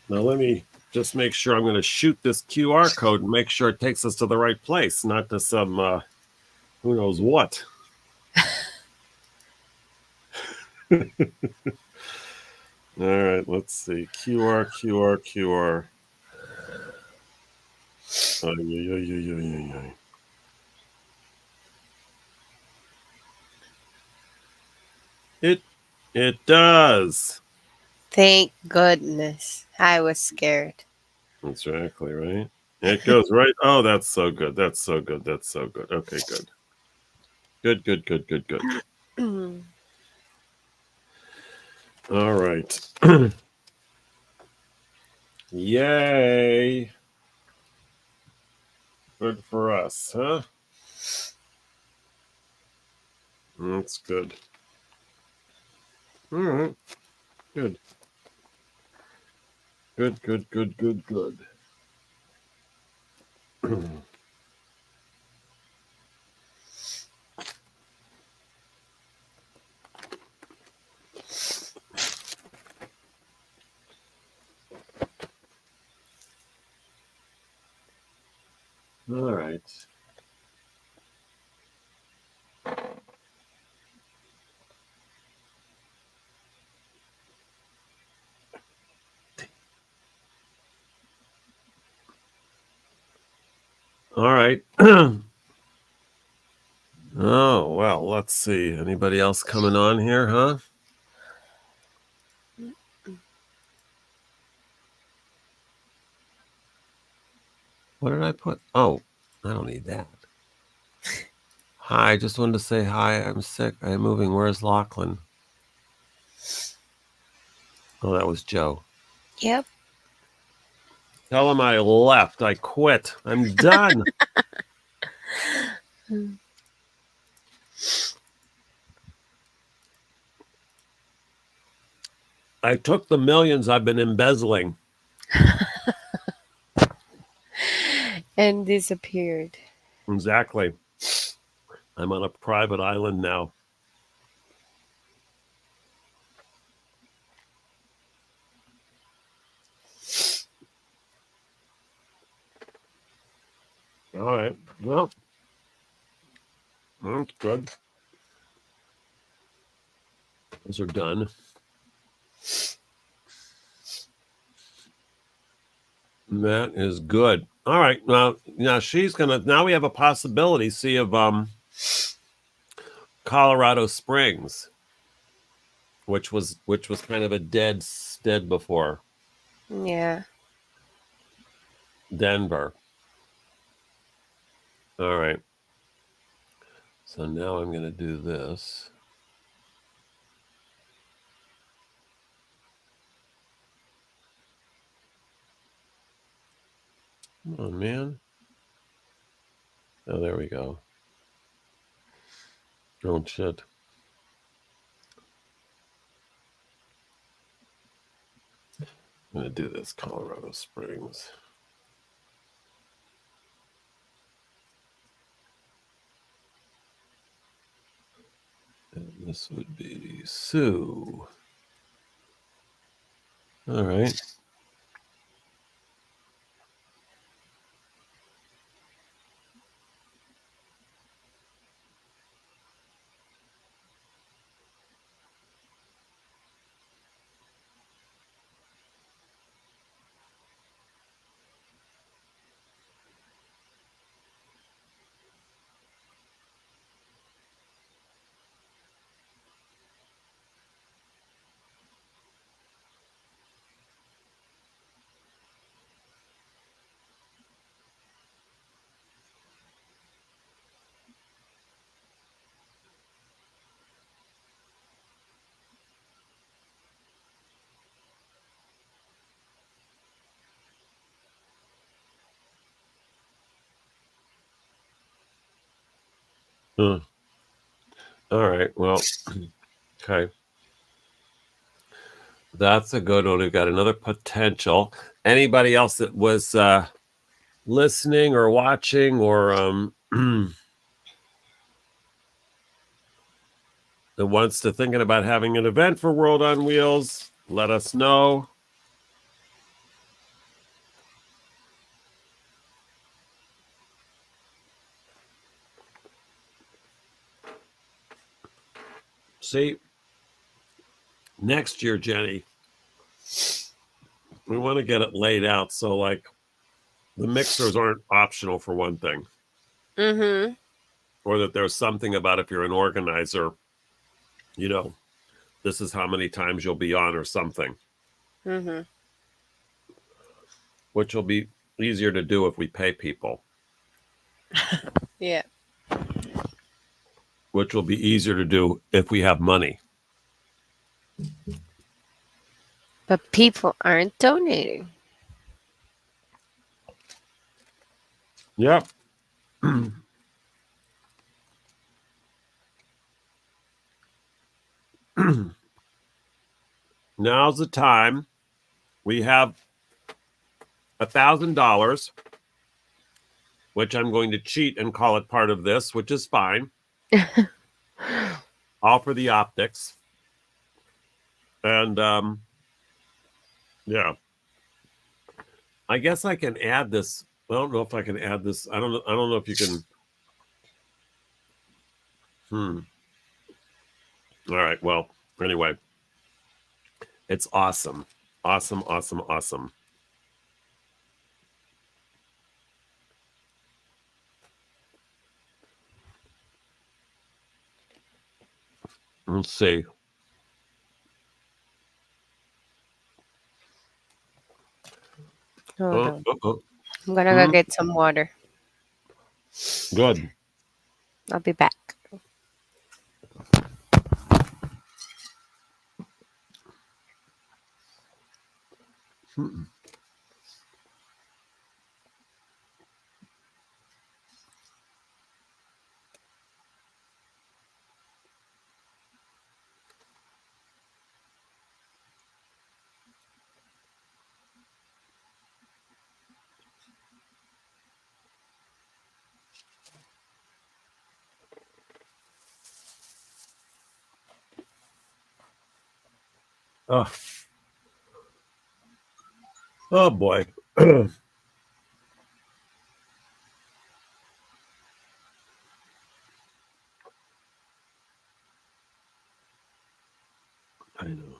Now let me just make sure I'm going to shoot this QR code and make sure it takes us to the right place, not to some who knows what. All right, let's see. QR. Ay, ay, ay, ay, ay, ay. It does. Thank goodness. I was scared. Exactly, right? It goes right. Oh, that's so good. That's so good. That's so good. Okay, good. Good. All right. Yay. Good for us, huh? That's good. All right. Good. Good, good, good, good, good. All right. All right. Oh, well, let's see. Anybody else coming on here, huh? What did I put? Oh, I don't need that. Hi, I just wanted to say hi. I'm sick. I'm moving. Where's Lachlan? Oh, that was Joe. Yep. Tell him I left. I quit. I'm done. I took the millions I've been embezzling. And disappeared. Exactly. I'm on a private island now. All right. Well, that's good. Those are done. That is good. All right. Now she's gonna. Now we have a possibility. See of Colorado Springs, which was kind of a dead before. Yeah. Denver. All right. So now I'm gonna do this. Come on, man. Oh, there we go. Oh, shit. I'm going to do this, Colorado Springs. And this would be Sue. All right. All right. Well, okay. That's a good one. We've got another potential. Anybody else that was listening or watching or that wants to thinking about having an event for World on Wheels, let us know. See, next year, Jenny, we want to get it laid out so like the mixers aren't optional for one thing. Mm-hmm. Or that there's something about if you're an organizer, you know, this is how many times you'll be on or something. Mm-hmm. Which will be easier to do if we pay people. Yeah. Which will be easier to do if we have money. But people aren't donating. Yep. Now's the time. We have $1,000, which I'm going to cheat and call it part of this, which is fine. All for the optics. And yeah. I guess I can add this. I don't know if I can add this. I don't know if you can. All right. Well, anyway. It's awesome. Awesome, awesome, awesome. Let's see. Hold on. I'm gonna go get some water. Good. I'll be back. Oh, oh boy. I know.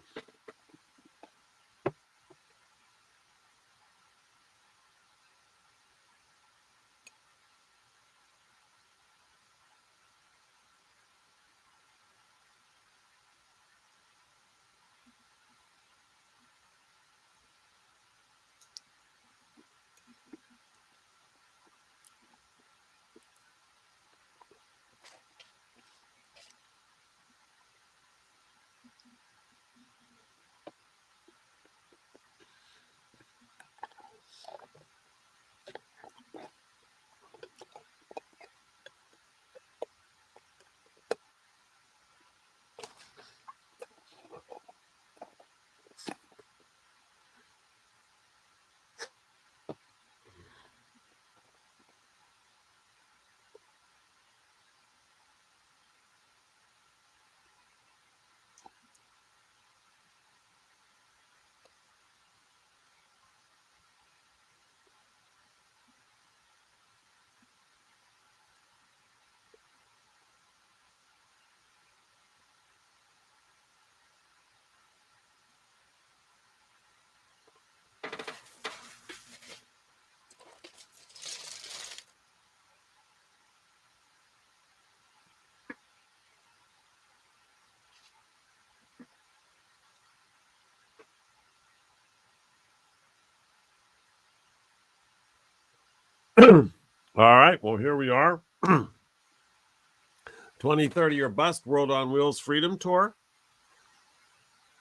All right. Well, here we are. 2030 or Bust World on Wheels Freedom Tour.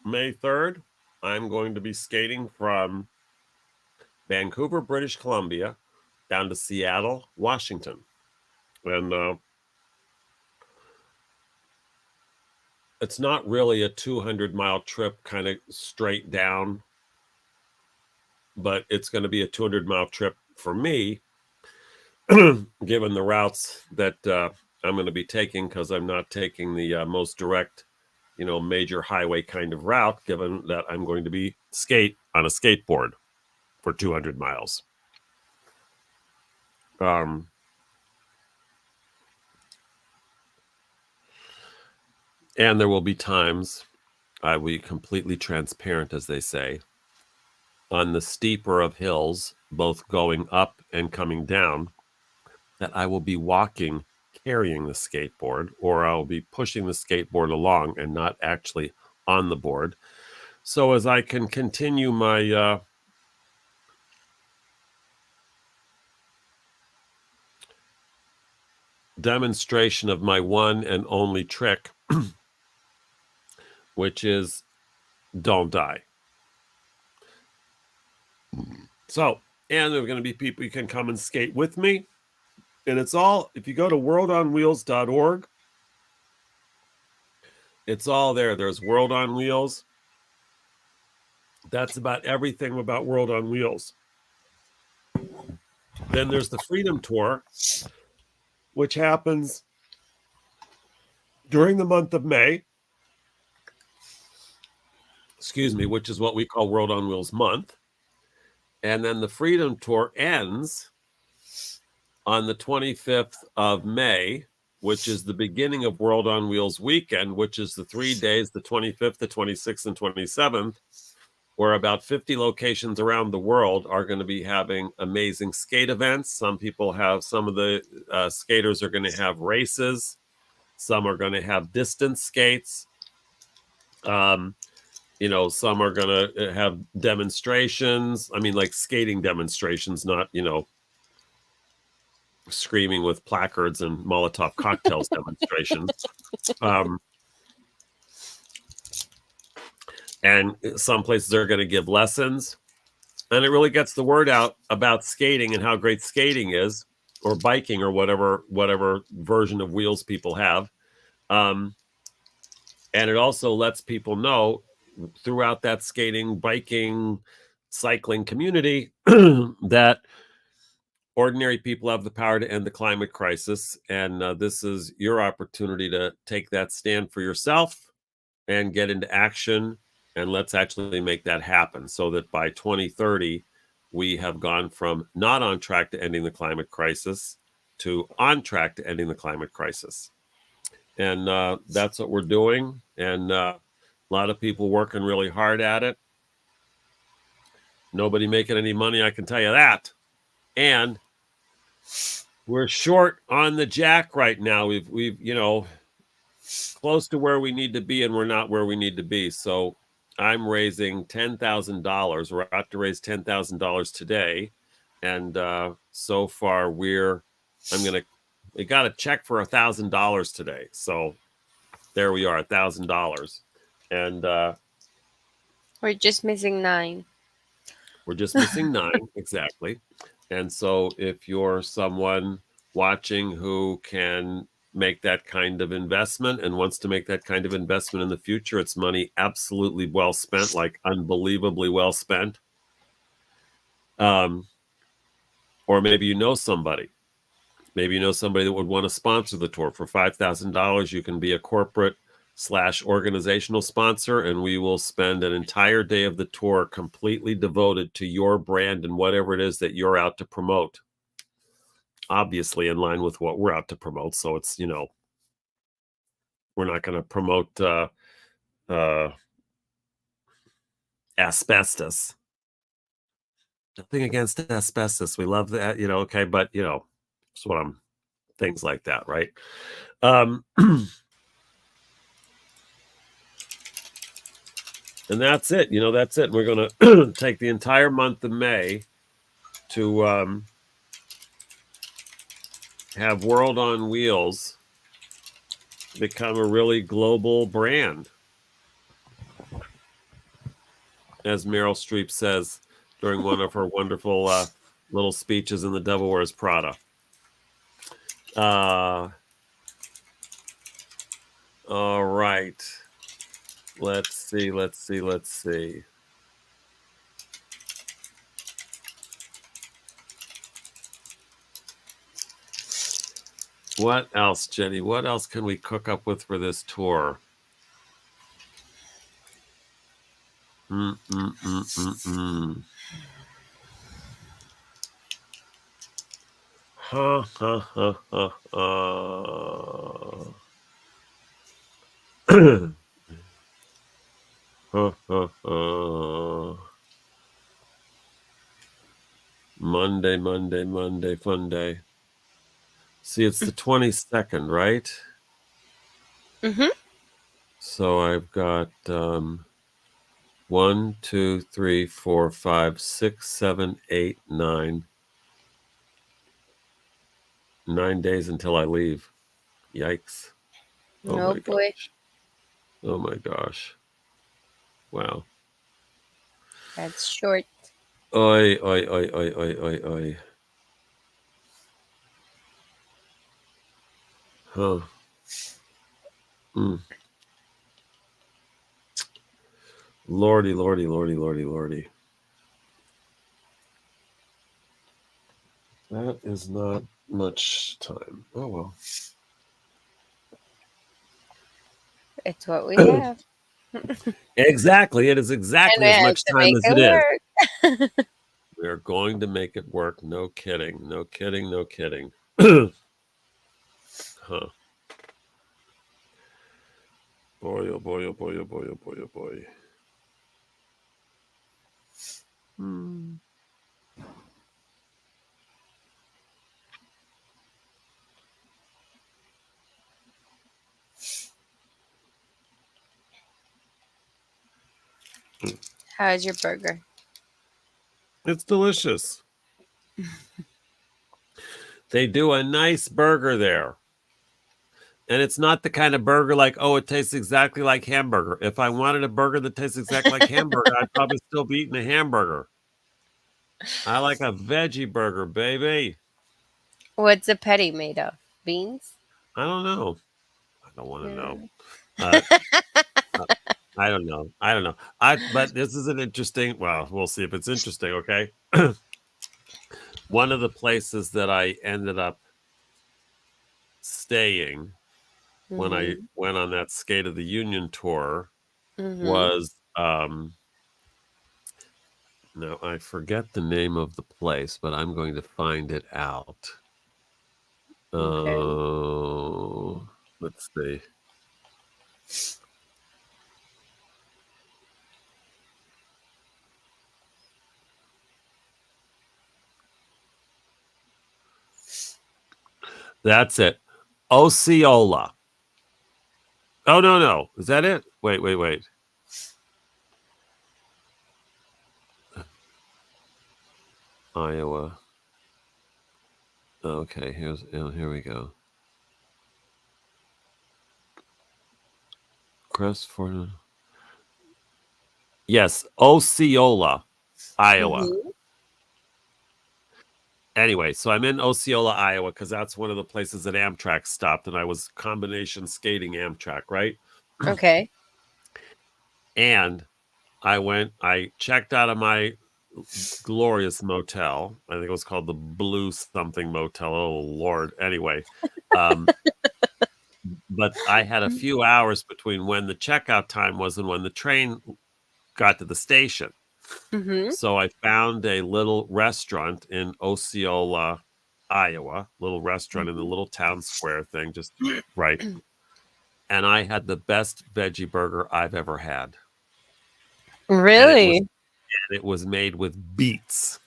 May 3rd. I'm going to be skating from Vancouver, British Columbia, down to Seattle, Washington. And it's not really a 200-mile trip kind of straight down, but it's going to be a 200-mile trip for me, given the routes that I'm going to be taking, because I'm not taking the most direct, major highway kind of route, given that I'm going to be skate on a skateboard for 200 miles. And there will be times, I will be completely transparent, as they say, on the steeper of hills, both going up and coming down, that I will be walking, carrying the skateboard, or I'll be pushing the skateboard along and not actually on the board. So as I can continue my demonstration of my one and only trick, which is don't die. So, and there are going to be people you can come and skate with me. And it's all, if you go to worldonwheels.org, it's all there. There's World on Wheels. That's about everything about World on Wheels. Then there's the Freedom Tour, which happens during the month of May. Excuse me, which is what we call World on Wheels month. And then the Freedom Tour ends on the 25th of May, which is the beginning of World on Wheels weekend, which is the 3 days, the 25th, the 26th, and 27th, where about 50 locations around the world are going to be having amazing skate events. Some of the skaters are going to have races. Some are going to have distance skates. Some are going to have demonstrations. I mean, like skating demonstrations, not, screaming with placards and Molotov cocktails demonstrations. And some places are going to give lessons. And it really gets the word out about skating and how great skating is, or biking, or whatever version of wheels people have. And it also lets people know throughout that skating, biking, cycling community that ordinary people have the power to end the climate crisis. And this is your opportunity to take that stand for yourself and get into action. And let's actually make that happen so that by 2030, we have gone from not on track to ending the climate crisis to on track to ending the climate crisis. And that's what we're doing. And a lot of people working really hard at it. Nobody making any money, I can tell you that. And we're short on the jack right now. We've close to where we need to be, and we're not where we need to be. We I'm raising $10,000. We're out to raise $10,000 today, and so far we got a check for $1,000 today. So there we are, $1,000, and We're just missing 9. we're just missing 9 exactly. And so if you're someone watching who can make that kind of investment and wants to make that kind of investment in the future, it's money absolutely well spent, like unbelievably well spent. Or maybe you know somebody. Maybe you know somebody that would want to sponsor the tour. For $5,000, you can be a corporate/organizational sponsor, and we will spend an entire day of the tour completely devoted to your brand and whatever it is that you're out to promote. Obviously in line with what we're out to promote. So it's, we're not going to promote asbestos. Nothing against asbestos. We love that, okay, but it's what I'm things like that, right? And that's it. That's it. We're going to take the entire month of May to have World on Wheels become a really global brand. As Meryl Streep says during one of her wonderful little speeches in The Devil Wears Prada. All right. Let's see. What else, Jenny? What else can we cook up with for this tour? Ha ha ha ha ha. Monday, fun day. See, it's the 22nd, right? Mm-hmm. So I've got 1, 2, 3, 4, 5, 6, 7, 8, 9. 9 days until I leave. Yikes. Oh, boy. Gosh. Oh my gosh. Wow. That's short. Oi, oi, oi, oi, oi, oi, oi. Huh. Mm. Lordy, lordy, lordy, lordy, lordy. That is not much time. Oh well. It's what we have. Exactly. It is And exactly we as have much to time make as it it is. work. We are going to make it work. No kidding. No kidding. No kidding. Huh. Boy, oh boy, oh boy, oh boy, oh boy, oh boy. Hmm. How's your burger? It's delicious. They do a nice burger there. And it's not the kind of burger like, oh, it tastes exactly like hamburger. If I wanted a burger that tastes exactly like hamburger, I'd probably still be eating a hamburger. I like a veggie burger, baby. What's the patty made of? Beans? I don't know. I don't want to know. Mm. Uh, I don't know. I don't know. But this is an interesting. Well, we'll see if it's interesting. Okay. One of the places that I ended up staying when I Mhm. went on that Skate of the Union tour Mhm. was now I forget the name of the place, but I'm going to find it out. Okay. Let's see. That's it. Osceola. Oh no. Is that it? Wait. Iowa. Okay, here we go. Crestford. Yes, Osceola, Iowa. Mhm. Anyway, so I'm in Osceola, Iowa, because that's one of the places that Amtrak stopped, and I was combination skating Amtrak, right? Okay. And I checked out of my glorious motel. I think it was called the Blue something Motel. Oh Lord. Anyway, um, but I had a few hours between when the checkout time was and when the train got to the station. Mhm. So I found a little restaurant in Osceola, Iowa, little restaurant in the little town square thing, just right. And I had the best veggie burger I've ever had. And Really? it was made with beets.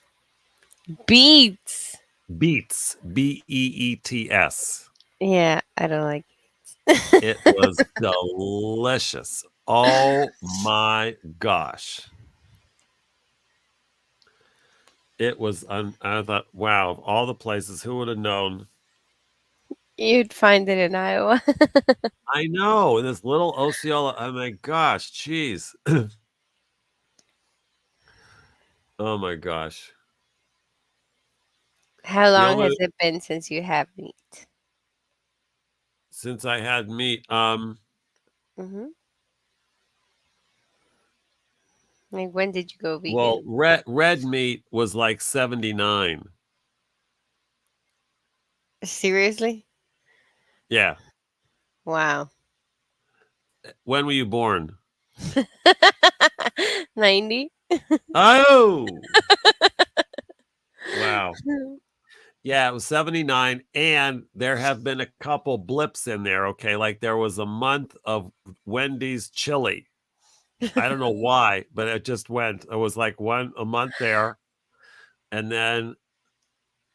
Beets. Beets, Beets. Yeah, I don't like It was delicious. Oh my gosh. It was I thought, wow, of all the places, who would have known? You'd find it in Iowa. I know, in this little Osceola. Oh my gosh, jeez. Oh my gosh. How The long has only it been since you have meat? since I had meat, Mhm. Like when did you go well, vegan? red meat was like 79. Seriously? Yeah. Wow. When were you born? 90? Oh, wow. Yeah, it was 79. And there have been a couple blips in there. Okay. Like there was a month of Wendy's chili. I don't know why, but it just went. It was like a month there. And then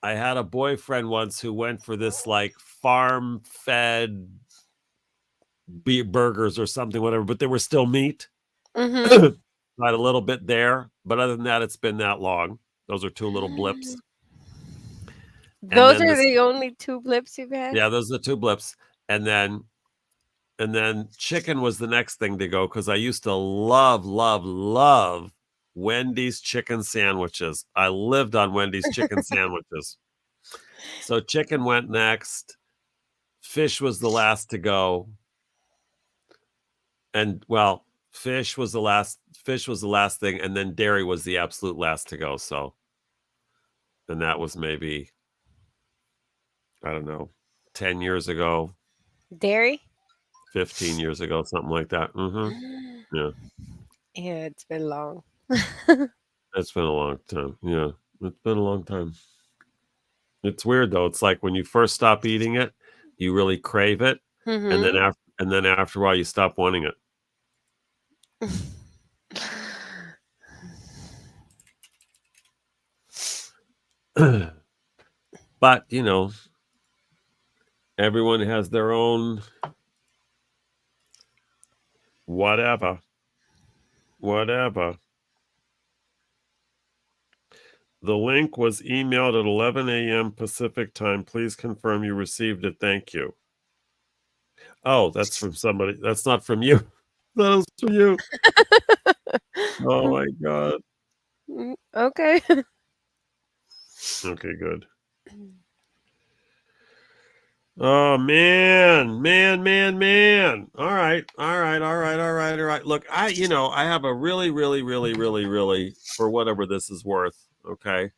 I had a boyfriend once who went for this like farm fed burgers or something, whatever, but they were still meat. Mhm. Got a little bit there. But other than that, it's been that long. Those are two little blips. And Those then are this the only two blips you've had? Yeah, those are the two blips. And then chicken was the next thing to go because I used to love, love, love Wendy's chicken sandwiches. I lived on Wendy's chicken sandwiches. So chicken went next. Fish was the last to go. And well, fish was the last thing, and then dairy was the absolute last to go. So, and that was maybe, I don't know, 10 years ago, Dairy? 15 years ago, something like that. Yeah. Yeah, it's been long. It's been a long time. Yeah. It's been a long time. It's weird though. It's like when you first stop eating it, you really crave it. And then after a while you stop wanting it. But, everyone has their own whatever. The link was emailed at 11 a.m. Pacific time. Please confirm you received it. Thank you. Oh, that's from somebody. That's not from you. That was from you. Oh my God. Okay. Okay, good. Oh man. All right. Look, I have a really, for whatever this is worth, okay,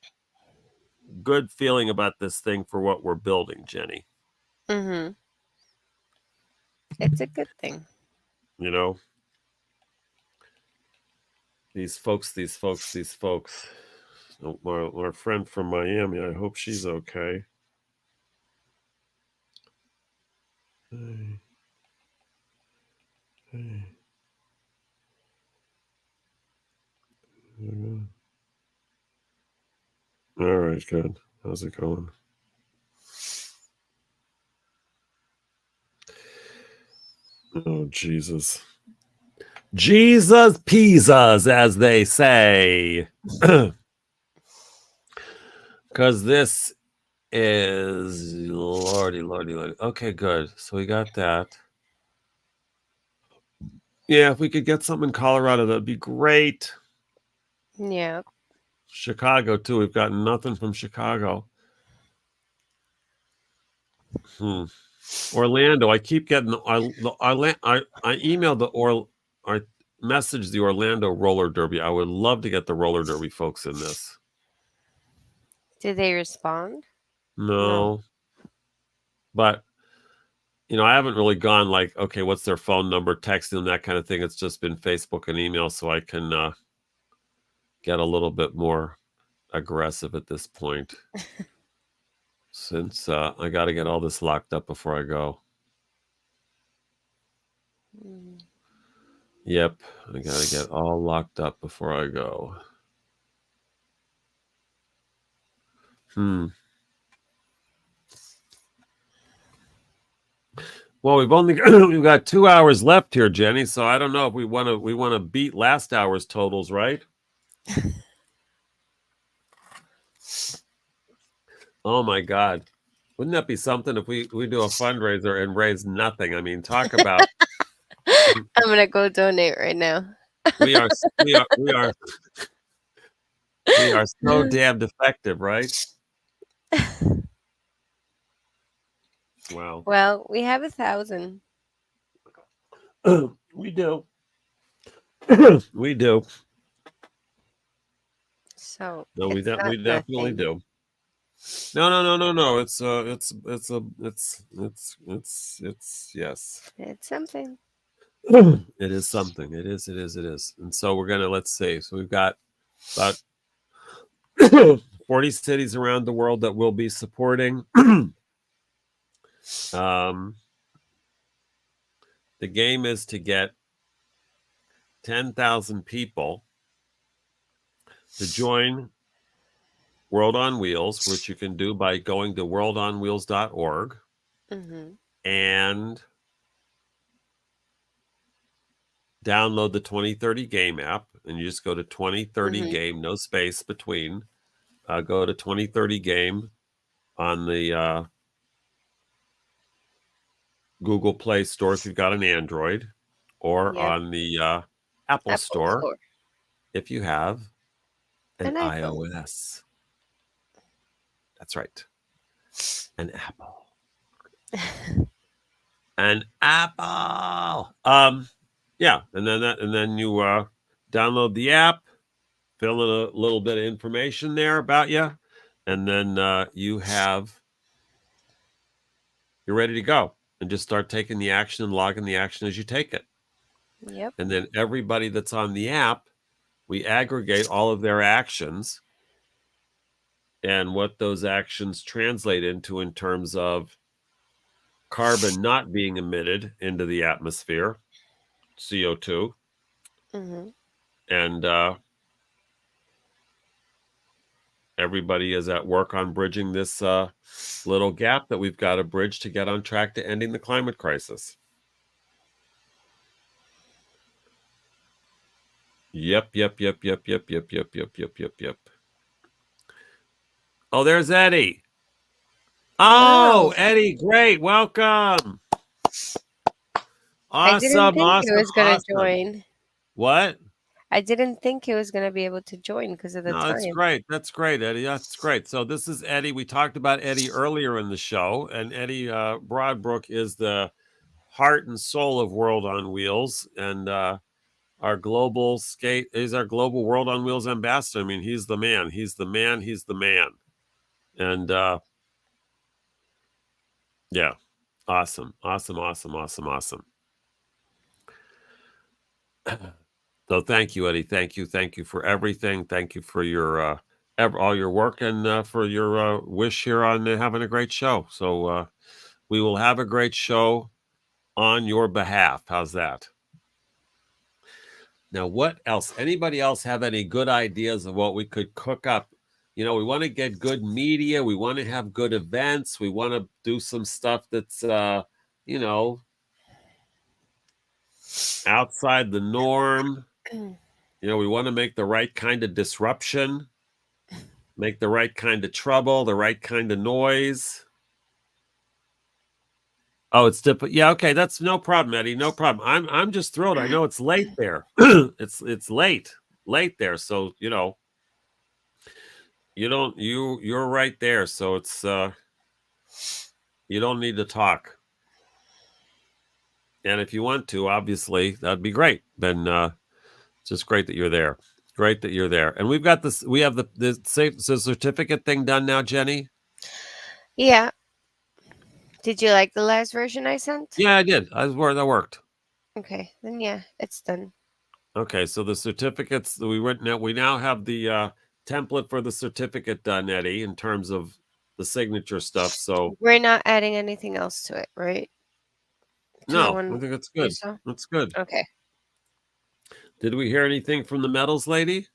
good feeling about this thing for what we're building, Jenny. It's a good thing. These folks. Our friend from Miami, I hope she's okay. All right, good. How's it going? Oh, Jesus. Jesus Pizzas, as they say. Because this is lordy. Okay, good. So we got that. Yeah, if we could get something in Colorado, that'd be great. Yeah. Chicago, too. We've got nothing from Chicago. Orlando. I keep getting I emailed I messaged the Orlando roller derby. I would love to get the roller derby folks in this. Did they respond? No. But I haven't really gone like, okay, what's their phone number, texting them, that kind of thing. It's just been Facebook and email, so I can get a little bit more aggressive at this point. Since I got to get all this locked up before I go. Yep, I got to get all locked up before I go. Well, we've got 2 hours left here, Jenny. So I don't know if we want to beat last hour's totals, right? Oh my God, wouldn't that be something if we do a fundraiser and raise nothing? I mean, talk about. I'm gonna go donate right now. we are so damned effective, right? Wow. Well, we have 1,000. We do. We do. So No, we it's not definitely nothing. do. No. It's yes. It's something. It is something. It is. And so we're gonna, let's see. So we've got about 40 cities around the world that we'll be supporting. The game is to get 10,000 people to join World on Wheels, which you can do by going to worldonwheels.org and download the 2030 game app. And you just go to 2030 game, no space between. Go to 2030 game on the Google Play Store if you've got an Android, or on the Apple Store. if you have an An iPhone. iOS. That's right. An Apple. An Apple. Yeah, and then you download the app, fill in a little bit of information there about you, and then you're ready to go, and just start taking the action and logging the action as you take it. Yep. And then everybody that's on the app, we aggregate all of their actions and what those actions translate into in terms of carbon not being emitted into the atmosphere, CO2, Mm-hmm. and everybody is at work on bridging this little gap that we've got to bridge to get on track to ending the climate crisis. Yep. Oh, there's Eddie. Oh, Eddie, great. Welcome. I didn't think he was gonna Awesome. join. What? I didn't think he was gonna be able to join because of the No, that's time. great. That's great, Eddie. That's great. So this is Eddie. We talked about Eddie earlier in the show, and Eddie Broadbrook is the heart and soul of World on Wheels, and our global skate is our global World on Wheels ambassador. I mean, he's the man. He's the man. He's the man. And yeah, awesome. So thank you, Eddie. Thank you for everything. Thank you for your all your work, and for your wish here on having a great show. So we will have a great show on your behalf. How's that? Now, what else? Anybody else have any good ideas of what we could cook up? You know, we want to get good media. We want to have good events. We want to do some stuff that's, you know, outside the norm. You know, we want to make the right kind of disruption, make the right kind of trouble, the right kind of noise. Oh, it's different. Yeah, okay, that's no problem, Eddie. No problem. I'm just thrilled. I know it's late there. it's late there. So you're right there. So it's you don't need to talk. And if you want to, obviously, that'd be great. Then it's just great that you're there. Great that you're there. And we've got this. We have the certificate thing done now, Jenny. Yeah. Did you like the last version I sent? Yeah, I did. That worked. Okay, then yeah, it's done. Okay, so the certificates we now have the template for the certificate done, Eddie, in terms of the signature stuff. So We're not adding anything else to it, right? To the no, I one think that's you good. saw? That's good. Okay. Did we hear anything from the metals lady?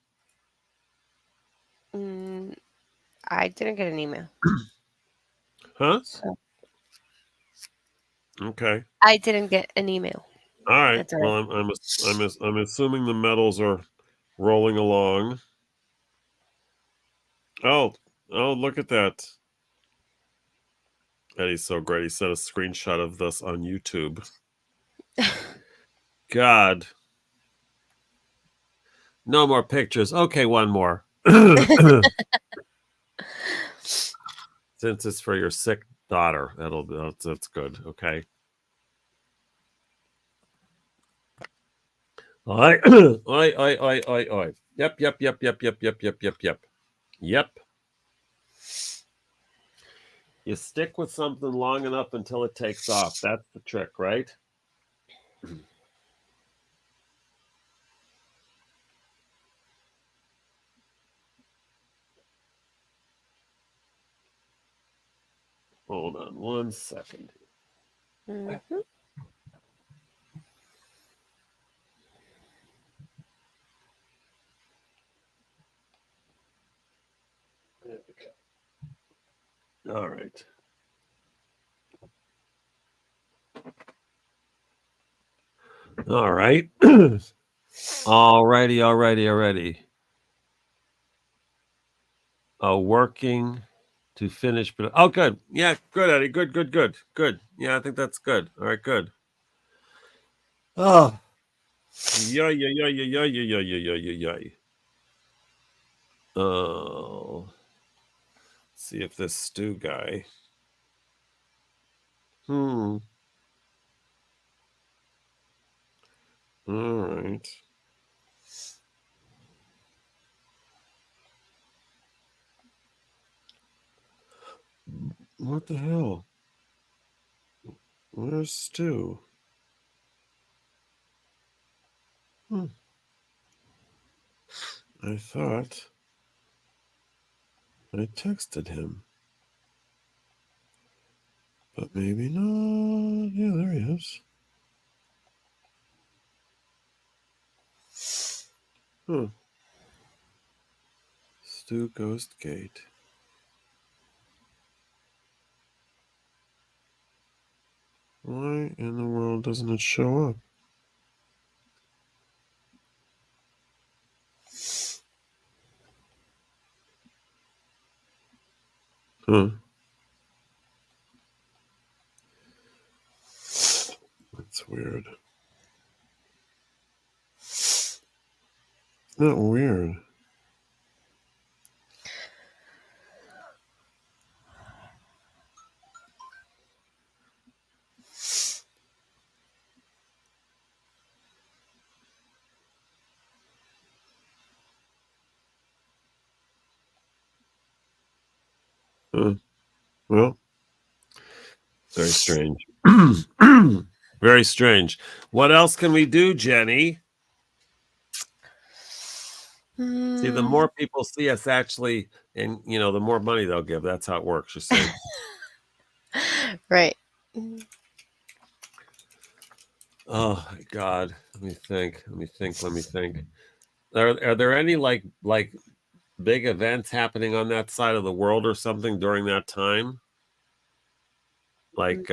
I didn't get an email. Huh? So Okay. I didn't get an email. All right. That's all Well, I'm assuming the metals are rolling along. Oh, look at that. Eddie's so great. He sent a screenshot of this on YouTube. God. No more pictures. Okay, one more. Since it's for your sick daughter, that's good. Okay. Oi, oi, oi, oi, oi, oi. Yep. Yep. You stick with something long enough until it takes off. That's the trick, right? Hold on 1 second. Mhm. All right. All right. Alrighty. Working to finish. But oh, good. Yeah, good, Eddie. Good. Yeah, I think that's good. All right, good. Oh, yeah. Oh, see if this stew guy. All right. What the hell? Where's Stu? I thought I texted him. But maybe not. Yeah, there he is. Stu Ghost Gate. Why in the world doesn't it show up? That's weird. Not weird. Well, very strange. Very strange. What else can we do, Jenny? See, the more people see us actually, and the more money they'll give. That's how it works, you see. Right. Oh my God. Let me think. Are there any like big events happening on that side of the world or something during that time? Like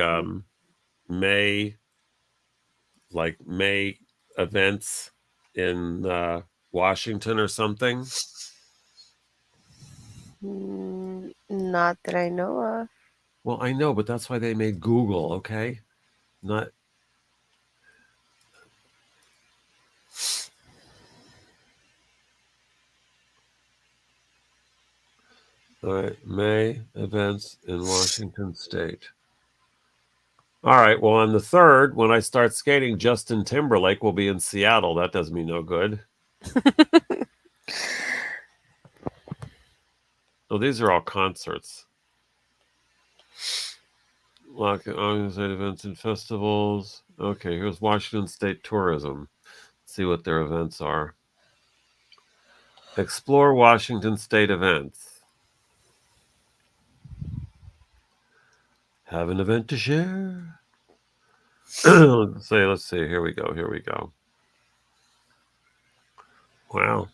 May May events in Washington or something? Not that I know of. Well, I know, but that's why they made Google, okay? Not all right, May events in Washington State. All right, well, on the 3rd, when I start skating, Justin Timberlake will be in Seattle. That does me no good. Oh, these are all concerts. Organized events and festivals. Okay, here's Washington State Tourism. Let's see what their events are. Explore Washington State events. Have an event to share? Let's see. Here we go. Wow.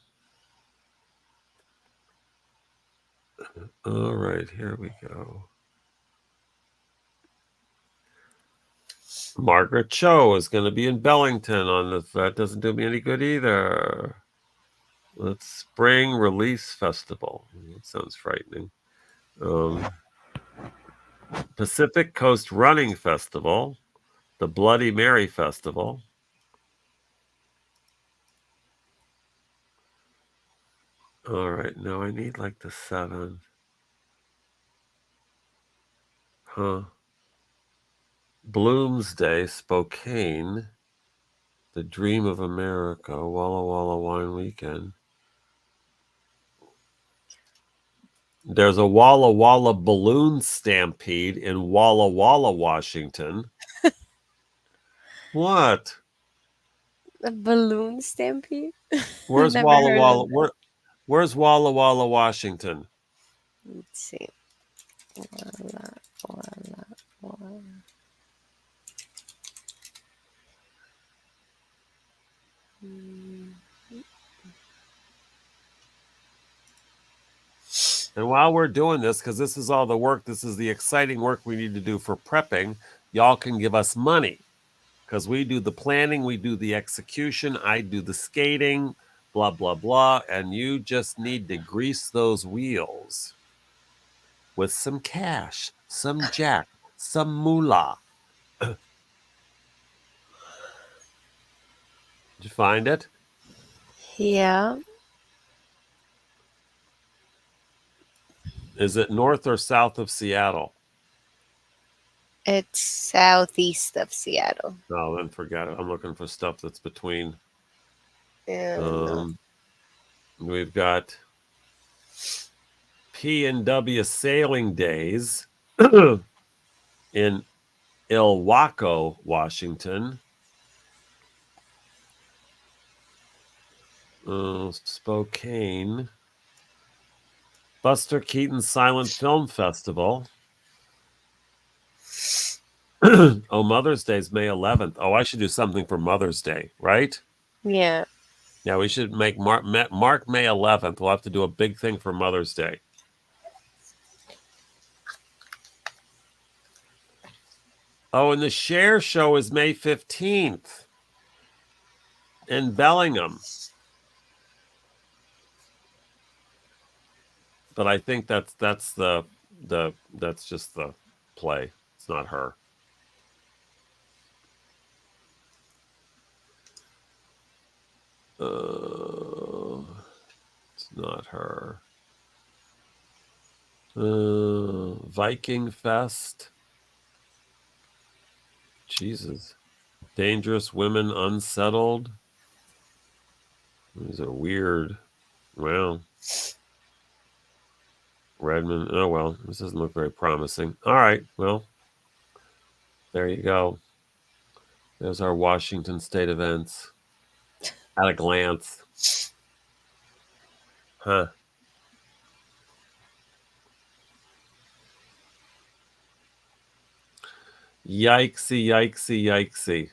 All right, here we go. Margaret Cho is going to be in Bellington on this. That doesn't do me any good either. Let's Spring Release Festival. That sounds frightening. Pacific Coast Running Festival. The Bloody Mary Festival. All right, now I need like the 7th. Bloomsday, Spokane. The Dream of America, Walla Walla Wine Weekend. There's a Walla Walla Balloon Stampede in Walla Walla, Washington. What? A balloon stampede? Where's Never Walla heard Walla? of that. Where's Walla Walla, Washington? Let's see. Walla, Walla, Walla. And while we're doing this, because this is all the work, this is the exciting work we need to do for prepping, y'all can give us money. Because we do the planning, we do the execution, I do the skating, blah, blah, blah. And you just need to grease those wheels with some cash, some jack, some moolah. Did you find it? Yeah. Is it north or south of Seattle? It's southeast of Seattle. No, then forget it. I'm looking for stuff that's between. Yeah, no. We've got P&W Sailing Days in Ilwaco, Washington. Spokane. Buster Keaton Silent Film Festival. Oh, Mother's Day is May 11th. Oh, I should do something for Mother's Day, right? Yeah. Yeah, we should make Mark May 11th. We'll have to do a big thing for Mother's Day. Oh, and the Share Show is May 15th in Bellingham. But I think that's just the play. It's not her. It's not her. Viking Fest. Jesus. Dangerous Women Unsettled. These are weird. Well. Redmond. Oh, well. This doesn't look very promising. All right. Well, there you go. There's our Washington State events at a glance. Huh. Yikesy, yikesy, yikesy.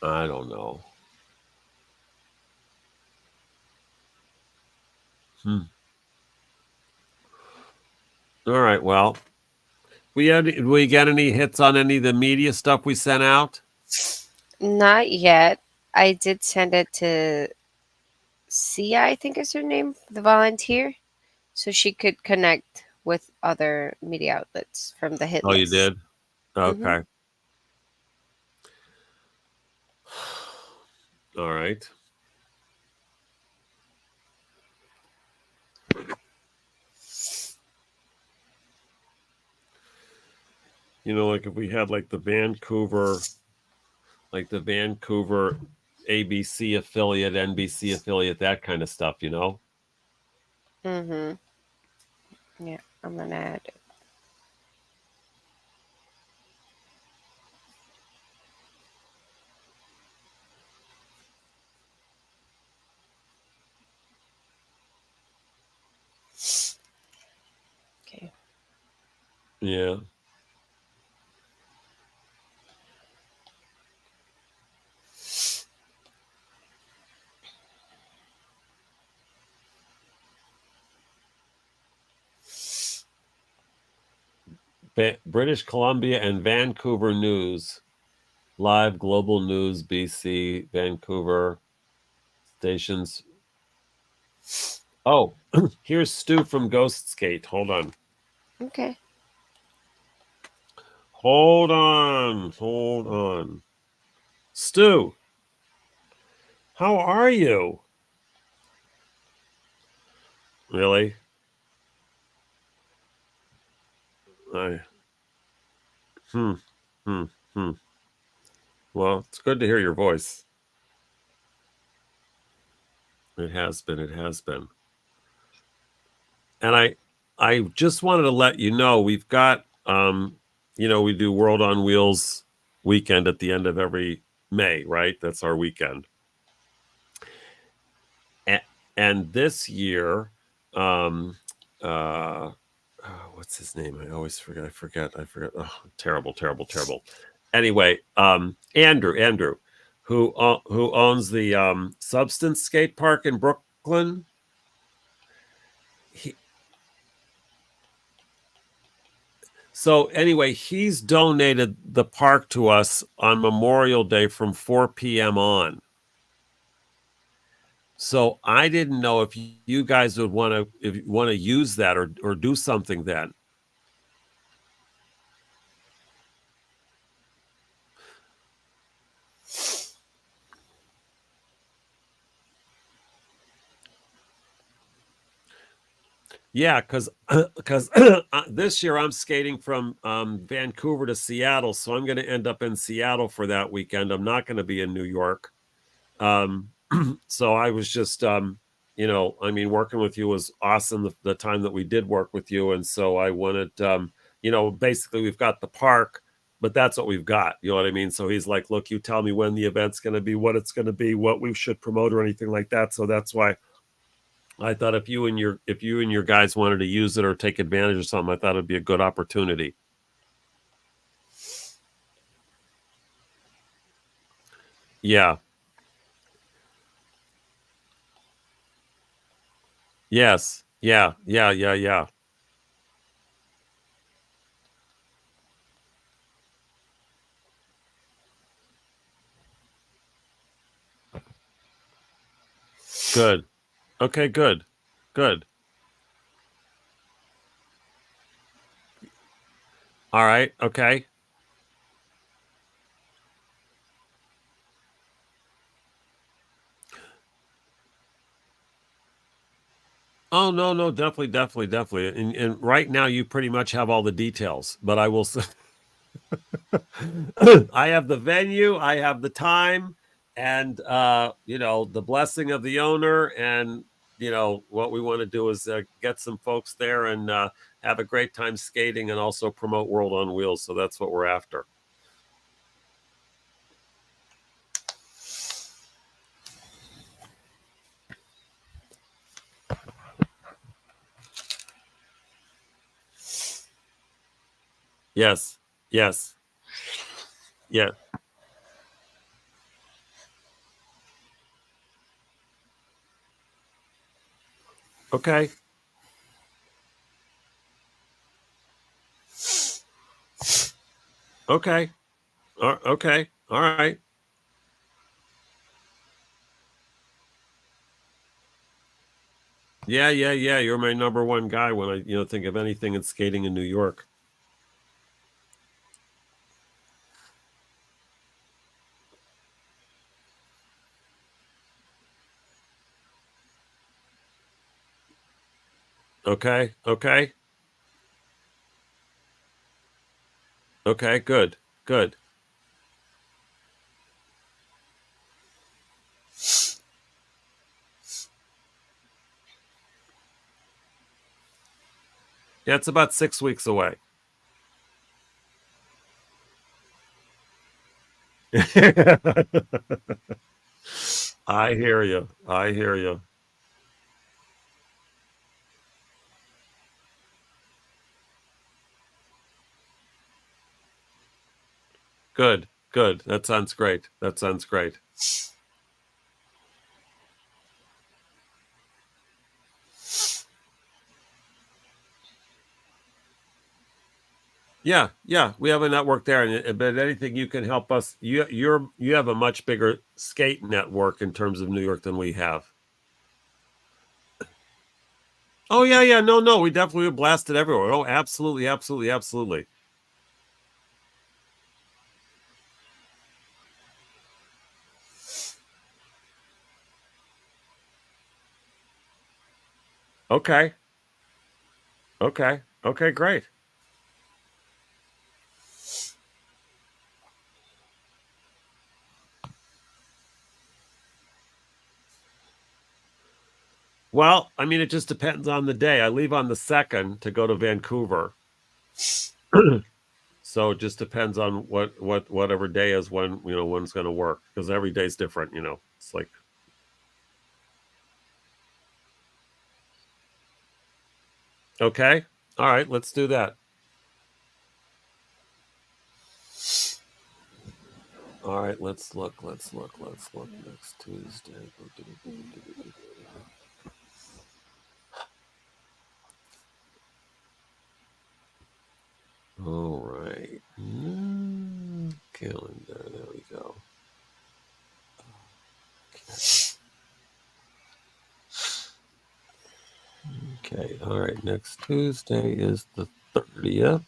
I don't know. All right. Well, we get any hits on any of the media stuff we sent out? Not yet. I did send it to Sia, I think is her name, the volunteer, so she could connect with other media outlets from the hit Oh, you list. did? Okay. All right. You know, like if we had like the Vancouver ABC affiliate, NBC affiliate, that kind of stuff, you know? Mm-hmm. Yeah, I'm gonna add it. Okay. Yeah. British Columbia and Vancouver News. Live Global News, BC, Vancouver stations. Oh, here's Stu from Ghost Skate. Hold on. Okay. Hold on. Stu, how are you? Really? Hmm. Well, it's good to hear your voice. It has been. And I just wanted to let you know we've got we do World on Wheels weekend at the end of every May, right? That's our weekend. And this year, what's his name? I always forget. I forget. Oh, terrible. Anyway, Andrew, who owns the Substance Skate Park in Brooklyn. So anyway, he's donated the park to us on Memorial Day from 4 p.m. on. So I didn't know if you guys would want to use that or do something then. Yeah, because this year I'm skating from Vancouver to Seattle, so I'm going to end up in Seattle for that weekend. I'm not going to be in New York. So I was just, I mean, working with you was awesome. The time that we did work with you, and so I wanted, basically we've got the park, but that's what we've got. You know what I mean? So he's like, look, you tell me when the event's going to be, what it's going to be, what we should promote, or anything like that. So that's why I thought if you and your guys wanted to use it or take advantage of something, I thought it'd be a good opportunity. Yeah. Yes. Yeah. Yeah. Yeah. Yeah. Good. Okay. Good. Good. All right. Okay. Oh no, no, definitely, definitely, definitely. And right now you pretty much have all the details, but I will say I have the venue, I have the time, and the blessing of the owner, and what we want to do is get some folks there and have a great time skating and also promote World on Wheels. So that's what we're after. Yes. Yes. Yeah. Okay. Okay. Okay. All right. Yeah, yeah, yeah. You're my number one guy when I, think of anything in skating in New York. Okay. Okay. Okay. Good. Good. Yeah, it's about 6 weeks away. I hear you. I hear you. Good. Good. That sounds great. That sounds great. Yeah, yeah, we have a network there, and but anything you can help us, you have a much bigger skate network in terms of New York than we have. Oh yeah, yeah, no, no, we definitely blasted everywhere. Oh, absolutely, absolutely, absolutely. Okay, okay, okay, great. Well, I mean, it just depends on the day. I leave on the 2nd to go to Vancouver. So it just depends on whatever day is when it's going to work, because every day's different. It's like, okay, all right, let's do that. All right, let's look next Tuesday. All right. Calendar, there we go. Okay, all right, next Tuesday is the 30th.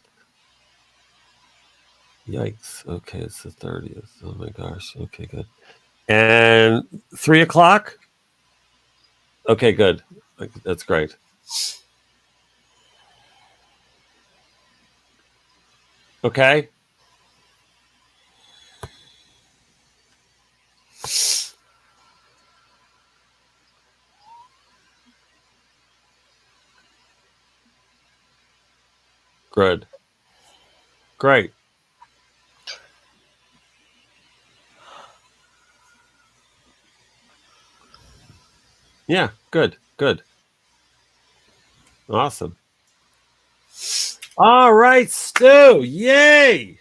Yikes. Okay, it's the 30th. Oh my gosh. Okay, good. And 3 o'clock? Okay, good. That's great. Okay. Good. Great. Yeah. Good. Good. Awesome. All right, Stu. Yay.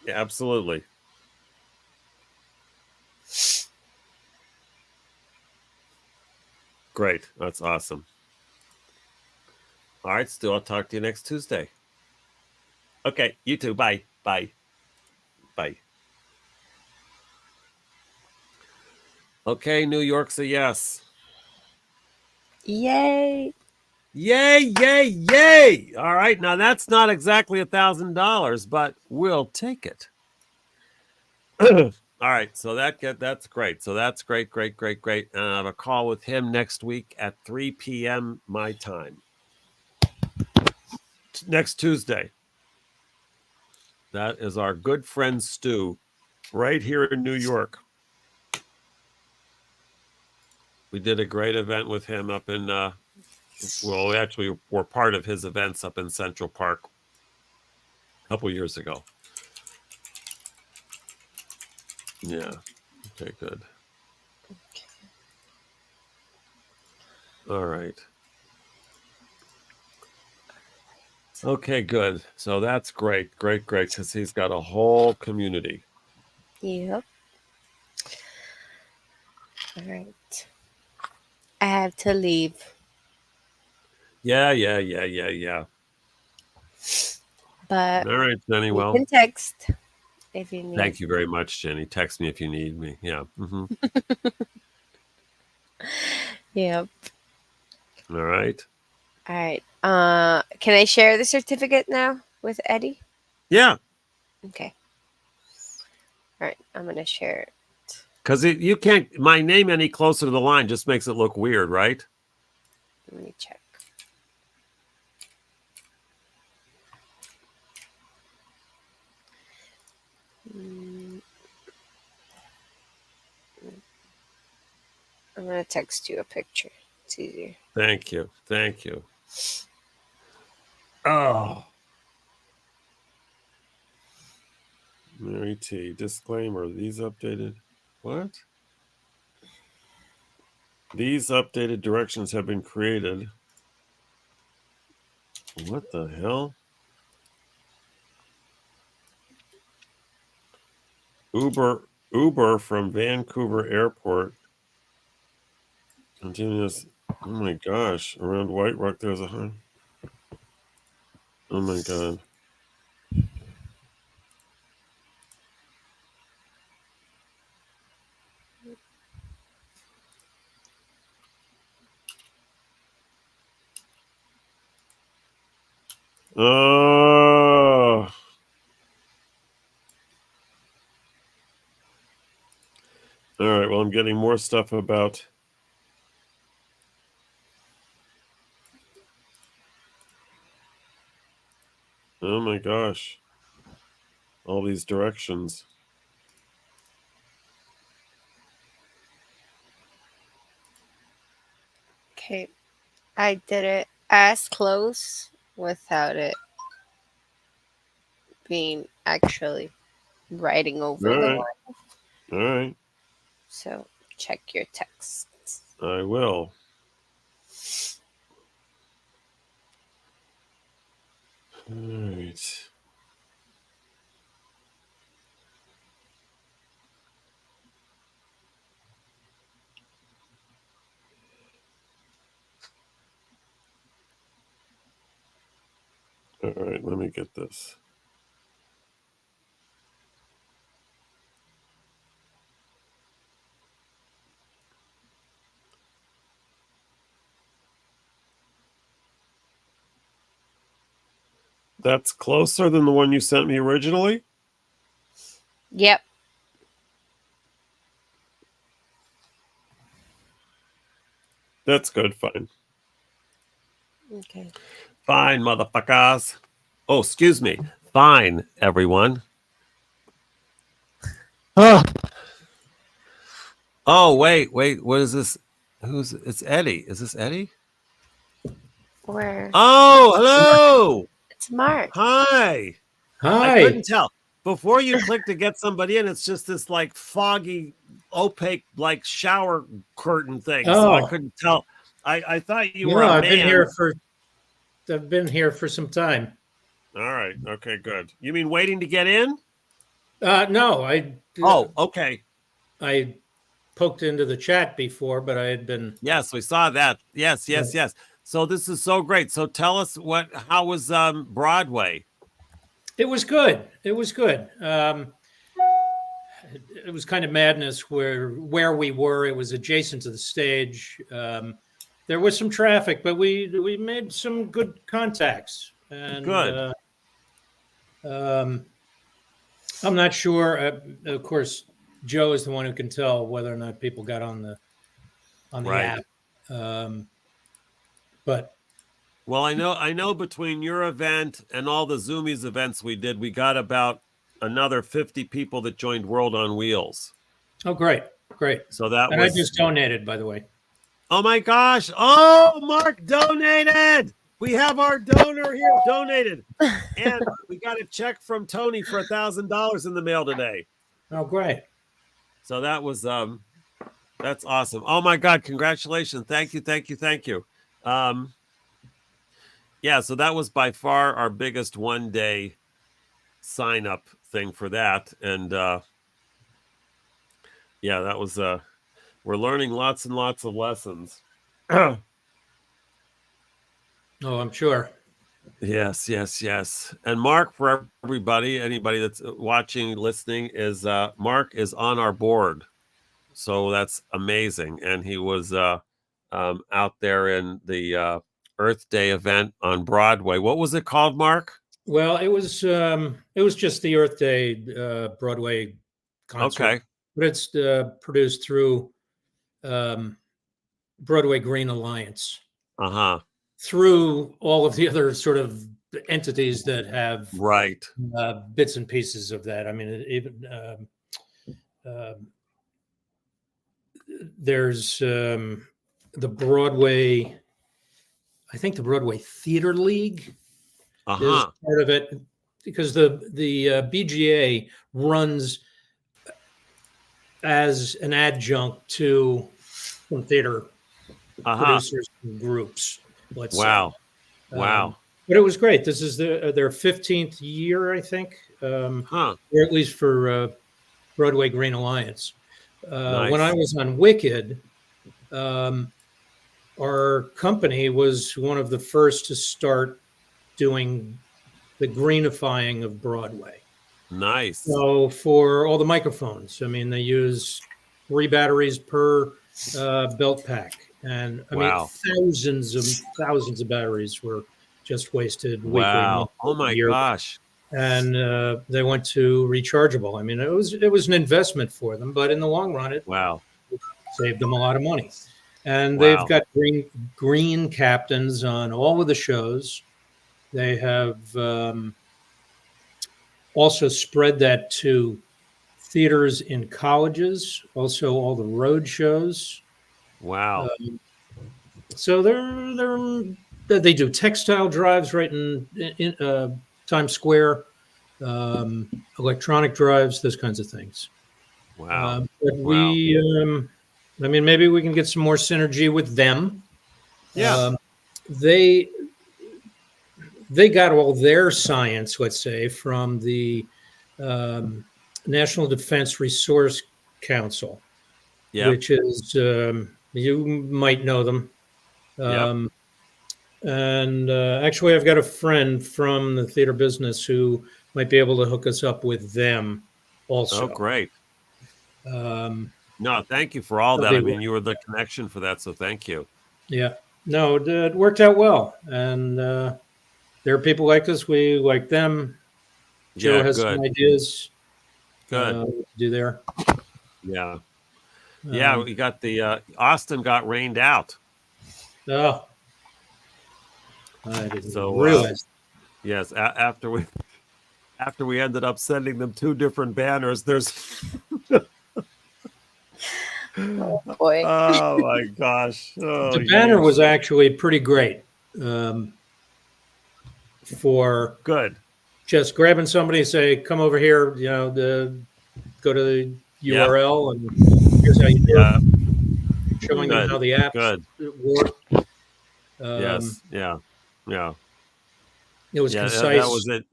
Yeah, absolutely. Great. That's awesome. All right, Stu. I'll talk to you next Tuesday. Okay. You too. Bye. Bye. Bye. Okay. New York's a yes. Yay! Yay, yay, yay. All right. Now that's not exactly $1,000, but we'll take it. All right. So that's great. So that's great, great, great, great. And I have a call with him next week at 3 p.m. my time. Next Tuesday. That is our good friend Stu, right here in New York. We did a great event with him up in well, we actually were part of his events up in Central Park a couple years ago. Yeah. Okay, good. All right. Okay, good. So that's great. Great, great. Because he's got a whole community. Yep. All right. I have to leave. Yeah, yeah, yeah, yeah, yeah. But All right, Jenny. you Well, can text if you need. thank you very much, Jenny. Text me if you need me. Yeah. Yep. All right. All right. Can I share the certificate now with Eddie? Yeah. Okay. All right. I'm gonna share it. Because you can't, my name any closer to the line just makes it look weird, right? Let me check. Mm, I'm gonna text you a picture. It's easier. Thank you. Thank you. Oh. Mary T. Disclaimer. These updated. What? These updated directions have been created. What the hell? Uber from Vancouver Airport. Continuous. Oh my gosh! Around White Rock, there's a. Oh my god! Oh. All right. Well, I'm getting more stuff about. Oh my gosh! All these directions. Okay. I did it as close without it being actually writing All over the right. one. All right. So check your texts. I will. All right. All right. Let me get this. That's closer than the one you sent me originally. Yep. That's good. Fine. Okay. Fine, motherfuckers. Oh, excuse me. Fine, everyone. Oh, wait. What is this? It's Eddie. Is this Eddie? Where? Oh, hello. It's Mark. Hi. I Hi. couldn't tell. Before you click to get somebody in, it's just this like foggy, opaque, like shower curtain thing. So I Oh. couldn't tell. I thought you were No, a I've man. been here for some time. All right. Okay, good. You mean waiting to get in? No, Oh, okay. I poked into the chat before, but I had been. Yes, we saw that. Yes. So this is so great. So tell us how was Broadway? It was good. It was good. It was kind of madness where we were. It was adjacent to the stage. There was some traffic, but we made some good contacts. And Good. I'm not sure. Of course, Joe is the one who can tell whether or not people got on the Right. app. But Well, I know between your event and all the Zoomies events we did, we got about another 50 people that joined World on Wheels. oh, great. So that And was I just donated, by the way. Oh my gosh. Oh, Mark donated. We have our donor here donated. And we got a check from Tony for $1,000 in the mail today. Oh, great. So that was that's awesome. Oh my God, congratulations. Thank you. Yeah, so that was by far our biggest one-day sign up thing for that. And yeah, that was we're learning lots and lots of lessons. Oh, I'm sure. Yes. And Mark, for anybody that's watching, listening, is Mark is on our board. So that's amazing. And he was out there in the Earth Day event on Broadway. What was it called, Mark? Well, it was just the Earth Day Broadway concert. Okay. But it's produced through Broadway Green Alliance. Uh-huh. Through all of the other sort of entities that have Right. Bits and pieces of that. I mean, even there's the Broadway. I think the Broadway Theater League is part of it, because the BGA runs as an adjunct to some theater producers and groups. Let's say. Wow. But it was great. This is their 15th year, I think, or at least for Broadway Green Alliance. Nice. When I was on Wicked, our company was one of the first to start doing the greenifying of Broadway. Nice. So for all the microphones, I mean, they use 3 batteries per belt pack. And I mean, thousands of batteries were just wasted weekly. Wow. Oh my gosh. And they went to rechargeable. I mean, it was an investment for them, but in the long run, it saved them a lot of money. And they've got green captains on all of the shows. They have also spread that to theaters in colleges, also all the road shows. Wow. So they do textile drives right in Times Square, electronic drives, those kinds of things. Wow. But I mean, maybe we can get some more synergy with them. Yeah. They got all their science, let's say, from the National Defense Resource Council, which is, you might know them. And actually, I've got a friend from the theater business who might be able to hook us up with them also. Oh, great. No, thank you for all that. I mean, you were the connection for that, so thank you. Yeah. No, it worked out well. And there are people like us. We like them. Joe has some ideas. Good. What to do there. Yeah. Yeah, we got the Austin got rained out. Oh. I didn't So realize. yes, after we ended up sending them 2 different banners, there's Boy. oh my gosh. Oh, The banner was yeesh. actually pretty great for Good. just grabbing somebody and say, come over here, go to the Yep. URL and here's how you do Yeah. it, showing them Good. how the apps Good. work. Yes. Yeah. Yeah. It was Yeah. That concise. was it.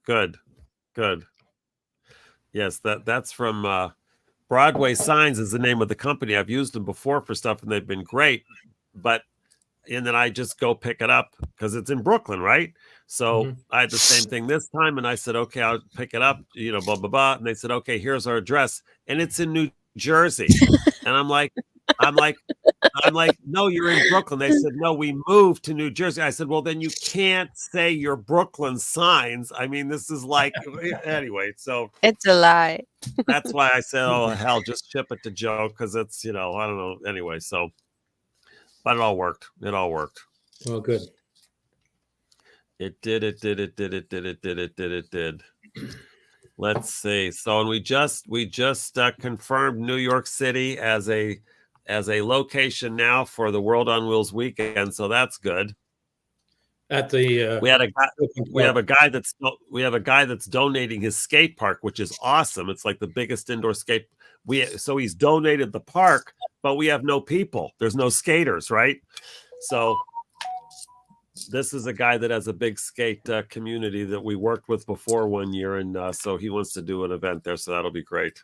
Good. Good. Yes. That's from Broadway Signs is the name of the company. I've used them before for stuff and they've been great. But and then I just go pick it up because it's in Brooklyn, right? So I had the same thing this time, and I said, "Okay, I'll pick it up." Blah blah blah. And they said, "Okay, here's our address," and it's in New Jersey. And I'm like, "No, you're in Brooklyn." They said, "No, we moved to New Jersey." I said, "Well, then you can't say you're Brooklyn Signs." I mean, this is like anyway. So It's a lie. that's why I said, "Oh hell, just ship it to Joe," because it's I don't know. Anyway, so. But it all worked. It all worked. Oh, good. It did. Let's see. So, and we just confirmed New York City as a location now for the World on Wheels weekend. So that's good. At the We have a guy that's donating his skate park, which is awesome. It's like the biggest indoor skate. So he's donated the park, but we have no people. There's no skaters, right? So this is a guy that has a big skate community that we worked with before one year, and so he wants to do an event there. So that'll be great.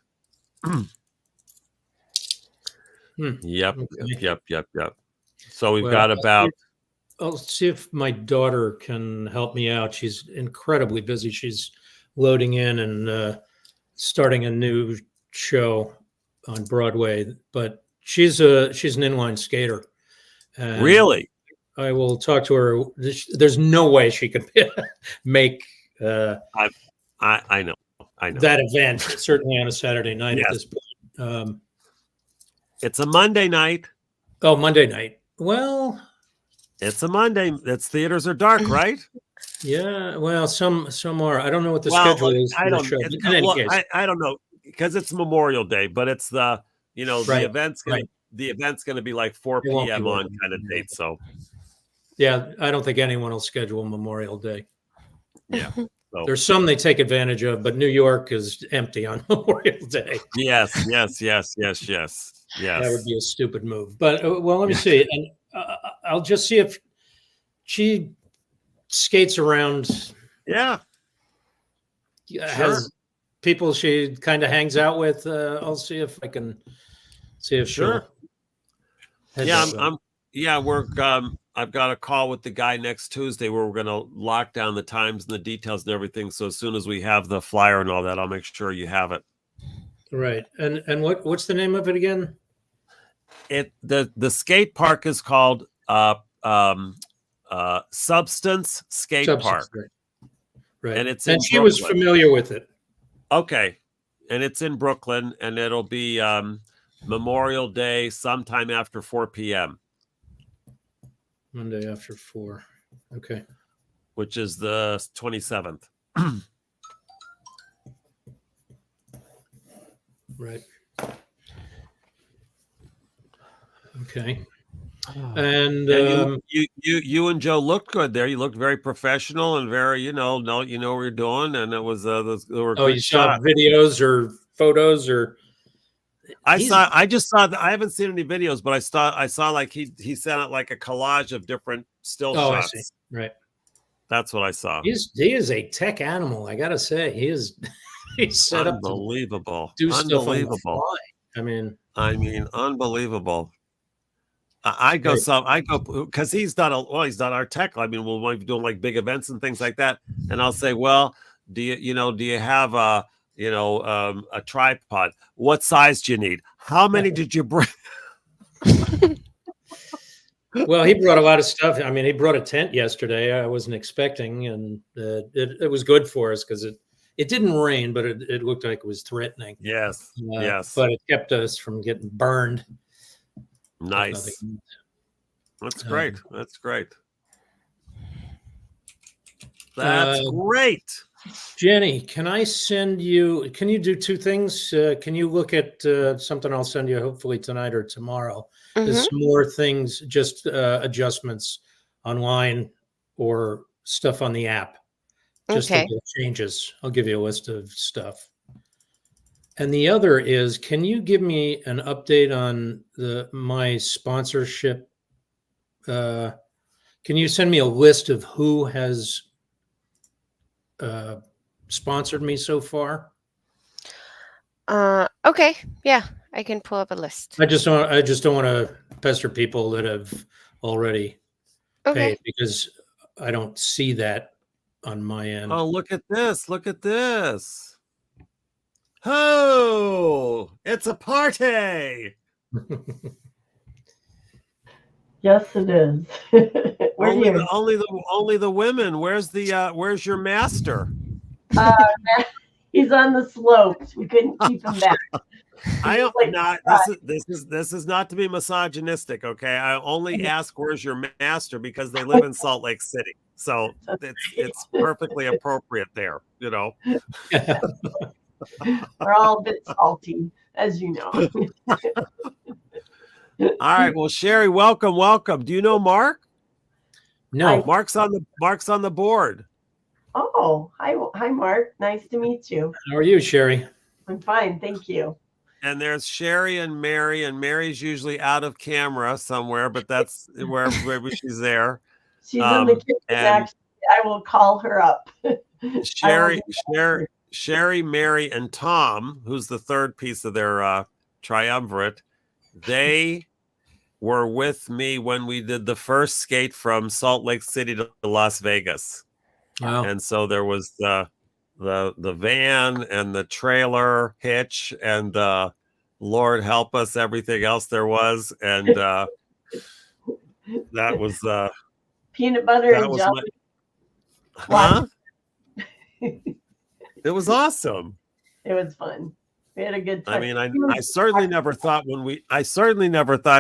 Yep. So we've got about. I'll see if my daughter can help me out. She's incredibly busy. She's loading in and starting a new show on Broadway, but she's an inline skater. And Really? I will talk to her. There's no way she could make I know that event, certainly on a Saturday night yes. at this point. It's a Monday night. Oh, Monday night. Well, it's a Monday. It's theaters are dark, right? Yeah. Well, some are. I don't know what the schedule is. I For the don't. show. In any case, I don't know because it's Memorial Day, but it's the Right, the event's gonna be like 4 It won't be p.m. on working. kind of date. So yeah, I don't think anyone will schedule Memorial Day. yeah. So. There's some they take advantage of, but New York is empty on Memorial Day. Yes. That would be a stupid move. But well, let me see, and I'll just see if she skates around. Yeah. Has people she kind of hangs out with. I'll see if I can see if Sure. I've got a call with the guy next Tuesday where we're going to lock down the times and the details and everything. So as soon as we have the flyer and all that, I'll make sure you have it. Right. And what's the name of it again? The skate park is called Substance Skate Park. Right. And it's she was familiar with it. Okay. And it's in Brooklyn, and it'll be Memorial Day sometime after 4 p.m. Monday after 4. Okay. Which is the 27th. Right. Okay. And you and Joe looked good there. You looked very professional and very, you know what you're doing, and it was there were good you saw shots. videos or photos or I just saw I haven't seen any videos, but I saw like he sent out like a collage of different still shots. I see. Right. That's what I saw. He is a tech animal, I gotta say. He's set up unbelievable. To do stuff on the fly. I mean, unbelievable. I go because he's done our tech. I mean, we'll be doing like big events and things like that. And I'll say, well, do you have a tripod? What size do you need? How many did you bring? Well, he brought a lot of stuff. I mean, he brought a tent yesterday. I wasn't expecting, and it was good for us because it didn't rain, but it looked like it was threatening. Yes. But it kept us from getting burned. Nice. That's great. That's great. That's great. Jenny, can I send you? Can you do two things? Can you look at something I'll send you hopefully tonight or tomorrow? There's some more things, just adjustments online or stuff on the app. Just Okay. the changes. I'll give you a list of stuff. And the other is, can you give me an update on my sponsorship? Can you send me a list of who has sponsored me so far? Okay. Yeah, I can pull up a list. I just don't want to pester people that have already Okay. paid, because I don't see that on my end. Oh, look at this. Look at this. Oh, it's a party. Yes, it is. We're Only here. only the women. Where's your master? He's on the slopes. We couldn't keep him back. I don't like, not this is not to be misogynistic, okay? I only ask where's your master because they live in Salt Lake City. So it's perfectly appropriate there, you know. We're all a bit salty, as you know. All right, well, Sherry, welcome. Do you know Mark? No. Mark's on the board. Oh, hi, Mark. Nice to meet you. How are you, Sherry? I'm fine, thank you. And there's Sherry and Mary's usually out of camera somewhere, but that's wherever she's there. She's in the kitchen. Actually, I will call her up. Sherry, Mary, and Tom, who's the third piece of their triumvirate, they were with me when we did the first skate from Salt Lake City to Las Vegas. Wow. And so there was the van and the trailer hitch and Lord help us, everything else there was. And that was peanut butter and jelly. Huh? It was awesome. It was fun. We had a good time. I mean, I certainly never thought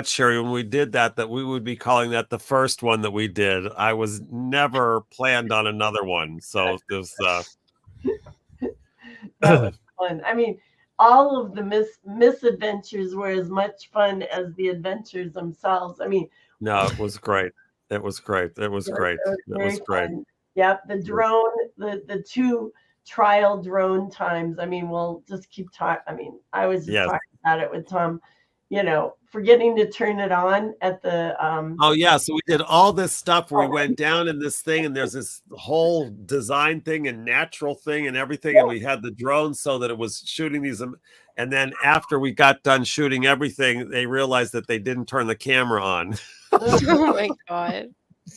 Sherry, when we did that we would be calling that the first one that we did. I was never planned on another one. So this that was fun. I mean, all of the misadventures were as much fun as the adventures themselves. I mean, no, it was great. It was great. It was great. It was great. Yep, the drone, the two trial drone times. I mean, we'll just keep talking. I mean, I was just talking about it with Tom, forgetting to turn it on at the oh yeah, so we did all this stuff where we went down in this thing and there's this whole design thing and natural thing and everything, and we had the drone so that it was shooting these, and then after we got done shooting everything, they realized that they didn't turn the camera on. Oh my god.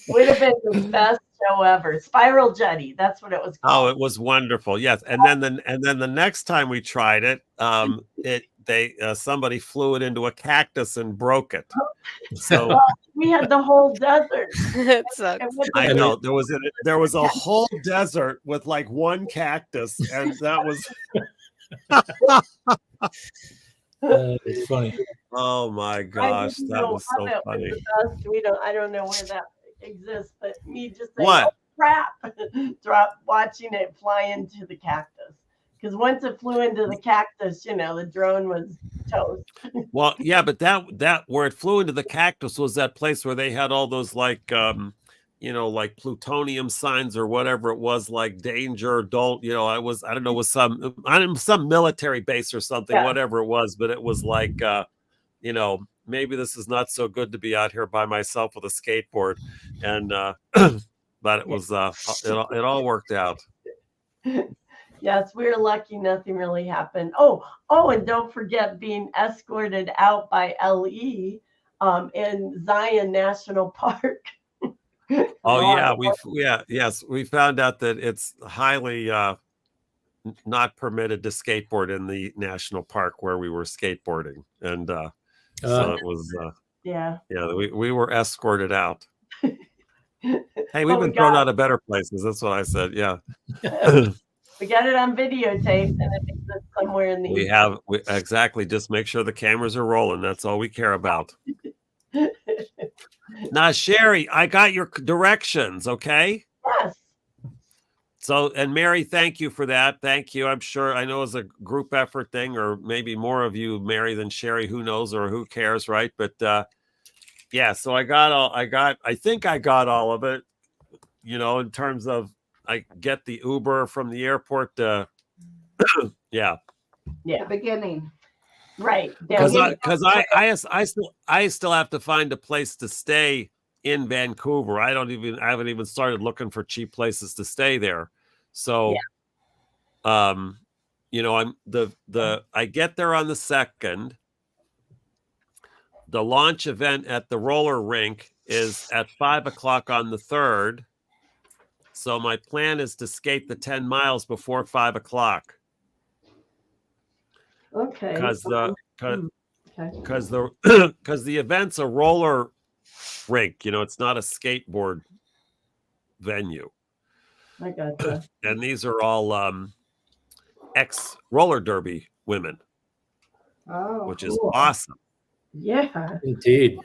Would have been the best show ever. Spiral Jetty, that's what it was called. Oh, it was wonderful. Yes. And then the next time we tried it, somebody flew it into a cactus and broke it. So we had the whole desert. It sucks. I know there was a whole desert with like one cactus, and that was it's funny. Oh my gosh, that was so funny. I don't know where that exists, but me just saying, what? Oh, crap, drop watching it fly into the cactus. Because once it flew into the cactus, the drone was toast. Well, yeah, but that where it flew into the cactus was that place where they had all those like like plutonium signs or whatever it was, like danger, don't, was some military base or something, whatever it was, but it was like maybe this is not so good to be out here by myself with a skateboard, and but it was it all worked out. Yes, we were lucky nothing really happened. Oh, and don't forget being escorted out by LE in Zion National Park. Oh yeah, we found out that it's highly not permitted to skateboard in the national park where we were skateboarding, and so it was we were escorted out. Hey, we've been thrown out of better places. That's what I said. Yeah. We got it on videotape, and it exists somewhere in the. Exactly. Just make sure the cameras are rolling. That's all we care about. Now, Sherry, I got your directions. Okay. Yes. So, and Mary, thank you for that. Thank you. I'm sure I know it's a group effort thing, or maybe more of you, Mary, than Sherry. Who knows, or who cares, right? But yeah, so I think I got all of it. In terms of I get the Uber from the airport to yeah. The beginning. Right. Because I still have to find a place to stay in Vancouver. I haven't even started looking for cheap places to stay there. So I'm I get there on the 2nd. The launch event at the roller rink is at 5:00 on the 3rd. So my plan is to skate the 10 miles before 5:00. Okay. Because the Okay. because the event's a roller rink, it's not a skateboard venue. I gotcha. And these are all ex roller derby women, Oh, which is cool. awesome Yeah. Indeed.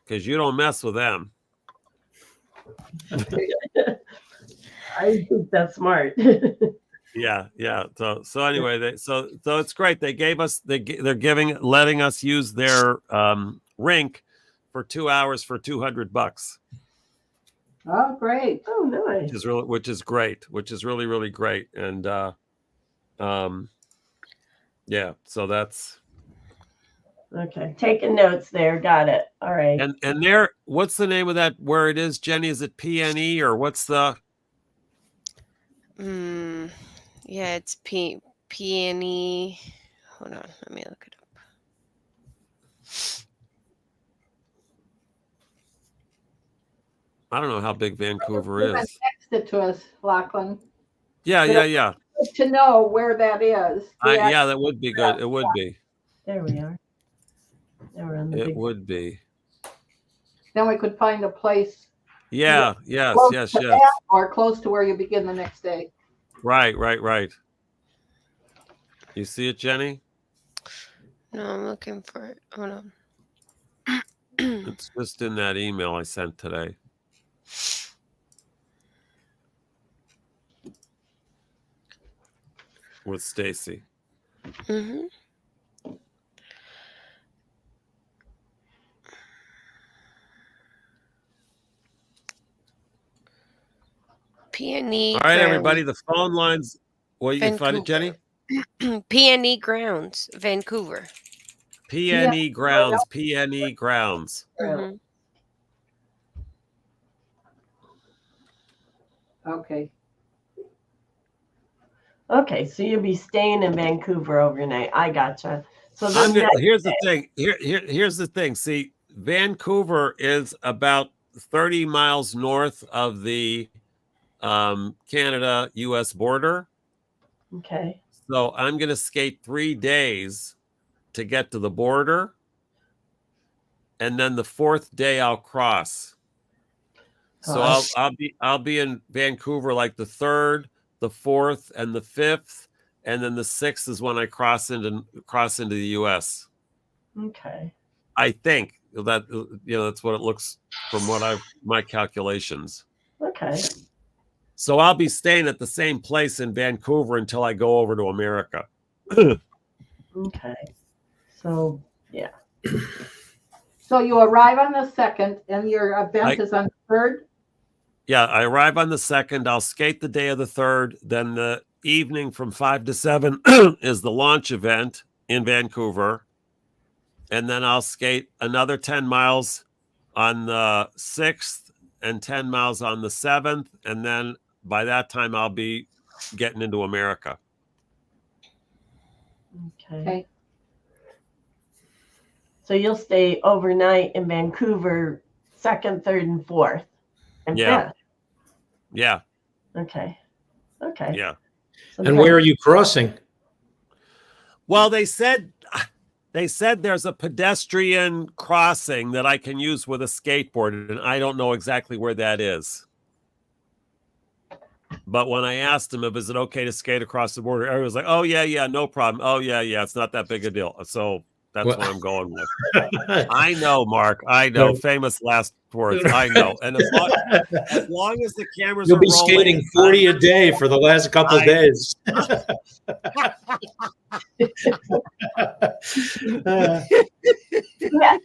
because you don't mess with them. I think that's smart. Yeah. So anyway, so it's great. They gave us they're letting us use their rink for 2 hours for $200. oh, great. Oh, nice. Which is great, which is really, really great. And yeah, so that's Okay. Taking notes there. Got it. All right. and there, what's the name of that where it is, Jenny? Is it PNE or what's the Yeah, it's peony. Hold on, let me look it up. I don't know how big Vancouver is. Text it to us, Lachlan. Yeah. Good to know where that is. Yeah, that would be good. It would be. There we are. Now we're on the It big. would be. Then we could find a place. Yeah. Yes. Or close to where you begin the next day. Right. You see it, Jenny? No, I'm looking for it. Hold on. It's just in that email I sent today. With Stacy. Mm-hmm. Peony. All right, everybody. The phone lines. Well, you can find it, Jenny. Peony Grounds, Vancouver. PNE Grounds. PNE Grounds. Mm-hmm. Okay. Okay, so you'll be staying in Vancouver overnight. I gotcha. So here's the thing. Here's the thing. See, Vancouver is about 30 miles north of the Canada-U.S. border. Okay. So I'm going to skate 3 days to get to the border. And then the 4th day I'll cross. So I'll be in Vancouver like the 3rd, the 4th, and the 5th. And then the 6th is when I cross into the U.S. Okay. I think that that's what it looks from my calculations. Okay. So I'll be staying at the same place in Vancouver until I go over to America. Okay. So yeah. So you arrive on the 2nd, and your event is on the 3rd? Yeah, I arrive on the 2nd. I'll skate the day of the 3rd. Then the evening from 5 to 7 is the launch event in Vancouver. And then I'll skate another 10 miles on the 6th and 10 miles on the 7th. And then by that time, I'll be getting into America. Okay. So you'll stay overnight in Vancouver 2nd, 3rd, and 4th. And 5th. Yeah. Okay. Yeah. So and where are you crossing? Well, they said there's a pedestrian crossing that I can use with a skateboard, and I don't know exactly where that is. But when I asked him if it okay to skate across the border, everyone was like, "Oh yeah, no problem. Oh yeah, it's not that big a deal." So That's Well- what I'm going with. I know, Mark. I know. Famous last words. I know. And as long as the cameras You'll are be rolling, skating 40 a day for the last couple days. Yeah,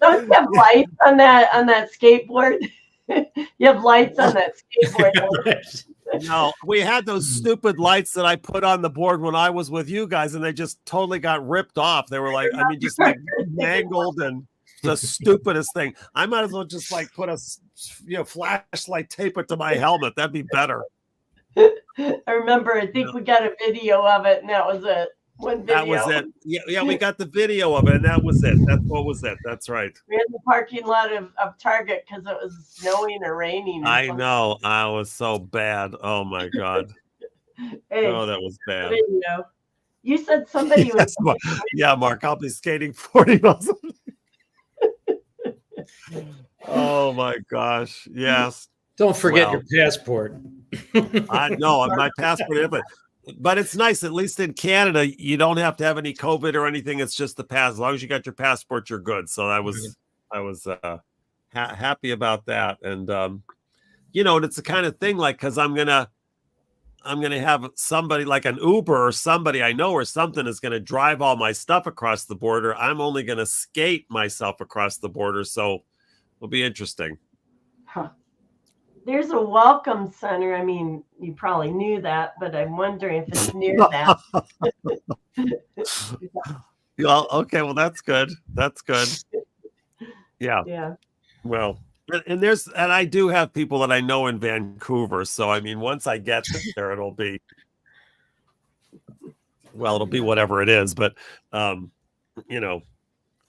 don't you have lights on that skateboard? You have lights on that skateboard. No, we had those stupid lights that I put on the board when I was with you guys, and they just totally got ripped off. They were like, I mean, just like mangled and the stupidest thing. I might as well just like put a flashlight, tape it to my helmet. That'd be better. I remember. I think we got a video of it, and that was it. One video. That was it. Yeah, we got the video of it, and that was it. That's what was it. That's right. We're in the parking lot of Target because it was snowing or raining. I know. I was so bad. Oh my God. Hey, oh, that was bad. Video. You said somebody was. Yeah, Mark, I'll be skating 40 miles. Oh my gosh. Yes. Don't forget your passport. I know my passport, but it's nice. At least in Canada, you don't have to have any COVID or anything. It's just the pass. As long as you got your passport, you're good. So I was happy about that. And and it's the kind of thing like, because I'm gonna have somebody like an Uber or somebody I know or something is gonna drive all my stuff across the border. I'm only gonna skate myself across the border. So it'll be interesting. Huh. There's a welcome center. I mean, you probably knew that, but I'm wondering if it's near that. Well, okay. Well, that's good. That's good. Yeah. Yeah. Well, and I do have people that I know in Vancouver. So, I mean, once I get there, it'll be whatever it is. But,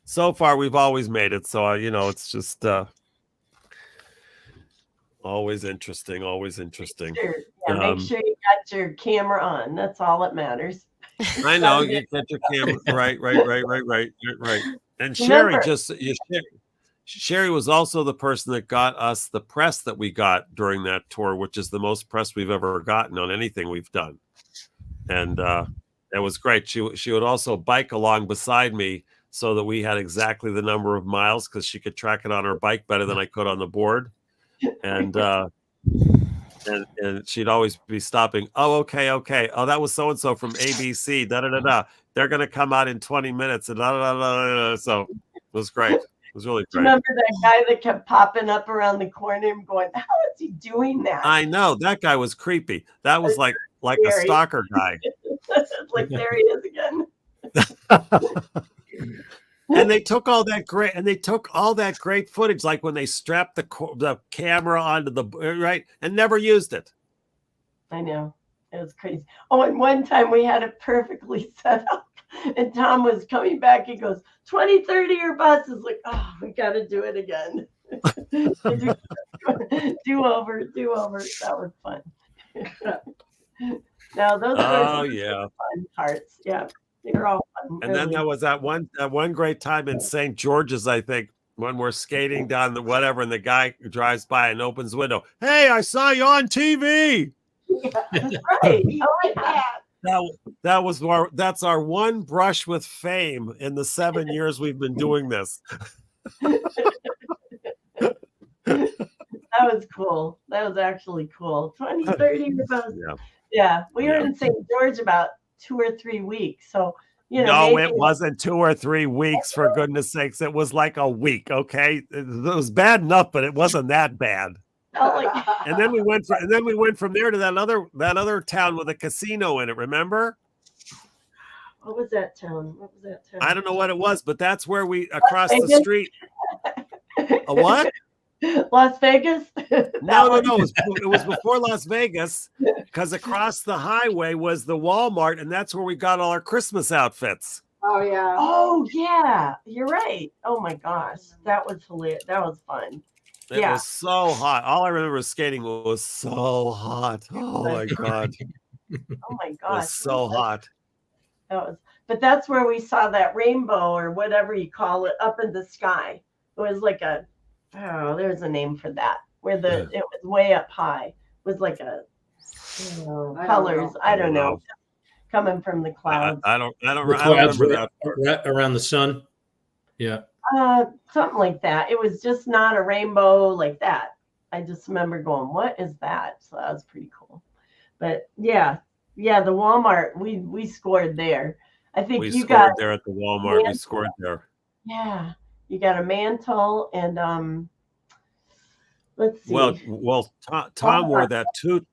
so far we've always made it. So, it's just, always interesting. Always interesting. Sure. Yeah, make sure you got your camera on. That's all that matters. I know you get your camera right. And Sherry Sherry was also the person that got us the press that we got during that tour, which is the most press we've ever gotten on anything we've done. And it was great. She would also bike along beside me so that we had exactly the number of miles because she could track it on her bike better than I could on the board. And and she'd always be stopping. Oh, okay. Oh, that was so and so from ABC. They're gonna come out in 20 minutes. And So it was great. It was really great. Remember that guy that kept popping up around the corner and going, "How is he doing that?" I know that guy was creepy. That was like a stalker guy. Like there he is again. And they took all that great footage, like when they strapped the camera onto the right and never used it. I know, it was crazy. Oh, and one time we had it perfectly set up, and Tom was coming back. He goes, 2030 your bus is like, oh, we got to do it again. do over. That was fun. Now those are fun parts. Yeah. They're all fun. And then there was that one great time in St. George's, I think, when we're skating down the whatever, and the guy drives by and opens the window. Hey, I saw you on TV. Yeah, that's right. I like that. That's our one brush with fame in the 7 years we've been doing this. That was cool. That was actually cool. 2030 about. Yeah, we were in St. George about 2 or 3 weeks. So, no, it wasn't 2 or 3 weeks, for goodness sakes. It was like a week. Okay. It was bad enough, but it wasn't that bad. And then we went from there to that other town with a casino in it. Remember? What was that town? I don't know what it was, but that's where we across the street. A what? Las Vegas? No. It was before Las Vegas, because across the highway was the Walmart, and that's where we got all our Christmas outfits. Oh, yeah. Oh, yeah. You're right. Oh, my gosh. That was hilarious. That was fun. It was so hot. All I remember skating was so hot. Oh, my God. Oh, my gosh. It was so hot. But that's where we saw that rainbow, or whatever you call it, up in the sky. It was like there's a name for that, where it was way up high. It was like colors. I don't know. Coming from the clouds. I don't remember that. Around the sun. Yeah. Something like that. It was just not a rainbow like that. I just remember going, "What is that?" So that was pretty cool. But yeah, the Walmart, we scored there. I think We you got scored there at the Walmart. We scored there. yeah, you got a mantle and let's see. Well, Tom wore that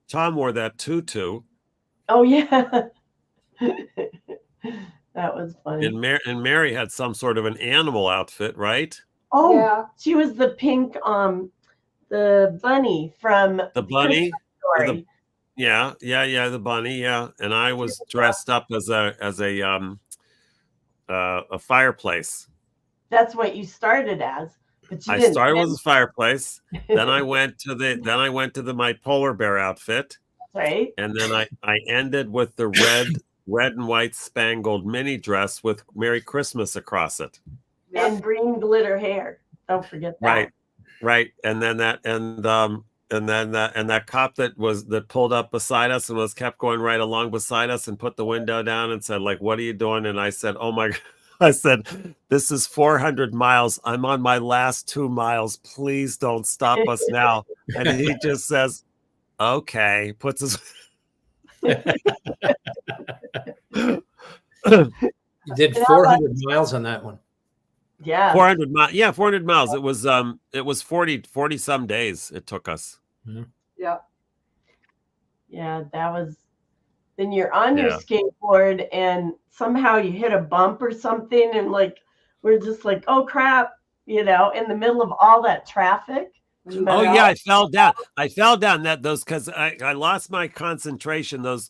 Tom wore that tutu. Oh yeah, that was funny. And Mary had some sort of an animal outfit, right? Oh, Yeah. she was the pink the bunny from The bunny. Story. Yeah, the bunny, yeah. And I was dressed up as a fireplace. That's what you started as, but you I didn't. started with a fireplace. Then I went to the my polar bear outfit. Right. And then I ended with the red and white spangled mini dress with Merry Christmas across it. And green glitter hair. Don't forget that. Right. And then that cop that pulled up beside us and kept going right along beside us and put the window down and said, like, "What are you doing?" And I said, "Oh my," I said, "This is 400 miles. I'm on my last 2 miles. Please don't stop us now." And he just says, "Okay," puts his You did 400 miles on that one. Yeah. 400 miles. Yeah, 400 miles. It was 40 some days it took us. Mm-hmm. Yeah. Yeah, that was. Then you're on your skateboard and somehow you hit a bump or something, and like we're just like, oh crap, in the middle of all that traffic. Oh yeah, I fell down. Because I lost my concentration. Those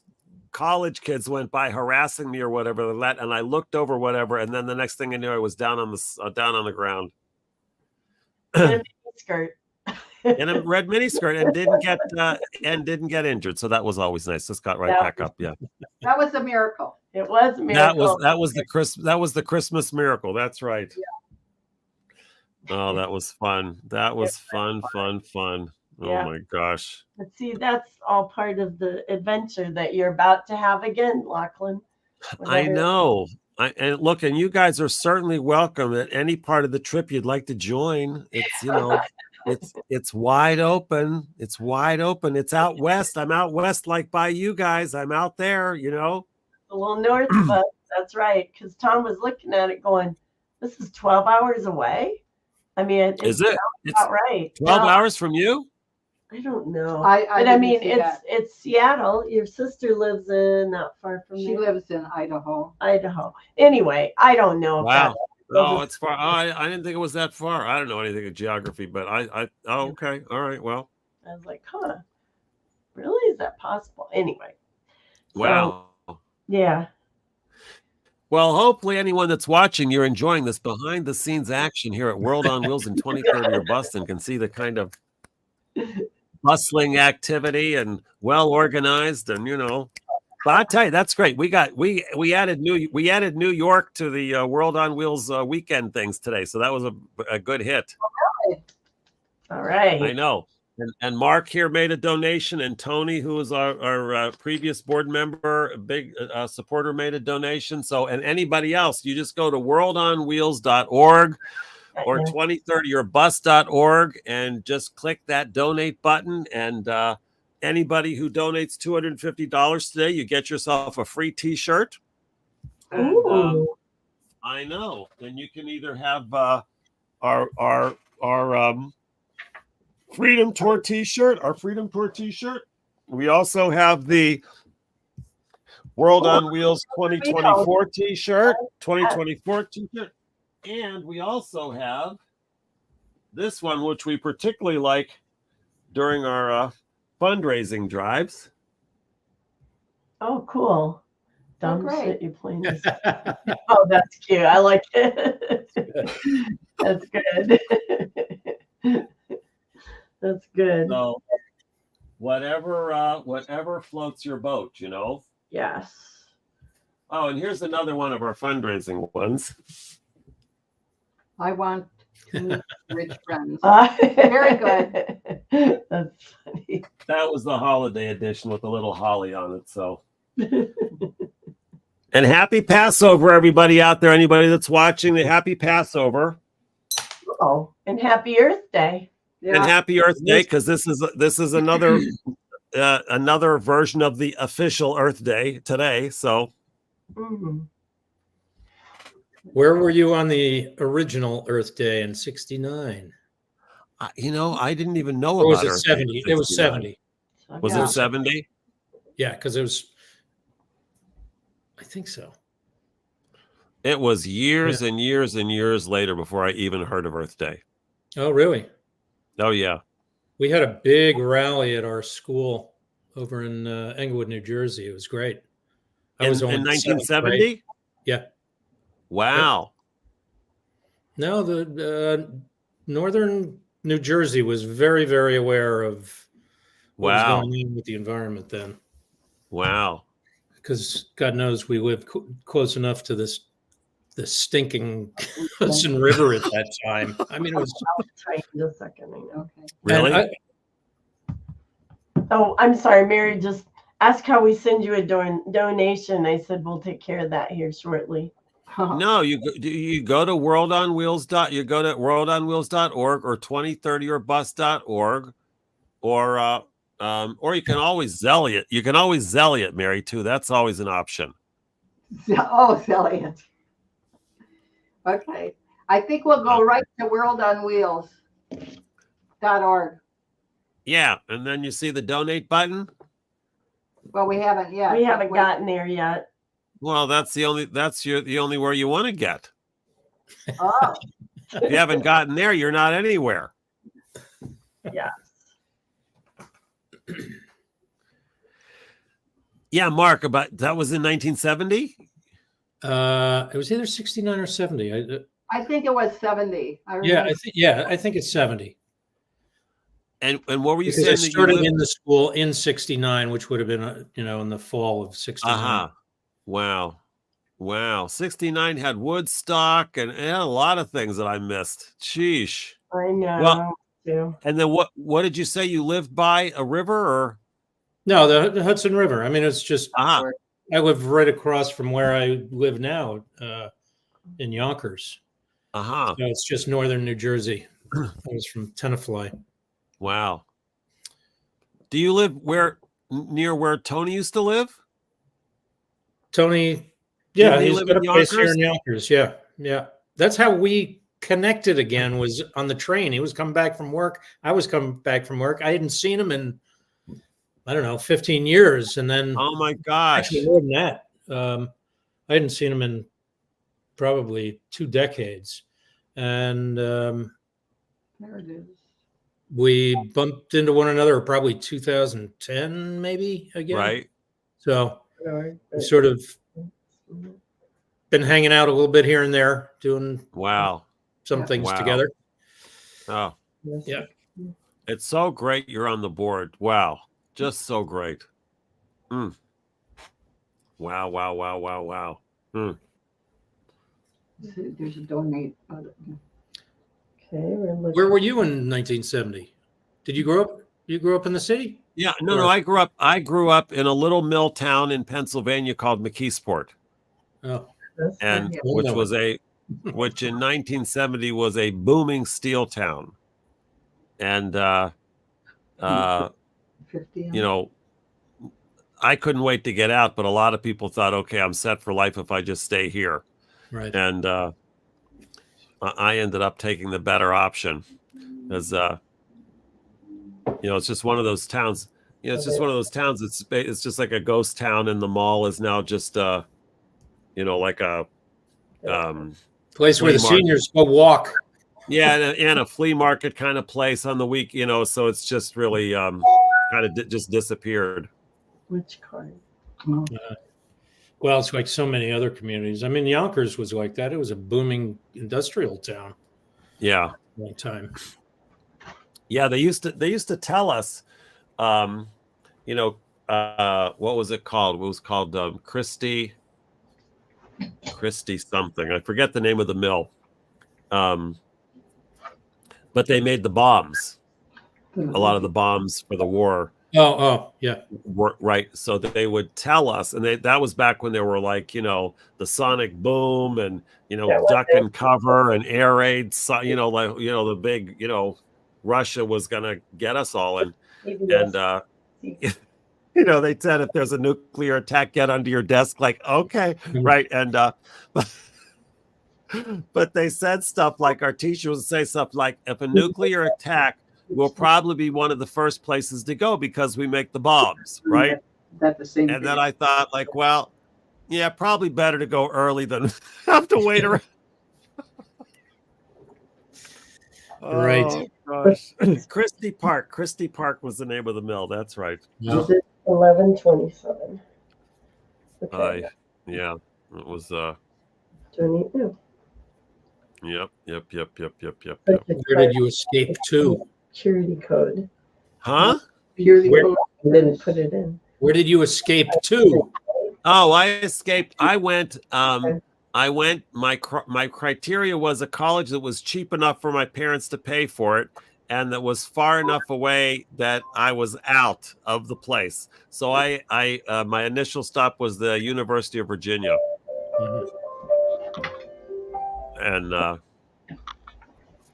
college kids went by harassing me or whatever, and I looked over whatever, and then the next thing I knew, I was down on the ground in a mini skirt. in a red mini skirt, and didn't get injured. So that was always nice. Just got right back up. Yeah, That was a miracle. It was a miracle. That was the Christmas miracle. That's right. Yeah. Oh, that was fun. That was fun. Yeah. Oh my gosh. But see, that's all part of the adventure that you're about to have again, Lachlan. I know. And look, and you guys are certainly welcome at any part of the trip you'd like to join. It's it's wide open. It's wide open. It's out west. I'm out west, like by you guys. I'm out there. A little north of us. That's right. Because Tom was looking at it, going, "This is 12 hours away." I mean, is it? It's about right. 12 hours from you? I don't know. I mean, it's Seattle. Your sister lives not far from She there. lives in Idaho. Anyway, I don't know. Wow. Oh, it's far. I didn't think it was that far. I don't know anything of geography, but okay. All right. Well, I was like, huh? Really? Is that possible? Anyway. Wow. Yeah. Well, hopefully anyone that's watching, you're enjoying this behind the scenes action here at World on Wheels in 2030 or Bust and can see the kind of bustling activity and well organized, and but I tell you, that's great. We added New York to the World on Wheels weekend things today, so that was a good hit. All right. I know. And Mark here made a donation, and Tony, who was our previous board member, a big supporter, made a donation. So, and anybody else, you just go to worldonwheels.org or 2030 or bus.org and just click that donate button. And anybody who donates $250 today, you get yourself a free T-shirt. And, I know. And you can either have our Freedom Tour T-shirt, our Freedom Tour T-shirt. We also have the World on Wheels 2024 T-shirt, 2024 T-shirt, and we also have this one, which we particularly like during our fundraising drives. Oh, cool. Dumb shit you playing this. Oh, that's cute. I like it. That's good. That's good. So whatever floats your boat, Yes. Oh, and here's another one of our fundraising ones. I want to meet rich friends. Very good. That's funny. That was the holiday edition with a little holly on it. So And happy Passover, everybody out there. Anybody that's watching, the happy Passover. Oh, and happy Earth Day. And happy Earth Day, because this is another another version of the official Earth Day today. So, Where were you on the original Earth Day in '69? I didn't even know Or was about it Earth Day 70? in It was 69. 70. Was it 70? Yeah, because it was. I think so. It was years and years and years later before I even heard of Earth Day. Oh, really? Oh, yeah. We had a big rally at our school over in Englewood, New Jersey. It was great. I was in 1970? Yeah. Wow. Yep. No, the northern New Jersey was very, very aware of what was going on with the environment then. Wow. Because God knows we lived close enough to the stinking Hudson River at that time. I mean, it was. I'll try in a second. I know. Okay. Really? Oh, I'm sorry, Mary. Just ask how we send you a donation. I said we'll take care of that here shortly. No, you go to worldonwheels. You go to worldonwheels.org or 2030 or bus.org or you can always Zelle it. You can always Zelle it, Mary, too. That's always an option. Oh, Elliot. Okay. I think we'll go right to worldonwheels.org. Yeah, and then you see the donate button. Well, we haven't yet. We haven't gotten there yet. Well, the only where you want to get. Oh. If you haven't gotten there, you're not anywhere. Yes. Yeah, Mark, that was in 1970? It was either 69 or 70. I think it was 70. I think it's 70. And what were you because saying? I started in the school in '69, which would have been in the fall of '69. Wow. 69 had Woodstock and a lot of things that I missed. Sheesh. I know. Well, too. And then what did you say? You lived by a river or? No, the Hudson River. I mean, it's just I live right across from where I live now in Yonkers. So it's just northern New Jersey. I was from Tenafly. Wow. Do you live near where Tony used to live? Tony, yeah, he's got a place here in Yonkers. Yeah. That's how we connected again, was on the train. He was coming back from work. I was coming back from work. I hadn't seen him in, I don't know, 15 years. And then, oh my gosh, actually more than that. I hadn't seen him in probably 2 decades. And there it is. We bumped into one another probably 2010, maybe again. Right. So we sort of been hanging out a little bit here and there, doing some things together. Oh, yeah. It's so great you're on the board. Wow. Just so great. Wow. There's a donate. Okay. Where were you in 1970? Did you grow up? You grew up in the city? Yeah. No. I grew up in a little mill town in Pennsylvania called McKeesport. Oh. And which in 1970 was a booming steel town. And I couldn't wait to get out, but a lot of people thought, okay, I'm set for life if I just stay here. Right. And I ended up taking the better option, because it's just one of those towns. It's just one of those towns. It's just like a ghost town, and the mall is now just like a place where the seniors go walk. Yeah, and a flea market kind of place on the week. So it's just really kind of just disappeared. Which card? Well, it's like so many other communities. I mean, Yonkers was like that. It was a booming industrial town. Yeah. One time. Yeah, they used to tell us, what was it called? It was called Christie something. I forget the name of the mill. But they made the bombs. A lot of the bombs for the war. Yeah. Right. So they would tell us, and that was back when they were like, the sonic boom and, duck and cover and air raid, like, the big, Russia was going to get us all. And they said, if there's a nuclear attack, get under your desk. Like, okay. Right. And, but they said stuff like, our teacher would say stuff like, if a nuclear attack, we'll probably be one of the first places to go because we make the bombs, right? That the same. And then I thought, like, well, yeah, probably better to go early than have to wait around. Right. Oh, gosh. Christie Park was the name of the mill. That's right. Yeah. Is it 11:27? Okay. Yeah, it was. 22. Yep. Where did you escape to? Security code. Huh? Security code. I didn't put it in. Where did you escape to? Oh, I escaped. I went. My criteria was a college that was cheap enough for my parents to pay for it, and that was far enough away that I was out of the place. So my initial stop was the University of Virginia, and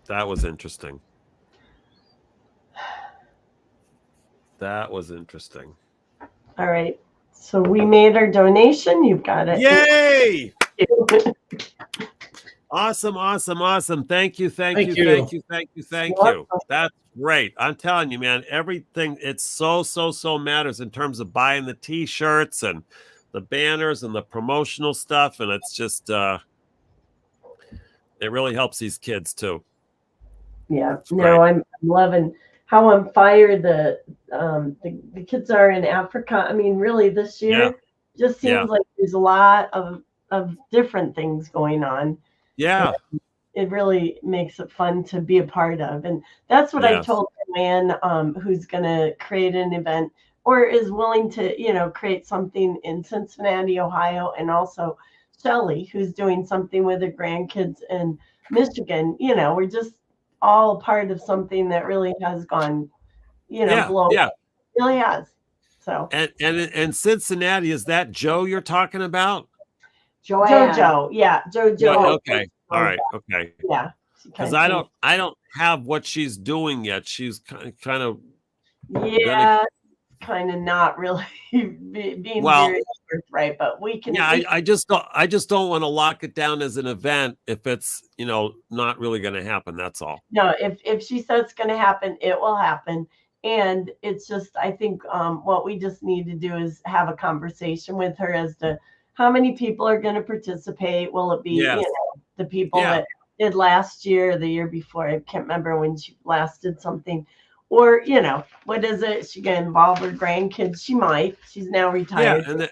that was interesting. All right. So we made our donation. You've got it. Yay! Awesome. Thank you. That's great. I'm telling you, man, everything, it's so matters in terms of buying the t-shirts and the banners and the promotional stuff. And it's just, it really helps these kids too. Yeah. No, I'm loving how on fire the kids are in Africa. I mean, really this year just seems like there's a lot of different things going on. Yeah. It really makes it fun to be a part of. And that's what I told the man who's going to create an event or is willing to, create something in Cincinnati, Ohio, and also Shelly, who's doing something with her grandkids in Michigan. We're just all a part of something that really has gone, global. Yeah. It really has. So and Cincinnati, is that Joe you're talking about? Jojo, yeah, Jojo. Okay, all right, okay. Yeah, because I don't have what she's doing yet. She's kind of kind of not really being very right, but we can. Yeah, I just don't want to lock it down as an event if it's not really going to happen. That's all. No, if she says it's going to happen, it will happen. And it's just, I think what we just need to do is have a conversation with her as to how many people are going to participate. Will it be the people that did last year, the year before? I can't remember when she last did something. Or, what is it? Is she going to involve her grandkids? She might. She's now retired. Yeah,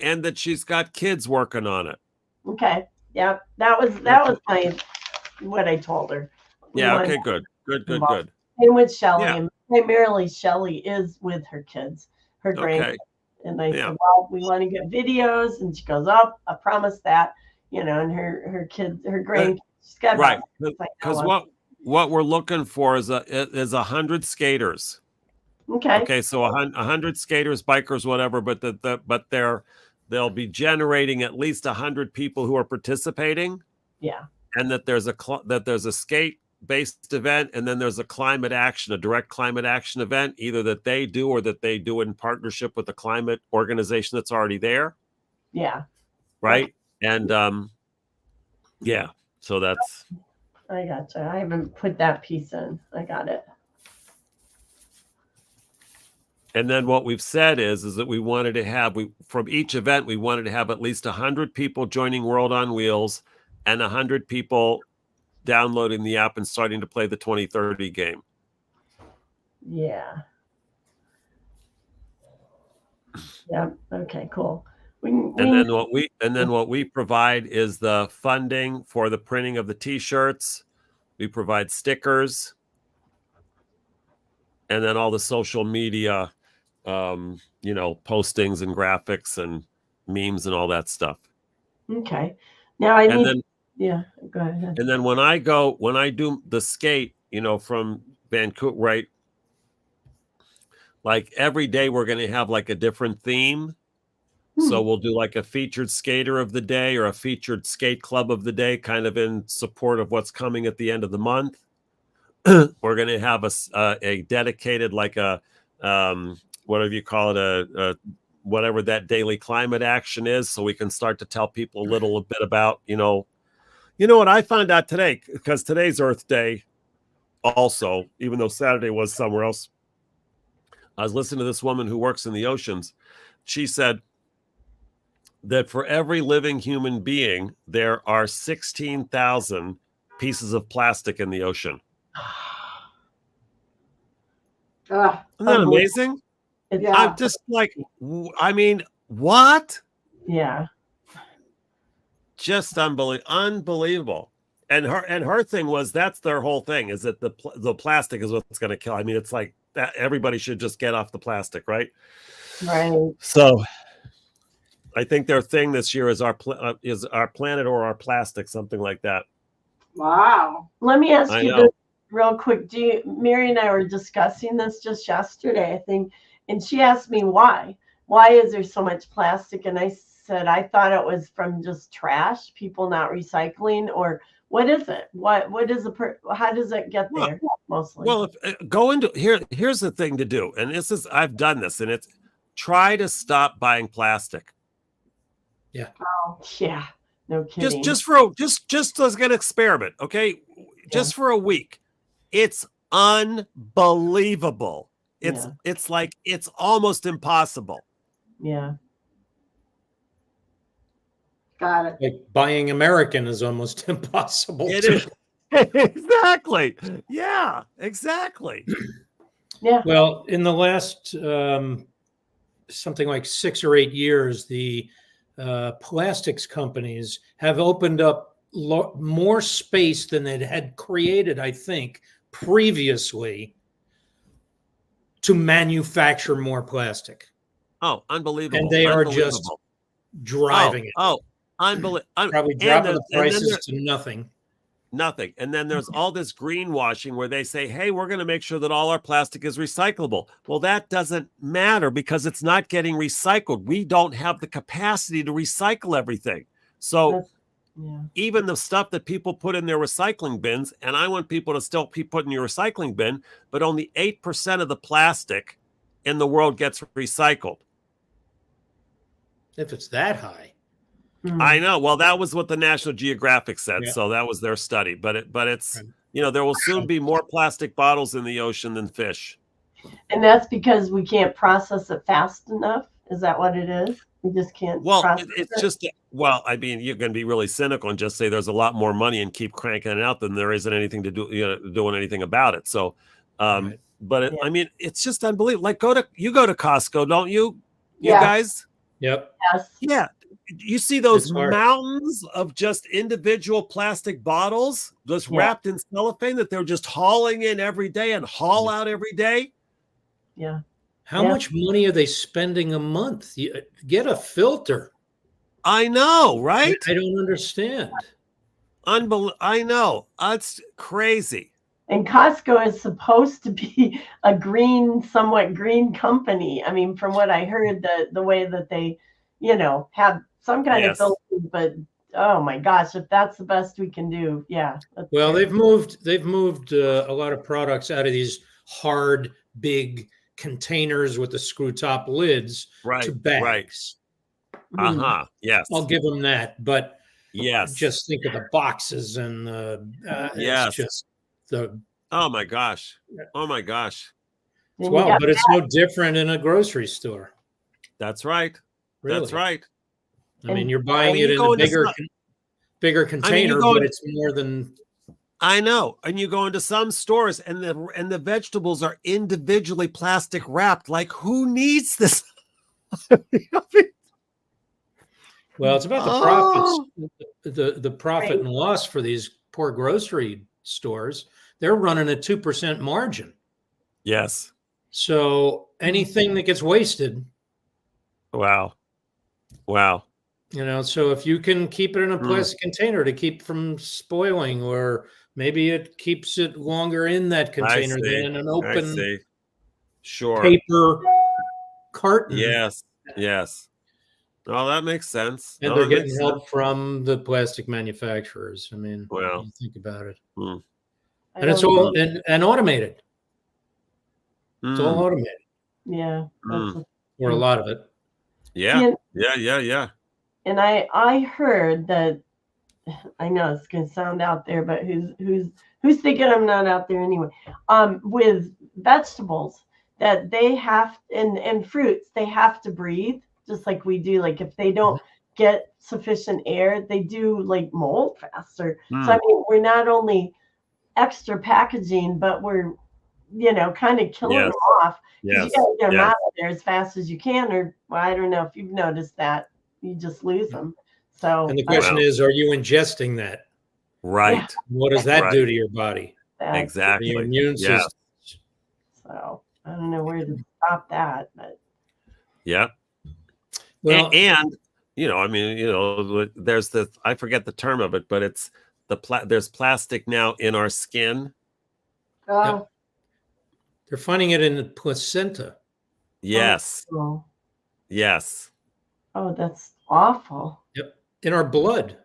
and that she's got kids working on it. Okay. Yeah, that was what I told her. Yeah. Okay. Good. And with Shelly, and primarily Shelly is with her kids, her grandkids. And I said, well, we want to get videos, and she goes, "Oh, I promise that." And her kids, her grandkids, she's got right. Because what we're looking for is 100 skaters. Okay. So 100 skaters, bikers, whatever. But they'll be generating at least 100 people who are participating. Yeah. And that there's a skate-based event, and then there's a direct climate action event, either that they do or that they do in partnership with a climate organization that's already there. Yeah. Right. And so that's. I gotcha. I haven't put that piece in. I got it. And then what we've said is that we wanted to have, from each event, we wanted to have at least 100 people joining World on Wheels and 100 people downloading the app and starting to play the 2030 game. Yeah. Yeah. Okay, cool. And then what we provide is the funding for the printing of the t-shirts. We provide stickers, and then all the social media, postings and graphics and memes and all that stuff. Okay. Now go ahead. And then when I do the skate, from Vancouver, right? like every day we're going to have like a different theme. So we'll do like a featured skater of the day or a featured skate club of the day, kind of in support of what's coming at the end of the month. We're going to have a dedicated, like a whatever you call it, a whatever that daily climate action is, so we can start to tell people a little bit about, what I found out today, because today's Earth Day also, even though Saturday was somewhere else. I was listening to this woman who works in the oceans. She said that for every living human being, there are 16,000 pieces of plastic in the ocean. Isn't that amazing? Yeah. I'm just like, I mean, what? Yeah. Just unbelievable. And her thing was, that's their whole thing, is that the plastic is what's going to kill. I mean, it's like that everybody should just get off the plastic, right? Right. So I think their thing this year is our planet or our plastic, something like that. Wow. Let me ask you this real quick. Mary and I were discussing this just yesterday, I think, and she asked me why. Why is there so much plastic? And I said I thought it was from just trash, people not recycling, or what is it? What is how does it get there mostly? Well, here's the thing to do, and I've done this, and it's try to stop buying plastic. Yeah. Oh, yeah. No kidding. Just as an experiment, okay? Just for a week. It's unbelievable. It's like it's almost impossible. Yeah. Got it. Like buying American is almost impossible. It is. Exactly. Yeah, exactly. Yeah. Well, in the last something like 6 or 8 years, the plastics companies have opened up more space than it had created, I think, previously to manufacture more plastic. Oh, unbelievable. And they are just driving it. Oh, unbelievable. Probably dropping the prices to nothing. Nothing. And then there's all this greenwashing where they say, hey, we're going to make sure that all our plastic is recyclable. Well, that doesn't matter because it's not getting recycled. We don't have the capacity to recycle everything. So even the stuff that people put in their recycling bins, and I want people to still be put in your recycling bin, but only 8% of the plastic in the world gets recycled. If it's that high. I know. Well, that was what the National Geographic said. Yeah. So that was their study. But it's, there will soon be more plastic bottles in the ocean than fish. And that's because we can't process it fast enough. Is that what it is? We just can't. Well, it's just, I mean, you're going to be really cynical and just say there's a lot more money and keep cranking it out than there isn't anything to do, doing anything about it. So, but I mean, it's just unbelievable. Like you go to Costco, don't you? You guys? Yep. Yes. Yeah. You see those mountains of just individual plastic bottles just wrapped in cellophane that they're just hauling in every day and haul out every day. Yeah. How much money are they spending a month? Get a filter. I know, right? I don't understand. I know. It's crazy. And Costco is supposed to be a somewhat green company. I mean, from what I heard, the way that they, have some kind of filter, but oh my gosh, if that's the best we can do, well, they've moved a lot of products out of these hard, big containers with the screw top lids to bags. Right. Yes. I'll give them that, but just think of the boxes and it's just the. Oh my gosh. Well, but it's no different in a grocery store. That's right. Really? That's right. I mean, you're buying it in a bigger container, but it's more than. I know. And you go into some stores and the vegetables are individually plastic wrapped. Like, who needs this? Well, it's about the profits, the profit and loss for these poor grocery stores. They're running a 2% margin. Yes. So anything that gets wasted. Wow. So if you can keep it in a plastic container to keep from spoiling, or maybe it keeps it longer in that container than in an open. Sure. paper carton. Yes. Oh, that makes sense. And they're getting help from the plastic manufacturers. I mean, you think about it. And it's all and automated. It's all automated. Yeah. Or a lot of it. Yeah. And I heard that, I know it's gonna sound out there, but who's thinking I'm not out there anyway? With vegetables, that they have, and fruits, they have to breathe just like we do. Like if they don't get sufficient air, they do like mold faster. So I mean, we're not only extra packaging, but we're, kind of killing them off, because you got to get them out of there as fast as you can, or well, I don't know if you've noticed that you just lose them. So, and the question is, are you ingesting that? Right. Yeah. What does that do to your body? Exactly. Your immune system. So I don't know where to stop that, but well, and I mean, there's the, I forget the term of it, but it's there's plastic now in our skin. Oh, they're finding it in the placenta. Yes. Yes. Oh, that's awful. Yep. In our blood.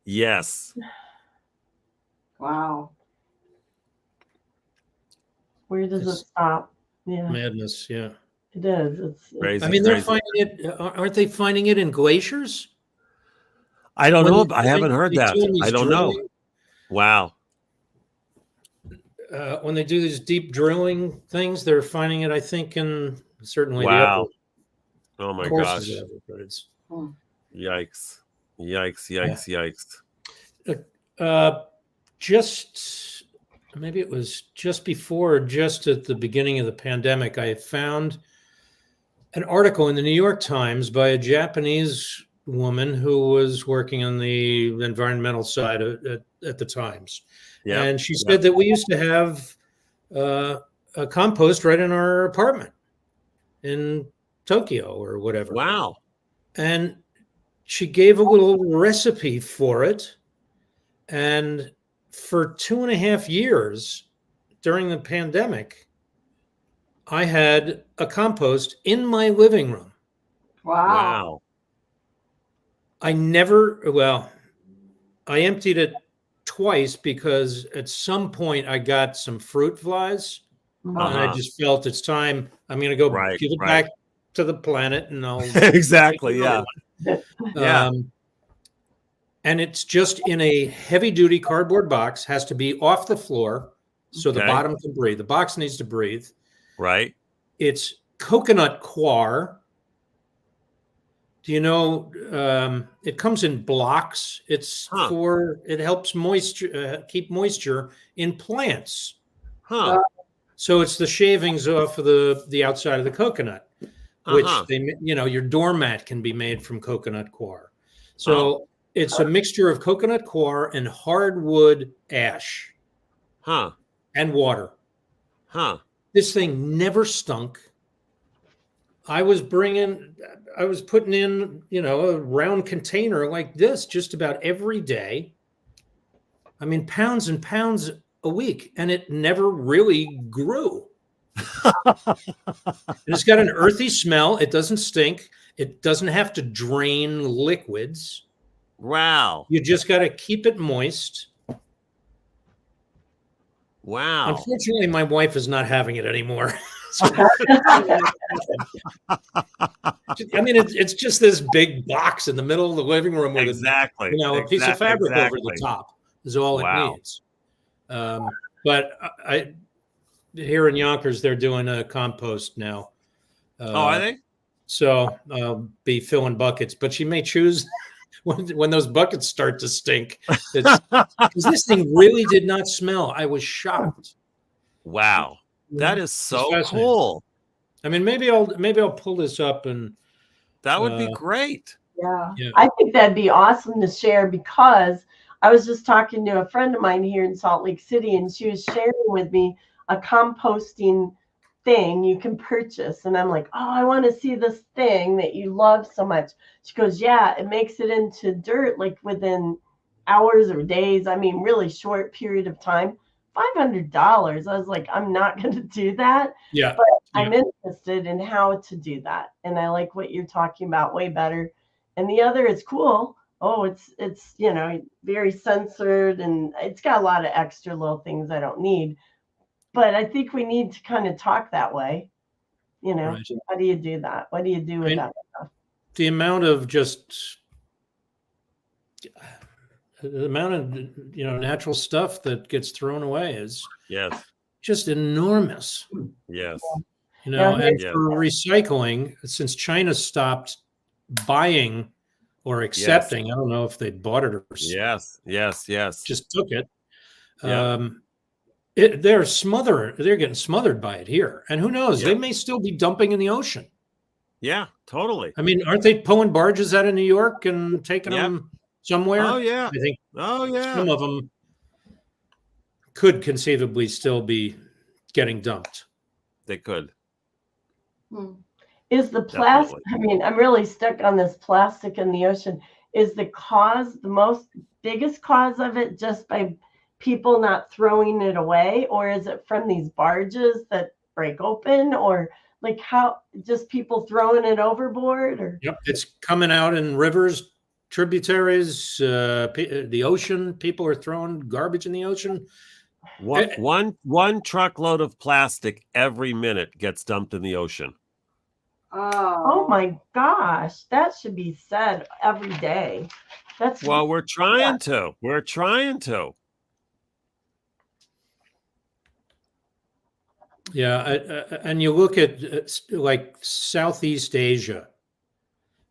Yes. Wow. Where does it stop? Yeah. Madness. Yeah. It is. It's crazy. I mean, they're finding it. Aren't they finding it in glaciers? I don't know. I haven't heard that. I don't know. Wow. When they do these deep drilling things, they're finding it, I think, in certainly wow. the upper, oh my gosh. Of it, but it's yikes. Just maybe it was just before, just at the beginning of the pandemic, I found an article in the New York Times by a Japanese woman who was working on the environmental side at the Times. And she said that we used to have a compost right in our apartment in Tokyo or whatever. Wow. And she gave a little recipe for it. And for 2.5 years during the pandemic, I had a compost in my living room. wow. I emptied it twice because at some point I got some fruit flies and I just felt it's time. I'm going to go give it back to the planet, and I'll exactly. Yeah. And it's just in a heavy duty cardboard box, has to be off the floor so the bottom can breathe. The box needs to breathe. Right. It's coconut coir. Do you know, it comes in blocks. It's it helps keep moisture in plants. So it's the shavings off of the outside of the coconut, which your doormat can be made from coconut coir. So it's a mixture of coconut coir and hardwood ash. And water. This thing never stunk. I was putting in, a round container like this just about every day. I mean, pounds and pounds a week, and it never really grew. And it's got an earthy smell. It doesn't stink. It doesn't have to drain liquids. Wow. You just got to keep it moist. Wow. Unfortunately, my wife is not having it anymore. I mean, it's just this big box in the middle of the living room with a piece of fabric over the top is all it needs. But here in Yonkers, they're doing a compost now. Are they? So I'll be filling buckets, but she may choose when those buckets start to stink. Because this thing really did not smell. I was shocked. Wow. That is so cool. I mean, maybe I'll pull this up, and that would be great. Yeah. I think that'd be awesome to share, because I was just talking to a friend of mine here in Salt Lake City, and she was sharing with me a composting thing you can purchase. And I'm like, oh, I want to see this thing that you love so much. She goes, yeah, it makes it into dirt like within hours or days. I mean, really short period of time. $500. I was like, I'm not going to do that. Yeah. But I'm interested in how to do that. And I like what you're talking about way better. And the other is cool. Oh, it's you know, very censored and it's got a lot of extra little things I don't need. But I think we need to kind of talk that way. You know, Right. how do you do that? What do you do with that stuff? The amount of natural stuff that gets thrown away is just enormous. Yes. You know, and Yeah. for recycling, since China stopped buying or accepting, I don't know if they bought it or yes, just took it. Yeah. They're getting smothered by it here. And who knows, Yeah. they may still be dumping in the ocean. Yeah, totally. I mean, aren't they pulling barges out of New York and taking them somewhere? Oh, yeah. I think yeah. some of them could conceivably still be getting dumped. They could. Is the plastic, I mean, I'm really stuck on this plastic in the ocean. Is the biggest cause of it just by people not throwing it away? Or is it from these barges that break open? Or like how, just people throwing it overboard? Or Yep, it's coming out in rivers, tributaries, the ocean. People are throwing garbage in the ocean. One truckload of plastic every minute gets dumped in the ocean. Oh my gosh, that should be said every day. Well, we're trying to. We're trying to. Yeah, and you look at like Southeast Asia,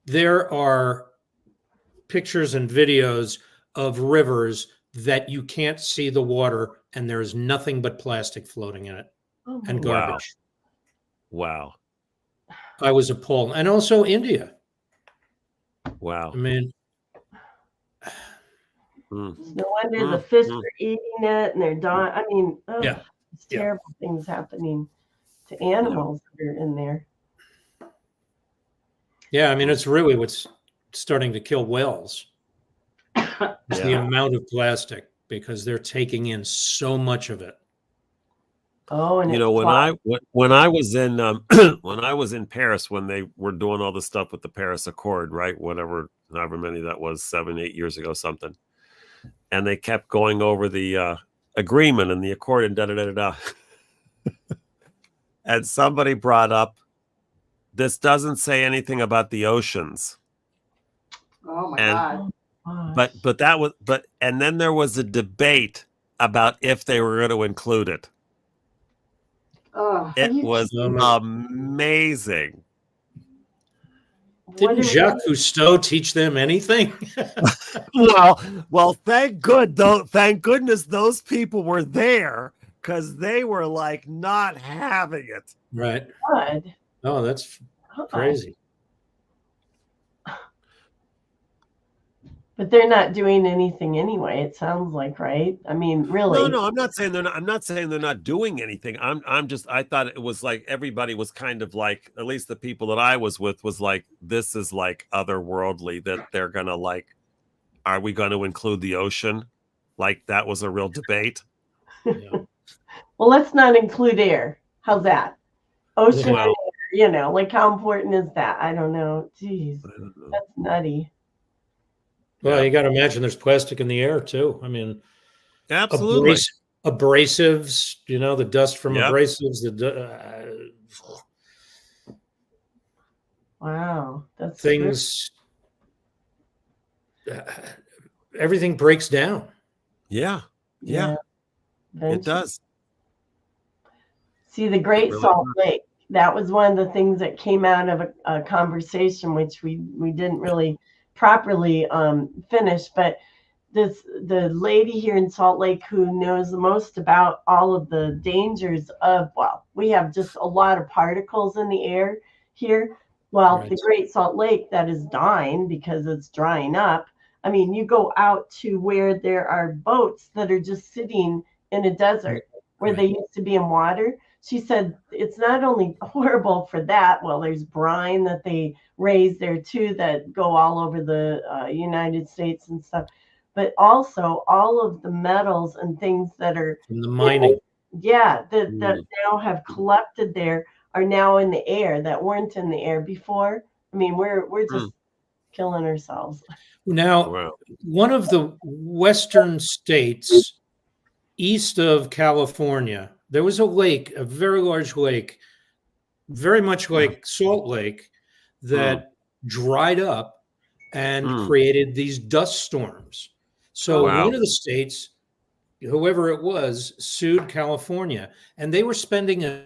there are pictures and videos of rivers that you can't see the water and there is nothing but plastic floating in it and garbage. Wow. I was appalled. And also India. Wow. I mean, no wonder the fish are eating it and they're dying. I mean, it's terrible things happening to animals that are in there. Yeah, I mean, it's really what's starting to kill whales. It's the amount of plastic because they're taking in so much of it. Oh, and you know, when I was in when I was in Paris, when they were doing all the stuff with the Paris Accord, right? However many that was, 7-8 years ago, something, and they kept going over the agreement and the accord and da da da da. And somebody brought up, this doesn't say anything about the oceans. Oh my God. And then there was a debate about if they were going to include it. It was amazing. Didn't Jacques Cousteau teach them anything? well, thank goodness those people were there, because they were like not having it. Right. God. Oh, that's crazy. But they're not doing anything anyway, it sounds like, right? I mean, really. No, I'm not saying they're not doing anything. I thought it was like everybody was kind of like, at least the people that I was with was like, this is like otherworldly, that they're gonna like, are we going to include the ocean? Like that was a real debate. Yeah. Well, let's not include air. How's that? Ocean and air, you know, like how important is that? I don't know. Jeez, that's nutty. Well, you got to imagine there's plastic in the air too. I mean, absolutely. Abrasives, you know, the dust from abrasives. Wow, that's things. Everything breaks down. Yeah. It does. See, the Great Salt Lake, that was one of the things that came out of a conversation, which we didn't really properly finish, but the lady here in Salt Lake who knows the most about all of the dangers of, well, we have just a lot of particles in the air here. Well, the Great Salt Lake that is dying because it's drying up. I mean, you go out to where there are boats that are just sitting in a desert where they used to be in water. She said it's not only horrible for that. Well, there's brine that they raise there too that go all over the United States and stuff, but also all of the metals and things that are in the mining. That now have collected there are now in the air that weren't in the air before. I mean, we're just killing ourselves. Now, one of the western states east of California, there was a lake, a very large lake, very much like Salt Lake, that dried up and created these dust storms. So one of the states, whoever it was, sued California, and they were spending $1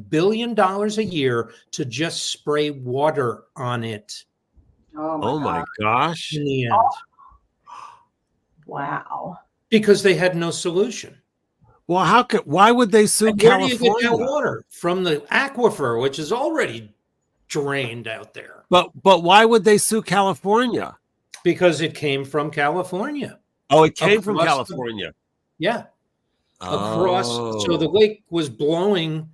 billion a year to just spray water on it. Oh my gosh. In the end. Wow. Because they had no solution. Well, why would they sue California? Where do you get that water? From the aquifer, which is already drained out there. But why would they sue California? Because it came from California. Oh, it came from California. Yeah. Across. So the lake was blowing.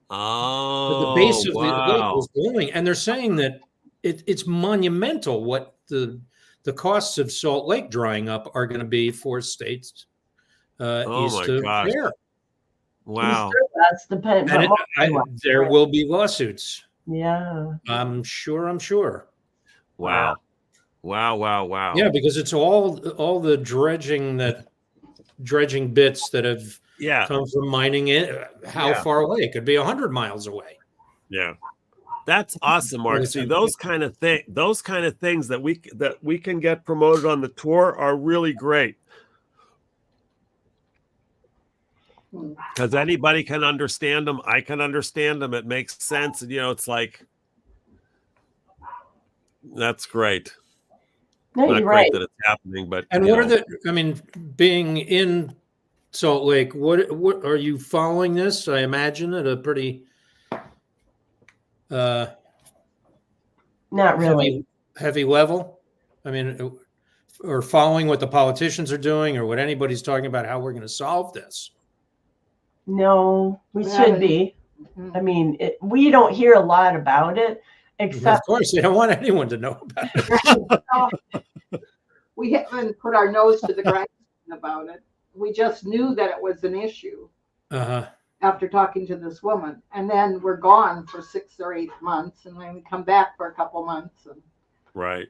The base of the lake was blowing. And they're saying that it's monumental what the costs of Salt Lake drying up are going to be for states east of there. Wow. That's the and there will be lawsuits. Yeah. I'm sure. Wow. Yeah, because it's all the dredging bits that have come from mining it. How far away? It could be 100 miles away. Yeah. That's awesome, Mark. See, those kind of things that we can get promoted on the tour are really great. Because anybody can understand them. I can understand them. It makes sense. And, it's like, that's great. No, not you're great right. that it's happening, but and being in Salt Lake, what are you following this? I imagine at a pretty not really heavy level. I mean, or following what the politicians are doing or what anybody's talking about, how we're going to solve this. No, we should be. I mean, we don't hear a lot about it, except of course they don't want anyone to know about it. We haven't put our nose to the ground about it. We just knew that it was an issue after talking to this woman, and then we're gone for 6 or 8 months, and then we come back for a couple months. And right.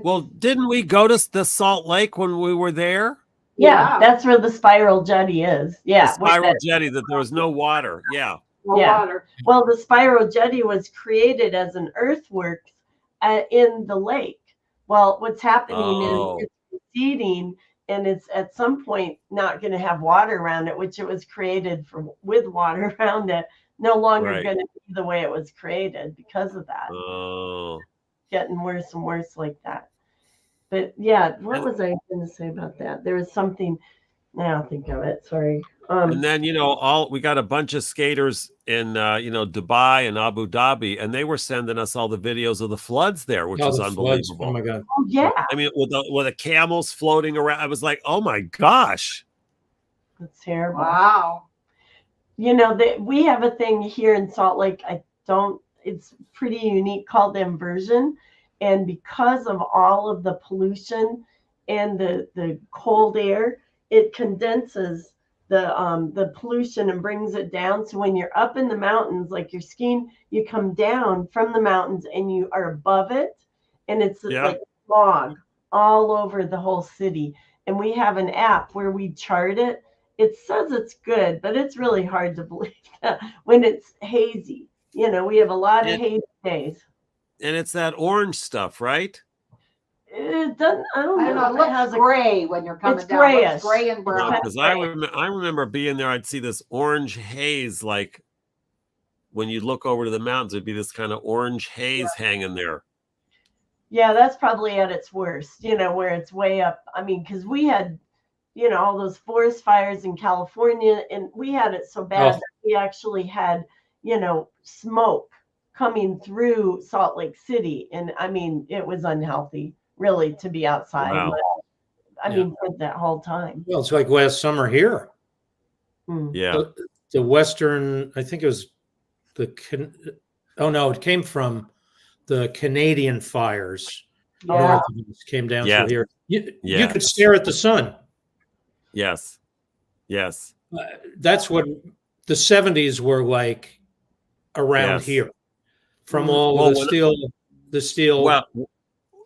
Well, didn't we go to the Salt Lake when we were there? Yeah, that's where the spiral jetty is. Yeah, the spiral jetty, that there was no water. Yeah. Water. Well, the spiral jetty was created as an earthworks in the lake. Well, what's happening is it's receding, and it's at some point not going to have water around it, which it was created with water around it. No longer going to be the way it was created because of that. Oh. Getting worse and worse like that. But yeah, what was I going to say about that? There was something. Now I'll think of it. Sorry. And then we got a bunch of skaters in Dubai and Abu Dhabi, and they were sending us all the videos of the floods there, which was unbelievable. Floods. Oh my god! Oh yeah. I mean, with the camels floating around, I was like, oh my gosh, that's terrible. Wow. We have a thing here in Salt Lake. It's pretty unique, called inversion. And because of all of the pollution and the cold air, it condenses the pollution and brings it down. So when you're up in the mountains, like you're skiing, you come down from the mountains and you are above it. And it's like fog all over the whole city. And we have an app where we chart it. It says it's good, but it's really hard to believe that when it's hazy. We have a lot of hazy days. And it's that orange stuff, right? It doesn't. I don't know. It looks gray when you're coming down. Grayish. It's gray and brown. Because I remember being there. I'd see this orange haze, like when you look over to the mountains, it'd be this kind of orange haze hanging there. Yeah, that's probably at its worst. Where it's way up. I mean, because we had, all those forest fires in California, and we had it so bad that we actually had, smoke coming through Salt Lake City. And I mean, it was unhealthy, really, to be outside. Wow. I mean, for that whole time. Well, it's like last summer here. Yeah. The western, I think it was it came from the Canadian fires. Yeah. Came down through here. You could Yes. stare at the sun. Yes. That's what the 70s were like around here from all well, the steel. Well,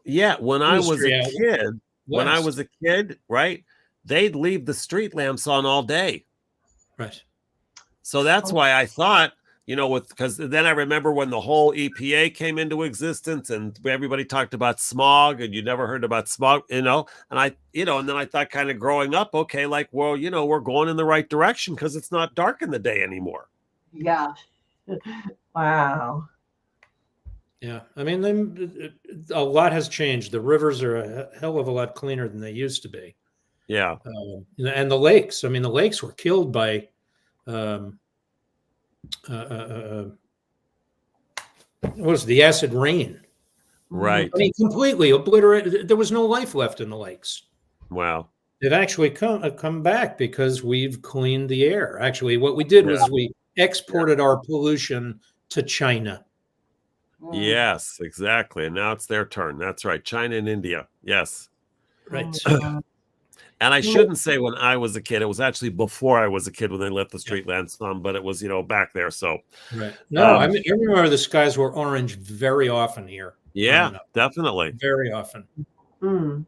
yeah, when I was a industry out kid, west. right, they'd leave the street lamps on all day. Right. So that's why I thought, because then I remember when the whole EPA came into existence and everybody talked about smog and you never heard about smog, and and then I thought kind of growing up, okay, like, well, we're going in the right direction because it's not dark in the day anymore. Yeah. Wow. Yeah. I mean, a lot has changed. The rivers are a hell of a lot cleaner than they used to be. Yeah. And the lakes, I mean, the lakes were killed by, what was the acid rain? Right. I mean, completely obliterated. There was no life left in the lakes. Wow. They've actually come back because we've cleaned the air. Actually, what we did was we exported our pollution to China. Yes, exactly. And now it's their turn. That's right. China and India. Yes. Right. And I shouldn't say when I was a kid. It was actually before I was a kid when they left the street lamps on, but it was, back there. So, right. No, I remember the skies were orange very often here. Yeah, definitely. Very often. Wow.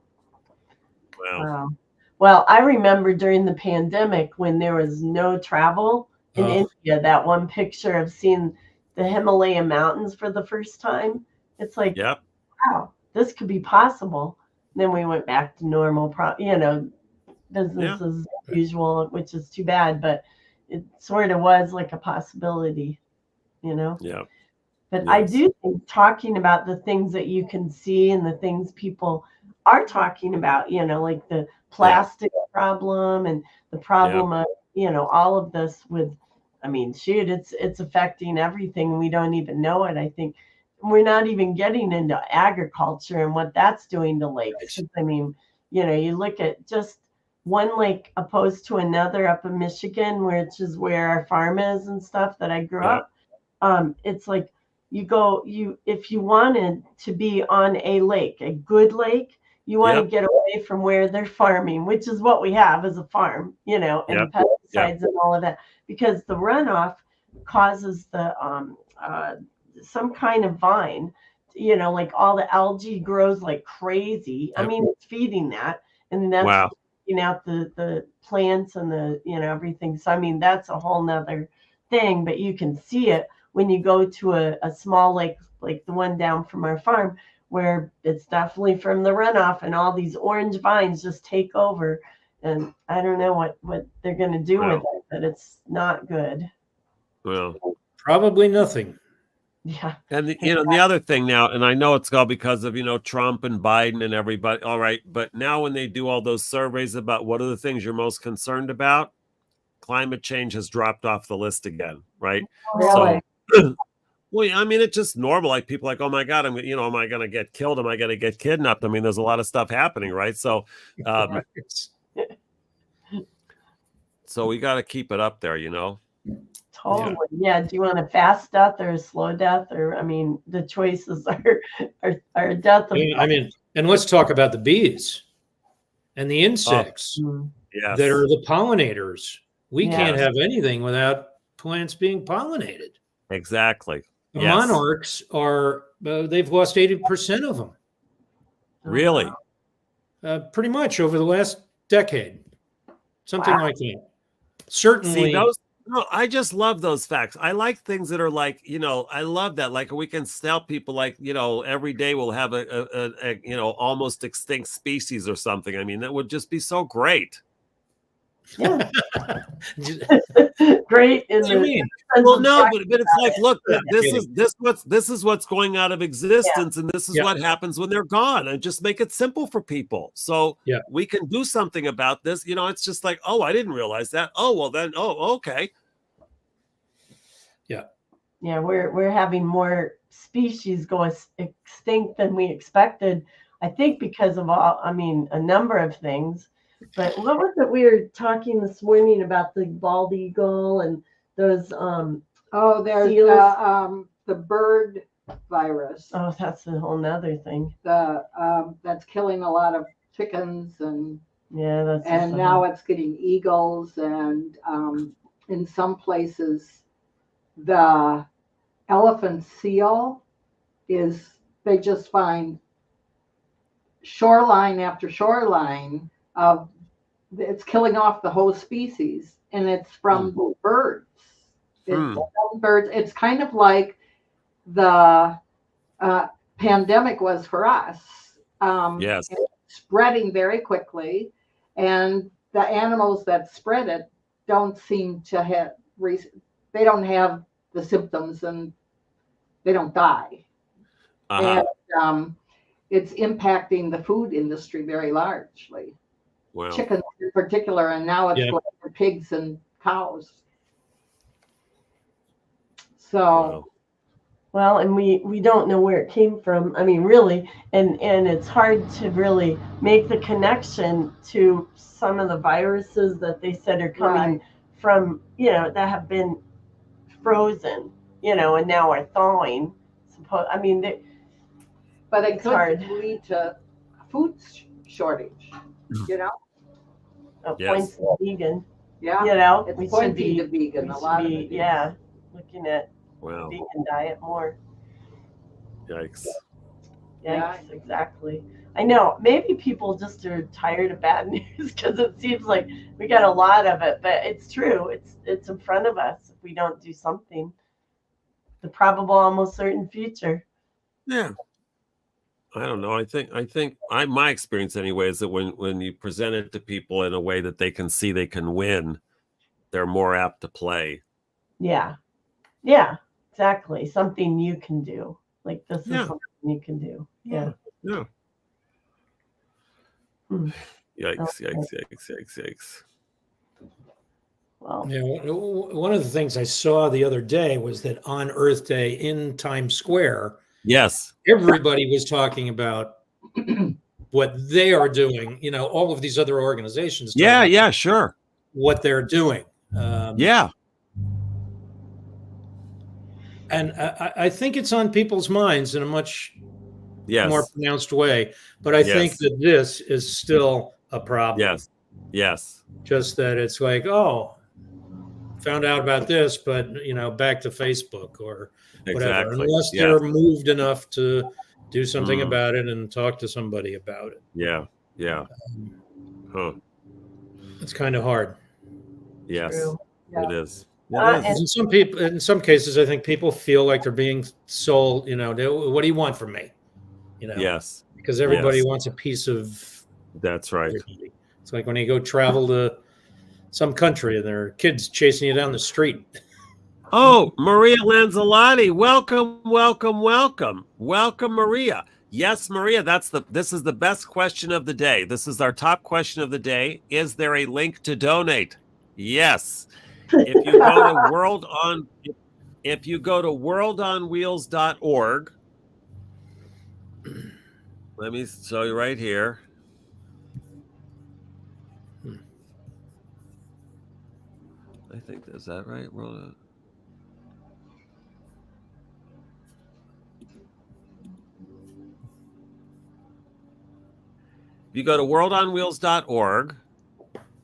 Well, I remember during the pandemic when there was no travel in India, that one picture of seeing the Himalayan mountains for the first time. It's like, wow, this could be possible. And then we went back to normal, business as usual, which is too bad, but it sort of was like a possibility, Yeah. But I do think talking about the things that you can see and the things people are talking about, like the plastic problem and the problem of, all of this it's affecting everything and we don't even know it. I think we're not even getting into agriculture and what that's doing to lakes. I mean, you look at just one lake opposed to another up in Michigan, which is where our farm is and stuff that I grew up. It's like if you wanted to be on a lake, a good lake, you want to get away from where they're farming, which is what we have as a farm, and pesticides and all of that, because the runoff causes the some kind of vine, like all the algae grows like crazy. I mean, it's feeding that, and that's taking out the plants and the everything. So I mean, that's a whole nother thing, but you can see it when you go to a small lake like the one down from our farm, where it's definitely from the runoff and all these orange vines just take over. And I don't know what they're going to do with it, but it's not good. Well, probably nothing. Yeah. And the other thing now, and I know it's all because of Trump and Biden and everybody. All right, but now when they do all those surveys about what are the things you're most concerned about, climate change has dropped off the list again, right? Really? So, well, I mean, it's just normal. Like people like, oh my God, am I going to get killed? Am I going to get kidnapped? I mean, there's a lot of stuff happening, right? So, so we got to keep it up there, Totally. Yeah. Do you want a fast death or a slow death? Or, I mean, the choices are death. I mean, and let's talk about the bees and the insects that are the pollinators. We can't have anything without plants being pollinated. Exactly. The monarchs they've lost 80% of them. Really? Pretty much over the last decade. Something like that. Certainly. See, I just love those facts. I like things that are like, I love that. Like we can tell people like, every day we'll have a almost extinct species or something. I mean, that would just be so great. Yeah. Great. Well, no, but it's like, look, this is what's going out of existence, and this is what happens when they're gone. And just make it simple for people, so we can do something about this. It's just like, oh, I didn't realize that. Oh, well, then, okay. Yeah, we're having more species go extinct than we expected. I think because of a number of things. But what was it we were talking this morning about, the bald eagle and those there's the bird virus. Oh, that's a whole nother thing. That's killing a lot of chickens and now it's getting eagles, and in some places the elephant seal is they just find shoreline after shoreline of it's killing off the whole species, and it's from birds. It's birds. It's kind of like the pandemic was for us. Yes. It's spreading very quickly, and the animals that spread it don't seem to have, they don't have the symptoms, and they don't die. And it's impacting the food industry very largely. Wow. Chickens in particular, and now it's going for pigs and cows. So, well, and we don't know where it came from. I mean, really, and it's hard to really make the connection to some of the viruses that they said are coming from, that have been frozen, and now are thawing. I mean, but it could lead to food shortage, Points to vegan. Yeah. It's we should be to vegan. A lot of it. Yeah, looking at the vegan diet more. Yikes. Yikes, exactly. I know. Maybe people just are tired of bad news because it seems like we got a lot of it, but it's true. It's in front of us if we don't do something. The probable, almost certain future. Yeah. I don't know. I think my experience anyway is that when you present it to people in a way that they can see they can win, they're more apt to play. Yeah. Yeah, exactly. Something you can do. Like this is something you can do. Yeah. Yeah. Yikes. Well, one of the things I saw the other day was that on Earth Day in Times Square, everybody was talking about what they are doing. All of these other organizations. Sure. What they're doing. And I think it's on people's minds in a much more pronounced way. But I think that this is still a problem. Yes. Just that it's like, found out about this, but back to Facebook or whatever. Unless they're moved enough to do something about it and talk to somebody about it. Yeah. It's kind of hard. Yes, it is. In some cases, I think people feel like they're being sold. What do you want from me? Because everybody wants a piece of. That's right. Everybody. It's like when you go travel to some country and there are kids chasing you down the street. Oh, Maria Lanzalotti, welcome, Maria. Yes, Maria, this is the best question of the day. This is our top question of the day. Is there a link to donate? Yes. If you go to worldonwheels.org, let me show you right here. I think, is that right? If you go to worldonwheels.org,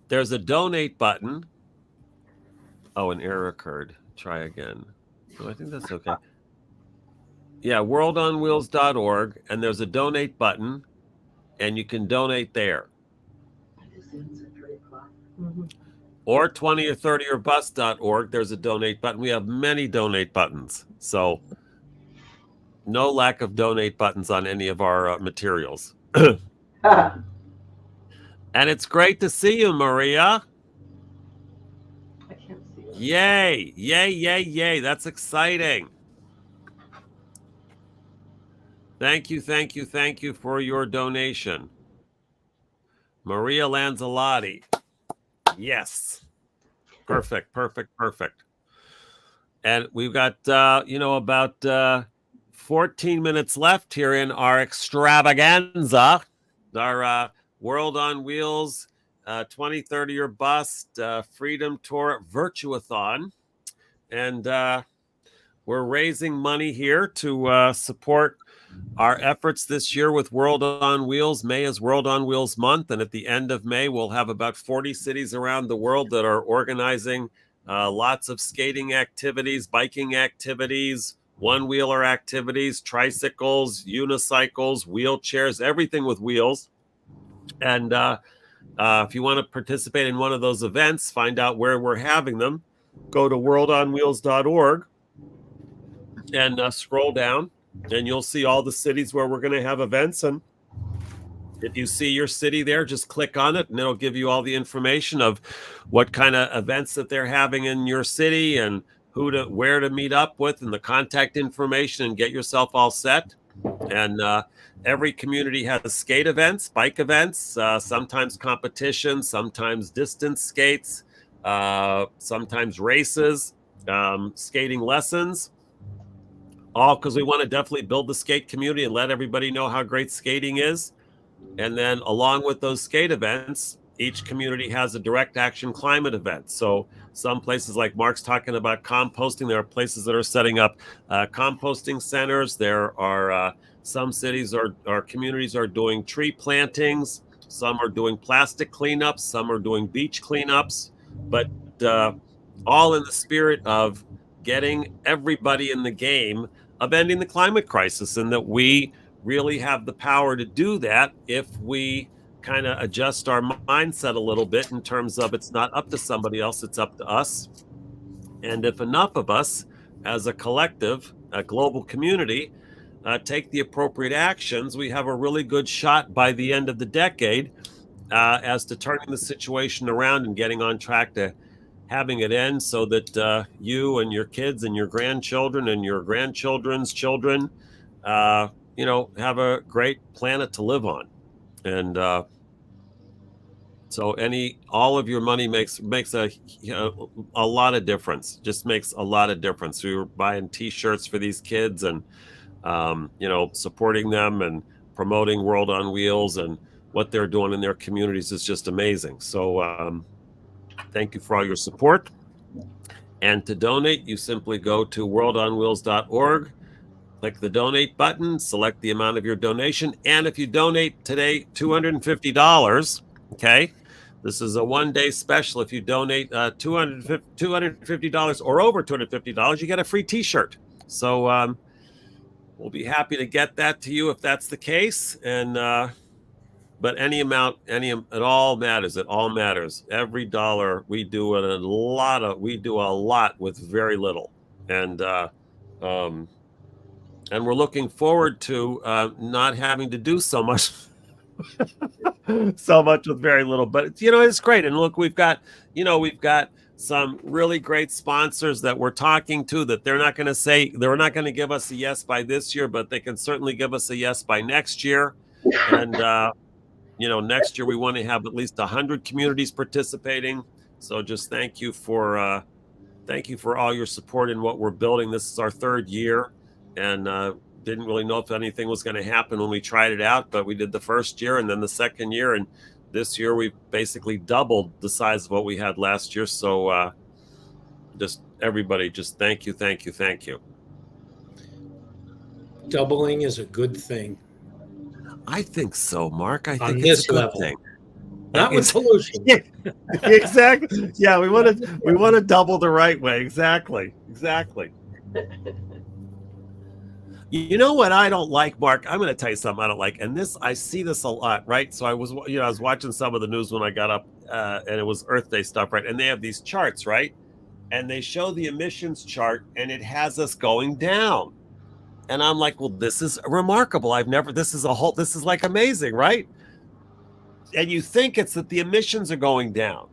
there's a donate button. Oh, an error occurred. Try again. Oh, I think that's okay. Yeah, worldonwheels.org, and there's a donate button, and you can donate there. Or 20 or 30 or bus.org, there's a donate button. We have many donate buttons. So no lack of donate buttons on any of our materials. And it's great to see you, Maria. I can't see it. Yay. That's exciting. Thank you for your donation. Maria Lanzalotti. Yes. Perfect. And we've got, about 14 minutes left here in our extravaganza, our World on Wheels 2030 or Bust Freedom Tour Virtuathon. And we're raising money here to support our efforts this year with World on Wheels. May is World on Wheels month, and at the end of May, we'll have about 40 cities around the world that are organizing lots of skating activities, biking activities, one-wheeler activities, tricycles, unicycles, wheelchairs, everything with wheels. And if you want to participate in one of those events, find out where we're having them, go to worldonwheels.org and scroll down, and you'll see all the cities where we're going to have events. And if you see your city there, just click on it, and it'll give you all the information of what kind of events that they're having in your city and where to meet up with, and the contact information, and get yourself all set. And every community has skate events, bike events, sometimes competitions, sometimes distance skates, sometimes races, skating lessons, all because we want to definitely build the skate community and let everybody know how great skating is. And then along with those skate events, each community has a direct action climate event. So some places, like Mark's talking about composting, there are places that are setting up composting centers. There are some cities or communities are doing tree plantings. Some are doing plastic cleanups. Some are doing beach cleanups. But all in the spirit of getting everybody in the game of ending the climate crisis, and that we really have the power to do that if we kind of adjust our mindset a little bit in terms of it's not up to somebody else, it's up to us. And if enough of us as a collective, a global community, take the appropriate actions, we have a really good shot by the end of the decade as to turning the situation around and getting on track to having it end, so that you and your kids and your grandchildren and your grandchildren's children have a great planet to live on. And so all of your money makes a lot of difference. Just makes a lot of difference. We were buying T-shirts for these kids, and supporting them and promoting World on Wheels, and what they're doing in their communities is just amazing. So thank you for all your support. And to donate, you simply go to worldonwheels.org. Click the donate button, select the amount of your donation. And if you donate today $250, okay, this is a one-day special. If you donate $250 or over $250, you get a free T-shirt. So we'll be happy to get that to you if that's the case. And but any amount, it all matters. It all matters. Every dollar, we do a lot with very little. And we're looking forward to not having to do so much with very little. But it's great. And look, we've got some really great sponsors that we're talking to, that they're not going to give us a yes by this year, but they can certainly give us a yes by next year. And next year we want to have at least 100 communities participating. So just thank you for all your support in what we're building. This is our third year, and didn't really know if anything was going to happen when we tried it out, but we did the first year and then the second year, and this year we've basically doubled the size of what we had last year. So just everybody, just thank you. Doubling is a good thing. I think so, Mark. I think it's a good thing. Not with pollution. Yeah, exactly. Yeah, we want to double the right way. Exactly. You know what I don't like, Mark? I'm going to tell you something I don't like, and I see this a lot, right? So I was watching some of the news when I got up, and it was Earth Day stuff, right? And they have these charts, right? And they show the emissions chart, and it has us going down. And I'm like, well, this is remarkable. This is like amazing, right? And you think it's that the emissions are going down,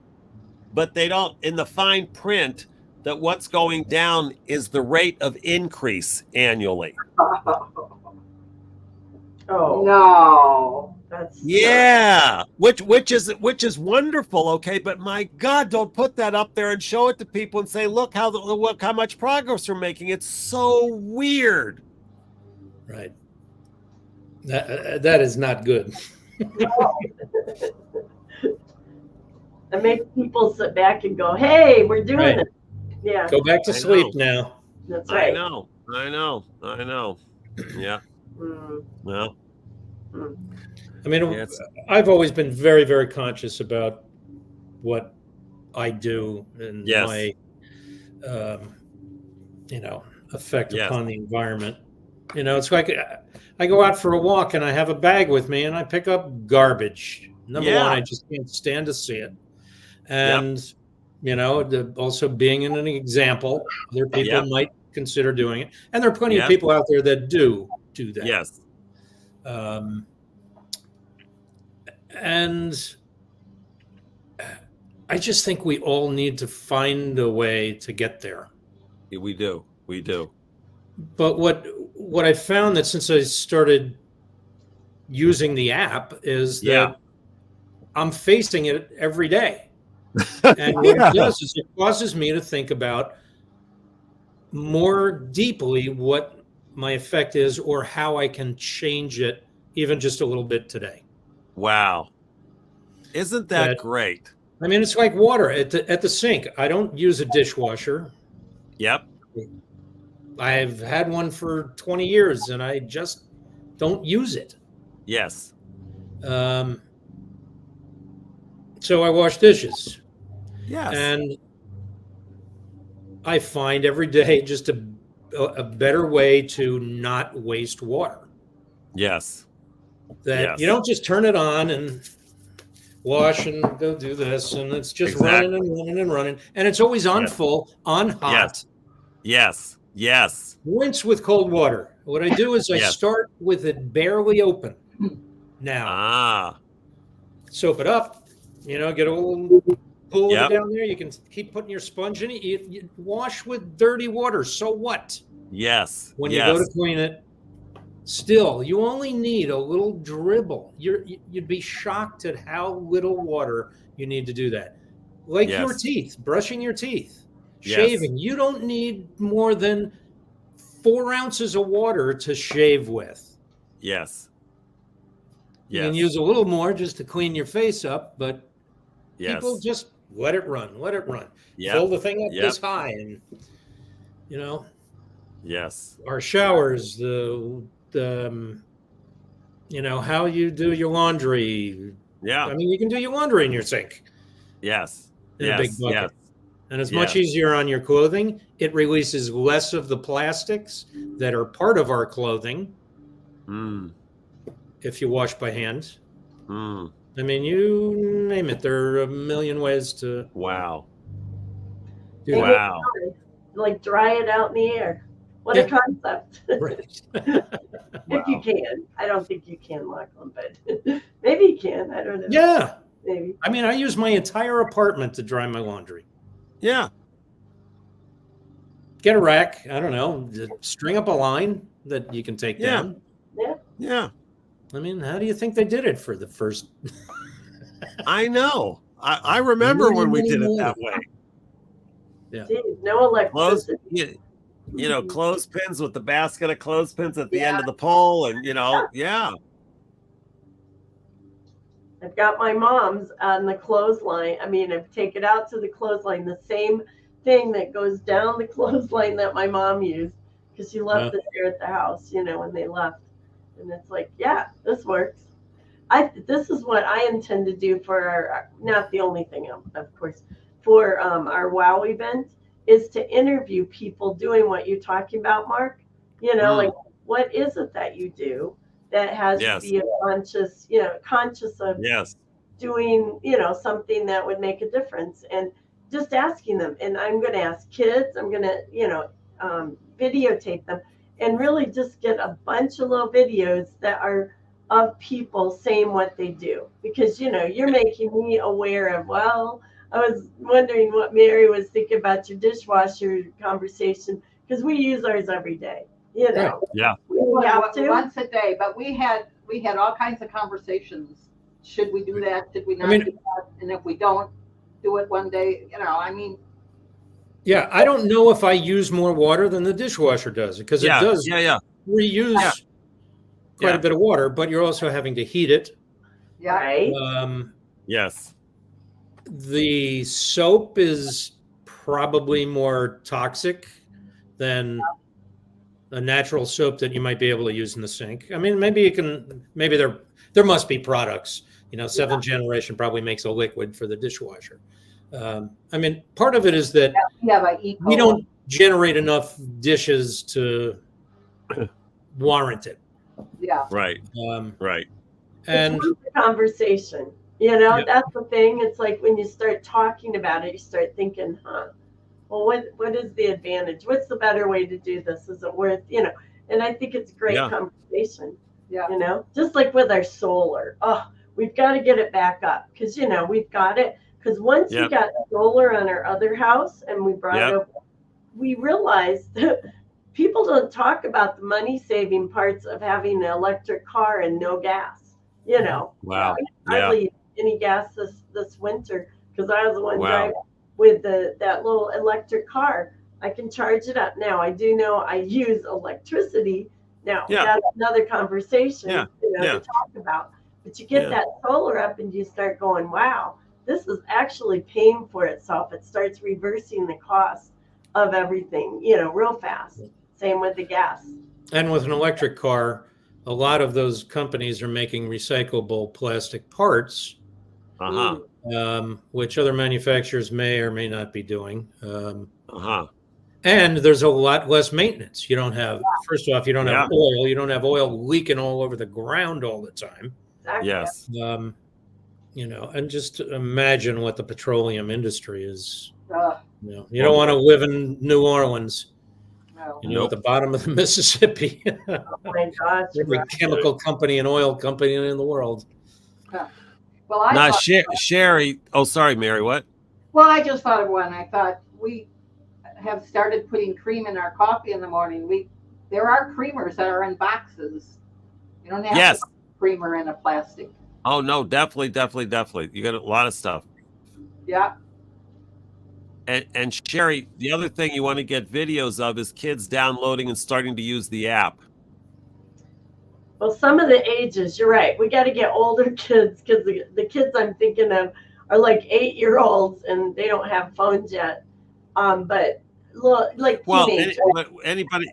but they don't, in the fine print, that what's going down is the rate of increase annually. Oh no. That's which is wonderful, okay, but my God, don't put that up there and show it to people and say, look how much progress we're making. It's so weird. Right. That is not good. It makes people sit back and go, hey, we're doing it. Yeah. Go back to sleep now. That's right. I know. Yeah. Well. I mean, I've always been very, very conscious about what I do and my, effect Yes. upon the environment. You know, it's like I go out for a walk and I have a bag with me and I pick up garbage. Number one, I just can't stand to see it. And, you know, also being an example, other people might consider doing it. And there are plenty of people out there that do that. Yes. And I just think we all need to find a way to get there. We do. We do. But what I found that since I started using the app is that I'm facing it every day. And what it does is it causes me to think about more deeply what my effect is or how I can change it even just a little bit today. Wow. Isn't that great? I mean, it's like water at the sink. I don't use a dishwasher. Yep. I've had one for 20 years and I just don't use it. Yes. So I wash dishes. Yes. And I find every day just a better way to not waste water. Yes. That you don't just turn it on and wash and go do this, and it's just running and running and running. And it's always on full, on hot. Yes. Yes. Rinse with cold water. What I do is I start with it barely open. Now, soap it up, you know, get a little pull it down there. You can keep putting your sponge in it. You wash with dirty water. So what? Yes. When you go to clean it, still, you only need a little dribble. You'd be shocked at how little water you need to do that. Like your teeth, brushing your teeth, shaving. You don't need more than 4 ounces of water to shave with. Yes. You can use a little more just to clean your face up, but people just let it run, let it run. Fill the thing up this high, and you know. Yes. Our showers, you know, how you do your laundry. Yeah. I mean, you can do your laundry in your sink. Yes. In a big bucket. And it's much easier on your clothing. It releases less of the plastics that are part of our clothing. If you wash by hand. I mean, you name it. There are a million ways to. Wow. Like dry it out in the air. What a concept. Right. If you can. I don't think you can, Lachlan, but maybe you can. I don't know. Yeah. Maybe. I mean, I use my entire apartment to dry my laundry. Yeah. Get a rack. I don't know. String up a line that you can take down. Yeah. Yeah. I mean, how do you think they did it for the first? I know. I remember when we did it that way. Yeah. Jeez, no electricity. You know, clothespins with the basket of clothespins at the end of the pole, and you know, I've got my mom's on the clothesline. I mean, I've taken it out to the clothesline, the same thing that goes down the clothesline that my mom used because she left it there at the house, you know, when they left. And it's like, this works. This is what I intend to do for our, not the only thing, of course, for our WOW event is to interview people doing what you're talking about, Mark. You know, like, what is it that you do that has to be a conscious, you know, conscious of doing, you know, something that would make a difference, and just asking them. And I'm going to ask kids, I'm going to, you know, videotape them and really just get a bunch of little videos that are of people saying what they do, because, you know, you're making me aware of, well, I was wondering what Mary was thinking about your dishwasher conversation, because we use ours every day, you know. Yeah. We have to. Once a day, but we had all kinds of conversations. Should we do that? Should we not do that? And if we don't do it one day, you know, I mean. Yeah, I don't know if I use more water than the dishwasher does, because it does reuse quite a bit of water, but you're also having to heat it. Yeah. Right. Yes. The soap is probably more toxic than a natural soap that you might be able to use in the sink. I mean, maybe there must be products, you know, 7th generation probably makes a liquid for the dishwasher. I mean, part of it is that generate enough dishes to warrant it. Yeah. Right. Right. And it's worth the conversation. You know, Yeah. that's the thing. It's like when you start talking about it, you start thinking, huh, well, what is the advantage? What's the better way to do this? Is it worth, you know? And I think it's a great Yeah. conversation. Yeah. You know, just like with our solar. Oh, we've got to get it back up because, you know, we've got it. Because once we Yep. got solar on our other house and we brought Yep. it up, we realized that people don't talk about the money saving parts of having an electric car and no gas. You know, Wow. I Yeah. hardly used any gas this winter because I was the one Wow. driving with that little electric car. I can charge it up now. I do know I use electricity. Now Yeah. that's another conversation, Yeah. you know, Yeah. to talk about. But you get Yeah. that solar up and you start going, wow, this is actually paying for itself. It starts reversing the cost of everything, you know, real fast. Same with the gas. And with an electric car, a lot of those companies are making recyclable plastic parts, Uh-huh. which other manufacturers may or may not be doing. Uh-huh. And there's a lot less maintenance. You don't have, first off, you don't Yeah. have oil. You don't have oil leaking all over the ground all the time. Exactly. Yes. You know, and just imagine what the petroleum industry is. Uh, You know, you don't want to live in New Orleans, no. you know, Nope. at the bottom of the Mississippi. Oh my gosh. Every right. chemical company and oil company in the world. Well, I Now, thought, Sherry. Oh, sorry, Mary. What? well, I just thought of one. I thought we have started putting cream in our coffee in the morning. There are creamers that are in boxes. You don't have Yes. to put a creamer in a plastic. Oh no, definitely. You got a lot of stuff. Yeah. And Sherry, the other thing you want to get videos of is kids downloading and starting to use the app. Well, some of the ages, you're right. We got to get older kids because the kids I'm thinking of are like 8-year-olds and they don't have phones yet. But like teenagers. Anybody,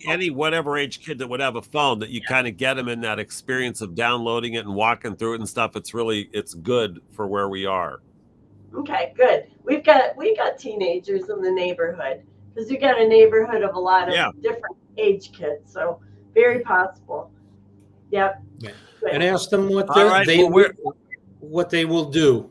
any whatever age kid that would have a phone, that you kind of get them in that experience of downloading it and walking through it and stuff. It's good for where we are. Okay, good. We got teenagers in the neighborhood because we got a neighborhood of a lot of different age kids. So very possible. Yep. Yeah. Good. And ask them what what they will do.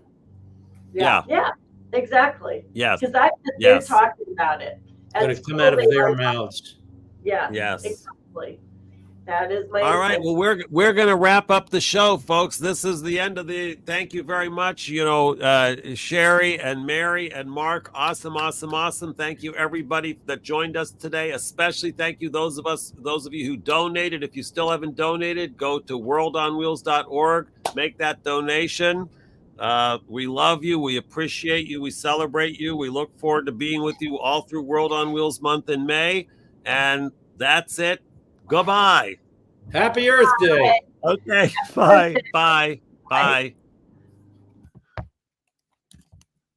Yeah. Yeah, exactly. Yes. Because I've been there talking about it. Let it come out of their mouths. Yeah. Yes. Exactly. That is my All right. Well, we're going to wrap up the show, folks. This is the end of the. Thank you very much. You know, Sherry and Mary and Mark. Awesome. Thank you, everybody that joined us today. Especially thank you those of you who donated. If you still haven't donated, go to worldonwheels.org. Make that donation. We love you. We appreciate you. We celebrate you. We look forward to being with you all through World on Wheels month in May. And that's it. Goodbye. Happy Earth Day. Okay. Bye.